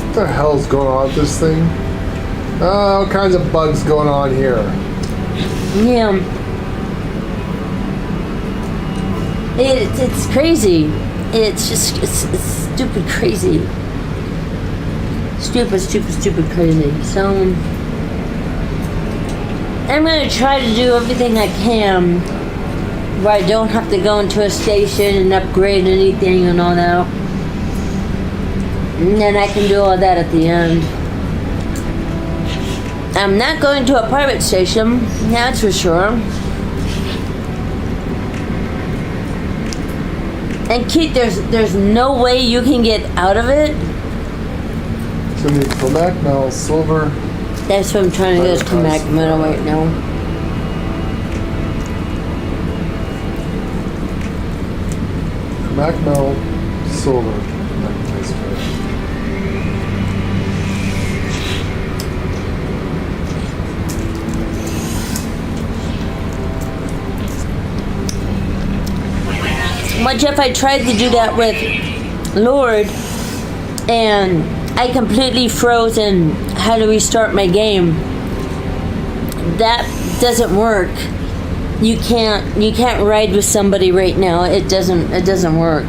[SPEAKER 2] What the hell's going on with this thing? All kinds of bugs going on here.
[SPEAKER 3] Yeah. It's crazy. It's stupid crazy. Stupid crazy. So I'm gonna try to do everything I can where I don't have to go into a station and upgrade anything and all that. And then I can do all that at the end. I'm not going to a pirate station, that's for sure. And Keith, there's no way you can get out of it.
[SPEAKER 2] So we need Corvette, metal, silver.
[SPEAKER 3] That's what I'm trying to do, is come back metal right now.
[SPEAKER 2] Corvette, metal, silver.
[SPEAKER 3] Well, Jeff, I tried to do that with Lord, and I completely froze and had to restart my game. That doesn't work. You can't ride with somebody right now. It doesn't work.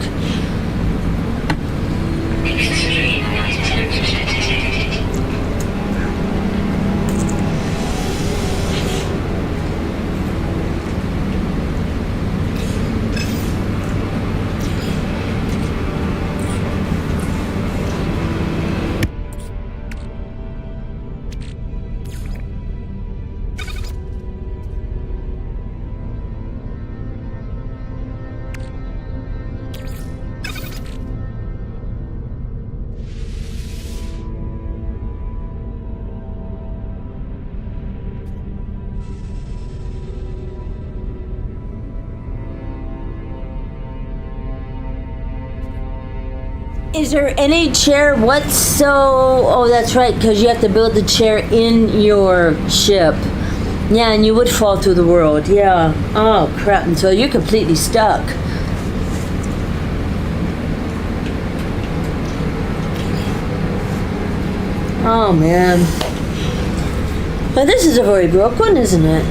[SPEAKER 5] Extreme night temperature detected.
[SPEAKER 3] Is there any chair? What's so... Oh, that's right, because you have to build the chair in your ship. Yeah, and you would fall through the world. Yeah. Oh, crap. And so you're completely stuck. Oh, man. But this is a very broke one, isn't it?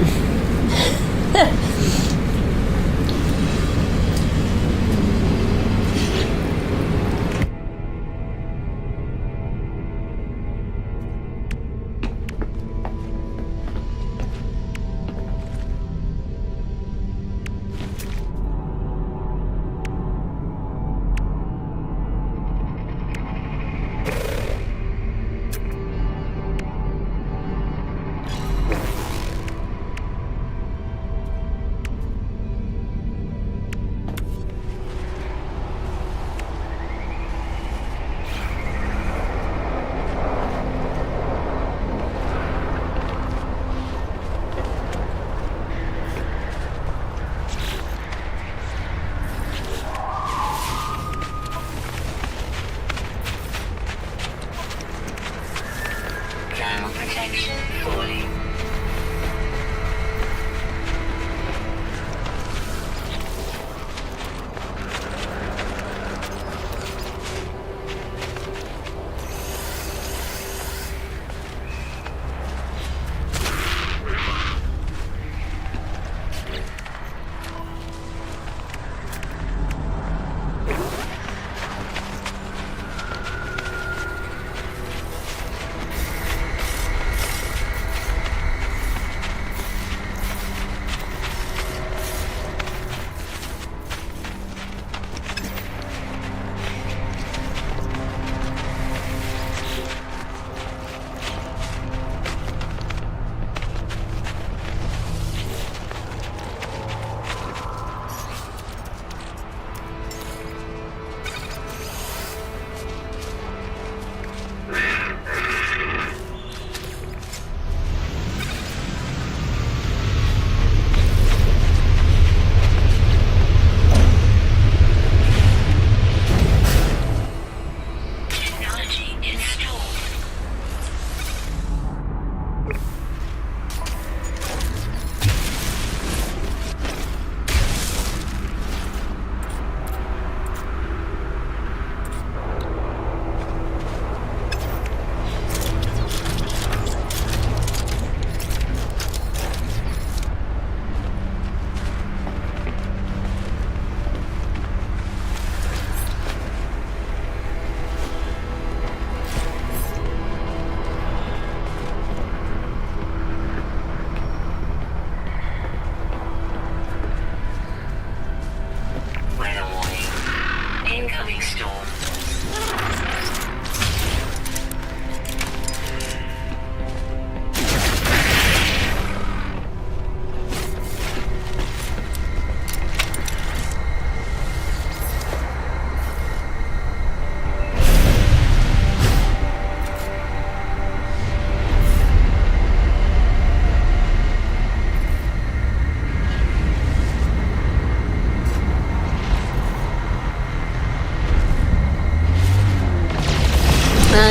[SPEAKER 5] incoming storm.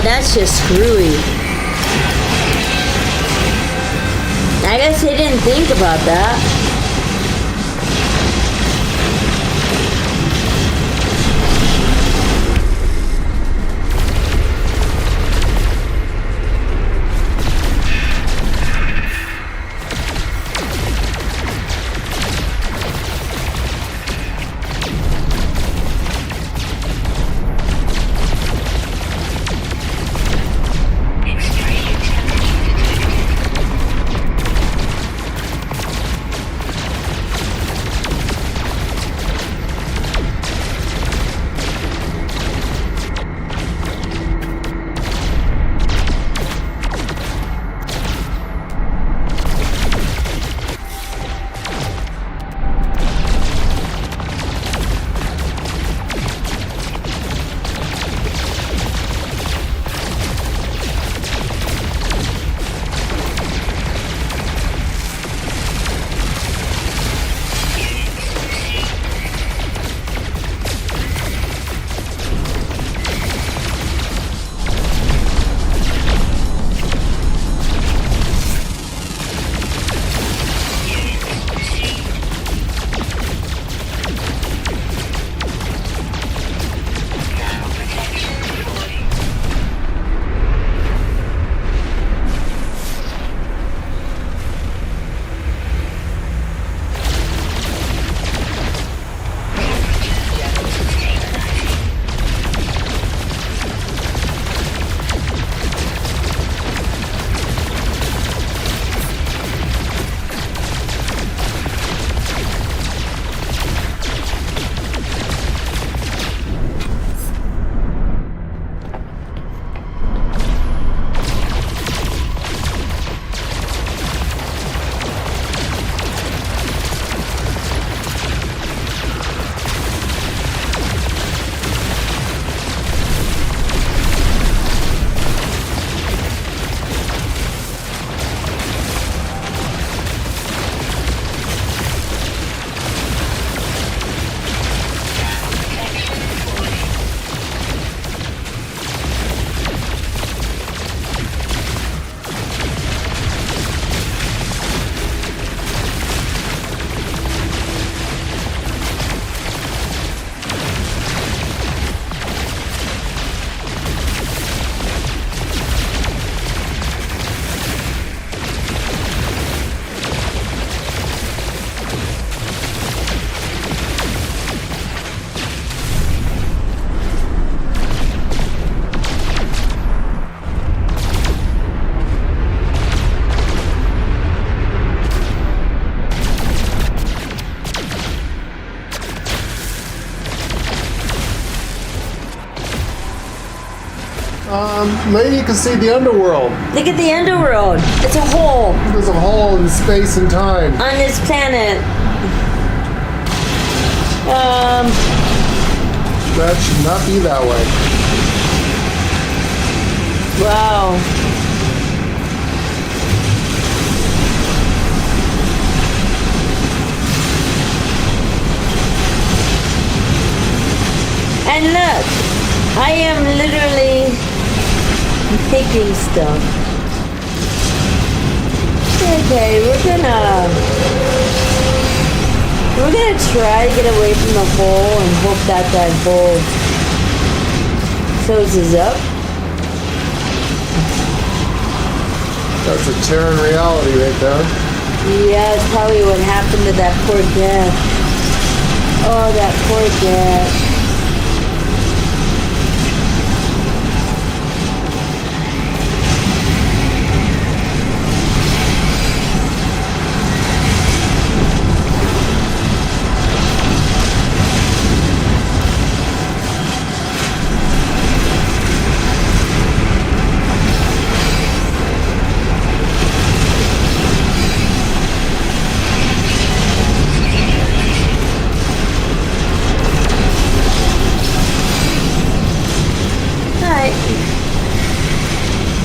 [SPEAKER 3] That's just screwy. I guess they didn't think about that.
[SPEAKER 2] Lady, you can see the underworld.
[SPEAKER 3] Look at the underworld. It's a hole
[SPEAKER 2] There's a hole in space and time.
[SPEAKER 3] on this planet.
[SPEAKER 2] That should not be that way.
[SPEAKER 3] Wow. And look, I am literally picking stuff. Okay, we're gonna try to get away from the hole and hope that that hole closes up.
[SPEAKER 2] That's a Terran reality right there.
[SPEAKER 3] Yeah, it's probably what happened to that poor cat. Oh, that poor cat.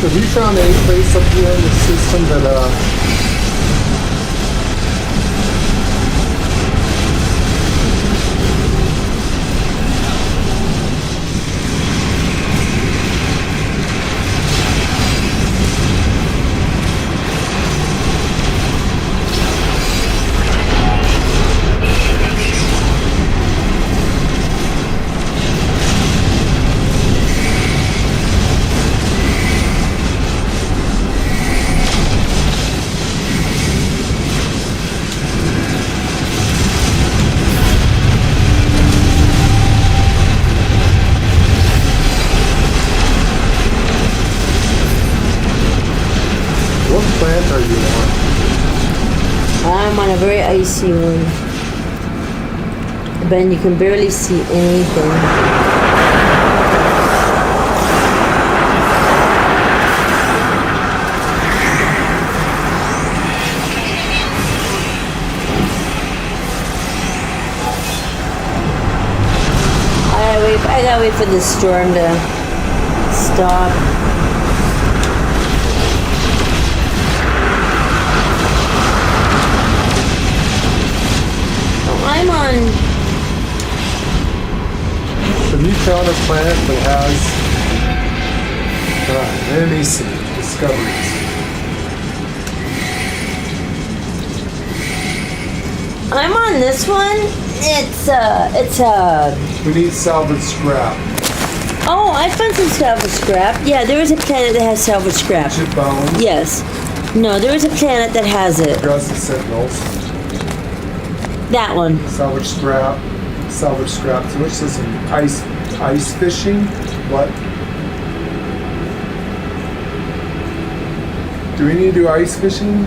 [SPEAKER 2] Have you found any place up here in the system that what planet are you on?
[SPEAKER 3] I'm on a very icy one. Ben, you can barely see anything. I gotta wait for this storm to stop. I'm on.
[SPEAKER 2] Have you found a planet that has many discoveries?
[SPEAKER 3] I'm on this one. It's a.
[SPEAKER 2] We need salvage scrap.
[SPEAKER 3] Oh, I found some salvage scrap. Yeah, there is a planet that has salvage scrap.
[SPEAKER 2] Chip bones.
[SPEAKER 3] Yes. No, there is a planet that has it.
[SPEAKER 2] Aggressive sentinels.
[SPEAKER 3] That one.
[SPEAKER 2] Salvage scrap. Salvage scrap. So which is some ice fishing? What? Do we need to do ice fishing?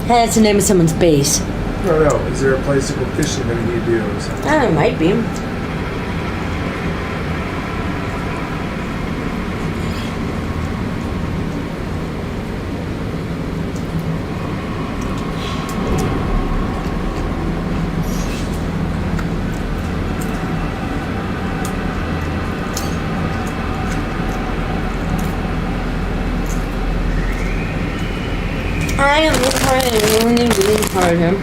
[SPEAKER 3] Hey, that's the name of someone's base.
[SPEAKER 2] No, no. Is there a place to go fishing that we need to do? Or something?
[SPEAKER 3] It might be. I am trying really hard here.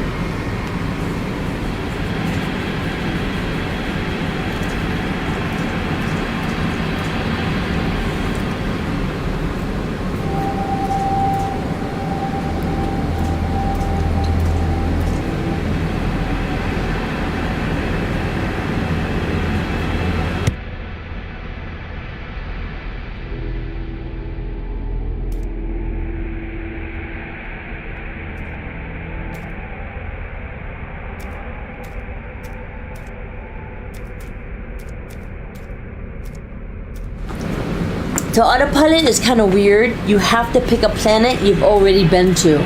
[SPEAKER 3] So autopilot is kind of weird. You have to pick a planet you've already been to.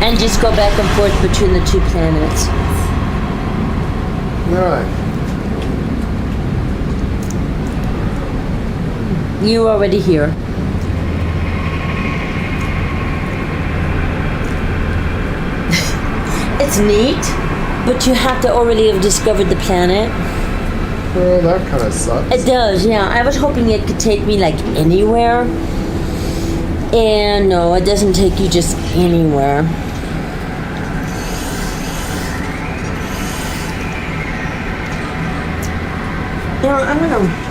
[SPEAKER 3] And just go back and forth between the two planets.
[SPEAKER 2] Alright.
[SPEAKER 3] You're already here. It's neat, but you have to already have discovered the planet.
[SPEAKER 2] Well, that kind of sucks.
[SPEAKER 3] It does, yeah. I was hoping it could take me like anywhere. And no, it doesn't take you just anywhere. You know, I'm gonna...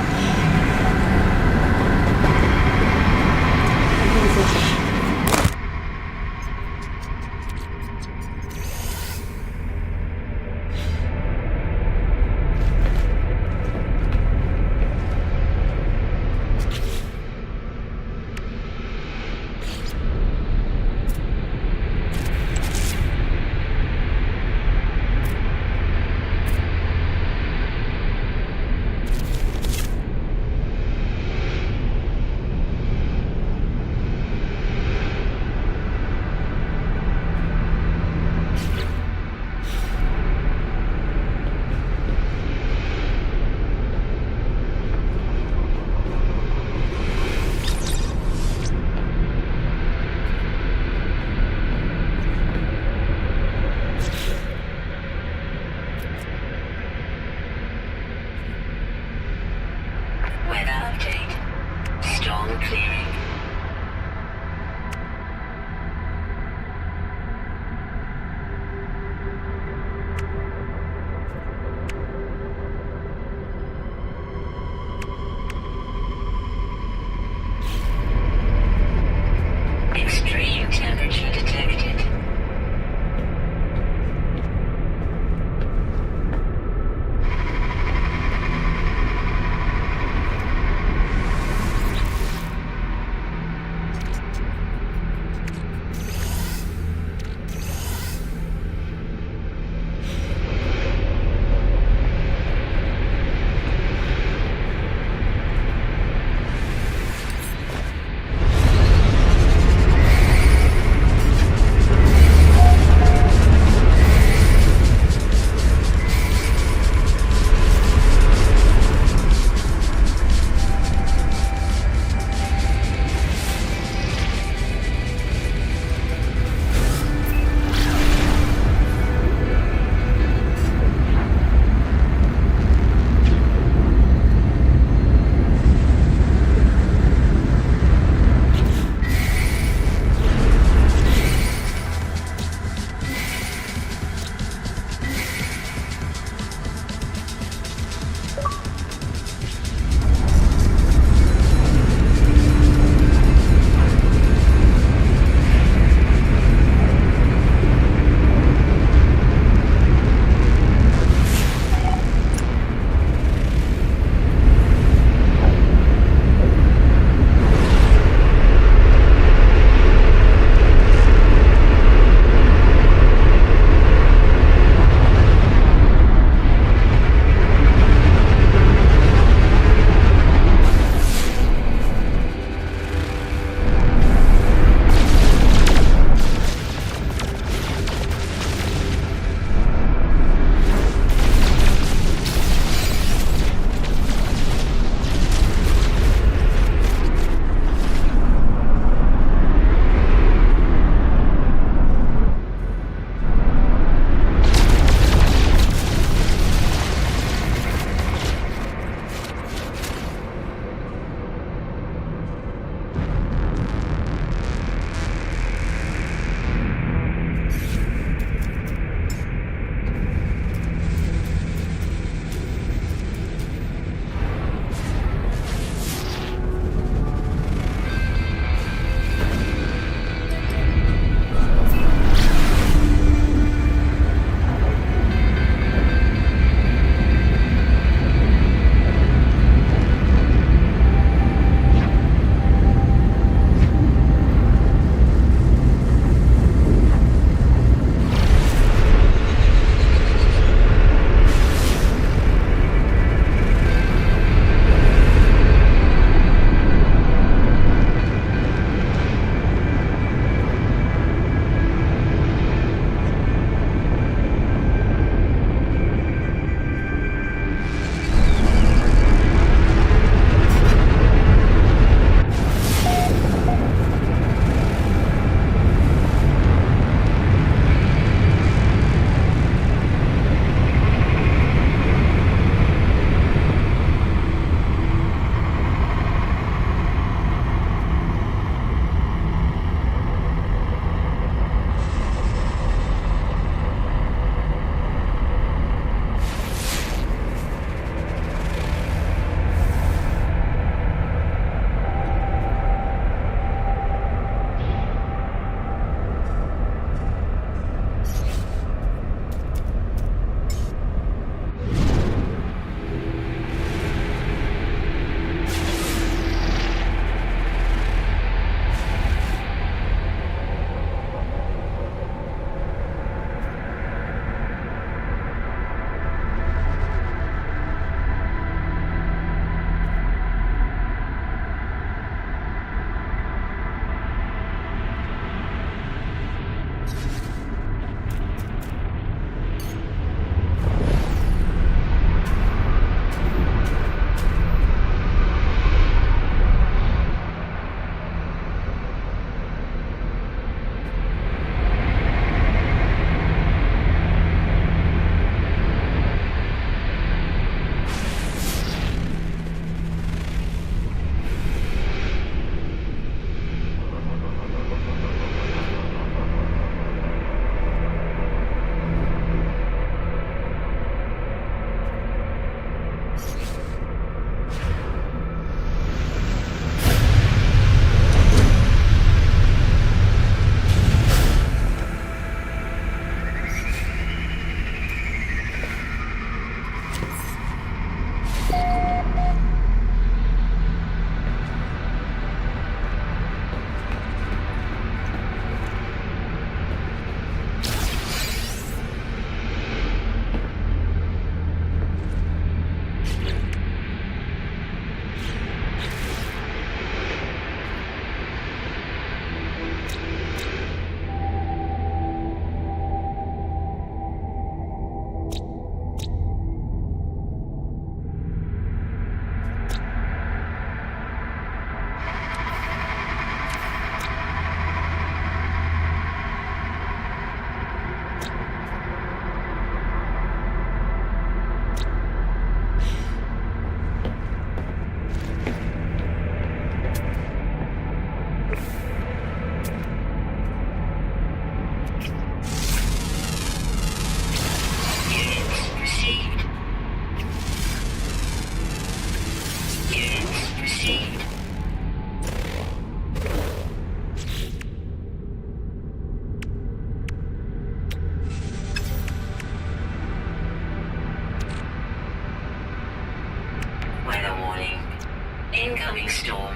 [SPEAKER 5] Incoming storm.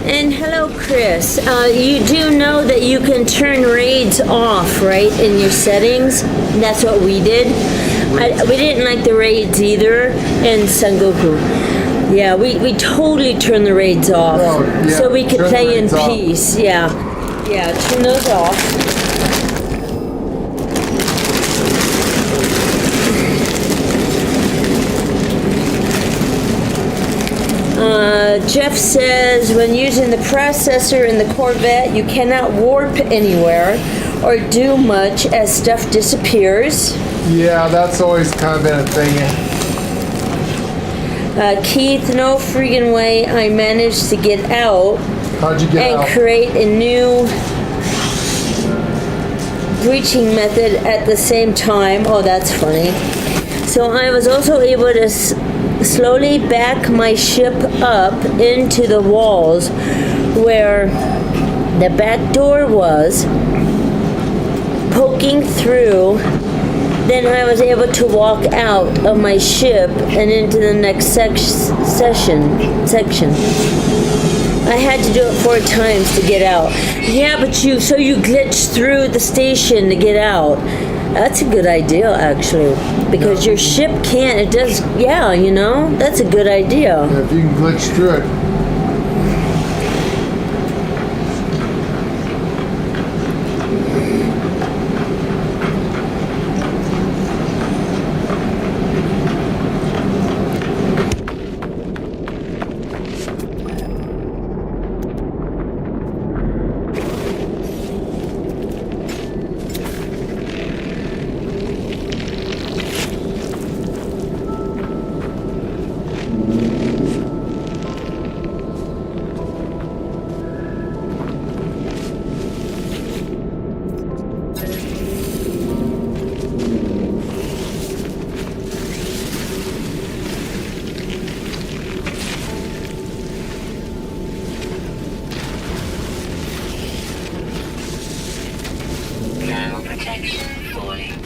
[SPEAKER 3] And hello, Chris. You do know that you can turn raids off, right, in your settings? That's what we did. We didn't like the raids either in Sengoku. Yeah, we totally turned the raids off.
[SPEAKER 2] Oh, yeah,
[SPEAKER 3] so we could
[SPEAKER 2] turn the
[SPEAKER 3] play in
[SPEAKER 2] raids off.
[SPEAKER 3] peace. Yeah. Yeah, turn those off. Jeff says, when using the processor in the Corvette, you cannot warp anywhere or do much as stuff disappears.
[SPEAKER 2] Yeah, that's always kind of been a thing.
[SPEAKER 3] Keith, no friggin' way I managed to get out
[SPEAKER 2] How'd you get
[SPEAKER 3] and
[SPEAKER 2] out?
[SPEAKER 3] create a new breaching method at the same time. Oh, that's funny. So I was also able to slowly back my ship up into the walls where the back door was, poking through. Then I was able to walk out of my ship and into the next section. I had to do it 4 times to get out. Yeah, but you glitched through the station to get out. That's a good idea, actually, because your ship can't. It does. Yeah, that's a good idea.
[SPEAKER 2] Yeah, if you can glitch through it.
[SPEAKER 5] Now protection falling.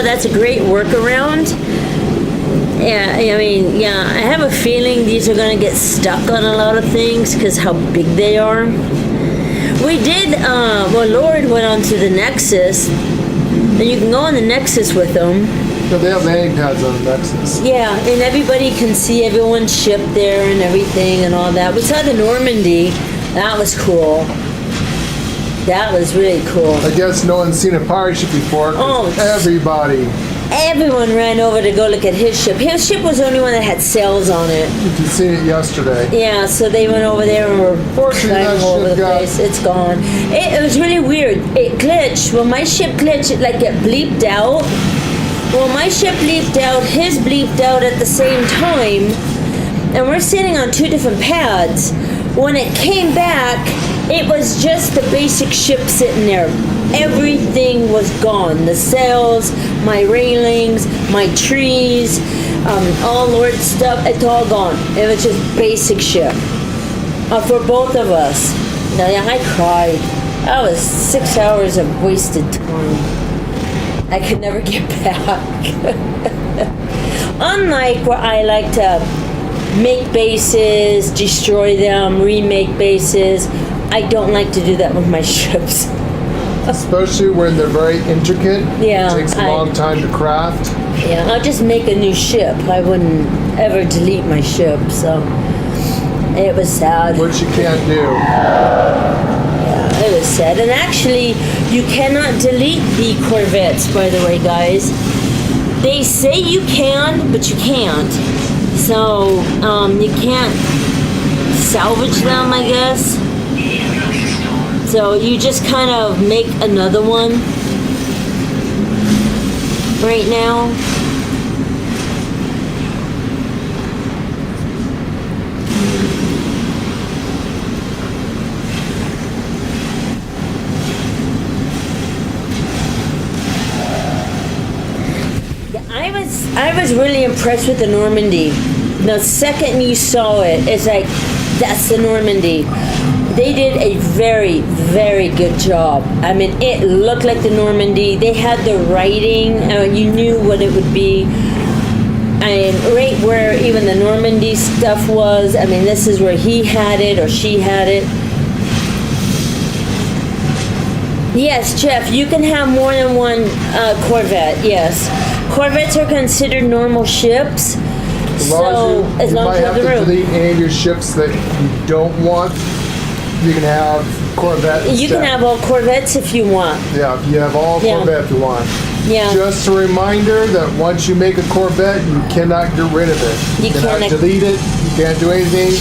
[SPEAKER 3] That's a great workaround. Yeah, I have a feeling these are going to get stuck on a lot of things because how big they are. We did, Lord went on to the Nexus, and you can go on the Nexus with them.
[SPEAKER 2] No, they have landing pads on the Nexus.
[SPEAKER 3] Yeah, and everybody can see everyone's ship there and everything and all that. We saw the Normandy. That was cool. That was really cool.
[SPEAKER 2] I guess no one's seen a pirate ship before.
[SPEAKER 3] Oh.
[SPEAKER 2] Everybody.
[SPEAKER 3] Everyone ran over to go look at his ship. His ship was the only one that had sails on it.
[SPEAKER 2] You seen it yesterday.
[SPEAKER 3] Yeah, so they went over there and were
[SPEAKER 2] Fortunately,
[SPEAKER 3] climbing
[SPEAKER 2] that
[SPEAKER 3] over the
[SPEAKER 2] ship got-
[SPEAKER 3] place. It's gone. It was really weird. It glitched. When my ship glitched, it bleeped out. When my ship bleeped out, his bleeped out at the same time. And we're sitting on 2 different pads. When it came back, it was just the basic ship sitting there. Everything was gone. The sails, my railings, my trees, all Lord's stuff, it's all gone. It was just basic ship. For both of us. Now, I cried. That was 6 hours of wasted time. I could never get back. Unlike where I like to make bases, destroy them, remake bases, I don't like to do that with my ships.
[SPEAKER 2] Especially when they're very intricate.
[SPEAKER 3] Yeah,
[SPEAKER 2] It takes a long time to craft.
[SPEAKER 3] Yeah, I'll just make a new ship. I wouldn't ever delete my ship, so it was sad.
[SPEAKER 2] Which you can't do.
[SPEAKER 3] Yeah, it was sad. And actually, you cannot delete the Corvettes, by the way, guys. They say you can, but you can't. So, you can't salvage them, I guess. So you just kind of make another one right now. I was really impressed with the Normandy. The second you saw it, it's like, that's the Normandy. They did a very, very good job. I mean, it looked like the Normandy. They had the writing. You knew what it would be. And right where even the Normandy stuff was, I mean, this is where he had it or she had it. Yes, Jeff, you can have more than one Corvette, yes. Corvettes are considered normal ships. As long as you have the room.
[SPEAKER 2] You might have to delete any of your ships that you don't want. You can have Corvette instead.
[SPEAKER 3] You can have all Corvettes if you want.
[SPEAKER 2] Yeah, you have all Corvette if you want.
[SPEAKER 3] Yeah.
[SPEAKER 2] Just a reminder that once you make a Corvette, you cannot get rid of it. You cannot delete it. You can't do anything.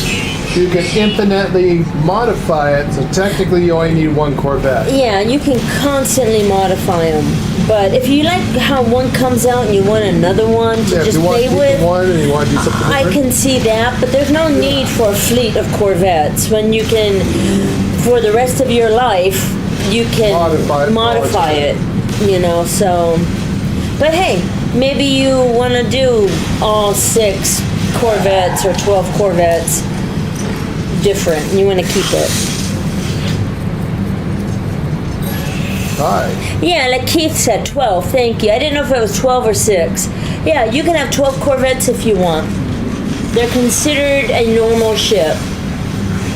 [SPEAKER 2] You can infinitely modify it, so technically you only need one Corvette.
[SPEAKER 3] Yeah, you can constantly modify them. But if you like how one comes out and you want another one to just play with,
[SPEAKER 2] one and you want to do something
[SPEAKER 3] I can see that. But there's no need for a fleet of Corvettes when you can, for the rest of your life, you can modify it. You know, so. But hey, maybe you want to do all 6 Corvettes or 12 Corvettes different. And you want to keep it.
[SPEAKER 2] Hi.
[SPEAKER 3] Yeah, like Keith said, 12. Thank you. I didn't know if it was 12 or 6. Yeah, you can have 12 Corvettes if you want. They're considered a normal ship.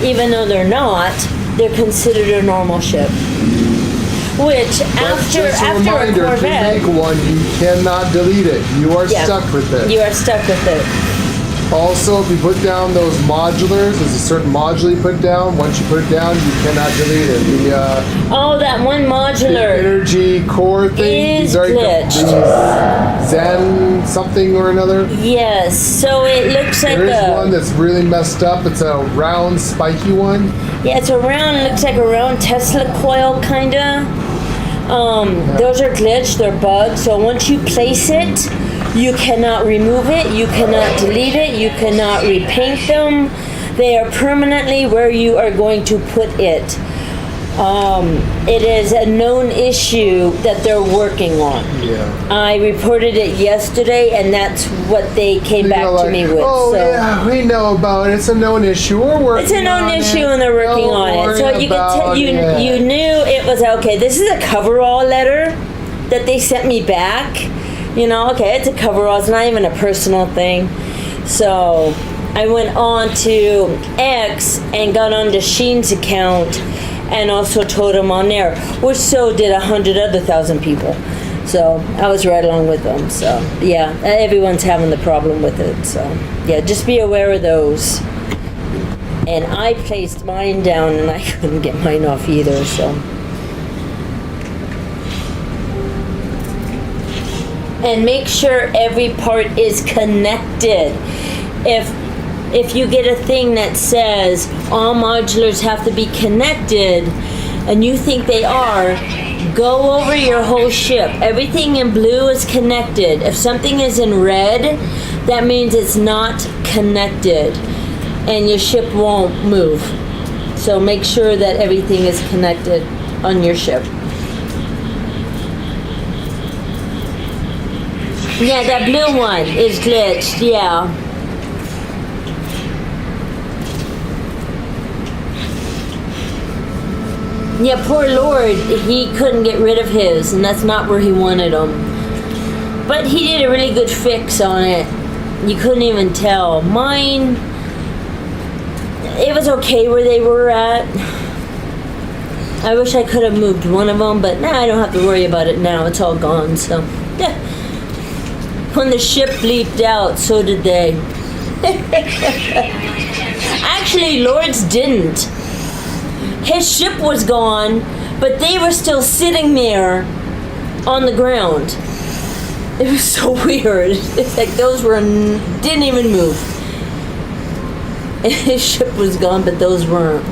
[SPEAKER 3] Even though they're not, they're considered a normal ship. Which, after a Corvette...
[SPEAKER 2] If you make one, you cannot delete it. You are stuck with it.
[SPEAKER 3] You are stuck with it.
[SPEAKER 2] Also, if you put down those modulars, there's a certain module you put down. Once you put it down, you cannot delete it.
[SPEAKER 3] That one modular.
[SPEAKER 2] The energy core thing.
[SPEAKER 3] Is glitched.
[SPEAKER 2] Zen something or another.
[SPEAKER 3] Yes, so it looks like
[SPEAKER 2] There's one that's really messed up. It's a round, spiky one.
[SPEAKER 3] Yeah, it's looks like a round Tesla coil, kinda. Those are glitched, they're bugged, so once you place it, you cannot remove it, you cannot delete it, you cannot repaint them. They are permanently where you are going to put it. It is a known issue that they're working on.
[SPEAKER 2] Yeah.
[SPEAKER 3] I reported it yesterday, and that's what they came back to me with.
[SPEAKER 2] Oh, yeah, we know about it. It's a known issue. We're working on it.
[SPEAKER 3] It's a known issue, and they're working on it. So you could you knew it was okay. This is a coverall letter that they sent me back. You know, okay, it's a coverall. It's not even a personal thing. So I went on to X and got onto Sheen's account and also told him on there, which so did 100,000 people. So I was right along with them. So yeah, everyone's having the problem with it. So yeah, just be aware of those. And I placed mine down and I couldn't get mine off either, so. And make sure every part is connected. If you get a thing that says all modulars have to be connected and you think they are, go over your whole ship. Everything in blue is connected. If something is in red, that means it's not connected and your ship won't move. So make sure that everything is connected on your ship. Yeah, that blue one is glitched, yeah. Yeah, poor Lord, he couldn't get rid of his, and that's not where he wanted them. But he did a really good fix on it. You couldn't even tell. Mine, it was okay where they were at. I wish I could have moved one of them, but I don't have to worry about it now. It's all gone, so yeah. When the ship bleeped out, so did they. Actually, Lord's didn't. His ship was gone, but they were still sitting there on the ground. It was so weird. It's like those didn't even move. His ship was gone, but those weren't.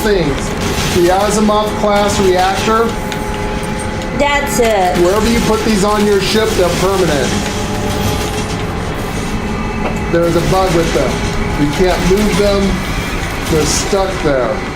[SPEAKER 2] things. The Asimov-class reactor.
[SPEAKER 3] That's it.
[SPEAKER 2] Wherever you put these on your ship, they're permanent. There's a bug with them. You can't move them. They're stuck there.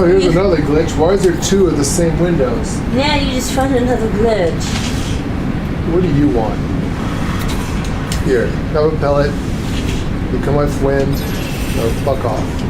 [SPEAKER 2] Oh, here's another glitch. Why is there two of the same windows?
[SPEAKER 3] Yeah, you just found another glitch.
[SPEAKER 2] What do you want? Here, have a pellet. You come with wind. No, fuck off.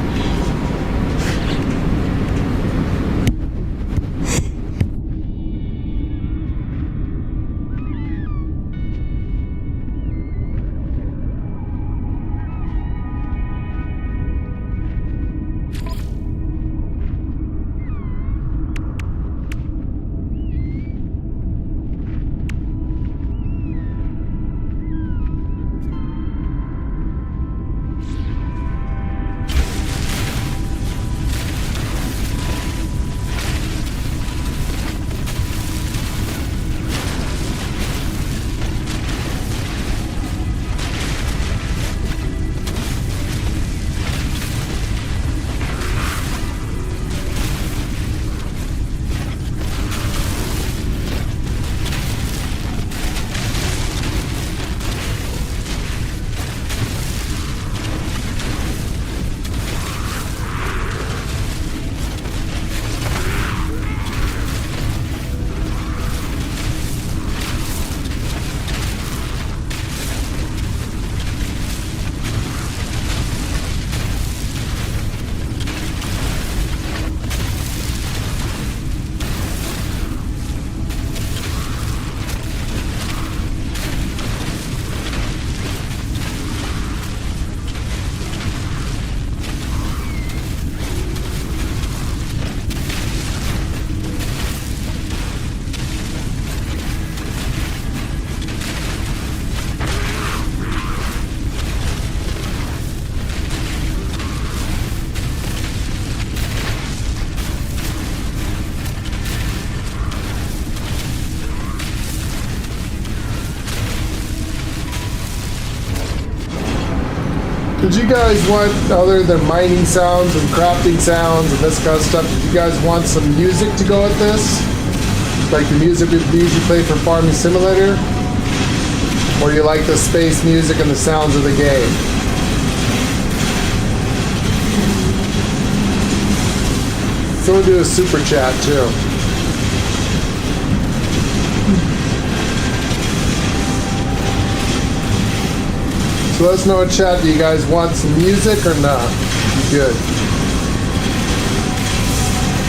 [SPEAKER 2] Did you guys want, other than mining sounds and crafting sounds and this kind of stuff, did you guys want some music to go with this? Like the music we usually play for Farming Simulator? Or you like the space music and the sounds of the game? Someone do a super chat too. So let us know in chat, do you guys want some music or not? Good.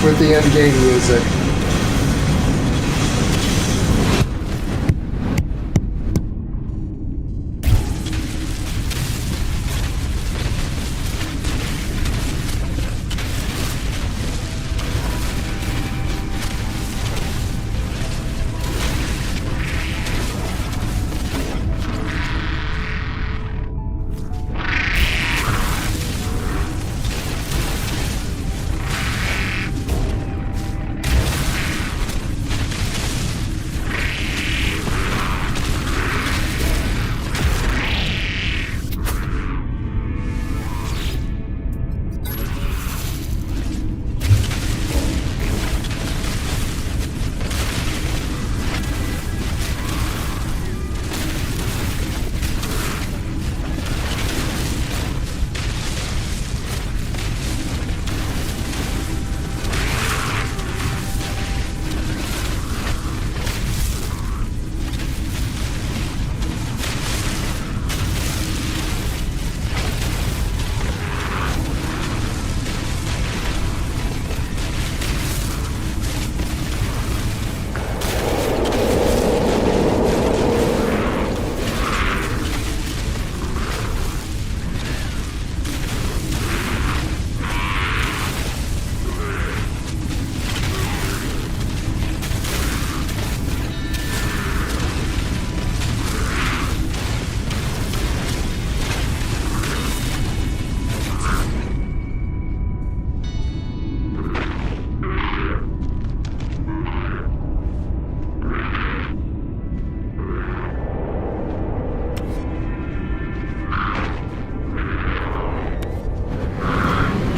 [SPEAKER 2] With the end game music.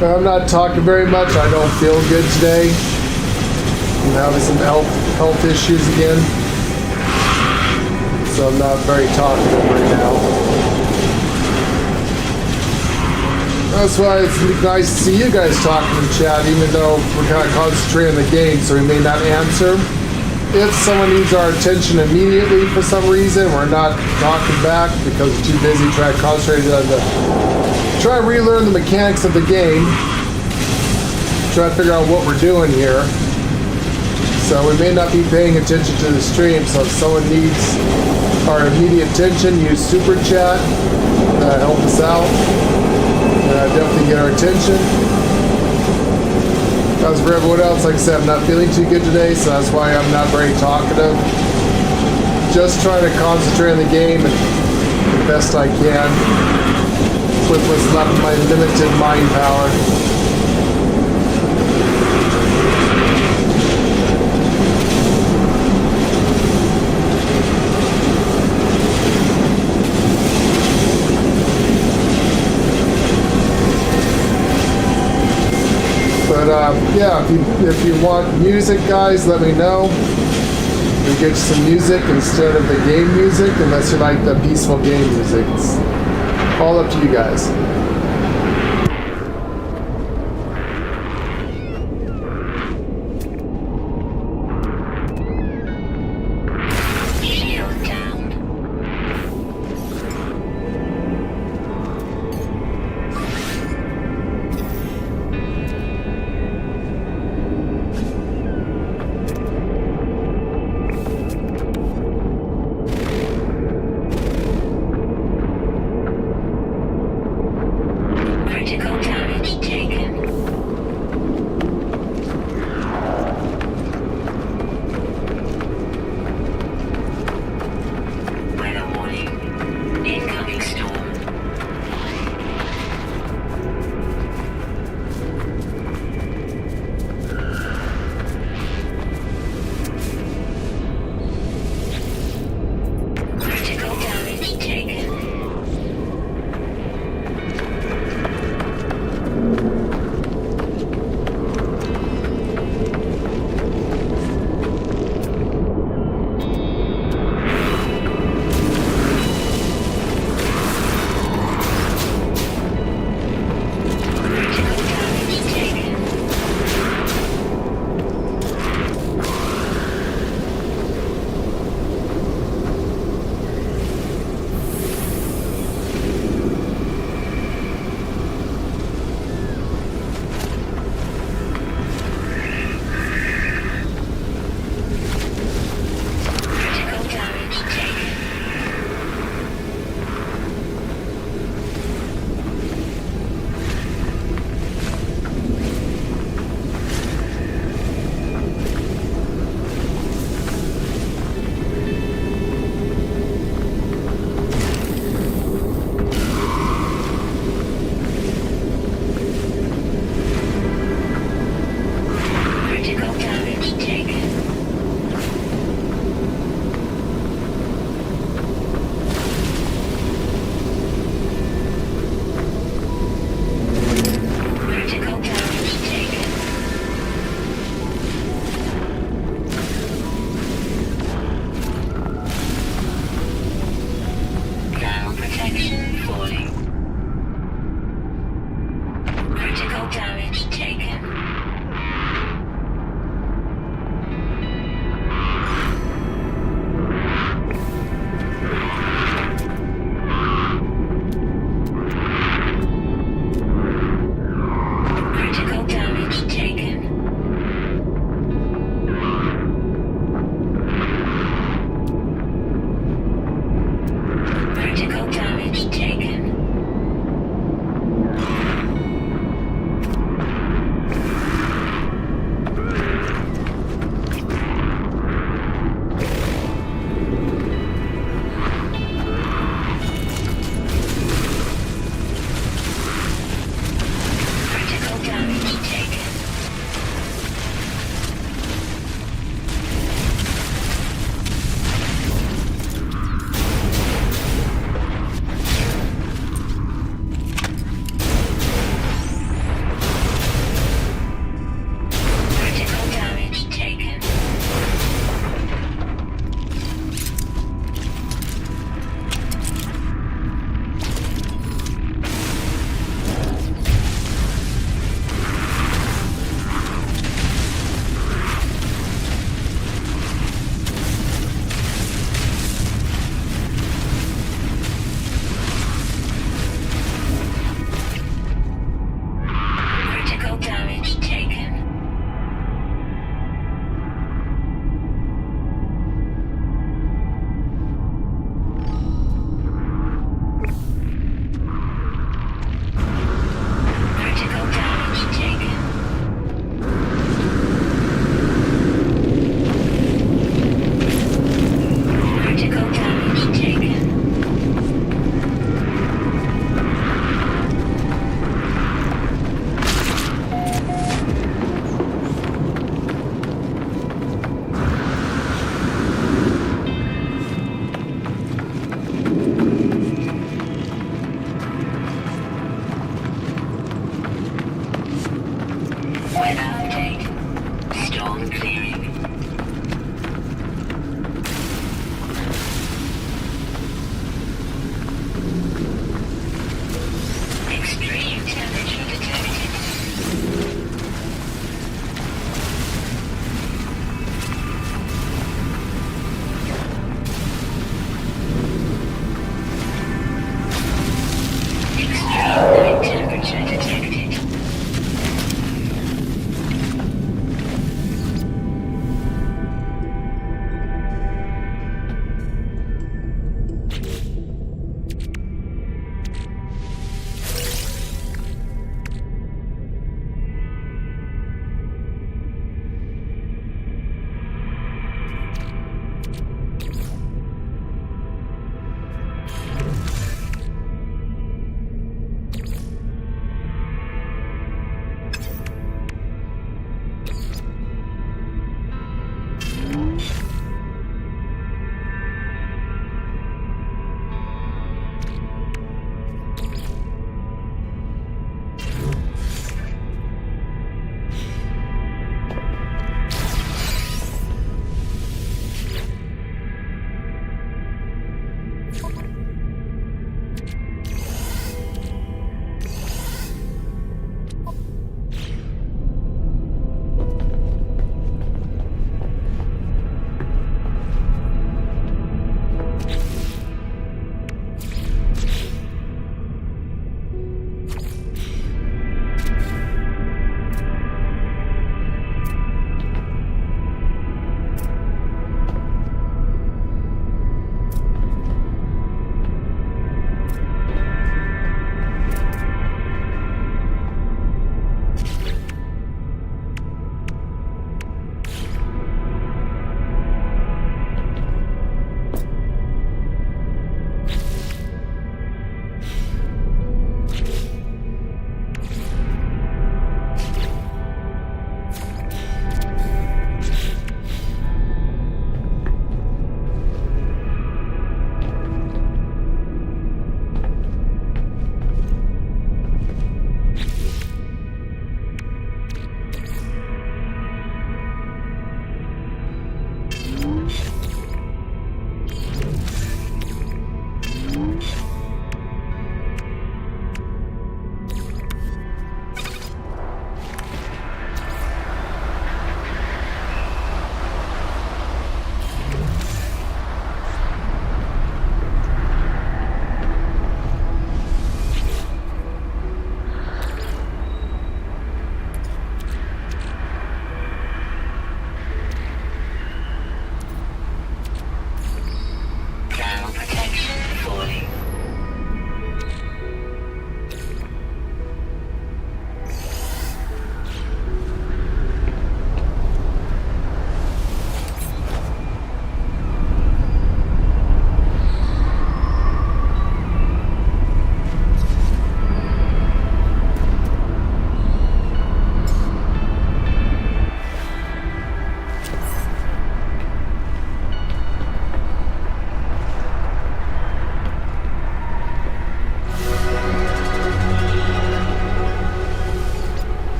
[SPEAKER 2] I'm not talking very much. I don't feel good today. I'm having some health issues again. So I'm not very talkative right now. That's why it's nice to see you guys talking in chat, even though we're kind of concentrating on the game, so we may not answer. If someone needs our attention immediately for some reason, we're not talking back because we're too busy trying to concentrate on try and relearn the mechanics of the game. Try to figure out what we're doing here. So we may not be paying attention to the stream, so if someone needs our immediate attention, use Super Chat. Help us out. Definitely get our attention. As for everyone else, like I said, I'm not feeling too good today, so that's why I'm not very talkative. Just trying to concentrate on the game and the best I can with what's left of my limited mind power. Yeah, if you want music, guys, let me know. We get you some music instead of the game music, unless you like the peaceful game music. It's all up to you guys.
[SPEAKER 5] Shield down.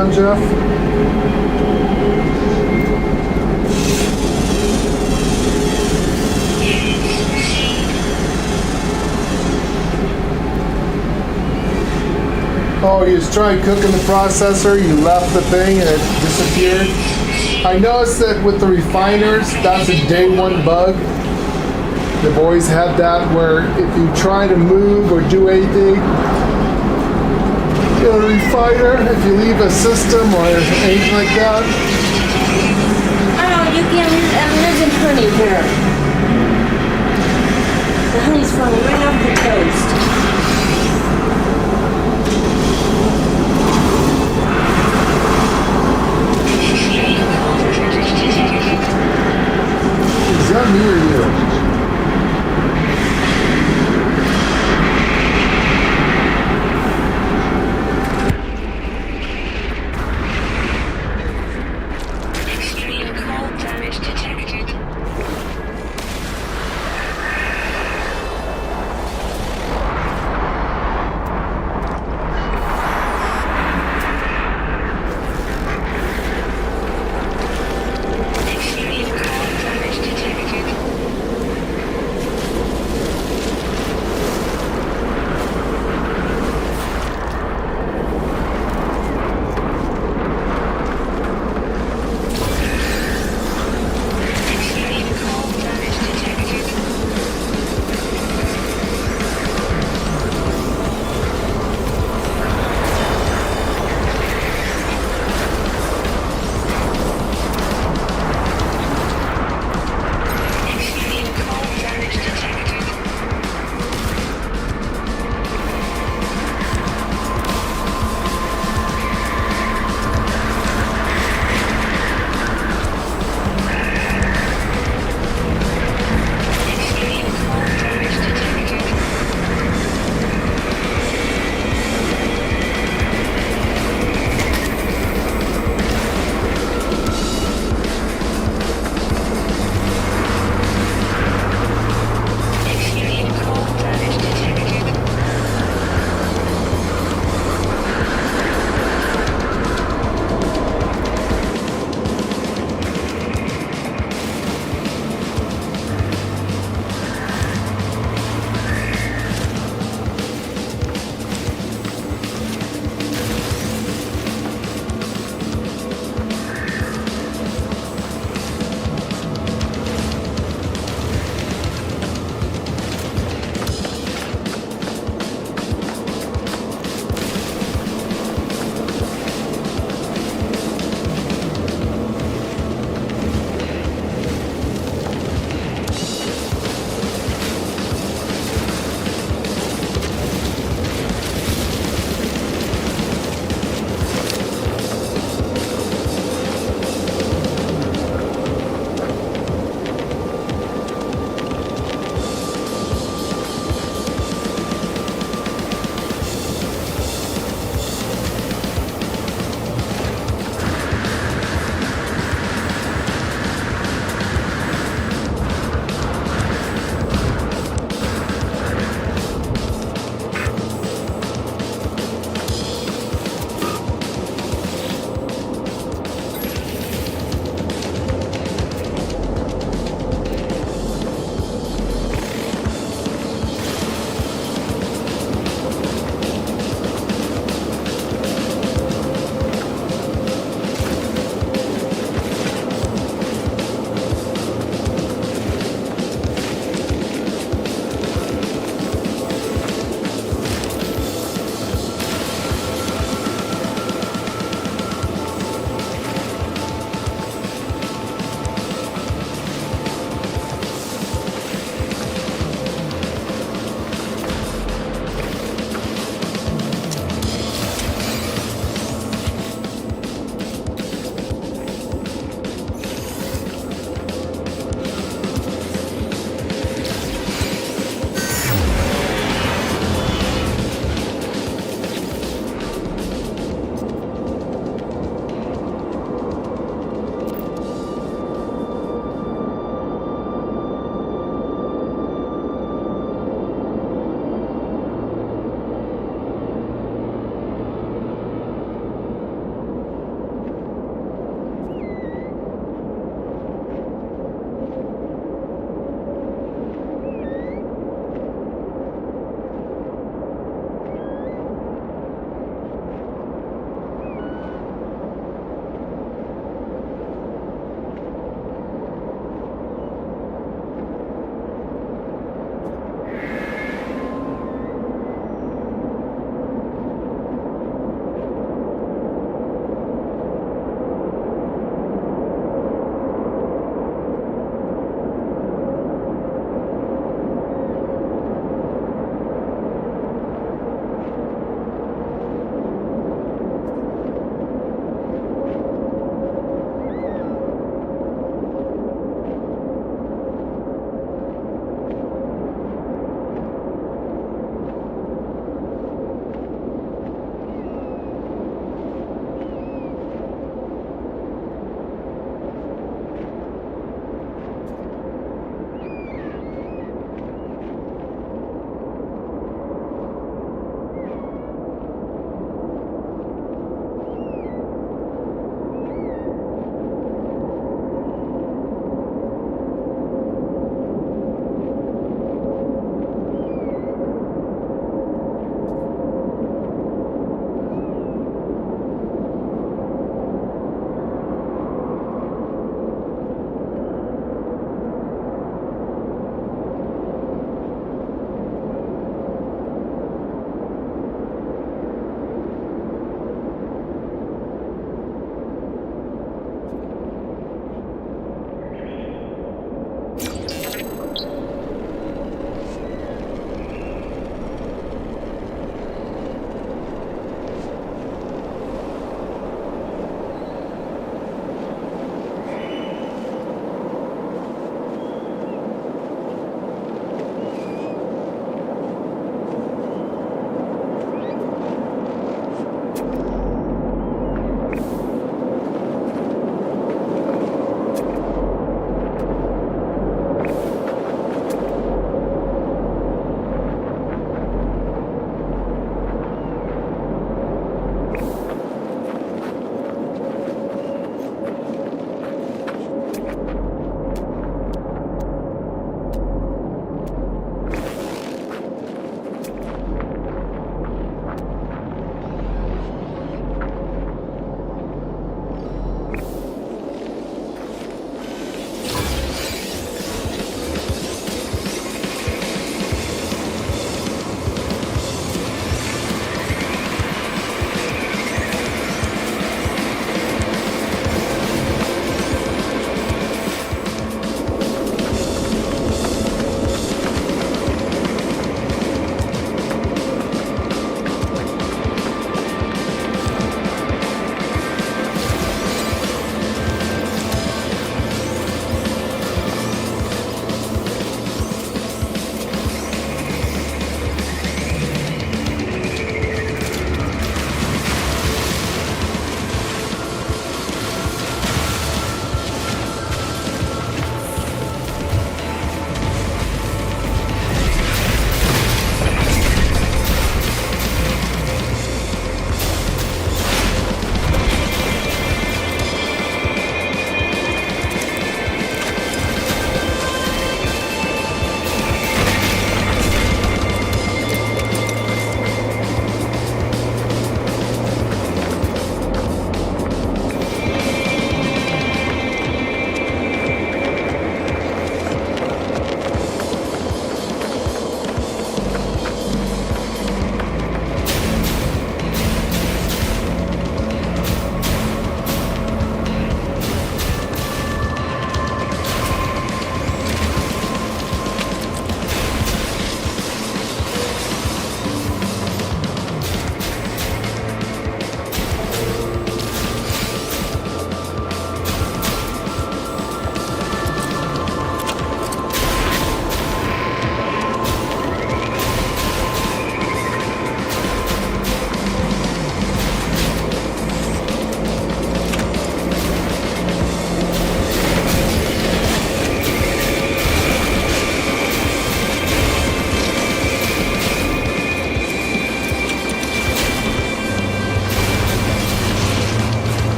[SPEAKER 2] on, Jeff? Oh, you was trying cooking the processor, you left the thing and it disappeared. I noticed that with the refiners, that's a day one bug. They've always had that where if you try to move or do anything in a refiner, if you leave a system or anything like that.
[SPEAKER 3] Oh, you can't leave, there's a honey here. The honey's falling right off the toast.
[SPEAKER 2] Is that me or you?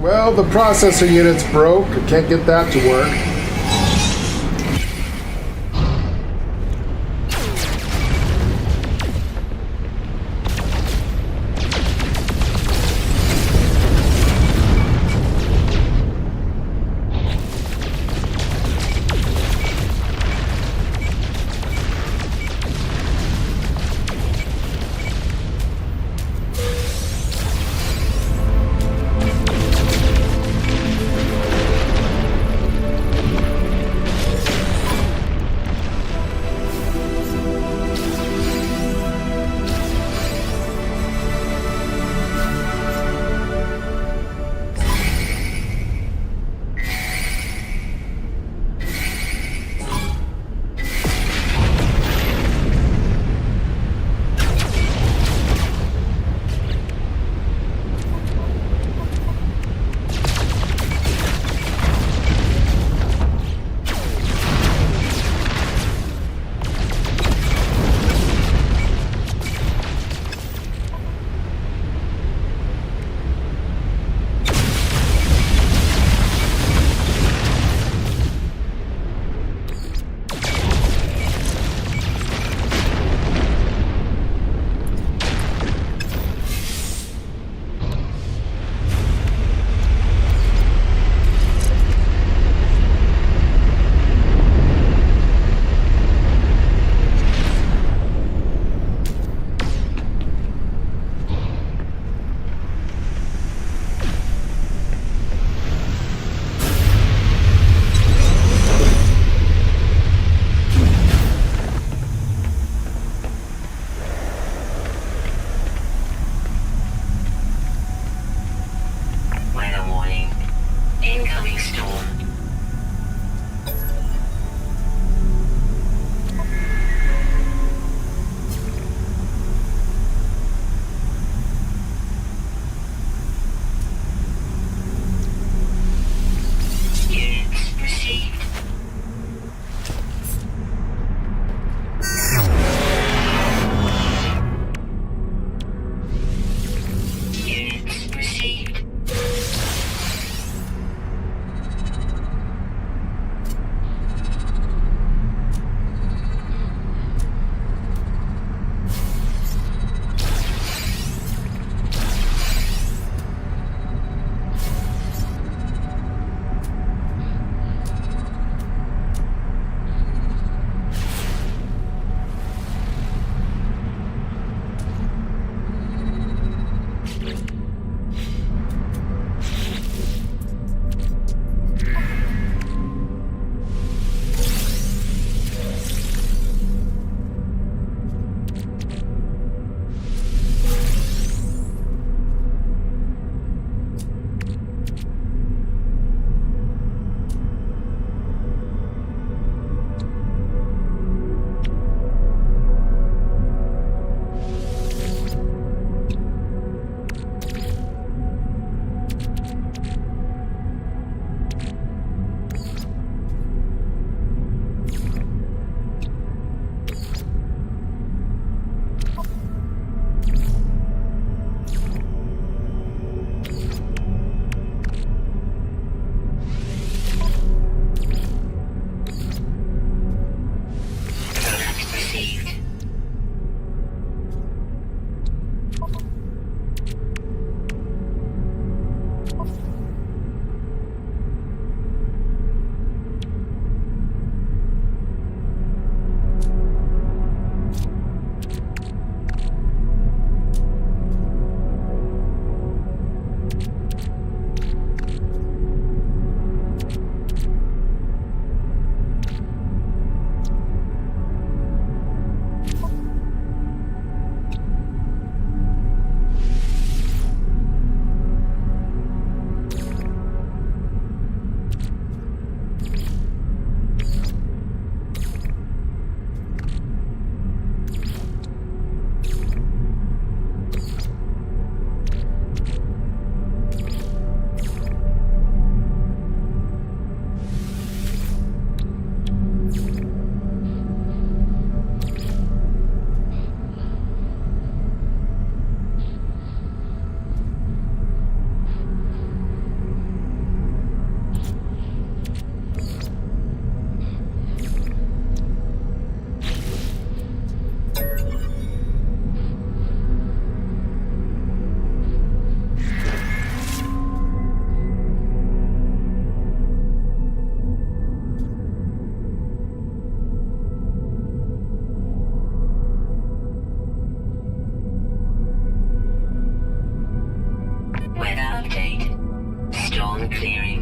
[SPEAKER 2] Well, the processor unit's broke. I can't get that to work.
[SPEAKER 5] clearing.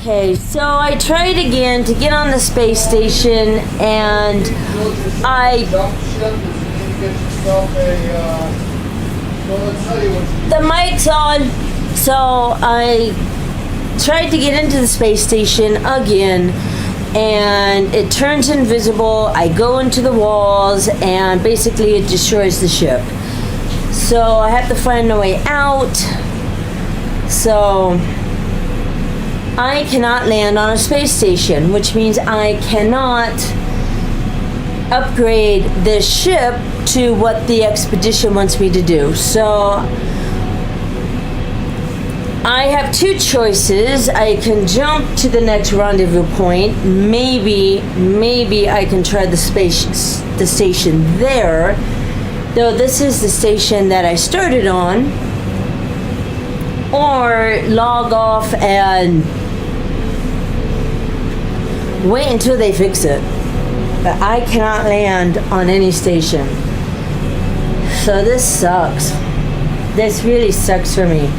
[SPEAKER 3] Okay, so I tried again to get on the space station, and the mic's on, so I tried to get into the space station again, and it turns invisible. I go into the walls, and basically it destroys the ship. So I have to find a way out. So I cannot land on a space station, which means I cannot upgrade this ship to what the expedition wants me to do. So I have two choices. I can jump to the next rendezvous point. Maybe I can try the station there. Though this is the station that I started on. Or log off and wait until they fix it. But I cannot land on any station. So this sucks. This really sucks for me.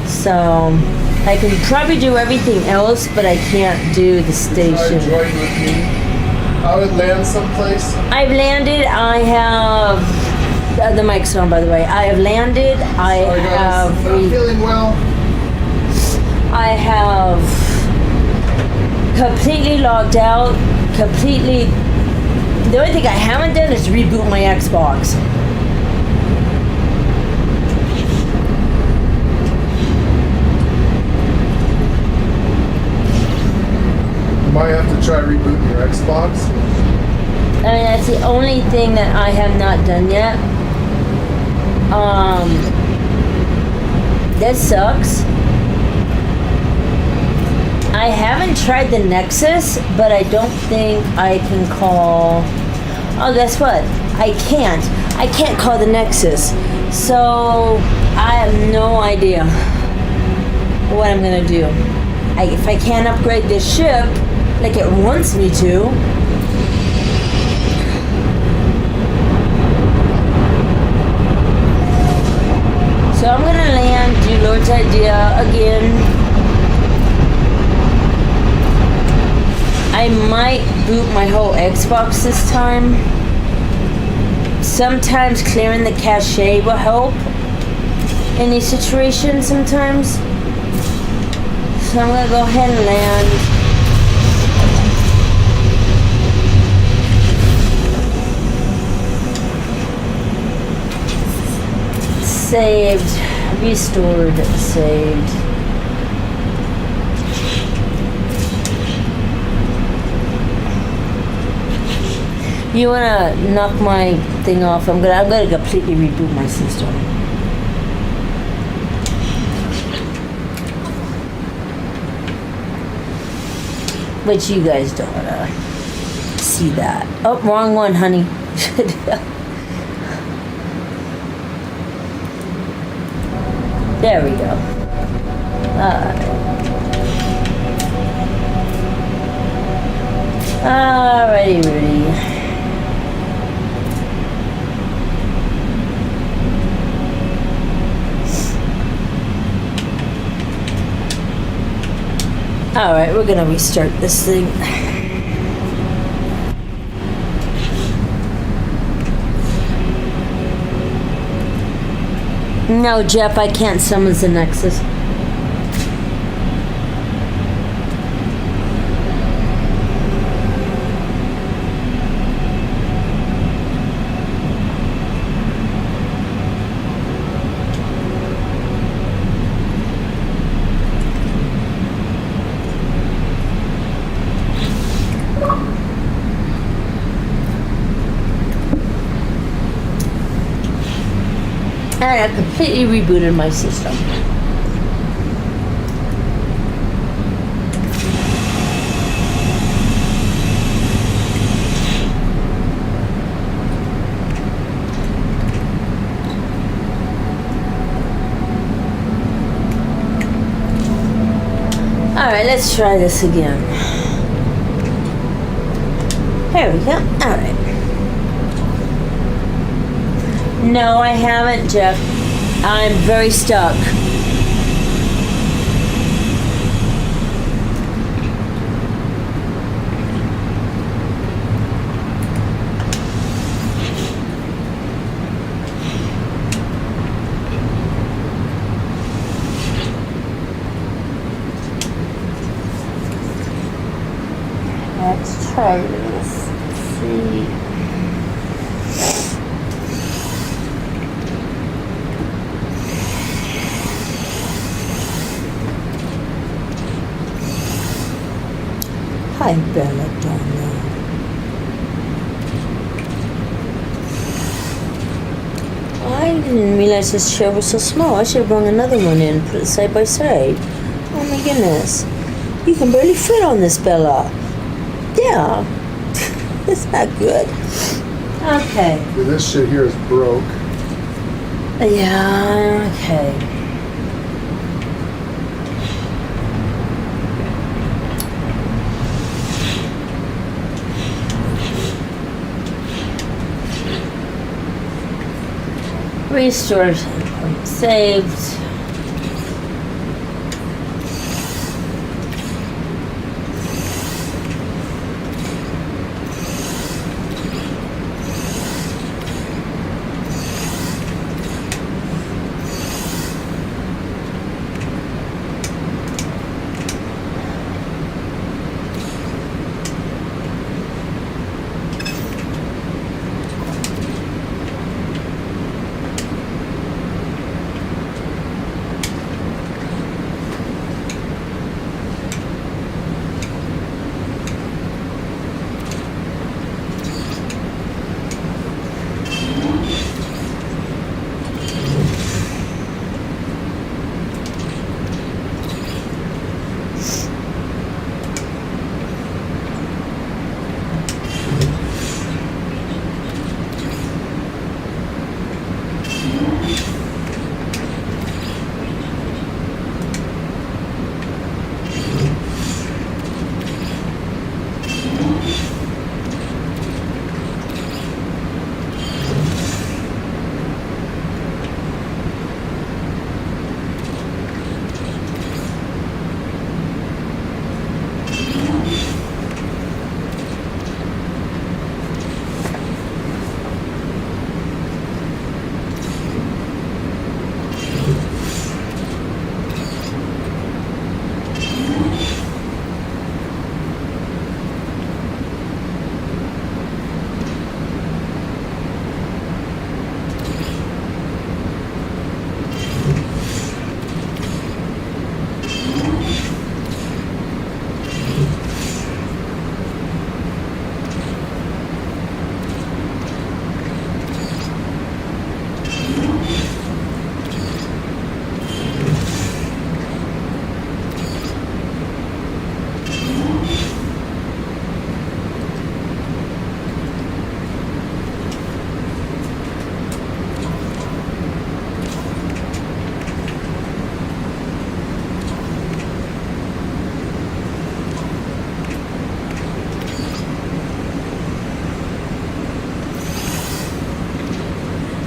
[SPEAKER 3] So I can probably do everything else, but I can't do the station.
[SPEAKER 2] I would land someplace.
[SPEAKER 3] I've landed. I have the mic's on, by the way. I have landed.
[SPEAKER 2] Sorry, guys. I'm feeling well.
[SPEAKER 3] I have completely logged out. Completely. The only thing I haven't done is reboot my Xbox.
[SPEAKER 2] You might have to try rebooting your Xbox.
[SPEAKER 3] I mean, that's the only thing that I have not done yet. That sucks. I haven't tried the Nexus, but I don't think I can call... Oh, guess what? I can't call the Nexus. So, I have no idea what I'm gonna do. If I can't upgrade this ship like it wants me to, so I'm gonna land, do Lord's idea again. I might boot my whole Xbox this time. Sometimes clearing the cache will help in these situations sometimes. So I'm gonna go ahead and land. Saved, restored, saved. You wanna knock my thing off? I'm gonna completely reboot my system. But you guys don't wanna see that. Oh, wrong one, honey. There we go. Alrighty, Rudy. Alright, we're gonna restart this thing. No, Jeff, I can't summon the Nexus. And I completely rebooted my system. Alright, let's try this again. There we go. Alright. No, I haven't, Jeff. I'm very stuck. Let's try this. Let's see. Hi, Belladonna. I didn't realize this chair was so small. I should have brought another one in and put it side by side. Oh my goodness. You can barely fit on this, Bella. Yeah. It's not good. Okay.
[SPEAKER 2] Yeah, this shit here is broke.
[SPEAKER 3] Yeah, okay. Restore saved.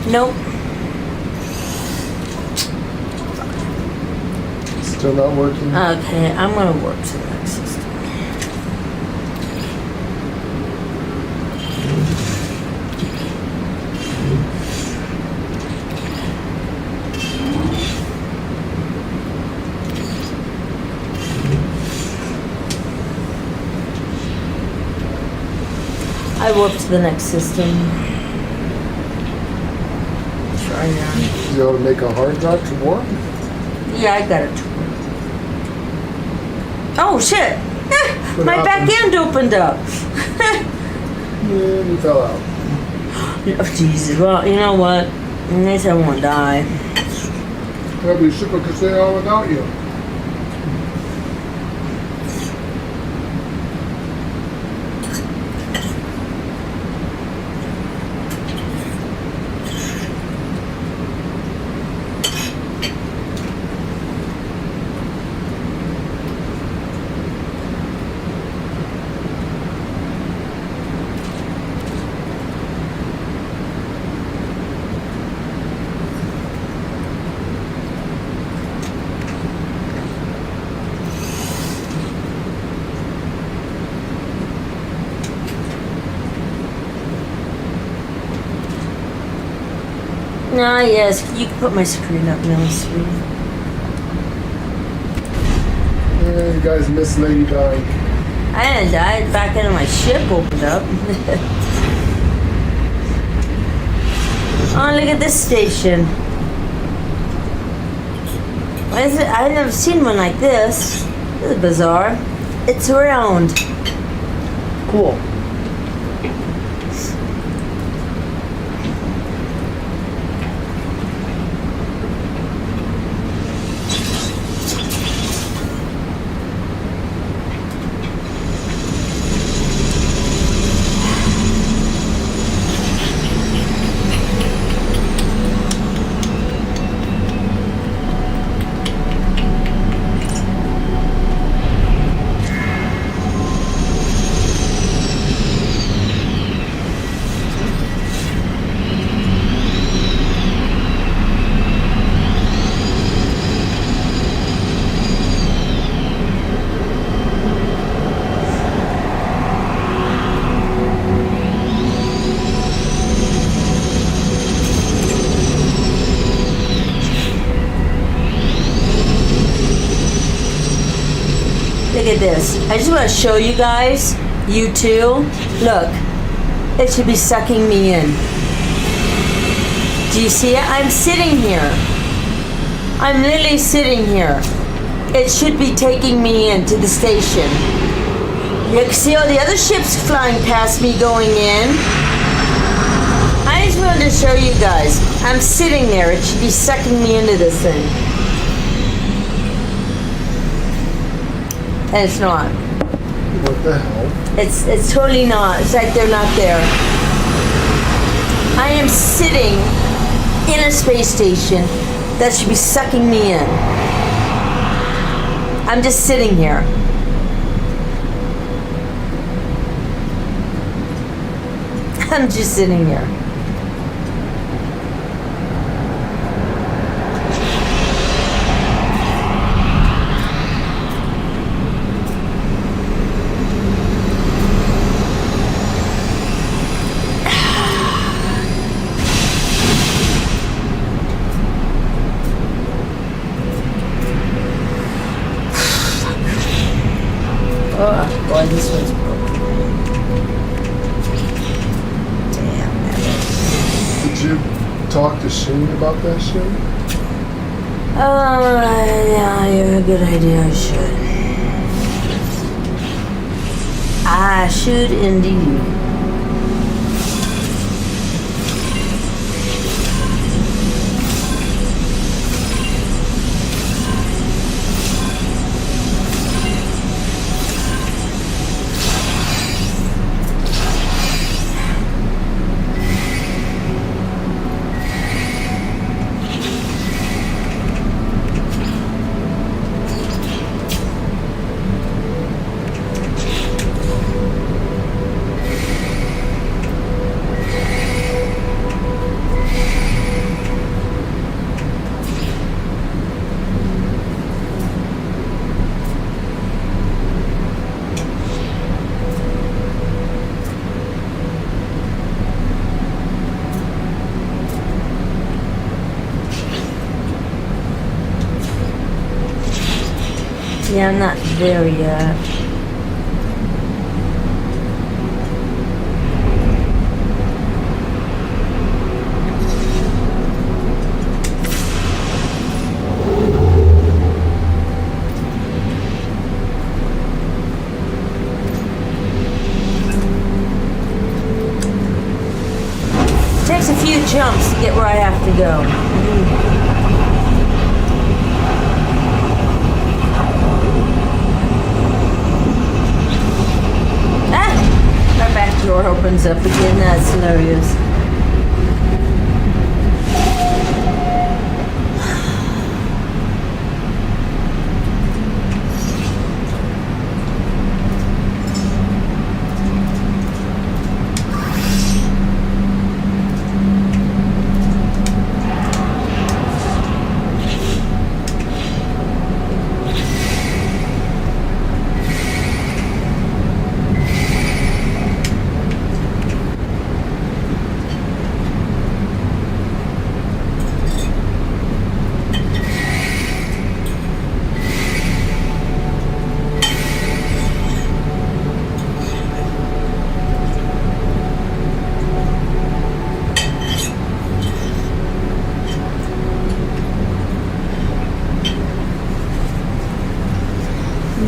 [SPEAKER 3] Nope.
[SPEAKER 2] Still not working?
[SPEAKER 3] Okay, I'm gonna work to the next system. I work to the next system. Try now.
[SPEAKER 2] You able to make a hard drive to work?
[SPEAKER 3] Yeah, I got it. Oh shit! My back
[SPEAKER 2] happened?
[SPEAKER 3] end opened up.
[SPEAKER 2] And you fell out.
[SPEAKER 3] Oh, Jesus. Well, you know what? At least I won't die.
[SPEAKER 2] Yeah, but you should could stay on without you.
[SPEAKER 3] Ah, yes. You can put my screen up now, sweetie.
[SPEAKER 2] You guys miss Lady Di.
[SPEAKER 3] I had died back into my ship opened up. Oh, look at this station. Why is it? I've never seen one like this. This is bizarre. It's round.
[SPEAKER 2] Cool.
[SPEAKER 3] Look at this. I just want to show you guys, you too. Look, it should be sucking me in. Do you see it? I'm sitting here. I'm literally sitting here. It should be taking me into the station. You can see all the other ships flying past me going in. I just wanted to show you guys. I'm sitting there. It should be sucking me into this thing. And it's not.
[SPEAKER 2] What the hell?
[SPEAKER 3] It's totally not. It's like they're not there. I am sitting in a space station that should be sucking me in. I'm just sitting here. I'm just sitting here. Oh, boy, this one's broken. Damn.
[SPEAKER 2] Did you talk to Shane about that shit?
[SPEAKER 3] Oh, yeah, you have a good idea. I should. I should indeed. Yeah, I'm not there yet. Takes a few jumps to get where I have to go. Our back door opens up again. That's hilarious.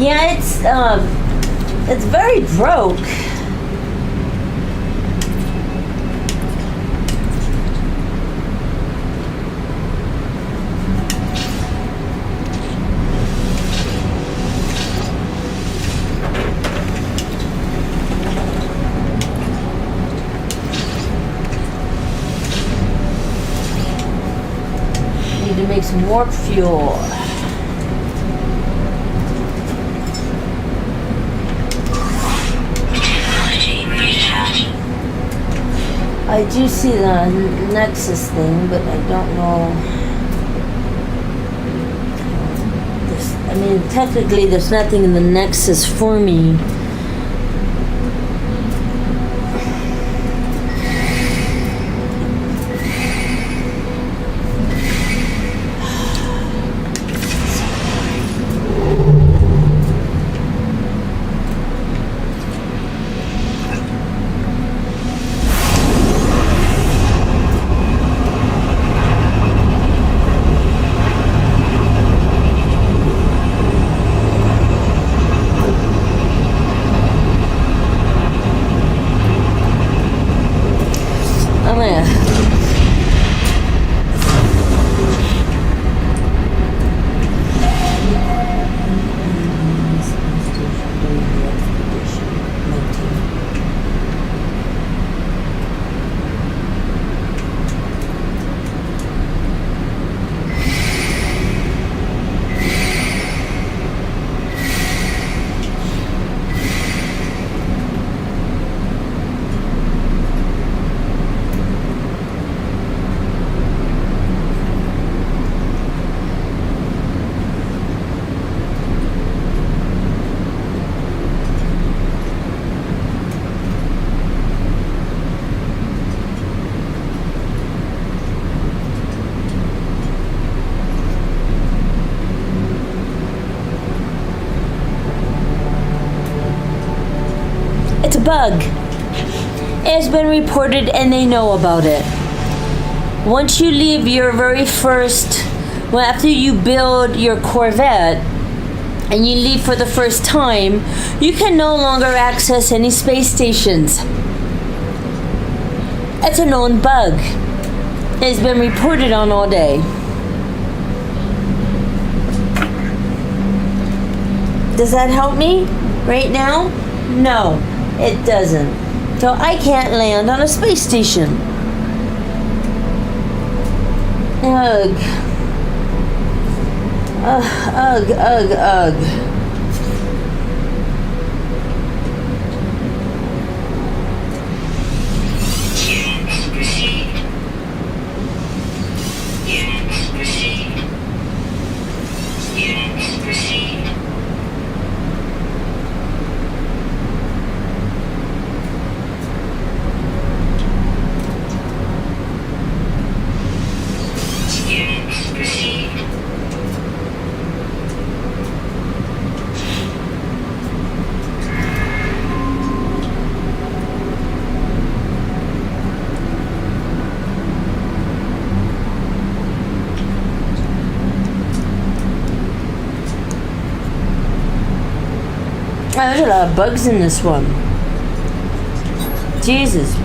[SPEAKER 3] Yeah, it's very broke. Need to make some warp fuel. I do see the Nexus thing, but I don't know. I mean, technically, there's nothing in the Nexus for me. It's a bug. It's been reported and they know about it. Once you leave your very first, well, after you build your Corvette and you leave for the first time, you can no longer access any space stations. It's a known bug. It's been reported on all day. Does that help me right now? No, it doesn't. So I can't land on a space station. Ugh. Ugh, ugh, ugh. Oh, there's a lot of bugs in this one. Jesus.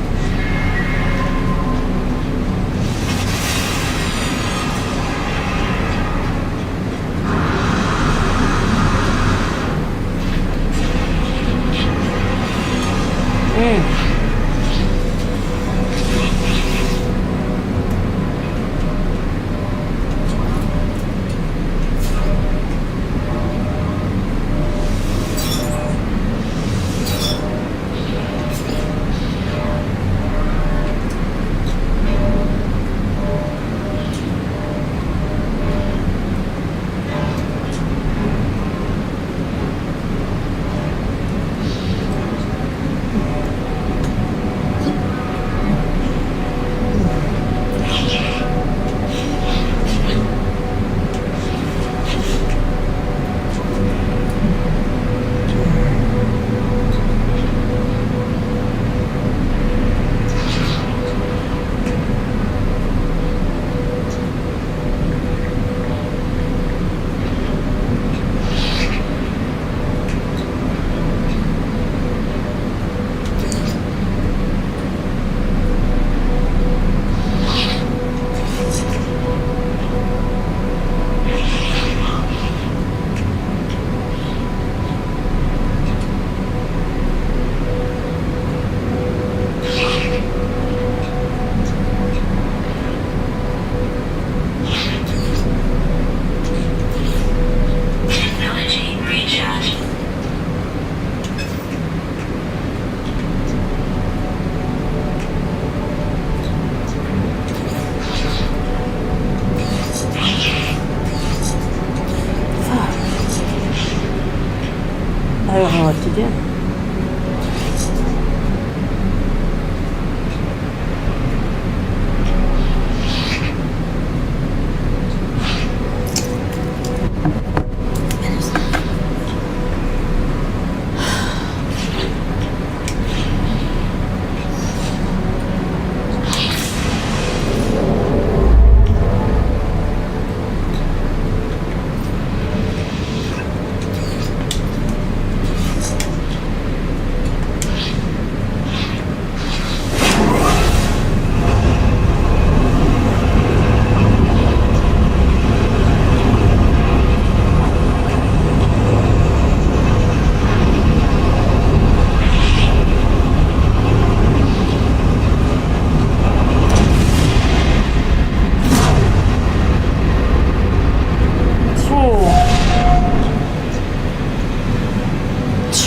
[SPEAKER 3] to do.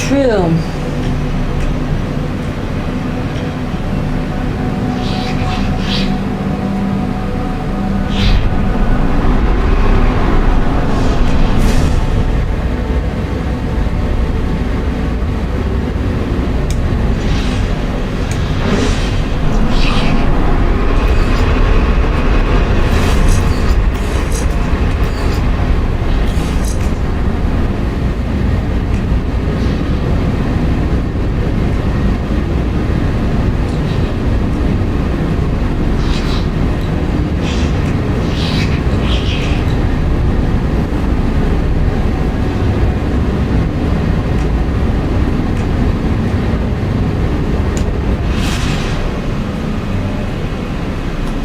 [SPEAKER 3] True.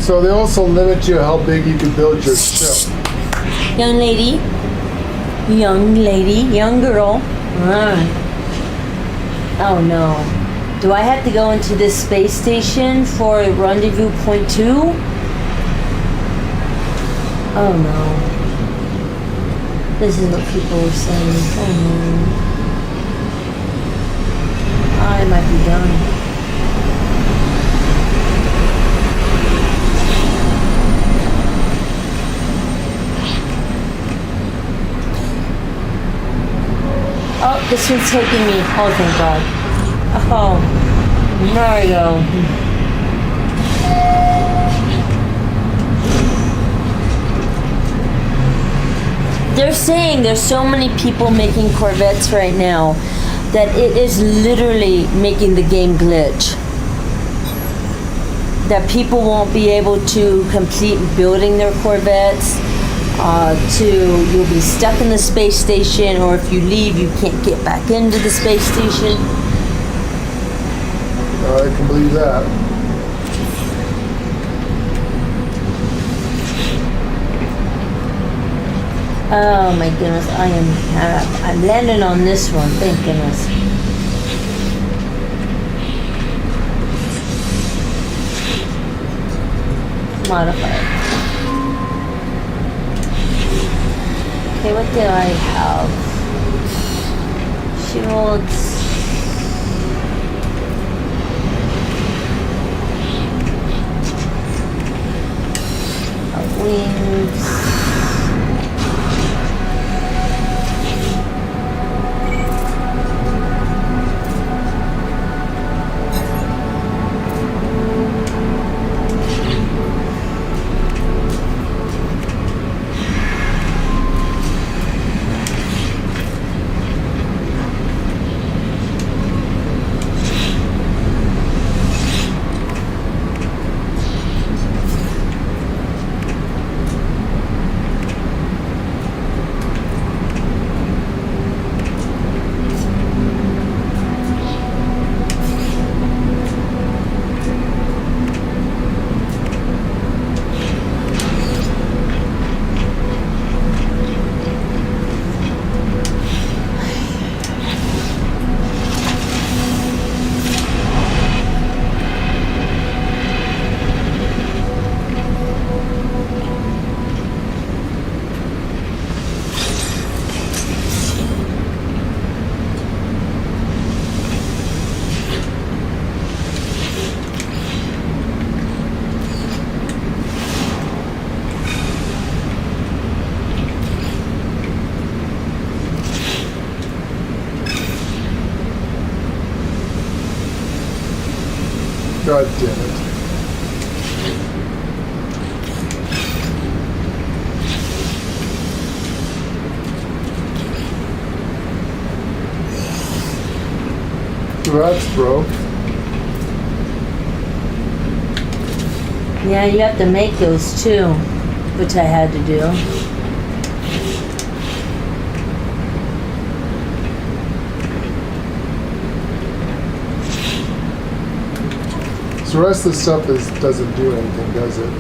[SPEAKER 2] So they also limit you how big you can build your ship.
[SPEAKER 3] Young lady, young girl. Oh no. Do I have to go into this space station for rendezvous point 2? Oh no. This is what people were saying. Oh no. I might be done. Oh, this one's taking me. Oh, thank God. Oh, there we go. They're saying there's so many people making Corvettes right now that it is literally making the game glitch. That people won't be able to complete building their Corvettes. You'll be stuck in the space station, or if you leave, you can't get back into the space station.
[SPEAKER 2] I can believe that.
[SPEAKER 3] Oh my goodness, I'm landing on this one, thank goodness. Modify. Okay, what do I have? Shields. Wings.
[SPEAKER 2] God damn it. That's broke.
[SPEAKER 3] Yeah, you have to make those too, which I had to do.
[SPEAKER 2] So the rest of the stuff doesn't do anything, does it?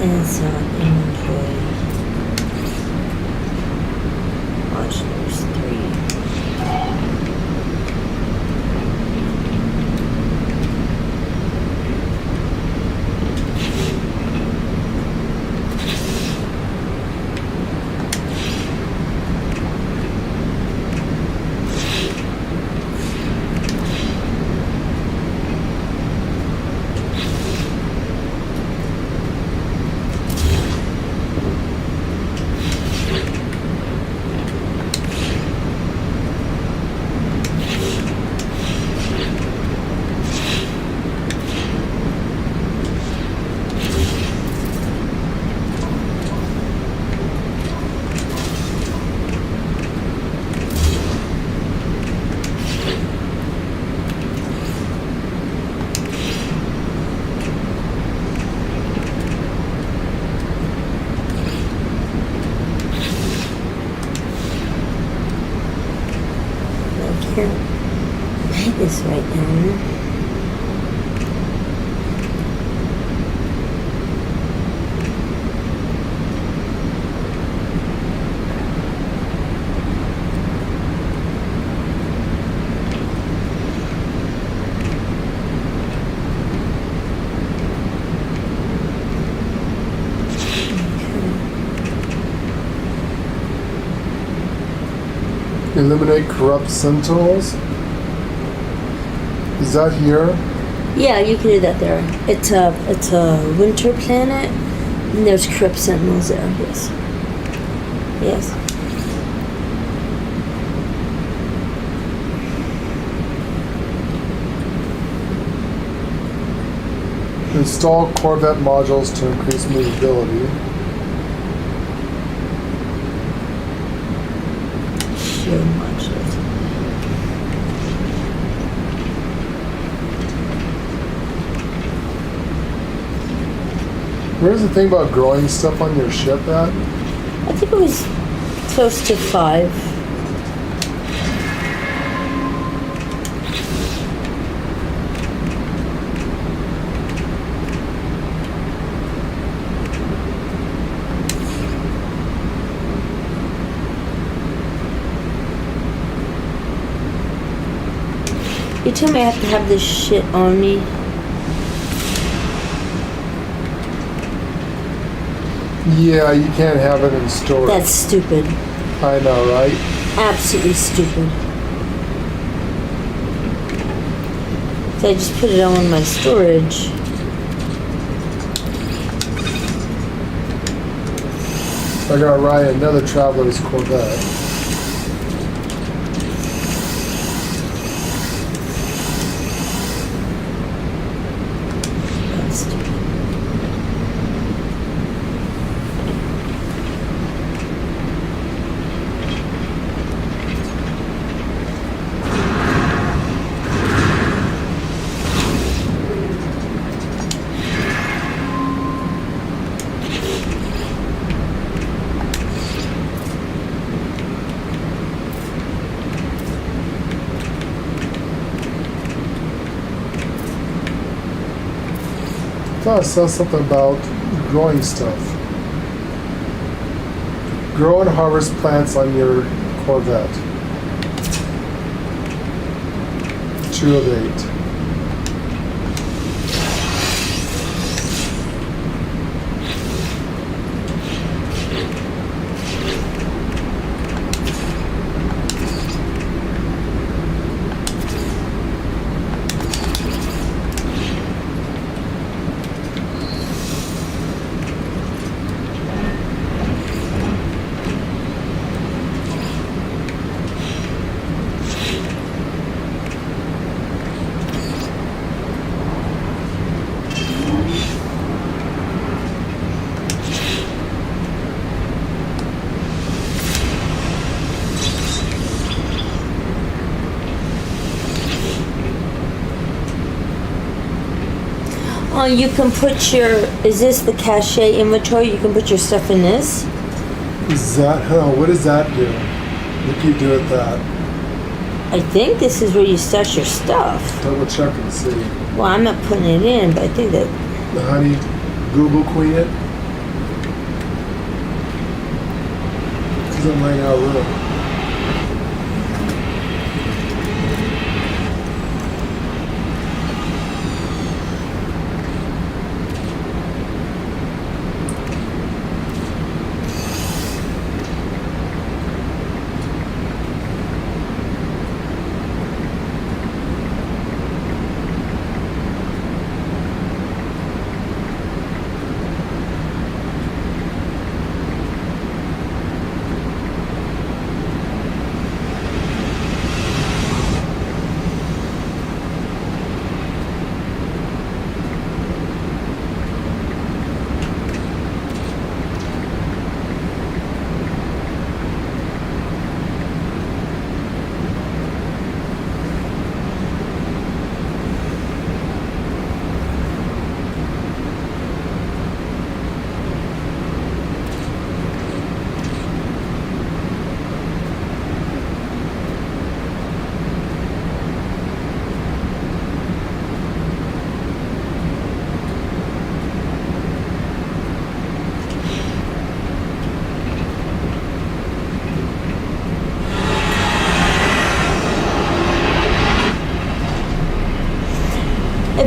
[SPEAKER 3] Insert inventory. Watch there's 3. Make this right now.
[SPEAKER 2] Eliminate corrupt sentinels. Is that here?
[SPEAKER 3] Yeah, you can do that there. It's a winter planet, and there's corrupt sentinels there. Yes. Yes.
[SPEAKER 2] Install Corvette modules to increase movability.
[SPEAKER 3] Shield modules.
[SPEAKER 2] Where's the thing about growing stuff on your ship at?
[SPEAKER 3] I think it was close to 5. You tell me I have to have this shit on me.
[SPEAKER 2] Yeah, you can't have it in storage.
[SPEAKER 3] That's stupid.
[SPEAKER 2] I know, right?
[SPEAKER 3] Absolutely stupid. So I just put it all in my storage.
[SPEAKER 2] I gotta ride another Traveler's Corvette.
[SPEAKER 3] That's stupid.
[SPEAKER 2] I thought I saw something about growing stuff. Grow and harvest plants on your Corvette. 2 of 8.
[SPEAKER 3] Oh, you can put your, is this the cache inventory? You can put your stuff in this?
[SPEAKER 2] Is that, oh, what does that do? What do you do with that?
[SPEAKER 3] I think this is where you stash your stuff.
[SPEAKER 2] Double check and see.
[SPEAKER 3] Well, I'm not putting it in, but I think that,
[SPEAKER 2] The honey, Google Queen it. Because I'm laying out of room.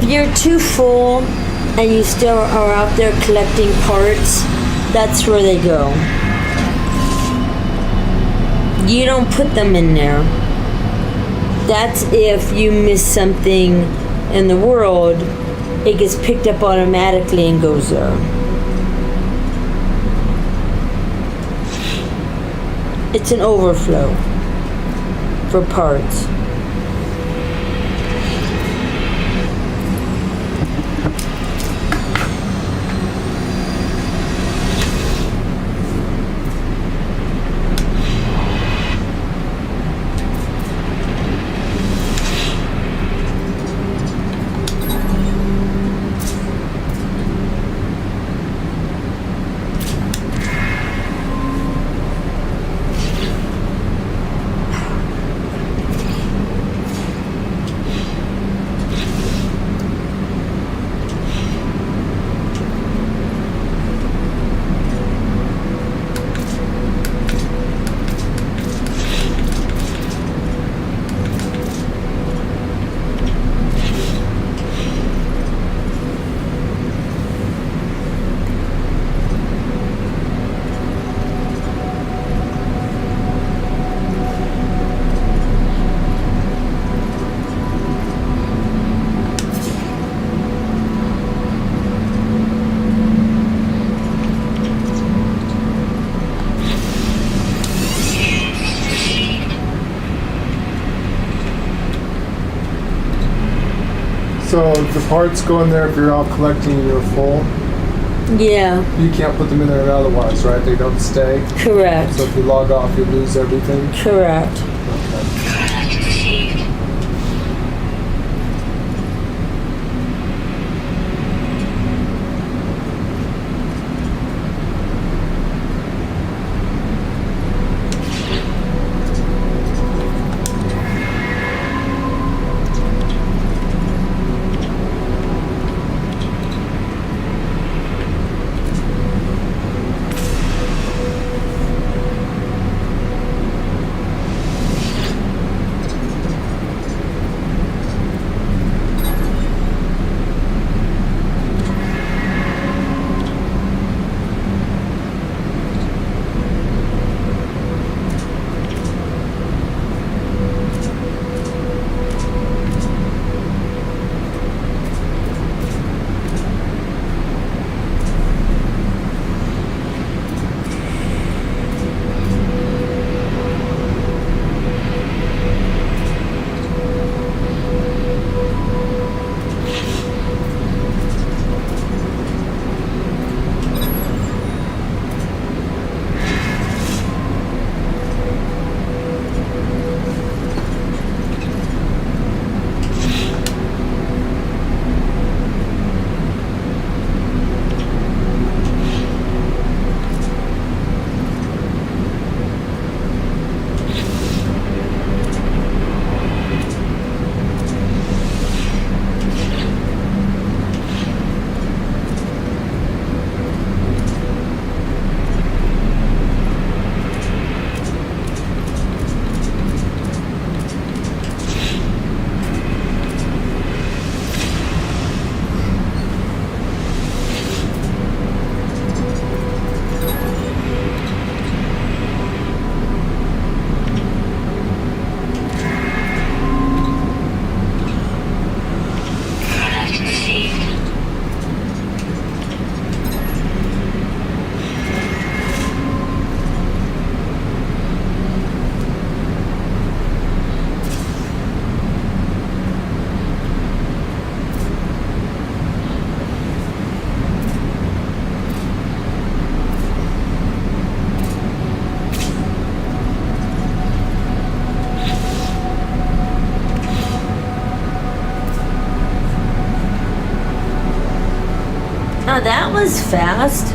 [SPEAKER 3] if you're too full and you still are out there collecting parts, that's where they go. You don't put them in there. That's if you miss something in the world, it gets picked up automatically and goes there. It's an overflow for parts.
[SPEAKER 2] So if the parts go in there, if you're all collecting and you're full,
[SPEAKER 3] Yeah,
[SPEAKER 2] you can't put them in there otherwise, right? They don't stay.
[SPEAKER 3] correct.
[SPEAKER 2] So if you log off, you lose everything.
[SPEAKER 3] Correct.
[SPEAKER 2] Okay.
[SPEAKER 5] Product received.
[SPEAKER 3] Oh, that was fast.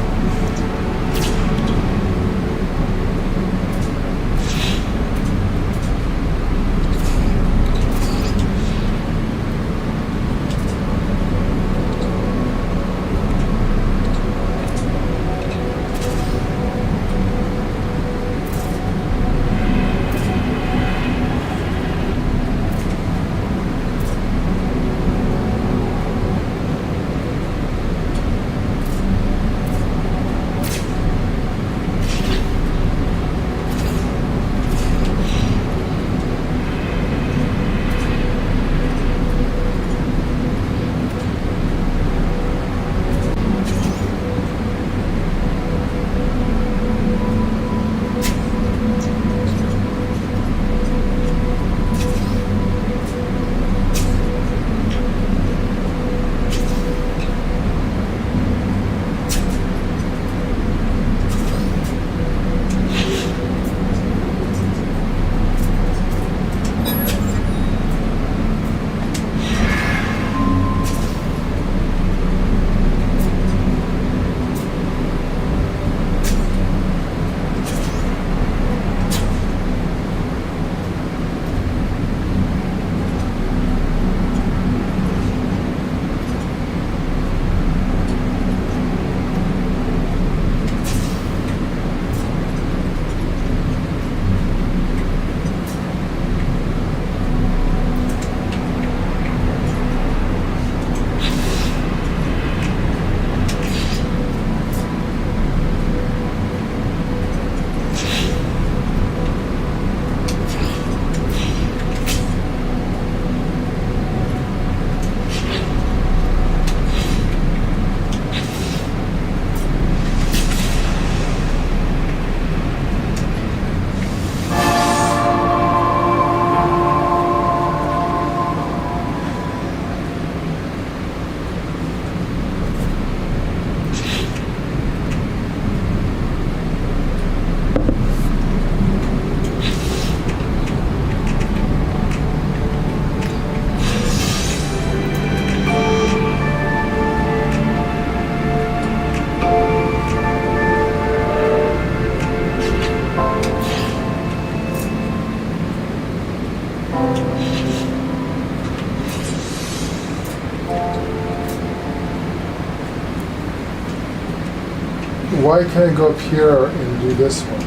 [SPEAKER 2] why can't I go up here and do this one?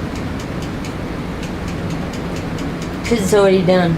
[SPEAKER 3] Because it's already done.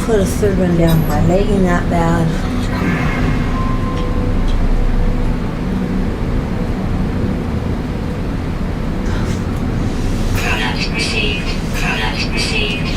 [SPEAKER 3] put a third one down by lagging that bad.
[SPEAKER 5] Product received. Product received.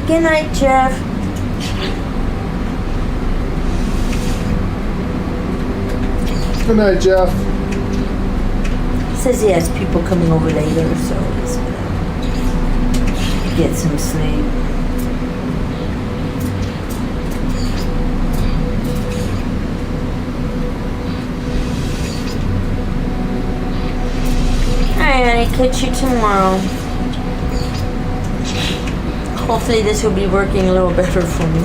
[SPEAKER 3] Good night, Jeff.
[SPEAKER 2] Good night, Jeff.
[SPEAKER 3] Says he has people coming over later, so he's gonna get some sleep. Alright, honey, catch you tomorrow. Hopefully this will be working a little better for me.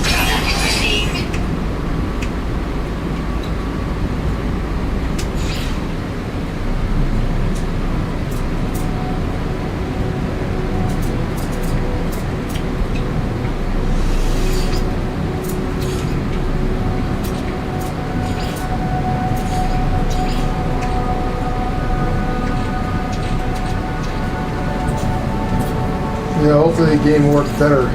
[SPEAKER 5] Product received.
[SPEAKER 2] Yeah, hopefully the game will work better.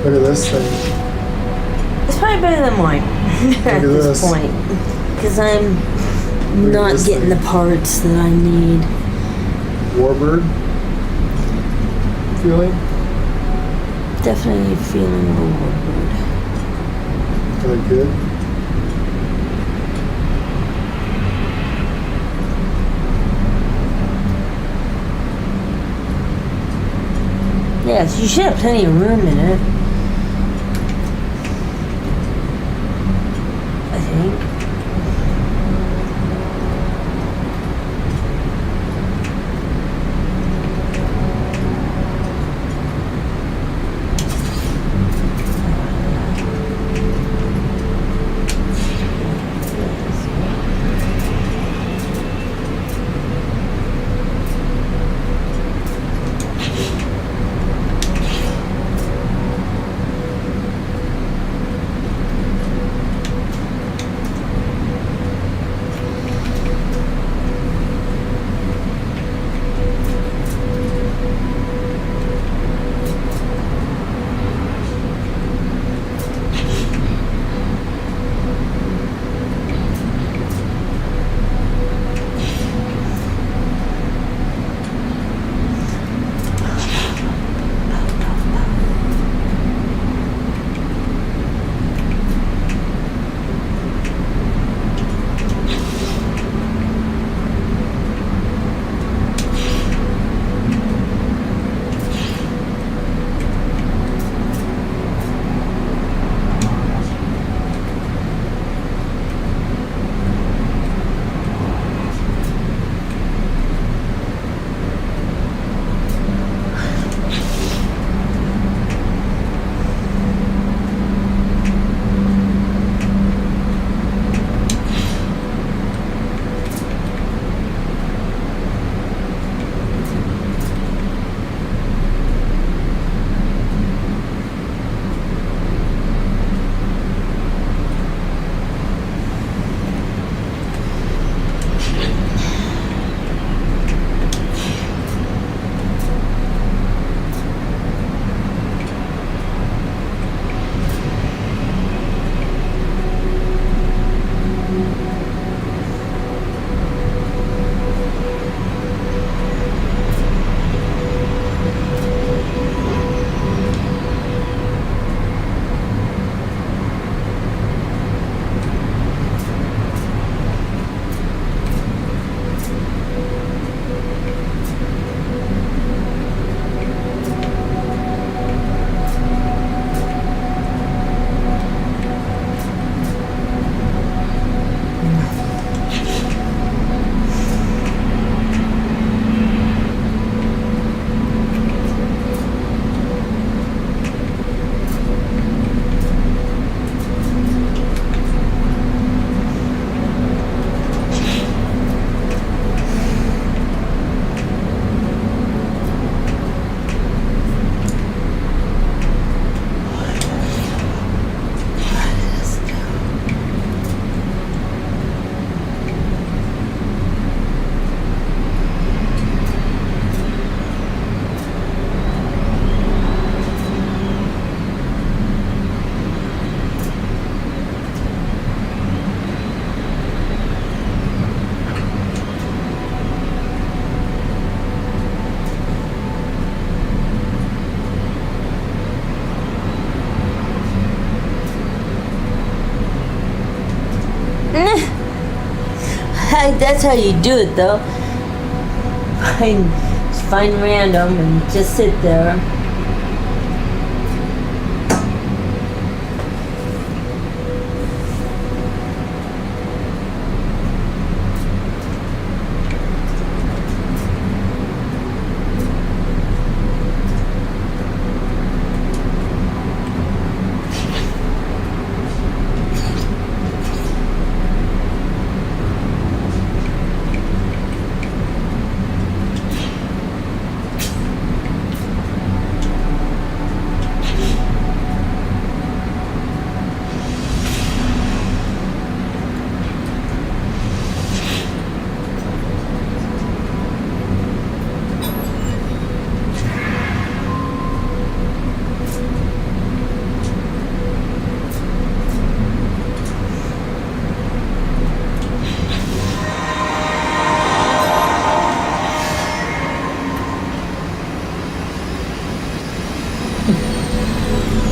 [SPEAKER 2] Look at this thing.
[SPEAKER 3] It's probably better than mine at this point. Because I'm not getting the parts that I need.
[SPEAKER 2] Warbird feeling?
[SPEAKER 3] Definitely feeling a warbird.
[SPEAKER 2] Kind of good.
[SPEAKER 3] Yes, you should have plenty of room in it. I think. That's how you do it, though. Find random and just sit there.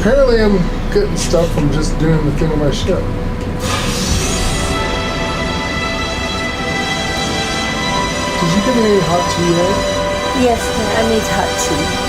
[SPEAKER 2] Apparently I'm getting stuff from just doing the thing on my ship. Did you get me any hot tea yet?
[SPEAKER 3] Yes, I made hot tea.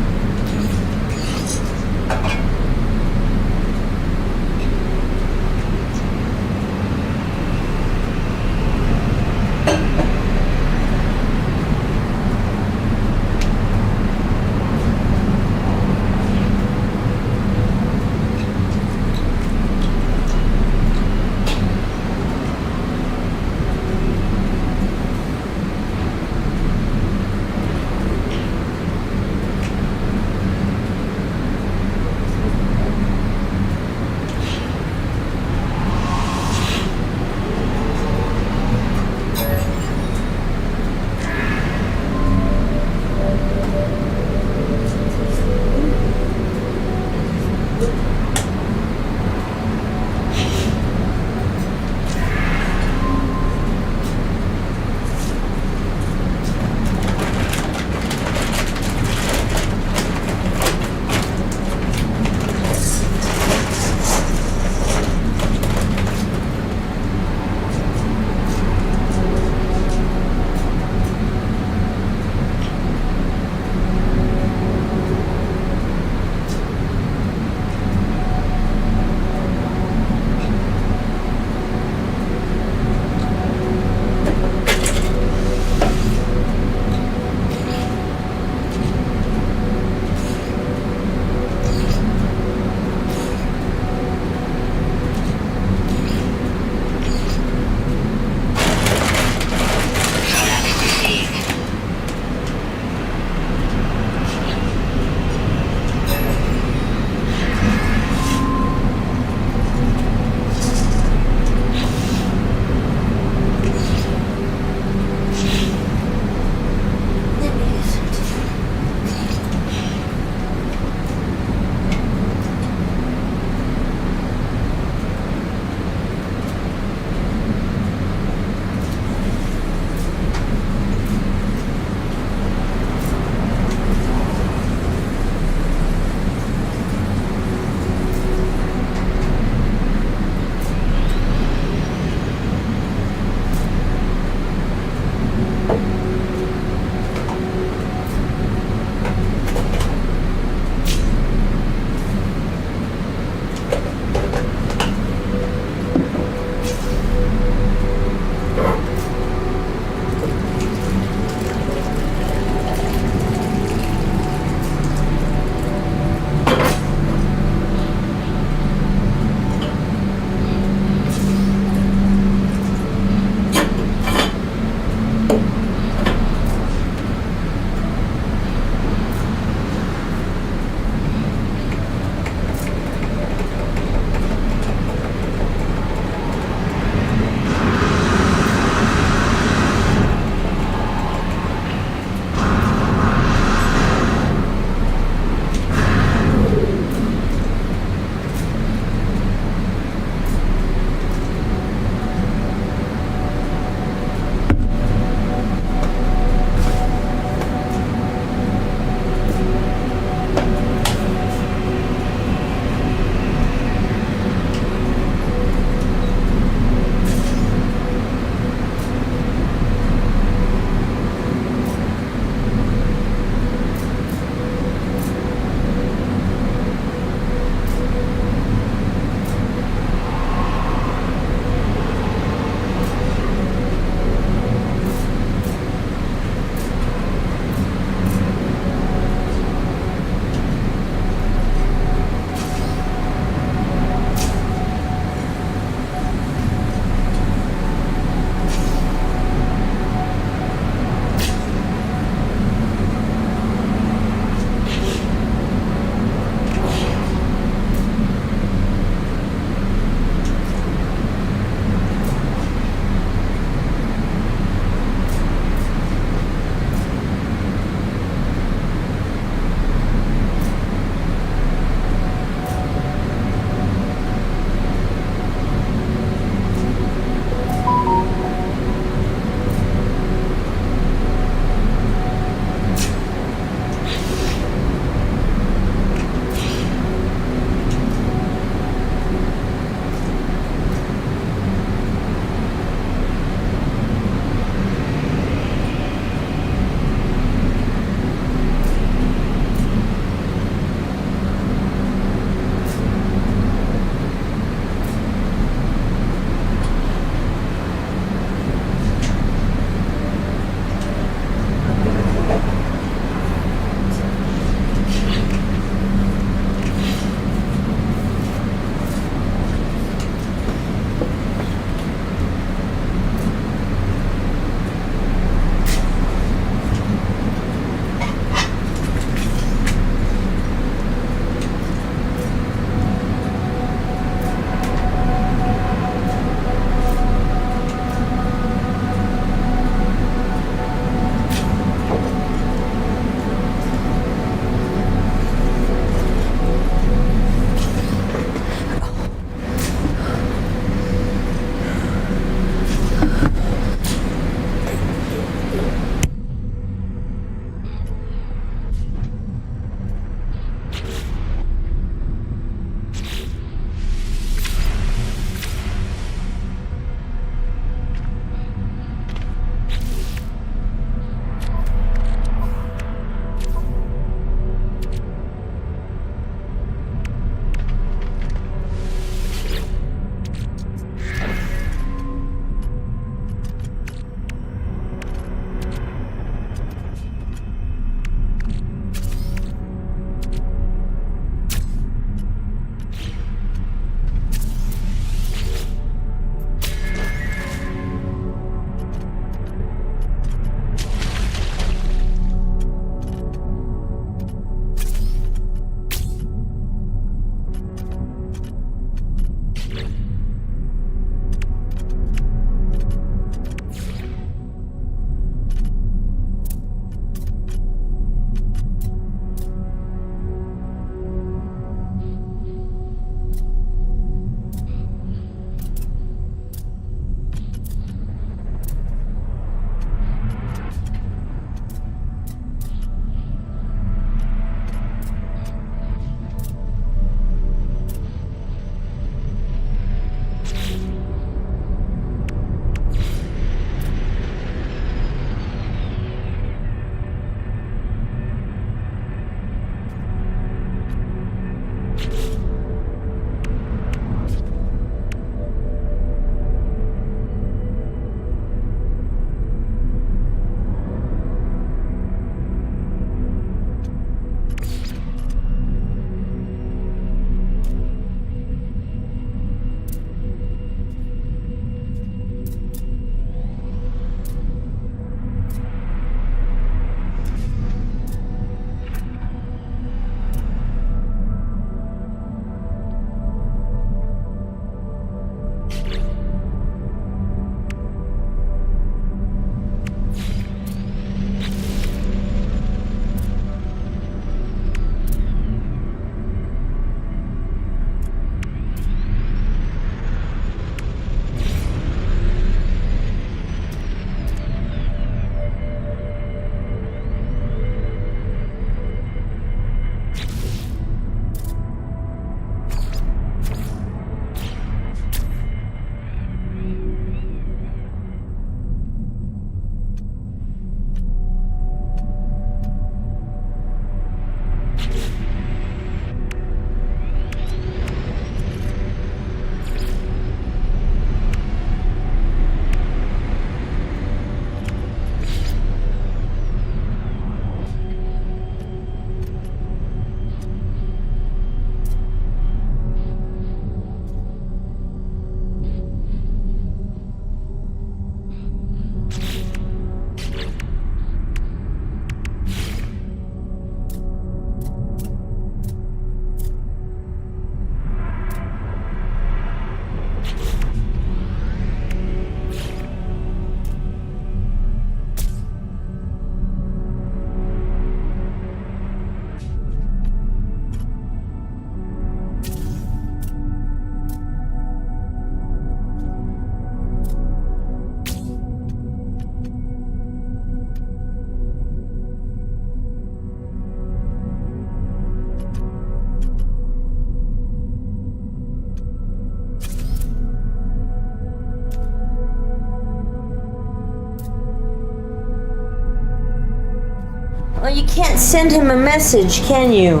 [SPEAKER 3] can't send him a message, can you?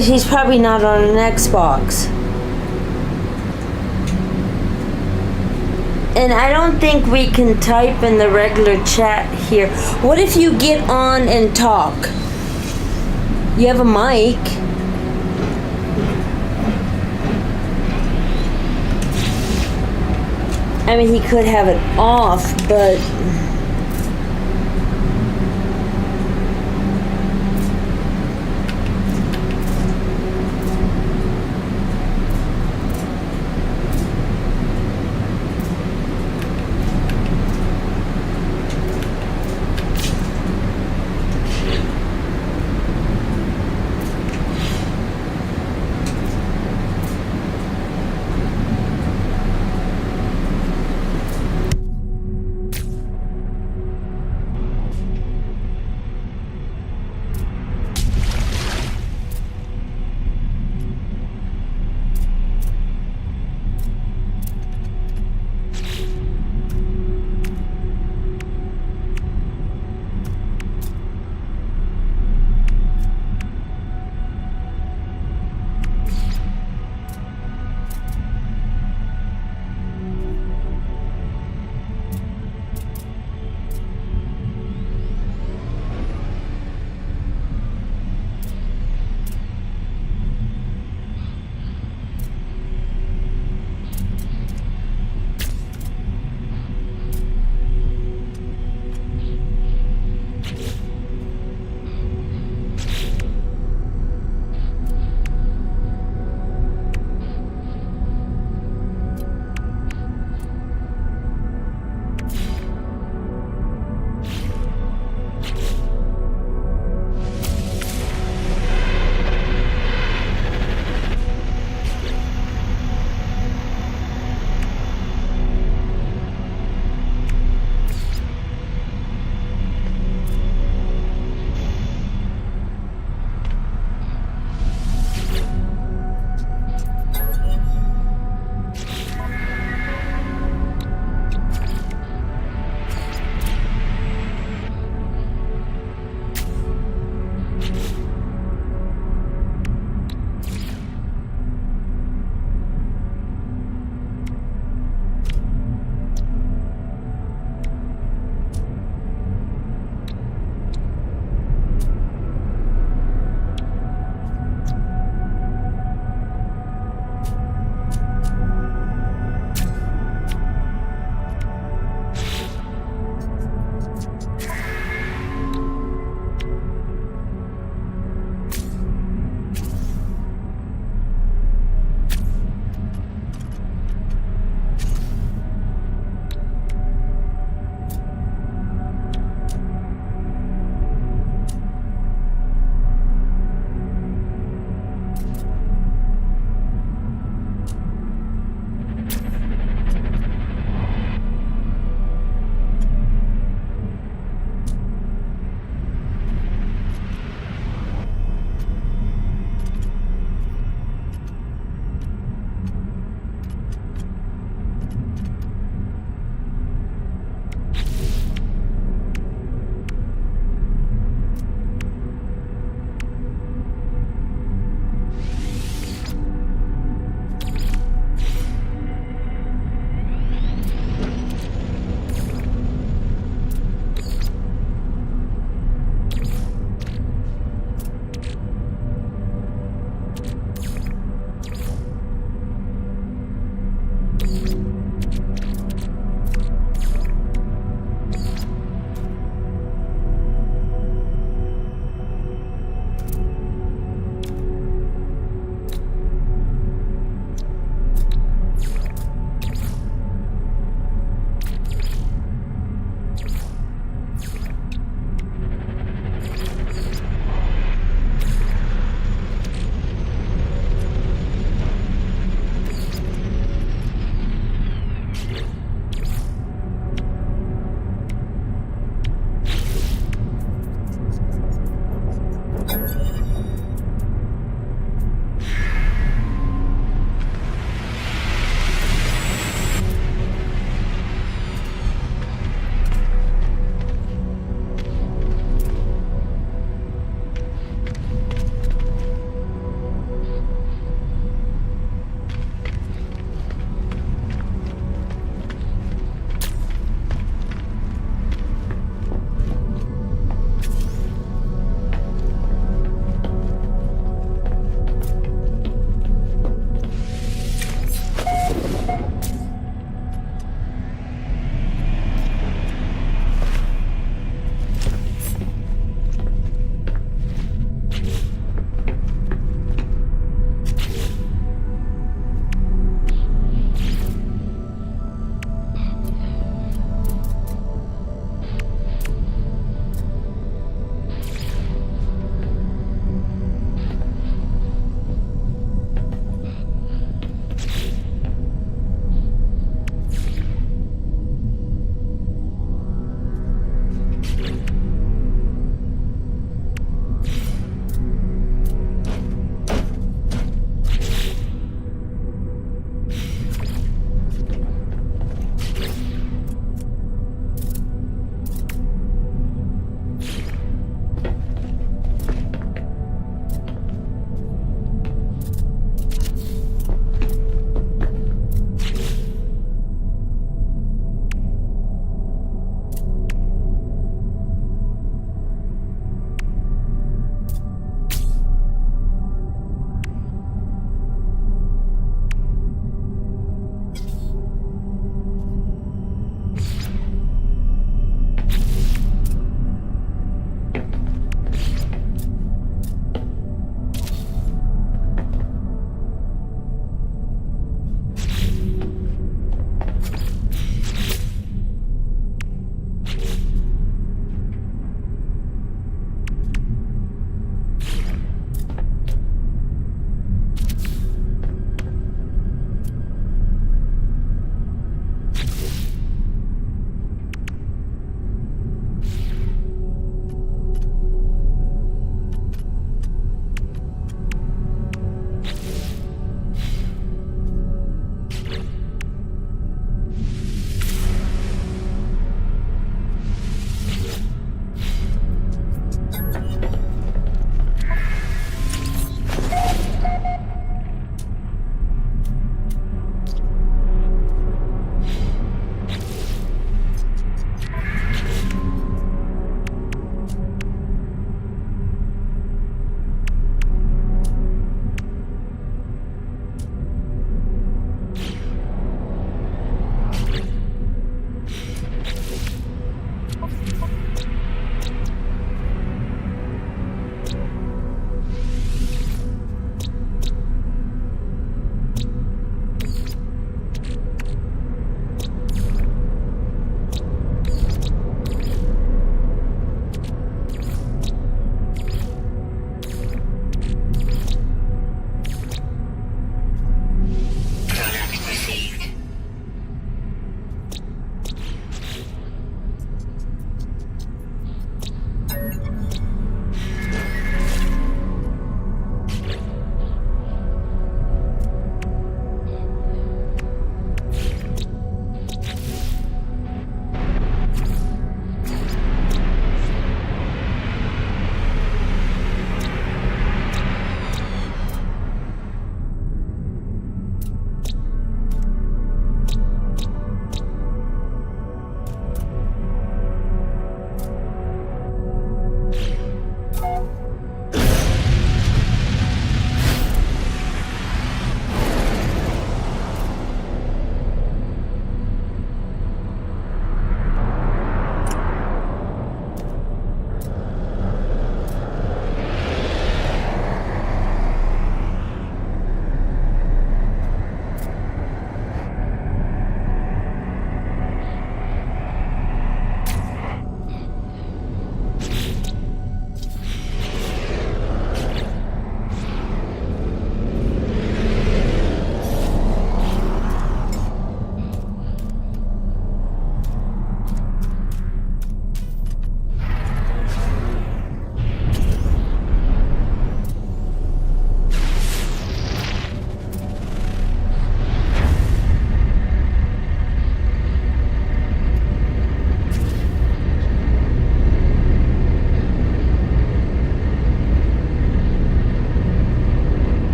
[SPEAKER 3] He's probably not on an Xbox. And I don't think we can type in the regular chat here. What if you get on and talk? You have a mic. I mean, he could have it off, but...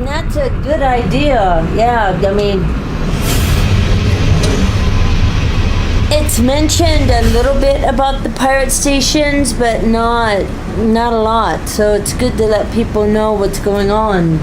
[SPEAKER 3] That's a good idea. Yeah, I mean, it's mentioned a little bit about the pirate stations, but not a lot. So it's good to let people know what's going on.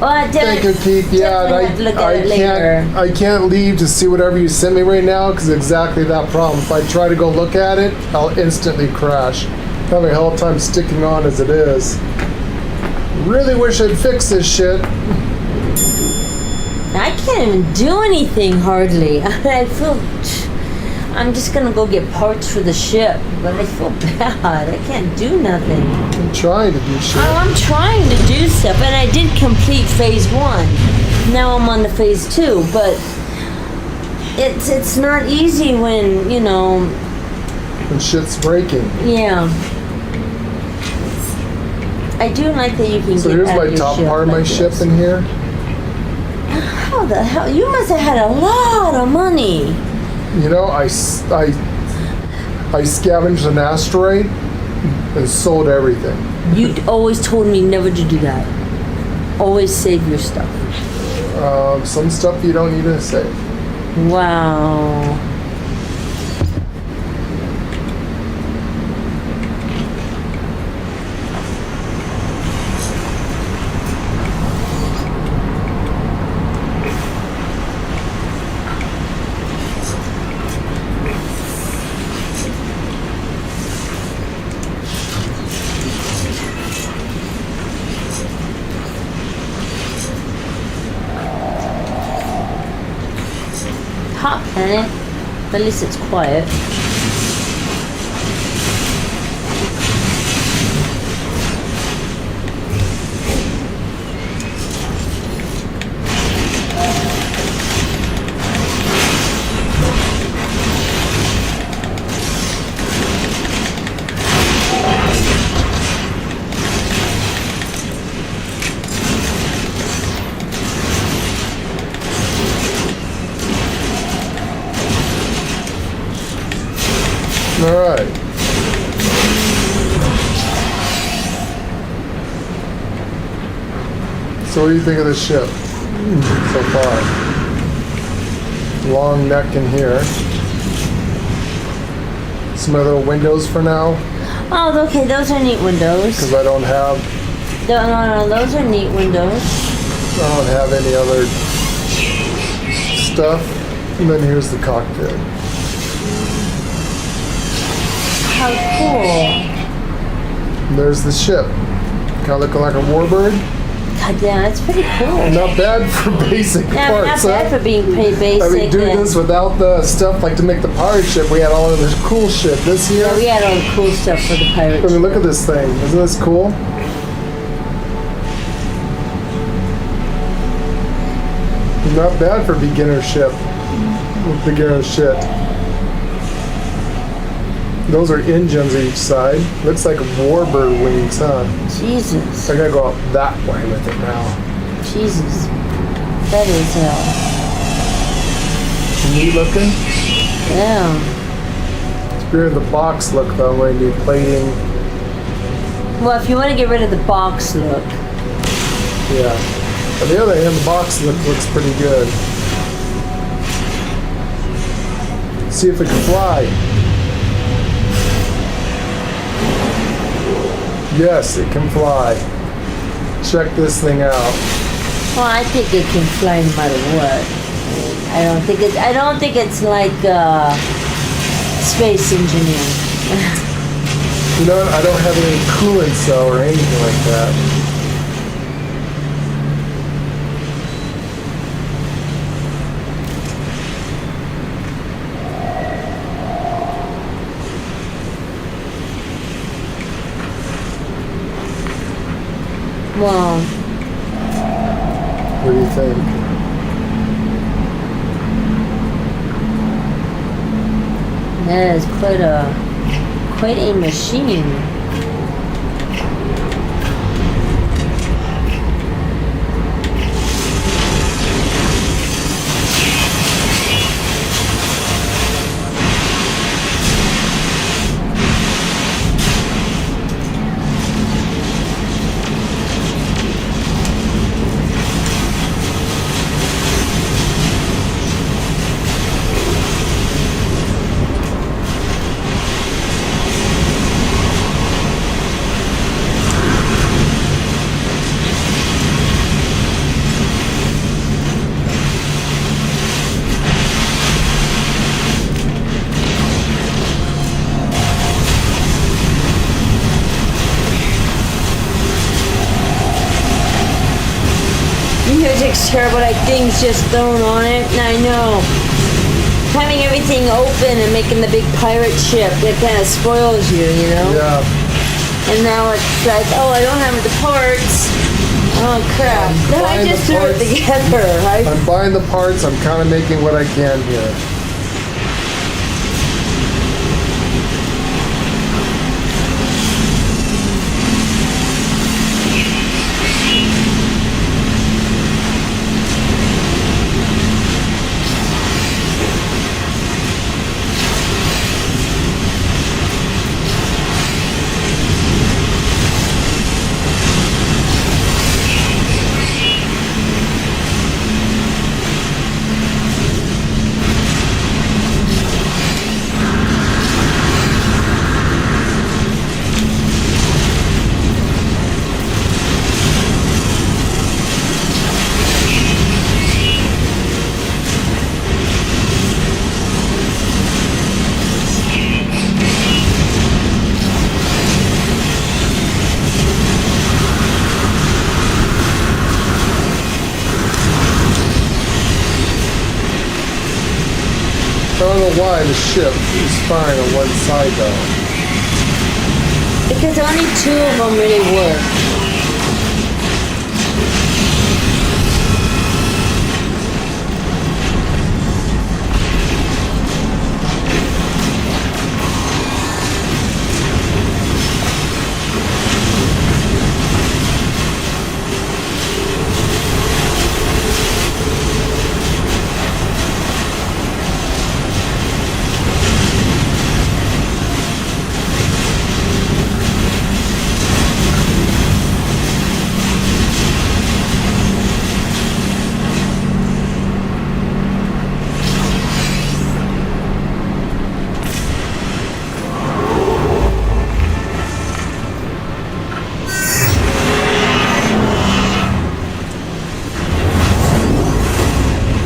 [SPEAKER 3] Oh, I did.
[SPEAKER 2] Thank you, Keith. Yeah, and
[SPEAKER 3] Definitely have to look at it later.
[SPEAKER 2] I can't leave to see whatever you sent me right now because exactly that problem. If I try to go look at it, I'll instantly crash. Having a hell of a time sticking on as it is. Really wish I'd fix this shit.
[SPEAKER 3] I can't even do anything hardly. I feel. I'm just gonna go get parts for the ship, but I feel bad. I can't do nothing.
[SPEAKER 2] I'm trying to do shit.
[SPEAKER 3] Oh, I'm trying to do stuff, and I did complete phase 1. Now I'm on the phase 2, but it's not easy when, you know.
[SPEAKER 2] And shit's breaking.
[SPEAKER 3] Yeah. I do like that you can
[SPEAKER 2] So
[SPEAKER 3] get
[SPEAKER 2] here's
[SPEAKER 3] out
[SPEAKER 2] my
[SPEAKER 3] of your
[SPEAKER 2] top
[SPEAKER 3] ship
[SPEAKER 2] part of my
[SPEAKER 3] like
[SPEAKER 2] ship
[SPEAKER 3] this.
[SPEAKER 2] in here.
[SPEAKER 3] How the hell? You must have had a lot of money.
[SPEAKER 2] You know, I scavenged an asteroid and sold everything.
[SPEAKER 3] You always told me never to do that. Always save your stuff.
[SPEAKER 2] Some stuff you don't need to save.
[SPEAKER 3] Wow. Hot planet. At least it's quiet.
[SPEAKER 2] All right. So what do you think of the ship so far? Long neck in here. Some other windows for now
[SPEAKER 3] Oh, okay. Those are neat windows.
[SPEAKER 2] because I don't have
[SPEAKER 3] No, those are neat windows.
[SPEAKER 2] any other stuff. And then here's the cockpit.
[SPEAKER 3] How cool.
[SPEAKER 2] And there's the ship. Kind of looking like a warbird.
[SPEAKER 3] God damn, that's pretty cool.
[SPEAKER 2] Not bad for basic
[SPEAKER 3] Yeah, not
[SPEAKER 2] parts.
[SPEAKER 3] bad
[SPEAKER 2] Huh?
[SPEAKER 3] for being pretty basic.
[SPEAKER 2] I mean, doing this without the stuff like to make the pirate ship. We had all of this cool shit. This here.
[SPEAKER 3] Yeah, we had all the cool stuff for the pirate
[SPEAKER 2] I mean,
[SPEAKER 3] ship.
[SPEAKER 2] look at this thing. Isn't this cool? Not bad for beginner ship. Beginner shit. Those are engines each side. Looks like warbird wings, huh?
[SPEAKER 3] Jesus.
[SPEAKER 2] I gotta go up that way with it now.
[SPEAKER 3] Jesus. That is
[SPEAKER 2] Neat looking.
[SPEAKER 3] yeah.
[SPEAKER 2] It's weird the box look though when you do plating.
[SPEAKER 3] Well, if you want to get rid of the box look,
[SPEAKER 2] Yeah. On the other hand, the box looks pretty good. See if it can fly. Yes, it can fly. Check this thing out.
[SPEAKER 3] well, I think it can fly no matter what. I don't think it's like space engineering.
[SPEAKER 2] You know what? I don't have any coolant cell or anything like that.
[SPEAKER 3] Well,
[SPEAKER 2] What do you think?
[SPEAKER 3] that is quite a machine. music's terrible, like things just thrown on it, and I know. Having everything open and making the big pirate ship, it kind of spoils you, you know?
[SPEAKER 2] Yeah.
[SPEAKER 3] And now it's like, oh, I don't have the parts. Oh, crap. Then I
[SPEAKER 2] buying
[SPEAKER 3] just
[SPEAKER 2] the
[SPEAKER 3] threw it
[SPEAKER 2] parts.
[SPEAKER 3] together, right?
[SPEAKER 2] I'm buying the parts. I'm kind of making what I can here. I don't know why the ship is firing on one side though.
[SPEAKER 3] Because only 2 of them really work.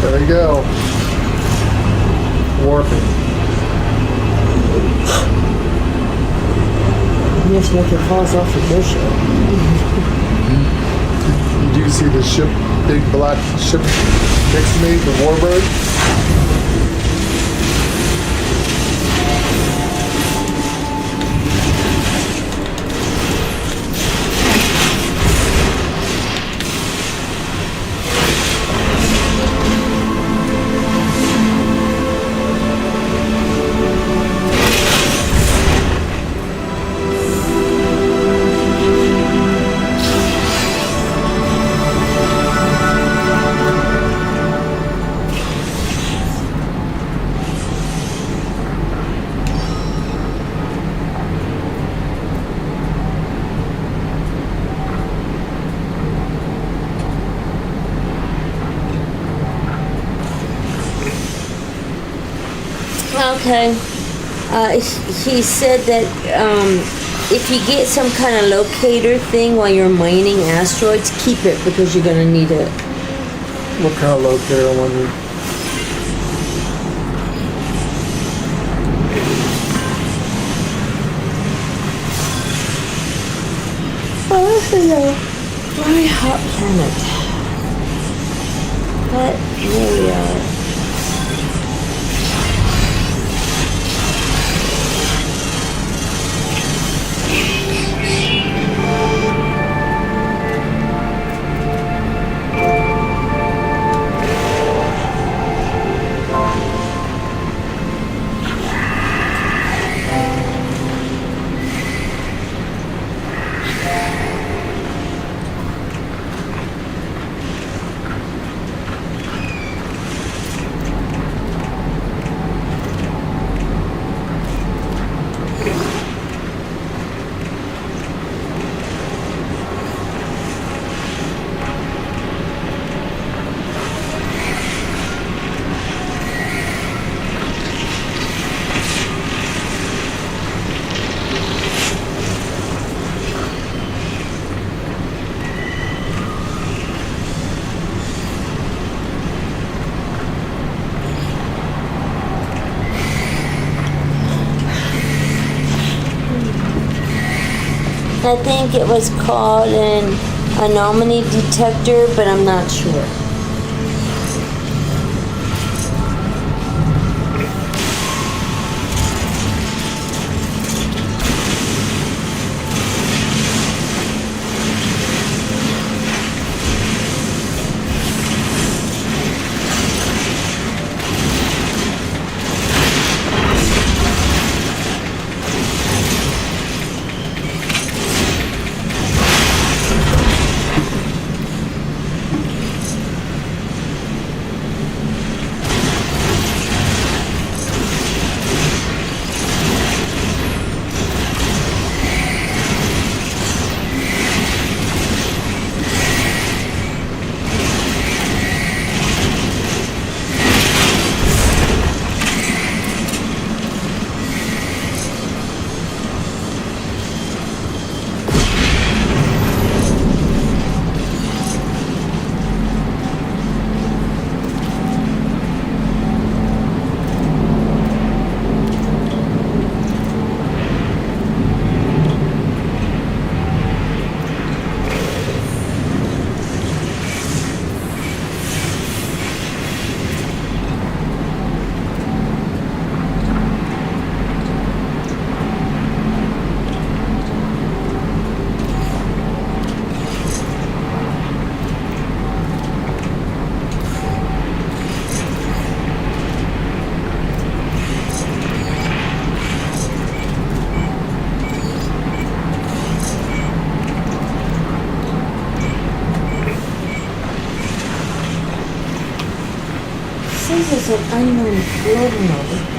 [SPEAKER 2] There we go. Warping.
[SPEAKER 3] Yes, make it falls off the bushel.
[SPEAKER 2] Did you see the ship, big black ship next to me, the Warbird?
[SPEAKER 3] Okay. He said that if you get some kind of locator thing while you're mining asteroids, keep it because you're going to need it.
[SPEAKER 2] What kind of locator, I wonder?
[SPEAKER 3] Oh, hello. Very hot planet. But here we are. I think it was called an anomaly detector, but I'm not sure. This is an unknown field node.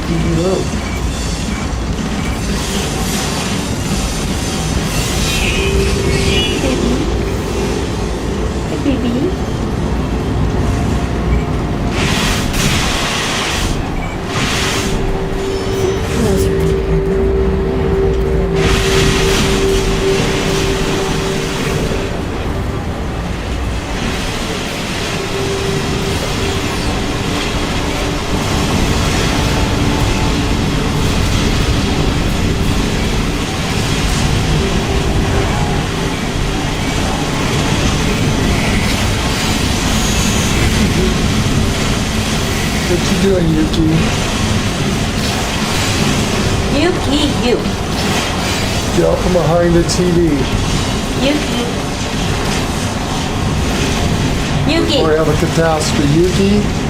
[SPEAKER 2] Hello.
[SPEAKER 3] Hey, baby.
[SPEAKER 2] What you doing, Yuki?
[SPEAKER 3] Yuki, you.
[SPEAKER 2] Get out from behind the TV.
[SPEAKER 3] Yuki. Yuki.
[SPEAKER 2] Or have a catastrophe. Yuki?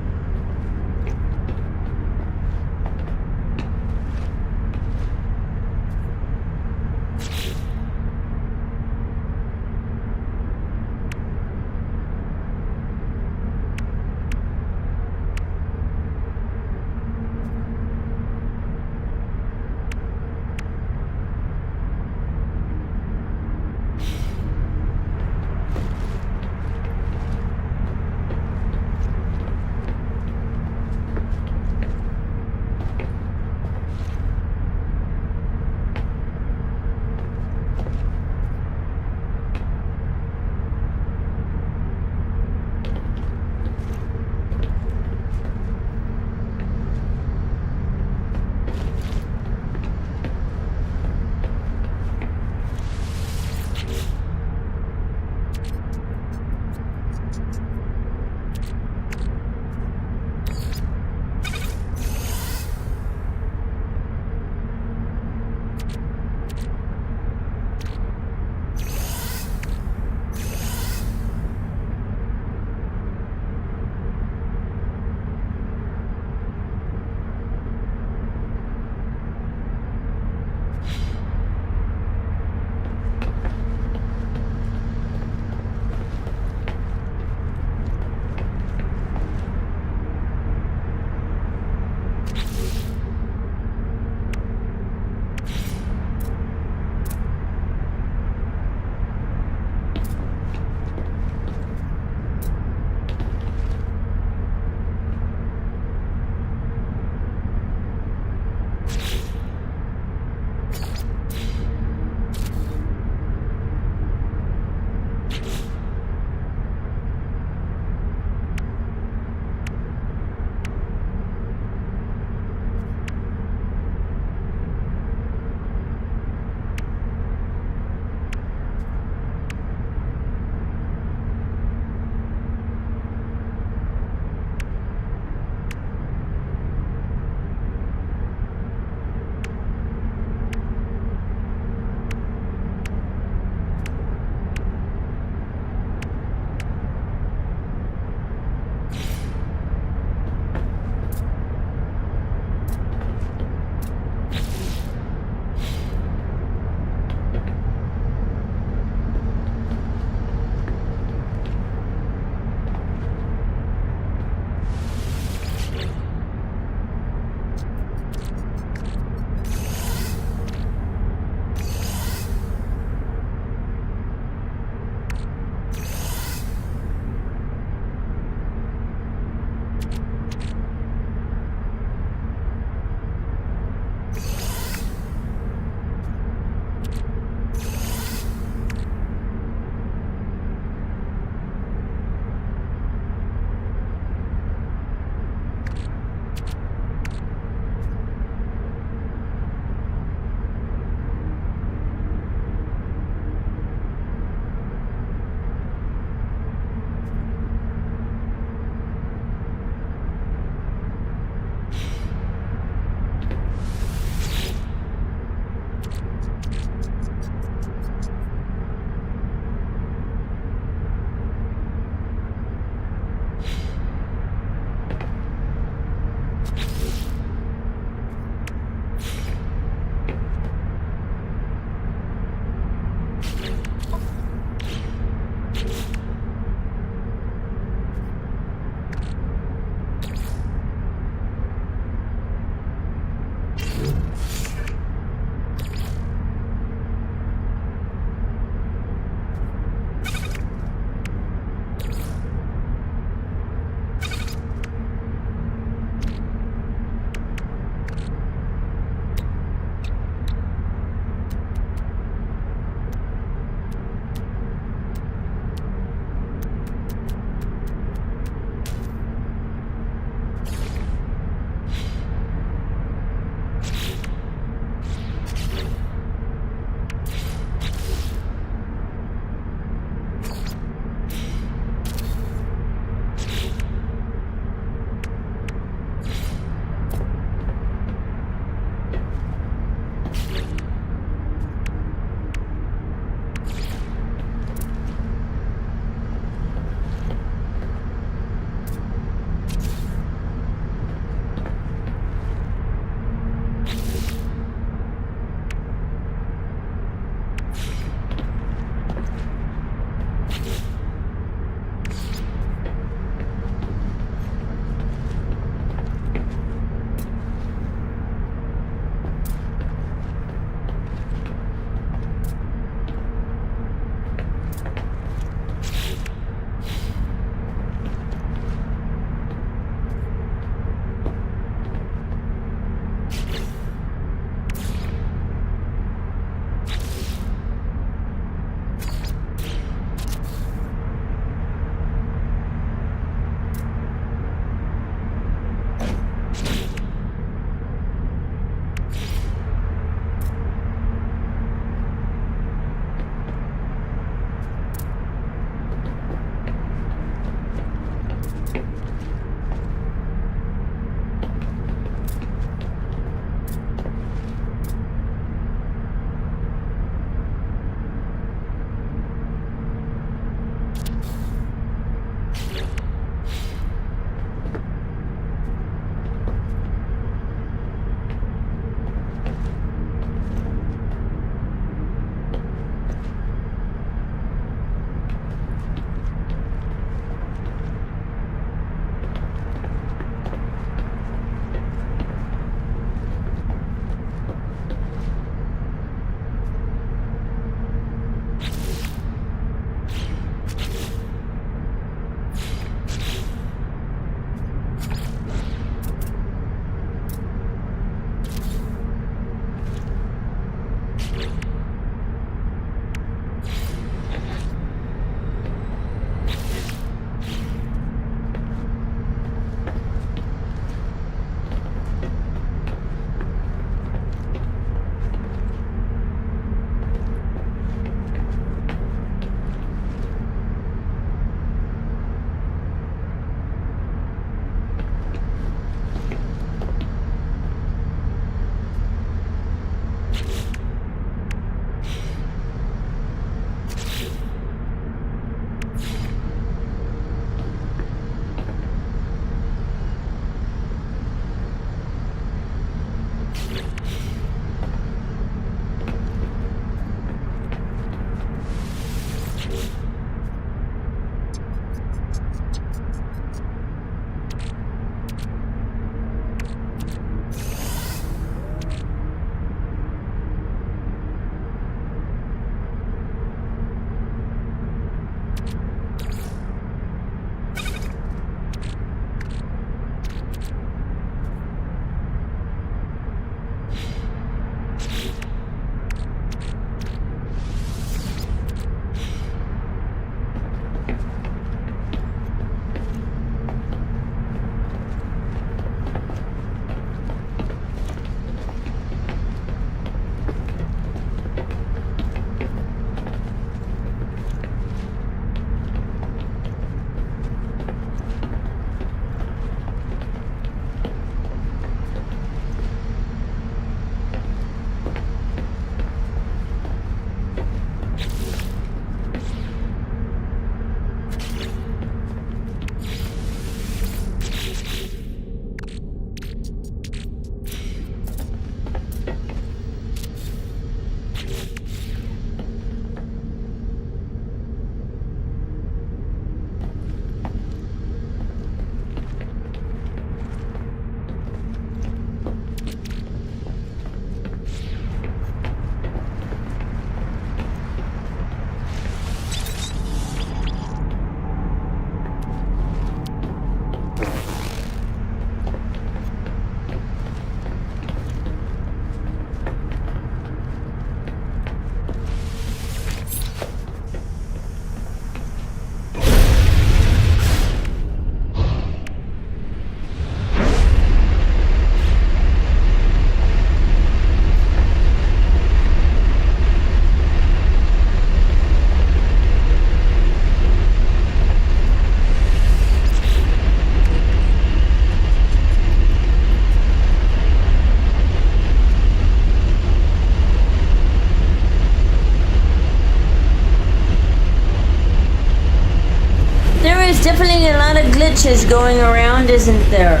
[SPEAKER 3] definitely a lot of glitches going around, isn't there?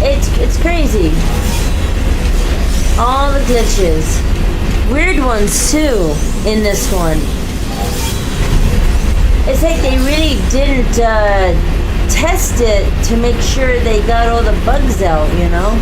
[SPEAKER 3] It's crazy. All the glitches. Weird ones too in this one. It's like they really didn't test it to make sure they got all the bugs out, you know?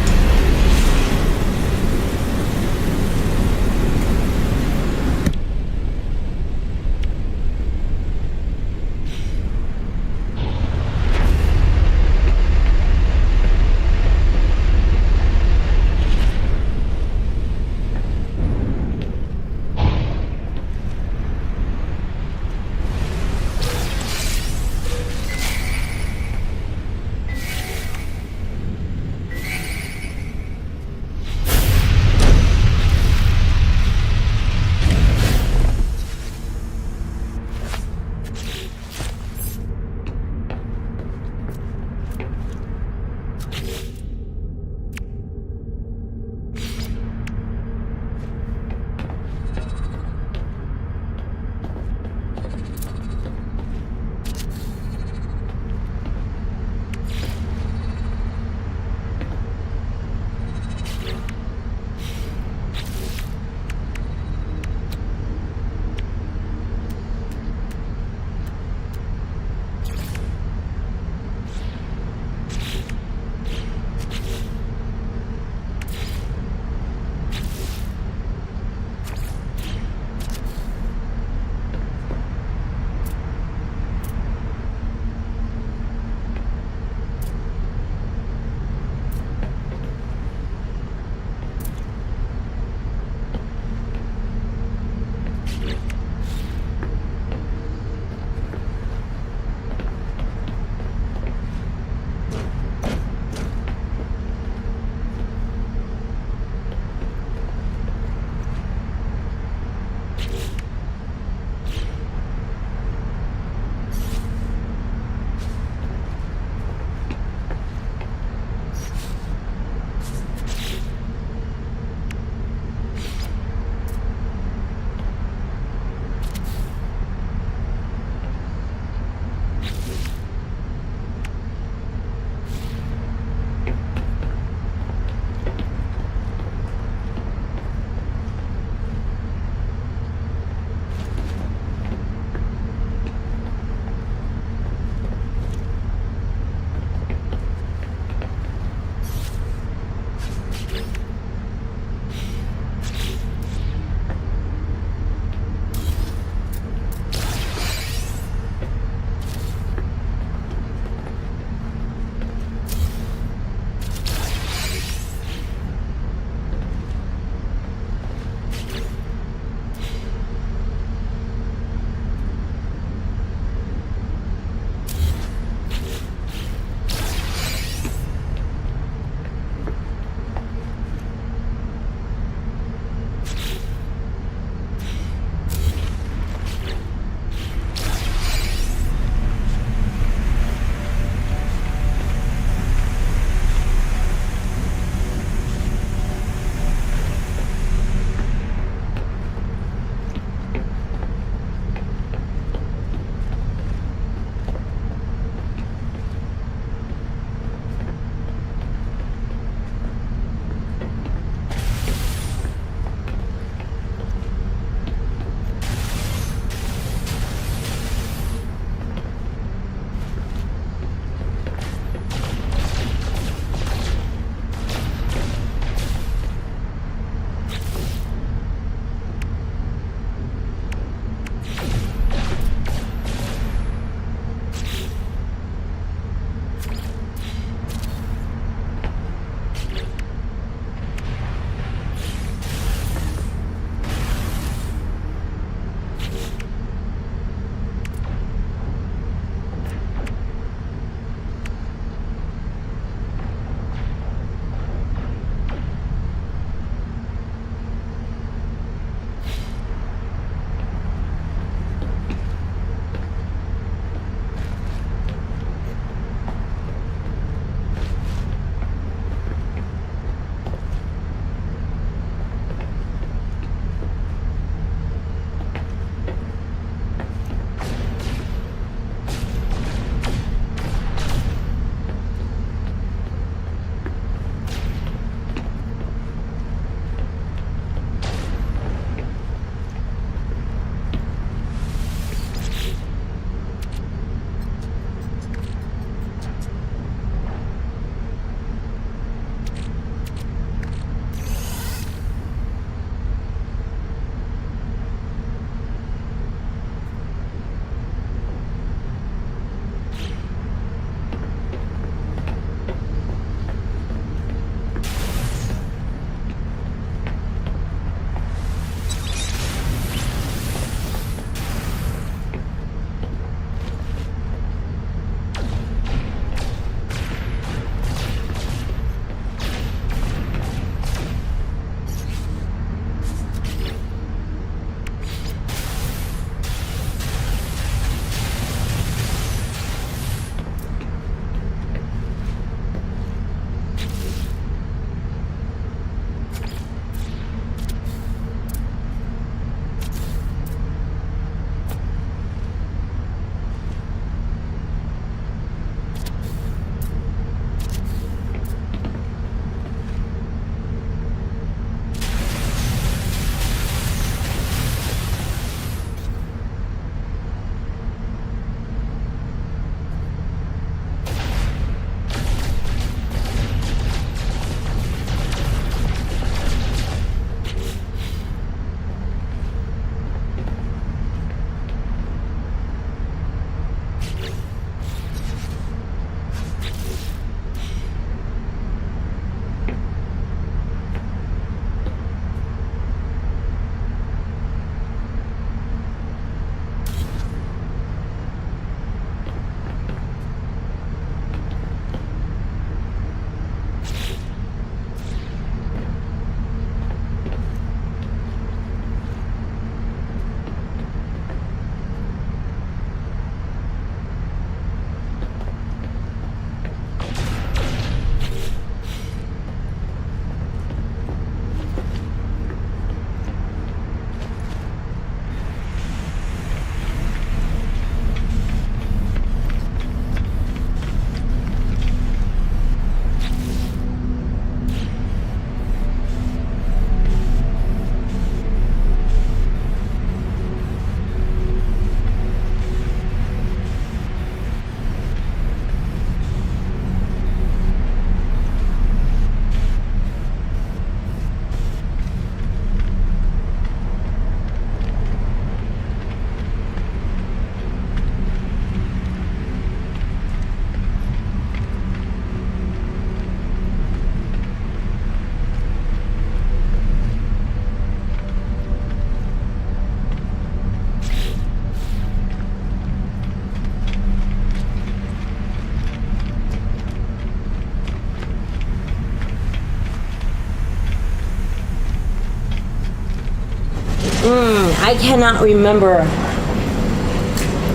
[SPEAKER 3] I cannot remember.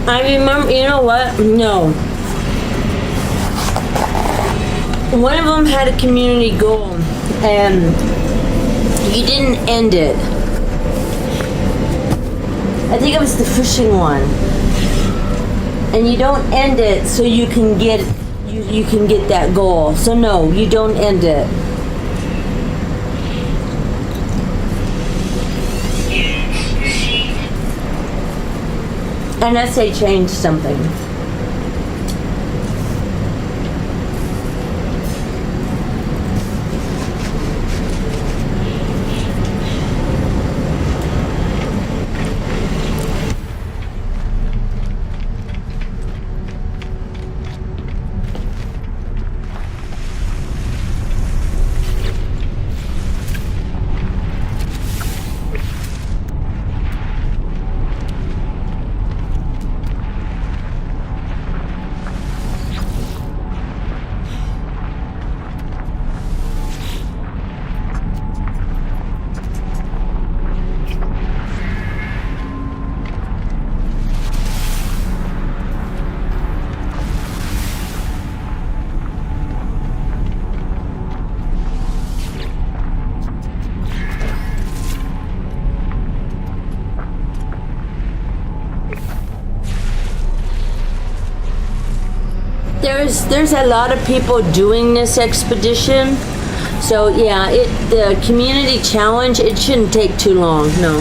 [SPEAKER 3] I remember, you know what? No. One of them had a community goal, and you didn't end it. I think it was the fishing one. And you don't end it so you can get you can get that goal. So no, you don't end it. Unless they change something. There's a lot of people doing this expedition, so yeah, the community challenge, it shouldn't take too long. No.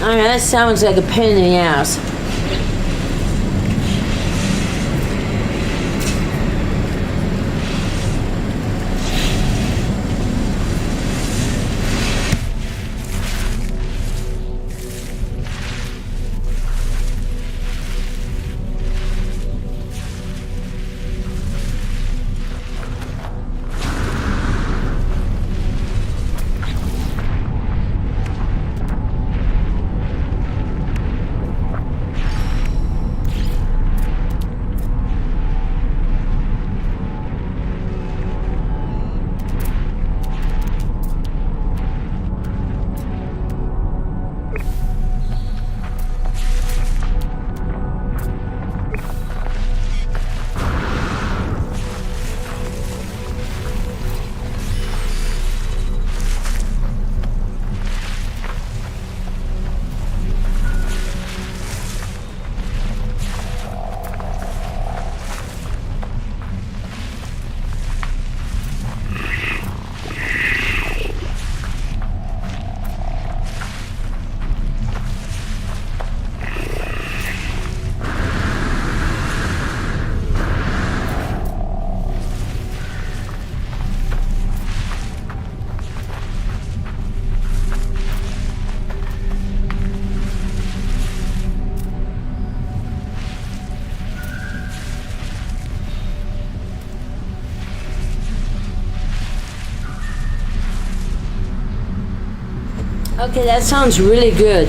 [SPEAKER 3] Alright, that sounds like a pain in the ass. Okay, that sounds really good.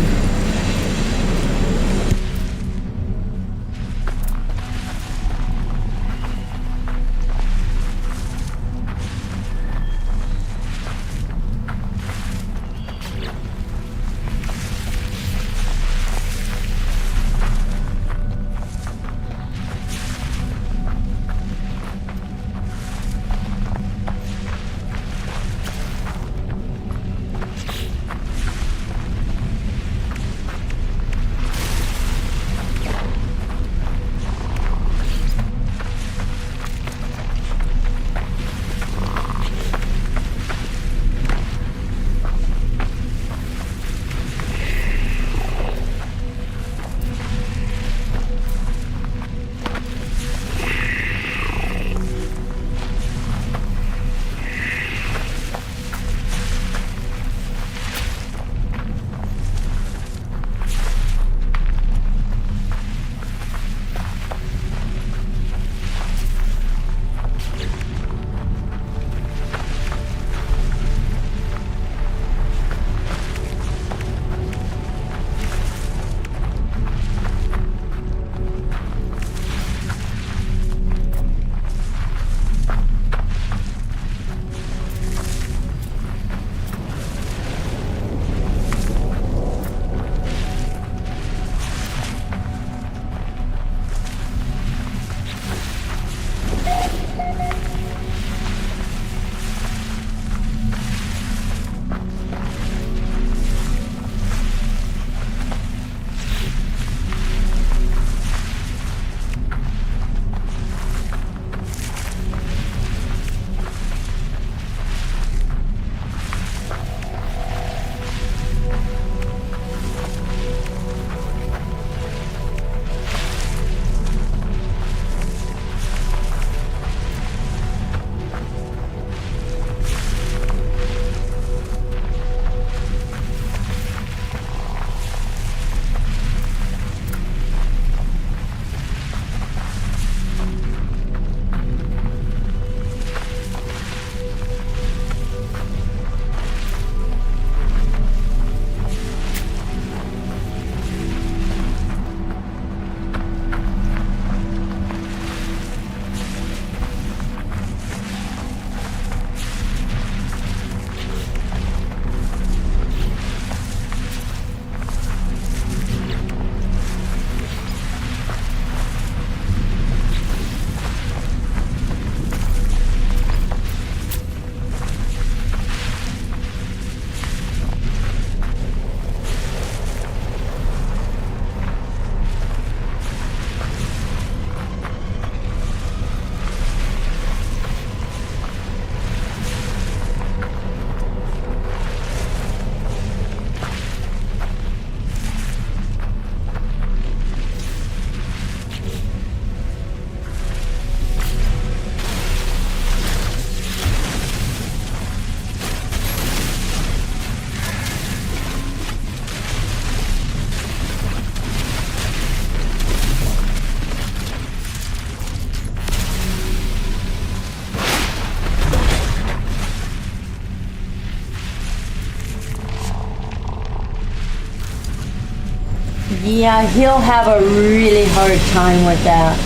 [SPEAKER 3] Yeah, he'll have a really hard time with that.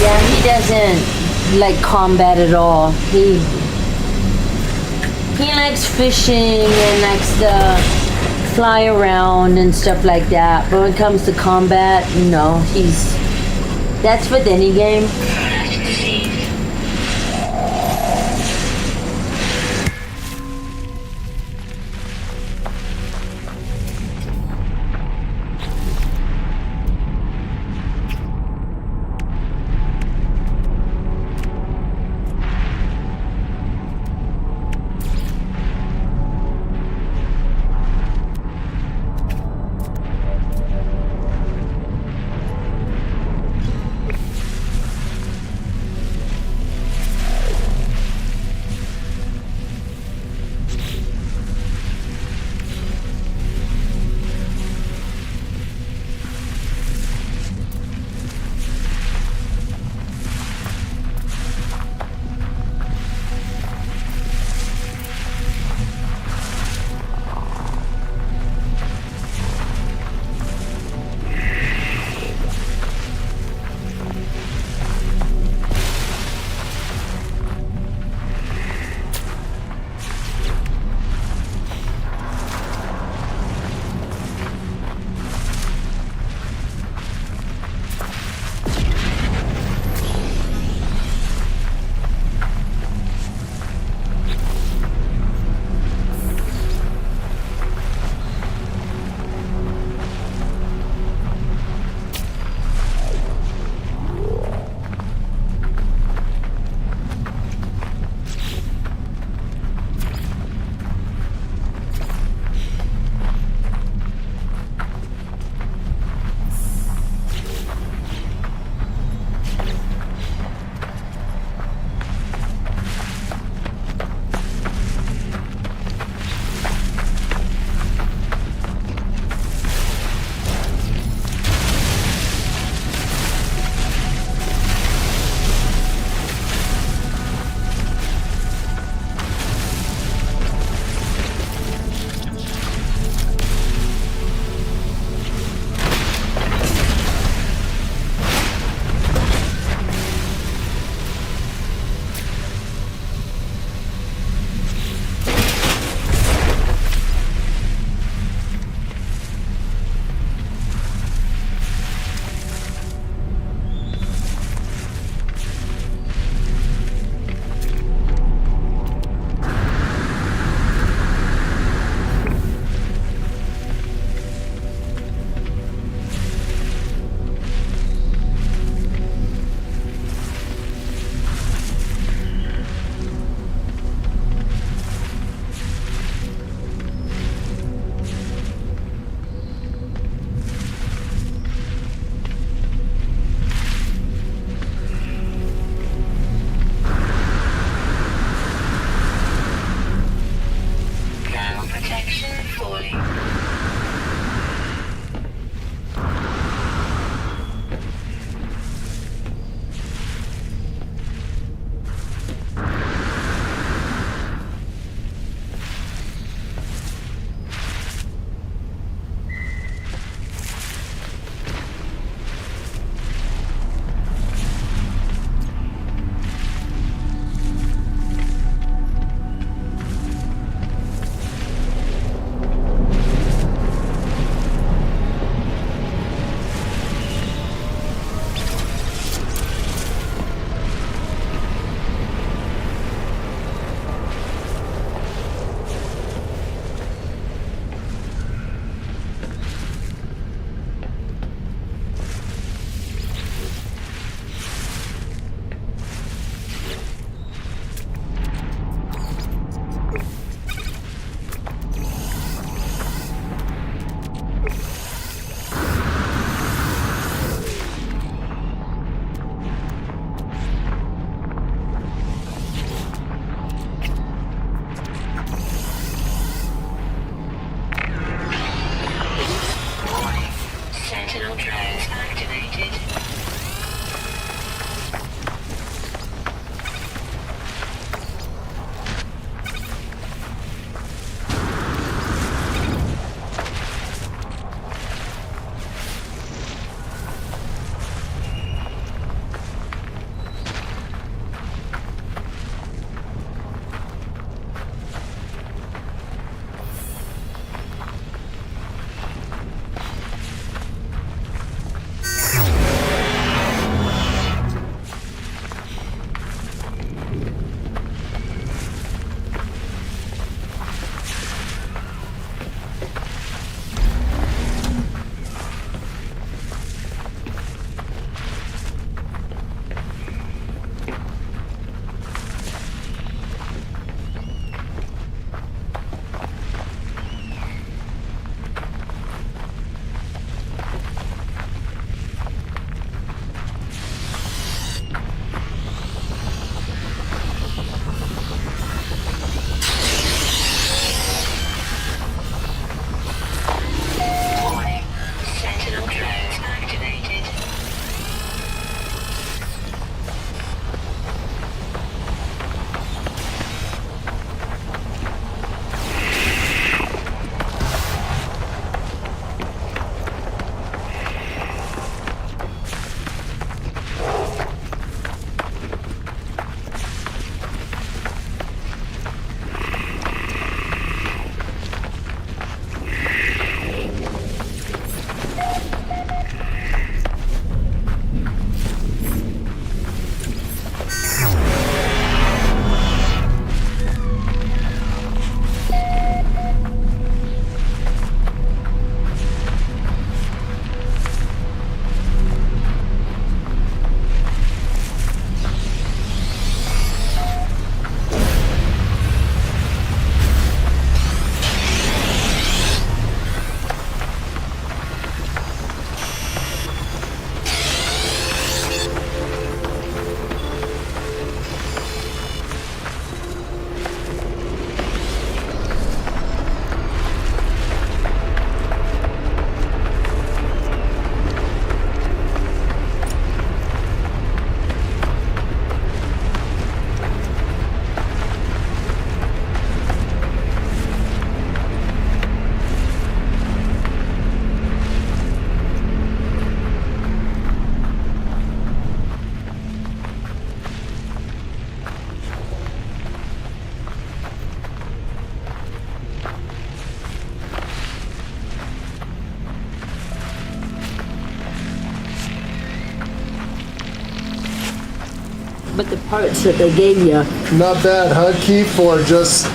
[SPEAKER 3] Yeah, he doesn't like combat at all. He likes fishing and likes to fly around and stuff like that. But when it comes to combat, no, that's with any game.
[SPEAKER 5] Product received.
[SPEAKER 3] with the parts that they gave you.
[SPEAKER 2] Not bad, huh, Keith? For just...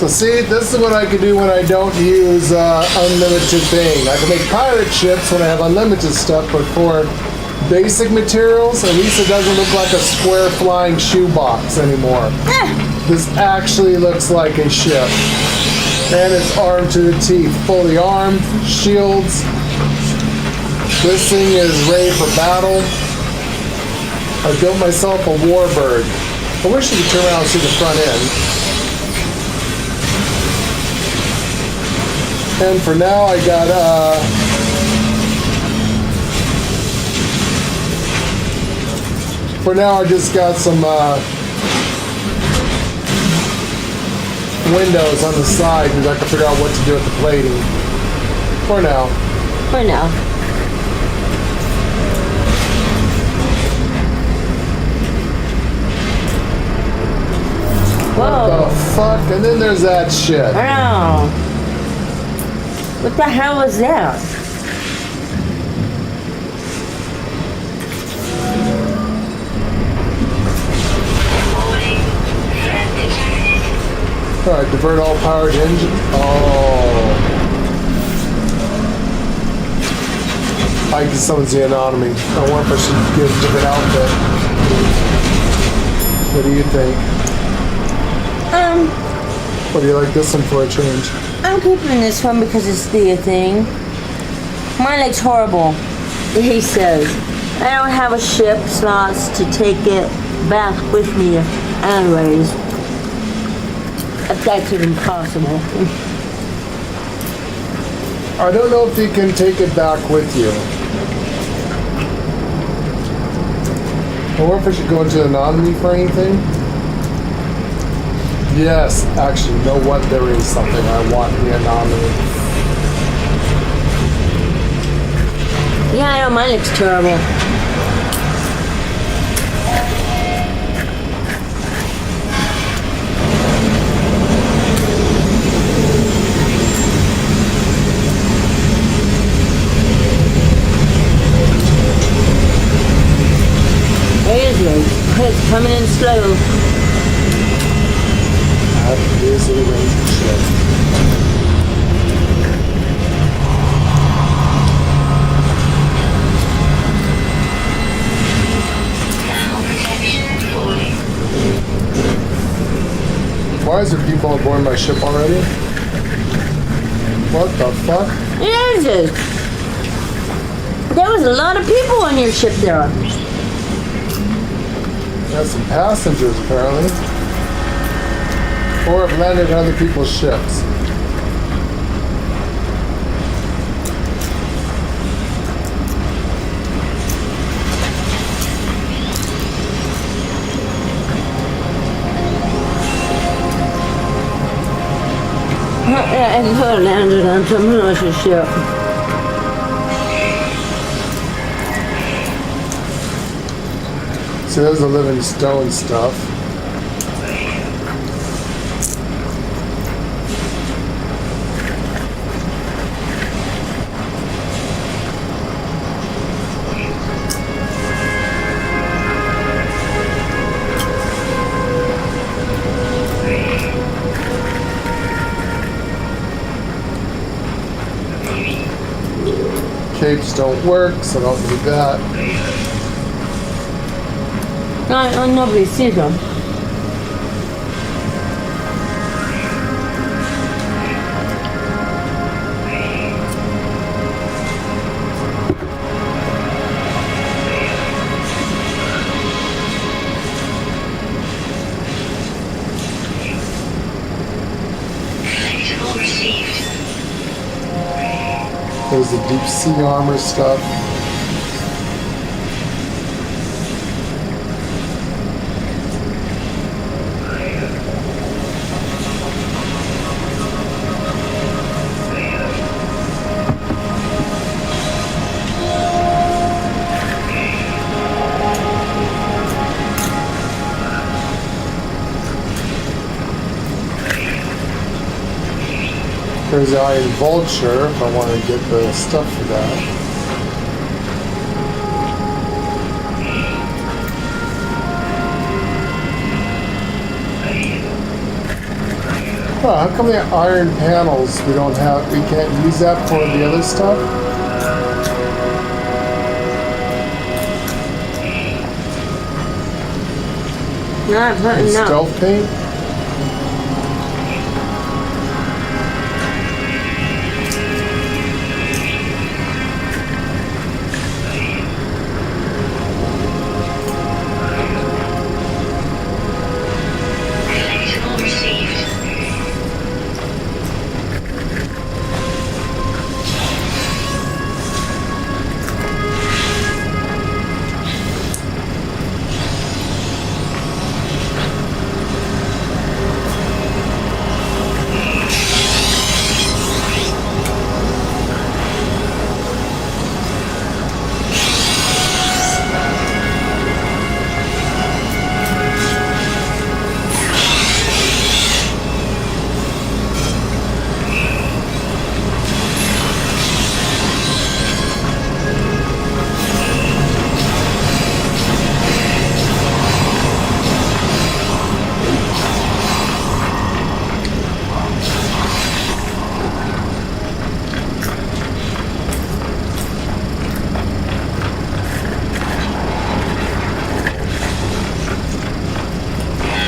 [SPEAKER 2] So see, this is what I can do when I don't use unlimited thing. I can make pirate ships when I have unlimited stuff, but for basic materials, at least it doesn't look like a square flying shoebox anymore. This actually looks like a ship. And it's armed to the teeth. Fully armed, shields. This thing is ready for battle. I built myself a warbird. I wish you could turn around and see the front end. And for now, I got, for now, I just got some, windows on the side because I can figure out what to do with the plating. For now.
[SPEAKER 3] For now.
[SPEAKER 2] What the fuck? And then there's that shit.
[SPEAKER 3] Wow. What the hell was that?
[SPEAKER 2] Alright, divert all powered engine. Oh. I guess someone's the anatomy. I wonder if I should get a different outfit. What do you think? What do you like this one for a change?
[SPEAKER 3] I'm keeping this one because it's the thing. Mine looks horrible. He says, I don't have a ship slots to take it back with me anyways. If that's even possible.
[SPEAKER 2] I don't know if you can take it back with you. I wonder if I should go into anatomy for anything. Yes, actually, you know what? There is something I want in the anomaly.
[SPEAKER 3] Yeah, I know mine looks terrible. It is, it's coming in slow.
[SPEAKER 2] That is a range ship. Why is there people on board my ship already? What the fuck?
[SPEAKER 3] It is. There was a lot of people on your ship there.
[SPEAKER 2] That's some passengers, apparently. Or have landed on other people's ships.
[SPEAKER 3] And her landed on someone else's ship.
[SPEAKER 2] See, there's the living stone stuff. Capes don't work, so don't need that.
[SPEAKER 3] Nobody sees them.
[SPEAKER 2] There's the deep sea armor stuff. There's the Iron Vulture, if I want to get the stuff for that. Oh, how come the iron panels we can't use that for the other stuff?
[SPEAKER 3] Not putting up.
[SPEAKER 2] Stealth paint?
[SPEAKER 5] Collectible received.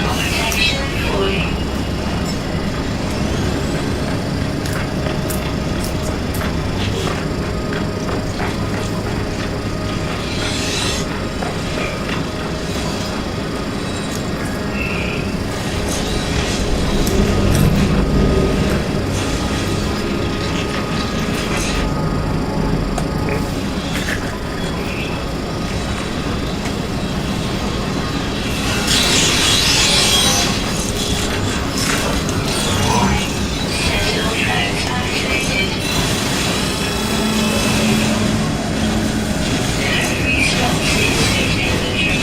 [SPEAKER 5] Protection fully. Sentinel drones activated. Restocks insert inventory.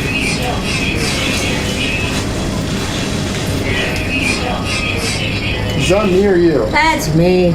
[SPEAKER 5] Restocks insert inventory. Restocks insert inventory.
[SPEAKER 2] Is that me or you?
[SPEAKER 3] That's me.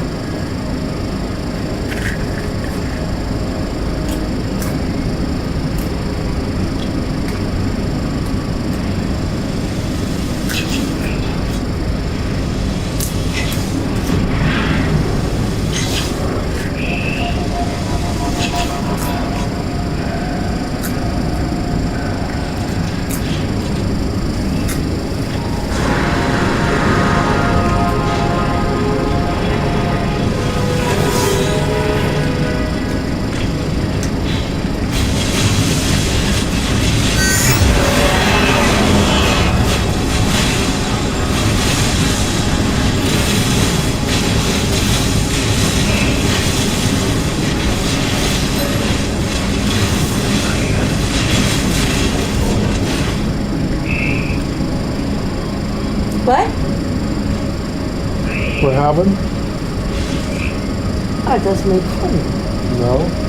[SPEAKER 3] What?
[SPEAKER 2] What happened?
[SPEAKER 3] Oh, it doesn't make sense.
[SPEAKER 2] No.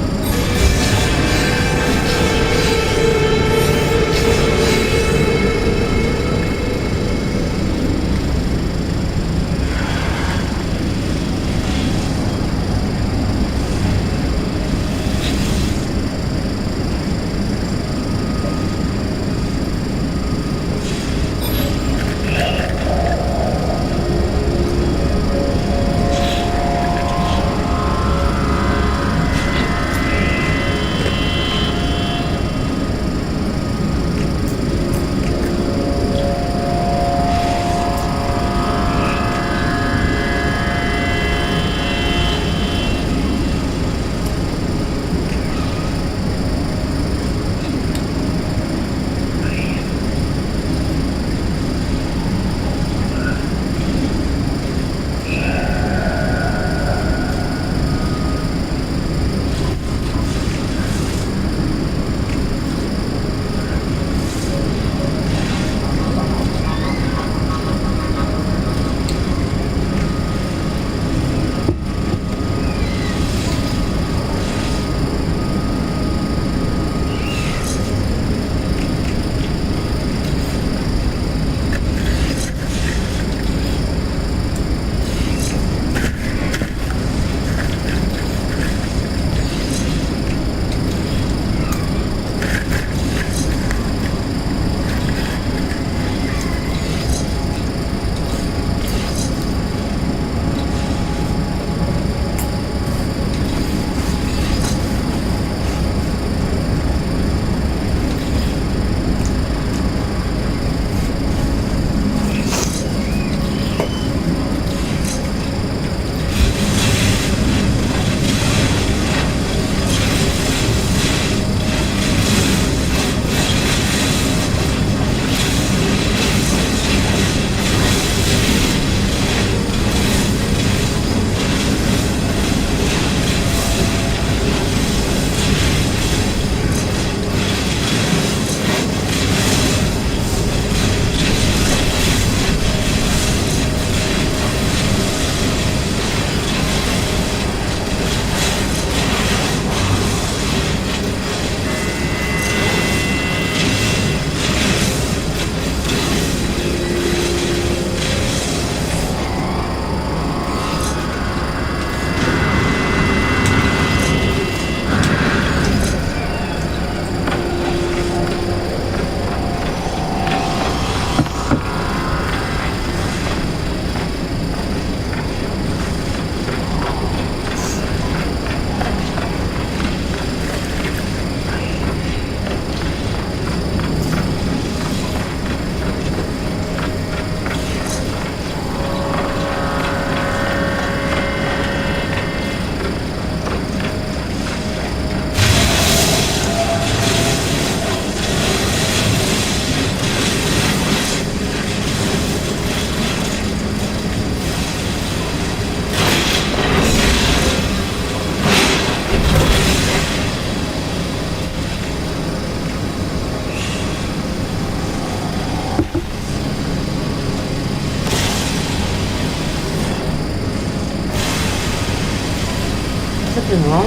[SPEAKER 3] something wrong?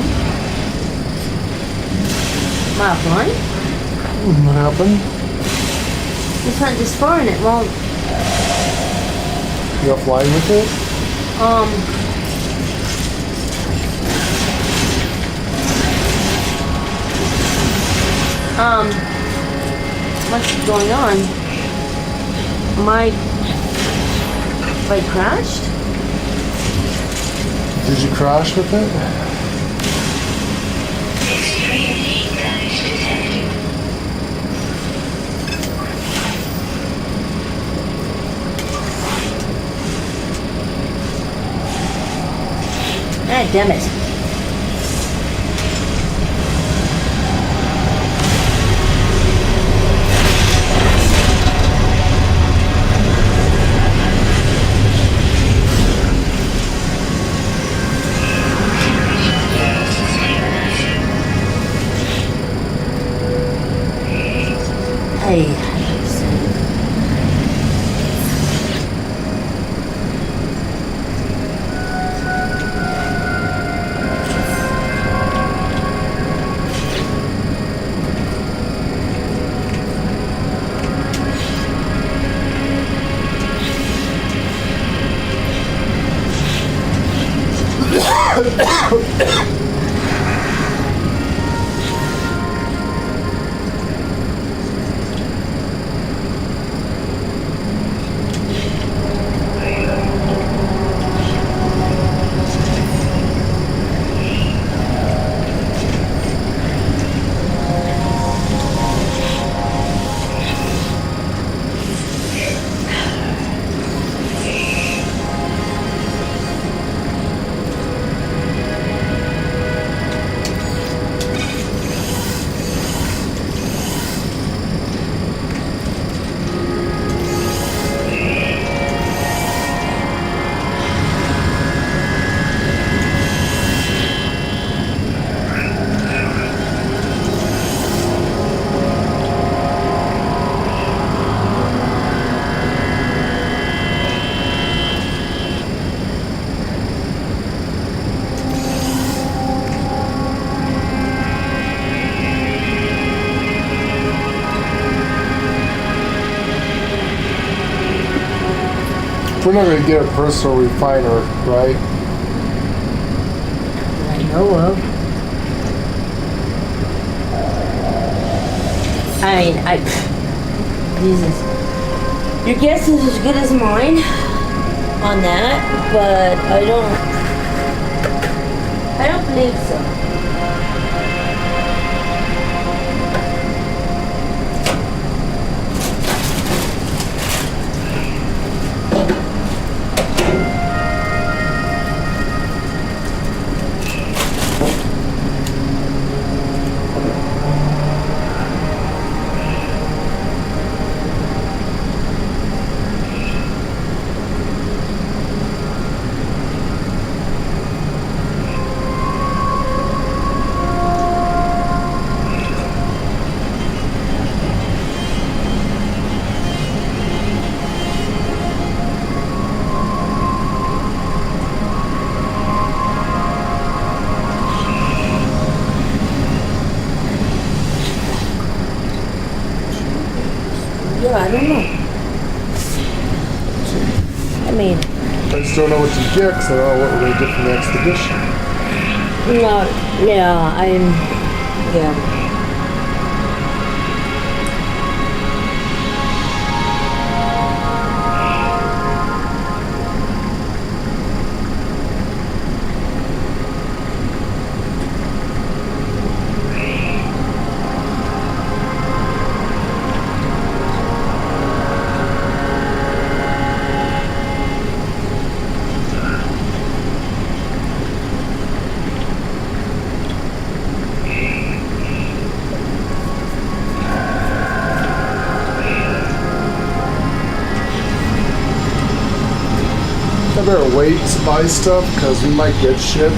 [SPEAKER 3] Am I blind?
[SPEAKER 2] What happened?
[SPEAKER 3] This went this far and it won't.
[SPEAKER 2] You offline with it?
[SPEAKER 3] What's going on? My crashed?
[SPEAKER 2] Did you crash with it?
[SPEAKER 5] Extremely damage detected.
[SPEAKER 3] Ah, damn it. Hey.
[SPEAKER 2] We're not going to get a personal refiner, right?
[SPEAKER 3] I know of. Jesus. Your guess is as good as mine on that, but I don't believe so. Yeah, I don't know. I mean,
[SPEAKER 2] I just don't know what to get because I don't know what we're going to get from the expedition.
[SPEAKER 3] yeah.
[SPEAKER 2] I better wait to buy stuff because we might get shit.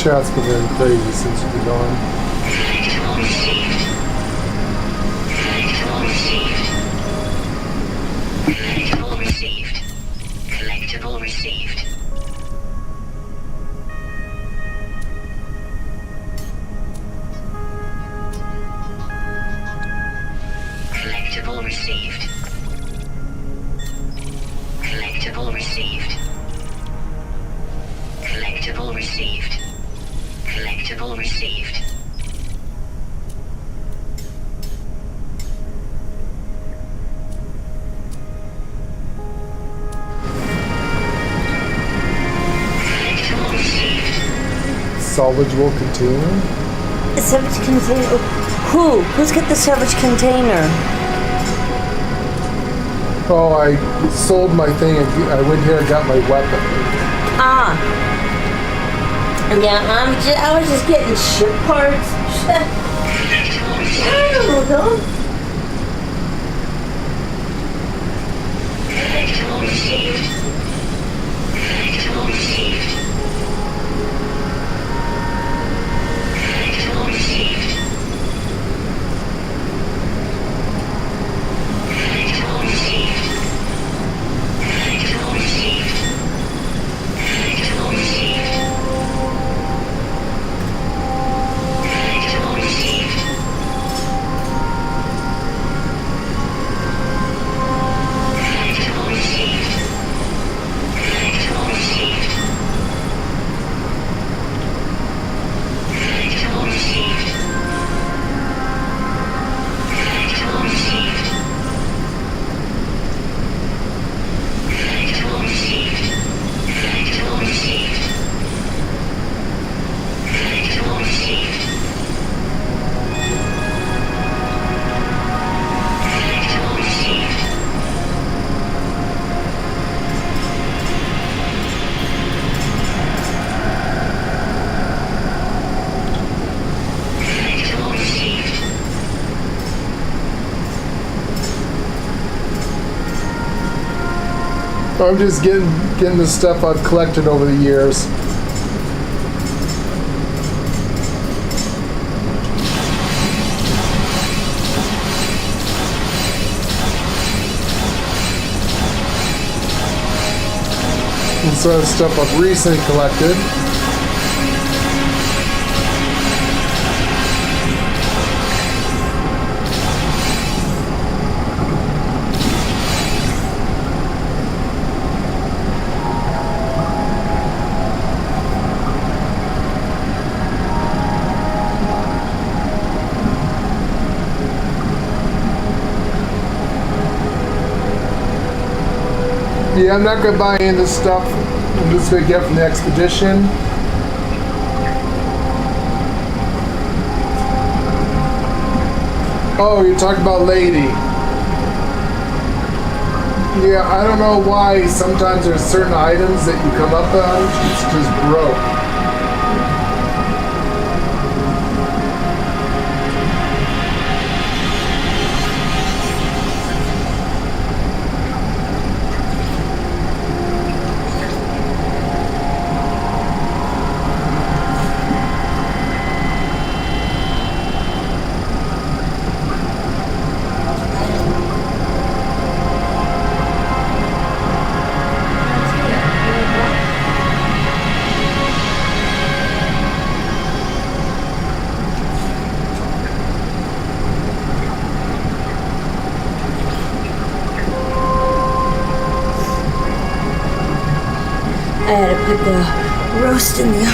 [SPEAKER 2] chat's been going crazy since you've been gone.
[SPEAKER 5] Collectible received. Collectible received. Collectible received. Collectible received. Collectible received. Collectible received. Collectible received. Collectible received.
[SPEAKER 2] Salvageable container?
[SPEAKER 3] A salvage container. Who's got the salvage container?
[SPEAKER 2] Oh, I sold my thing and I went here and got my weapon.
[SPEAKER 3] Ah. Yeah, I was just getting ship parts.
[SPEAKER 5] Collectible received.
[SPEAKER 3] I don't know.
[SPEAKER 5] Collectible received. Collectible received. Collectible received. Collectible received. Collectible received. Collectible received. Collectible received. Collectible received. Collectible received. Collectible received. Collectible received. Collectible received. Collectible received. Collectible received. Collectible received. Collectible received.
[SPEAKER 2] I'm just getting the stuff I've collected over the years. And so that's stuff I've recently collected. Yeah, I'm not going to buy any of this stuff. I'm just going to get from the expedition. Oh, you're talking about Lady. Yeah, I don't know why sometimes there's certain items that you come up on, it's just broke.
[SPEAKER 3] I had to put the roast in the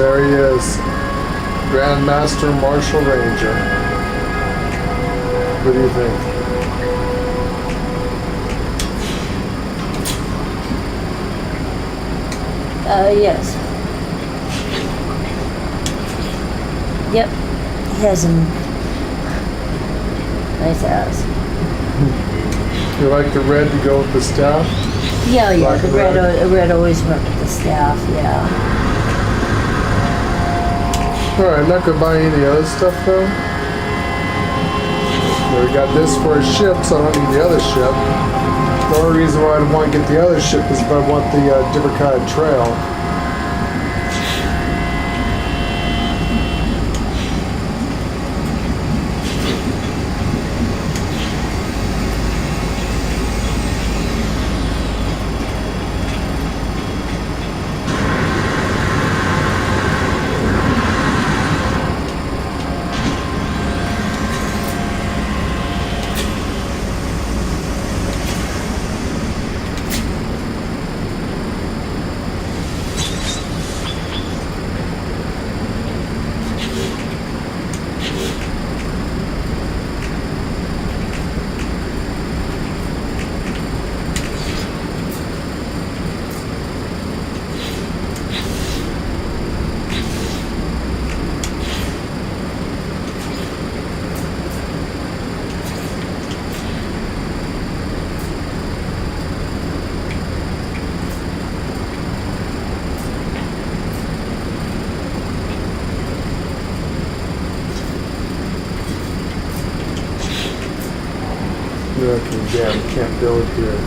[SPEAKER 2] there he is. Grandmaster Marshal Ranger. What do you think?
[SPEAKER 3] Yes. Yep. He has a nice ass.
[SPEAKER 2] You like the red to go with the staff?
[SPEAKER 3] Yeah, yeah.
[SPEAKER 2] Black
[SPEAKER 3] The
[SPEAKER 2] and
[SPEAKER 3] red,
[SPEAKER 2] red.
[SPEAKER 3] red always went with the staff. Yeah.
[SPEAKER 2] Alright, I'm not gonna buy any of the other stuff though. We got this for a ship, so I don't need the other ship. The only reason why I'd want to get the other ship is if I want the different kind of trail. Okay, damn, can't build here.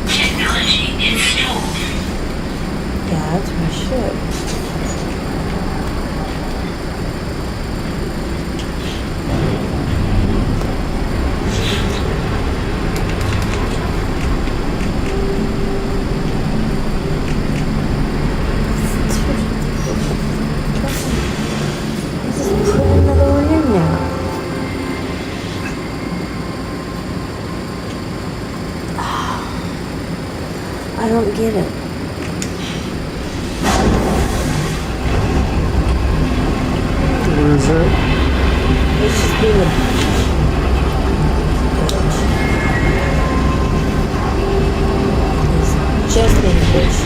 [SPEAKER 5] Technology installed.
[SPEAKER 3] Yeah, that's my ship. Just put another one in now. I don't get it.
[SPEAKER 2] What is it?
[SPEAKER 3] It's just being a It's just being a bitch.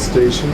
[SPEAKER 2] station.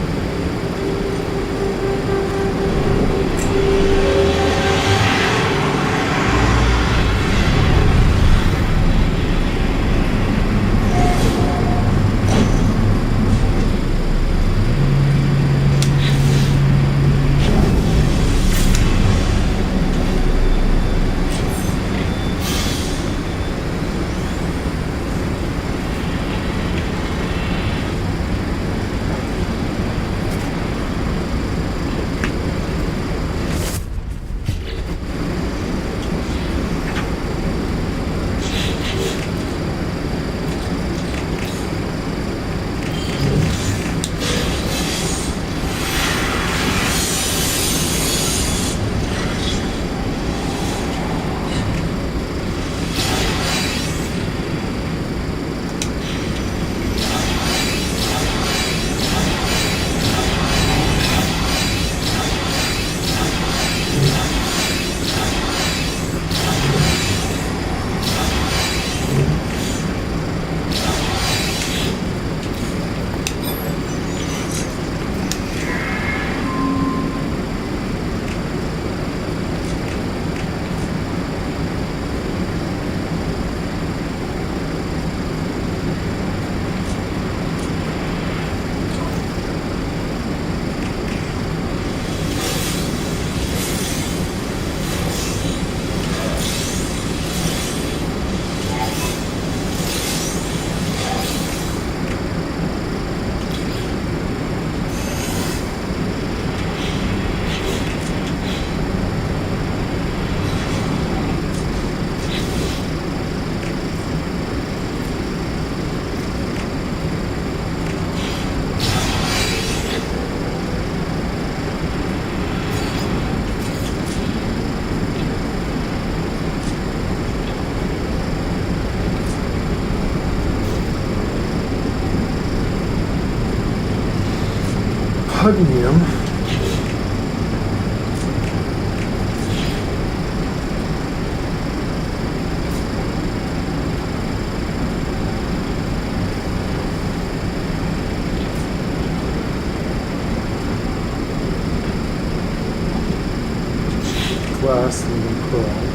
[SPEAKER 2] Cadmium. Glass and pearl.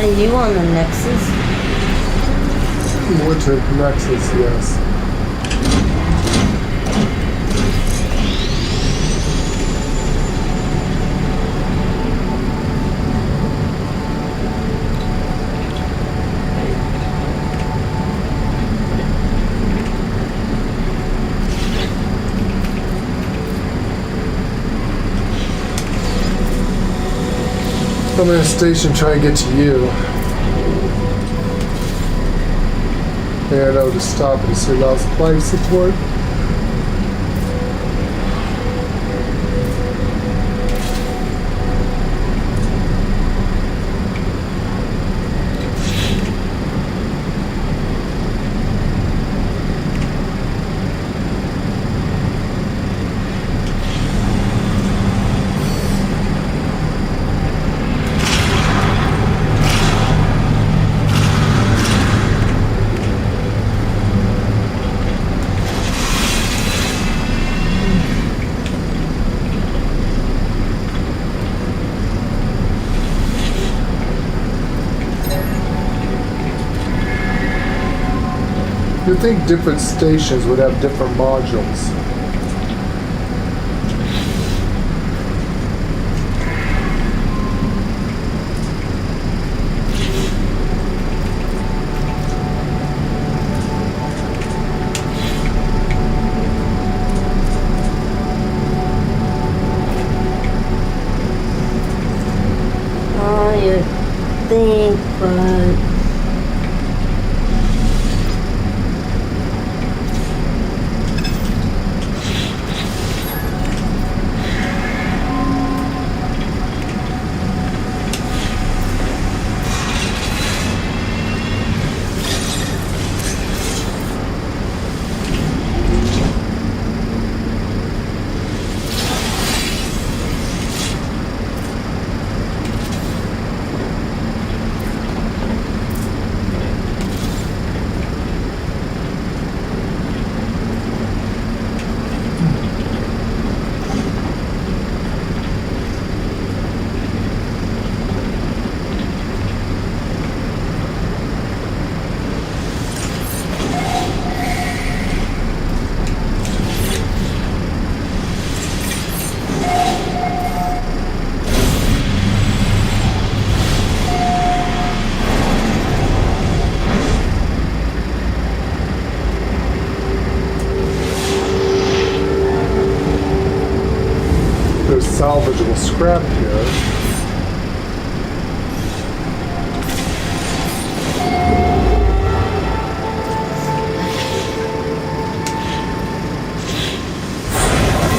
[SPEAKER 3] of you on the Nexus?
[SPEAKER 2] Went to Nexus, yes. I'm in a station trying to get to you. And I know to stop and see lots of life support. You'd think different stations would have different modules.
[SPEAKER 3] Oh, you think, but... There's salvageable scrap here.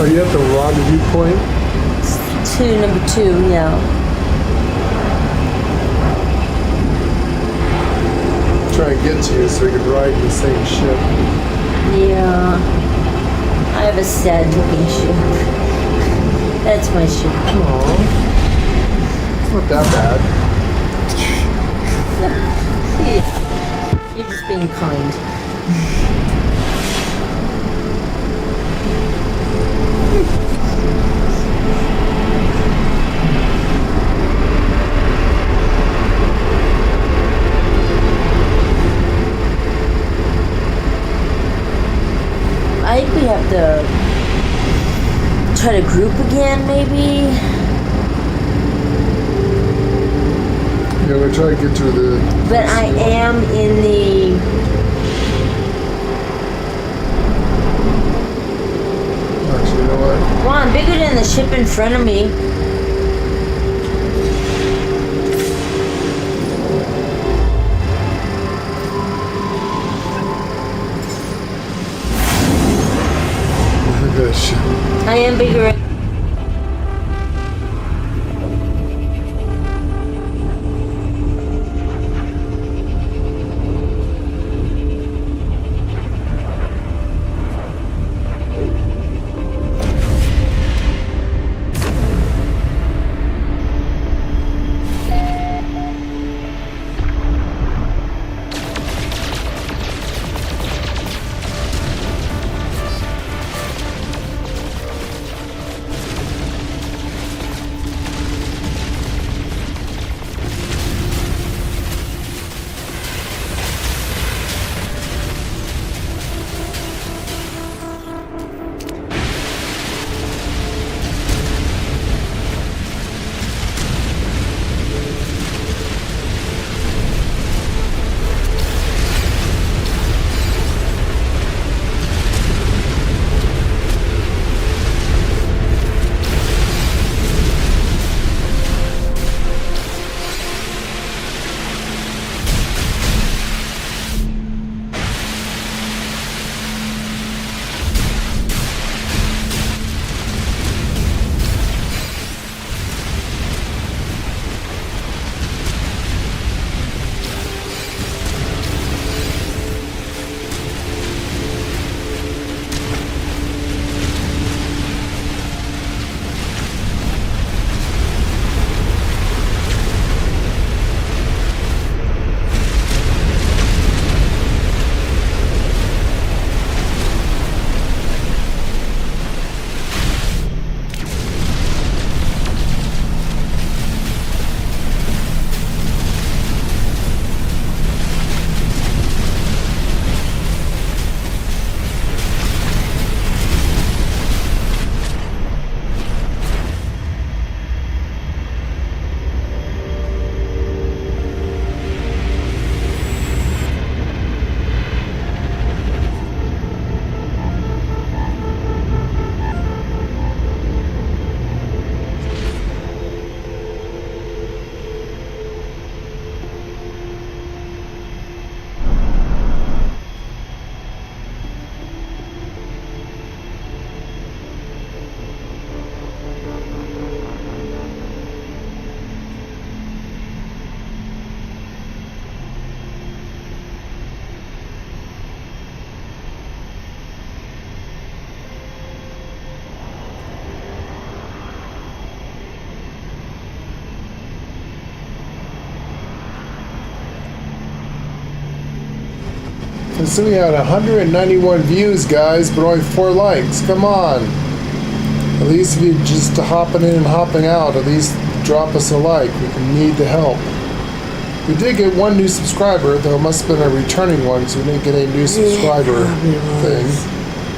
[SPEAKER 3] Are you at the rendezvous point? Number two, yeah.
[SPEAKER 2] Try and get to you so we can ride the same ship.
[SPEAKER 3] Yeah. I have a sad looking ship. That's my ship.
[SPEAKER 2] Aww. It's not that bad.
[SPEAKER 3] You're just being kind. I think we have to try to group again, maybe.
[SPEAKER 2] Yeah, we're trying to get to the...
[SPEAKER 3] But I am in the...
[SPEAKER 2] Actually, you know what?
[SPEAKER 3] Well, I'm bigger than the ship in front of me. I am bigger.
[SPEAKER 2] So we had 191 views, guys, but only 4 likes. Come on. At least if you just hopping in and hopping out, at least drop us a like. We need the help. We did get 1 new subscriber, though it must have been a returning one, so we didn't get a new subscriber thing.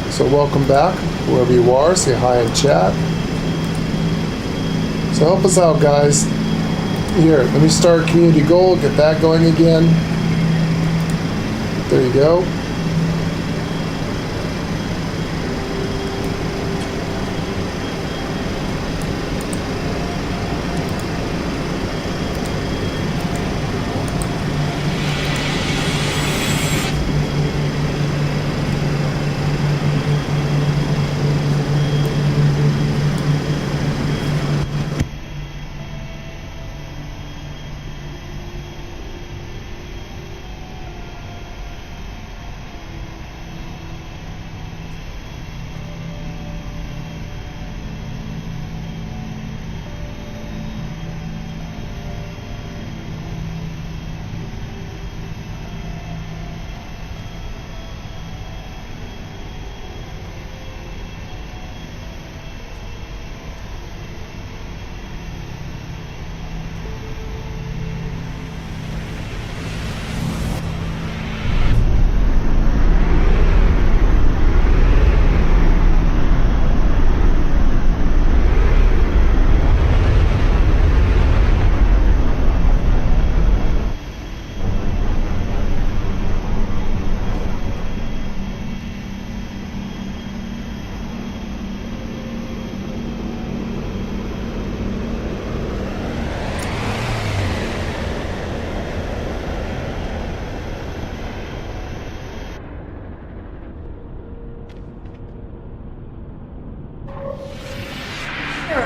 [SPEAKER 2] So welcome back, whoever you are. Say hi in chat. So help us out, guys. Here, let me start community goal, get that going again. There you go.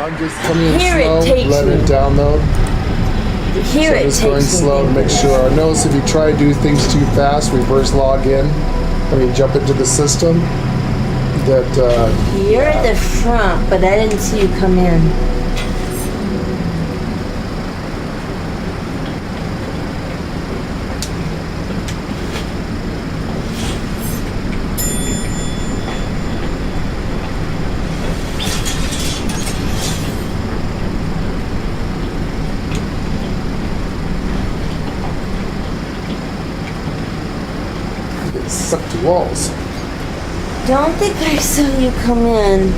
[SPEAKER 2] I'm just coming in
[SPEAKER 3] Here it
[SPEAKER 2] slow,
[SPEAKER 3] takes
[SPEAKER 2] let
[SPEAKER 3] me.
[SPEAKER 2] it download.
[SPEAKER 3] Here
[SPEAKER 2] So
[SPEAKER 3] it
[SPEAKER 2] just going
[SPEAKER 3] takes
[SPEAKER 2] slow to
[SPEAKER 3] me.
[SPEAKER 2] make sure. I notice if you try to do things too fast, reverse log in, when you jump into the system, that
[SPEAKER 3] You're at the front, but I didn't see you come in.
[SPEAKER 2] get sucked to walls.
[SPEAKER 3] Don't think I saw you come in.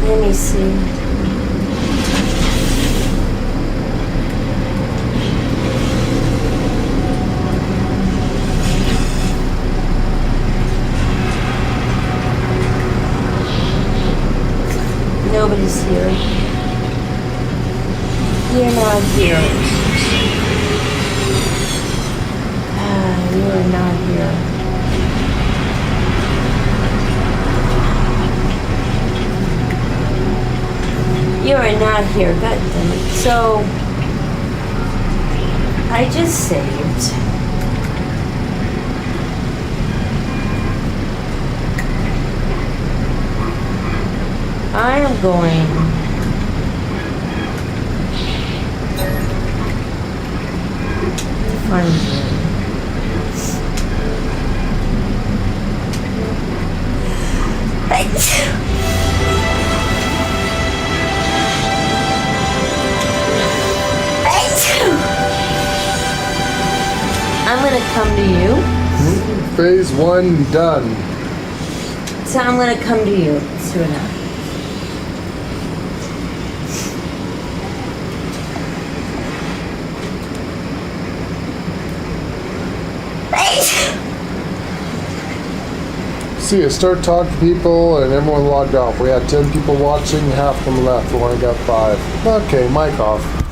[SPEAKER 3] Let me see. Nobody's here. You're not here. You are not here. You are not here. God damn it. So, I just saved. I am going find you. I'm gonna come to you.
[SPEAKER 2] Phase 1 done.
[SPEAKER 3] So I'm gonna come to you. Let's do it now.
[SPEAKER 2] See, I start talking to people and everyone logged off. We had 10 people watching, half of them left. We only got 5. Okay, mic off.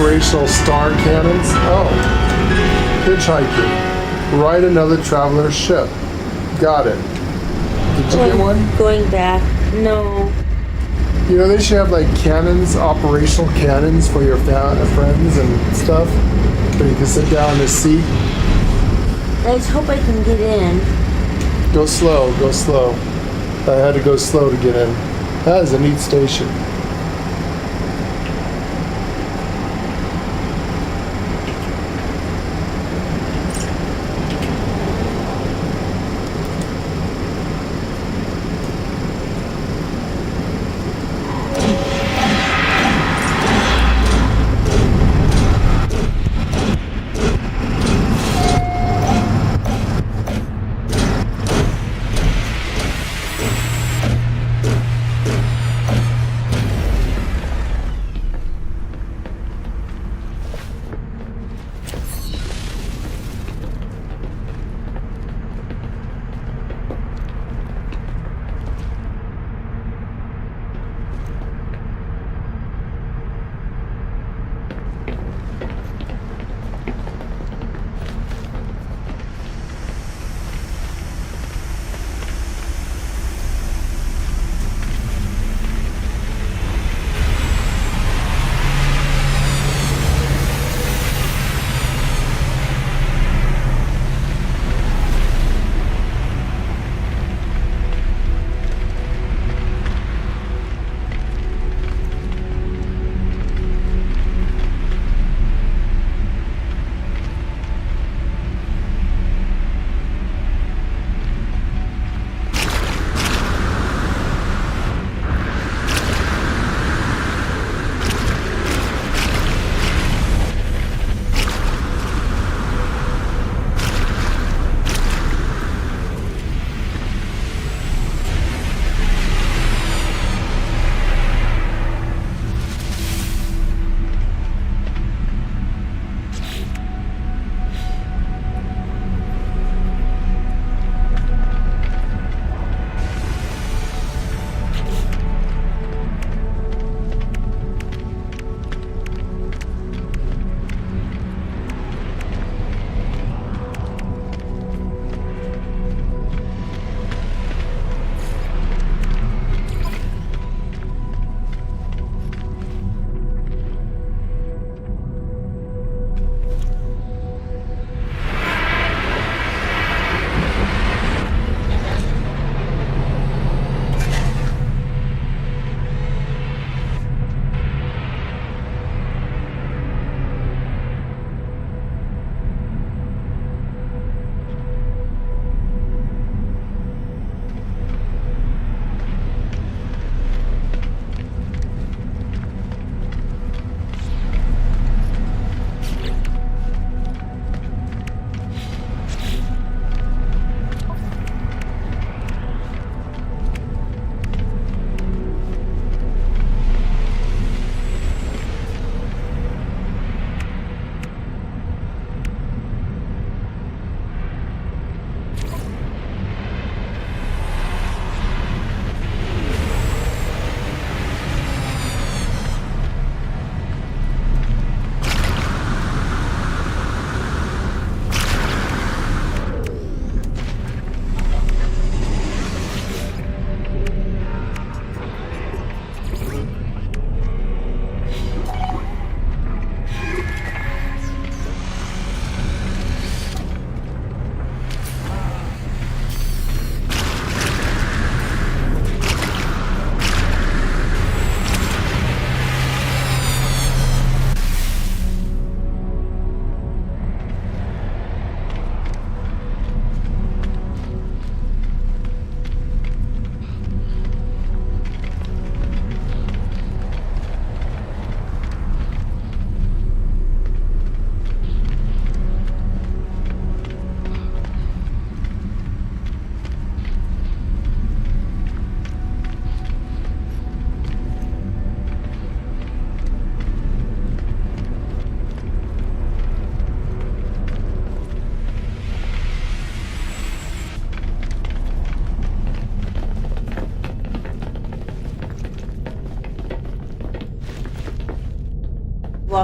[SPEAKER 2] operational star cannons. Oh, hitchhiking. Ride another traveler's ship. Got it. Did you get one?
[SPEAKER 3] Going back. No.
[SPEAKER 2] You know, they should have like cannons, operational cannons for your friends and stuff. So you can sit down in the seat.
[SPEAKER 3] I just hope I can get in.
[SPEAKER 2] Go slow, go slow. I had to go slow to get in. That is a neat station.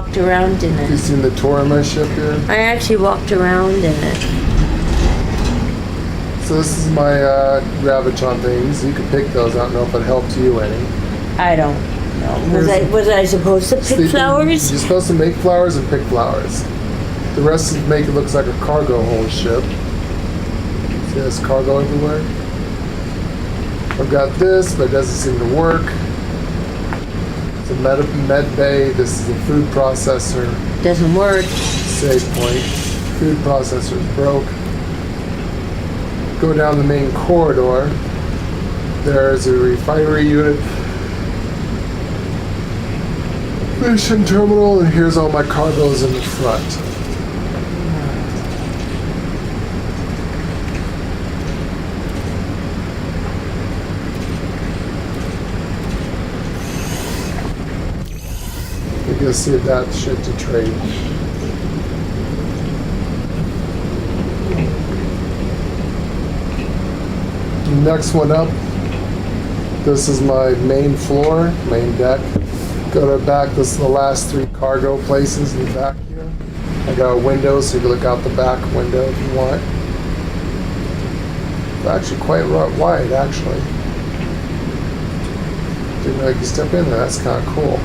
[SPEAKER 3] walked around in
[SPEAKER 2] You
[SPEAKER 3] it.
[SPEAKER 2] seen the tour of my ship here?
[SPEAKER 3] I actually walked around in it.
[SPEAKER 2] So this is my Gravitron things. You can pick those. I don't know if it helped you any.
[SPEAKER 3] I don't know. Was I supposed to pick
[SPEAKER 2] Sleeping-
[SPEAKER 3] flowers?
[SPEAKER 2] You're supposed to make flowers and pick flowers. The rest is make it looks like a cargo hold ship. See this cargo everywhere? I've got this, but it doesn't seem to work. It's a med bay. This is a food processor.
[SPEAKER 3] Doesn't work.
[SPEAKER 2] Save point. Food processor is broke. Go down the main corridor. There's a refinery unit. Mission terminal, and here's all my cargoes in the front. You can see that shit to trade. Next one up, this is my main floor, main deck. Go to the back, this is the last 3 cargo places in the back here. I got a window so you can look out the back window if you want. It's actually quite wide, actually. Didn't know you could step in there, that's kind of cool.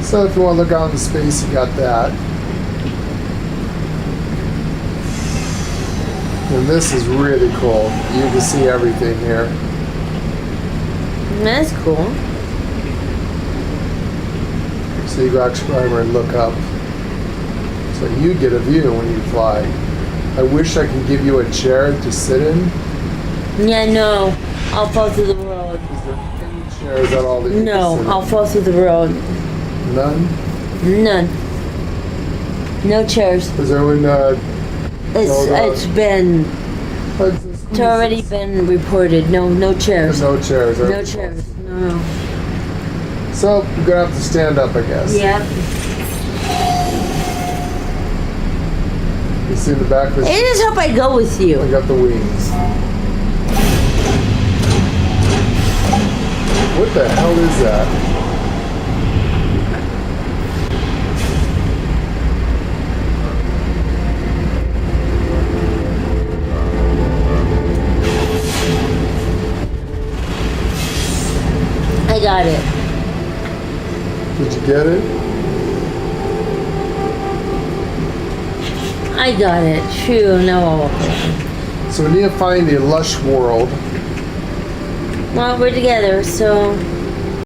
[SPEAKER 2] So if you want to look out into space, you got that. And this is really cool. You can see everything here.
[SPEAKER 3] That's cool.
[SPEAKER 2] So you can actually go over and look up. So you get a view when you fly. I wish I could give you a chair to sit in.
[SPEAKER 3] Yeah, no. I'll fall through the road.
[SPEAKER 2] Is there any chairs at all that you
[SPEAKER 3] No,
[SPEAKER 2] can sit
[SPEAKER 3] I'll fall through the road.
[SPEAKER 2] in? None?
[SPEAKER 3] None. No chairs.
[SPEAKER 2] Is there one,
[SPEAKER 3] It's been. It's already been reported. No chairs.
[SPEAKER 2] No chairs.
[SPEAKER 3] No chairs. No.
[SPEAKER 2] So you're gonna have to stand up, I guess.
[SPEAKER 3] Yeah.
[SPEAKER 2] You see the back of the
[SPEAKER 3] I just hope I go with
[SPEAKER 2] I
[SPEAKER 3] you.
[SPEAKER 2] got the wings. What the hell is that?
[SPEAKER 3] I got it.
[SPEAKER 2] Did you get it?
[SPEAKER 3] I got it. Phew, no.
[SPEAKER 2] So we need to find a lush world.
[SPEAKER 3] Well, we're together, so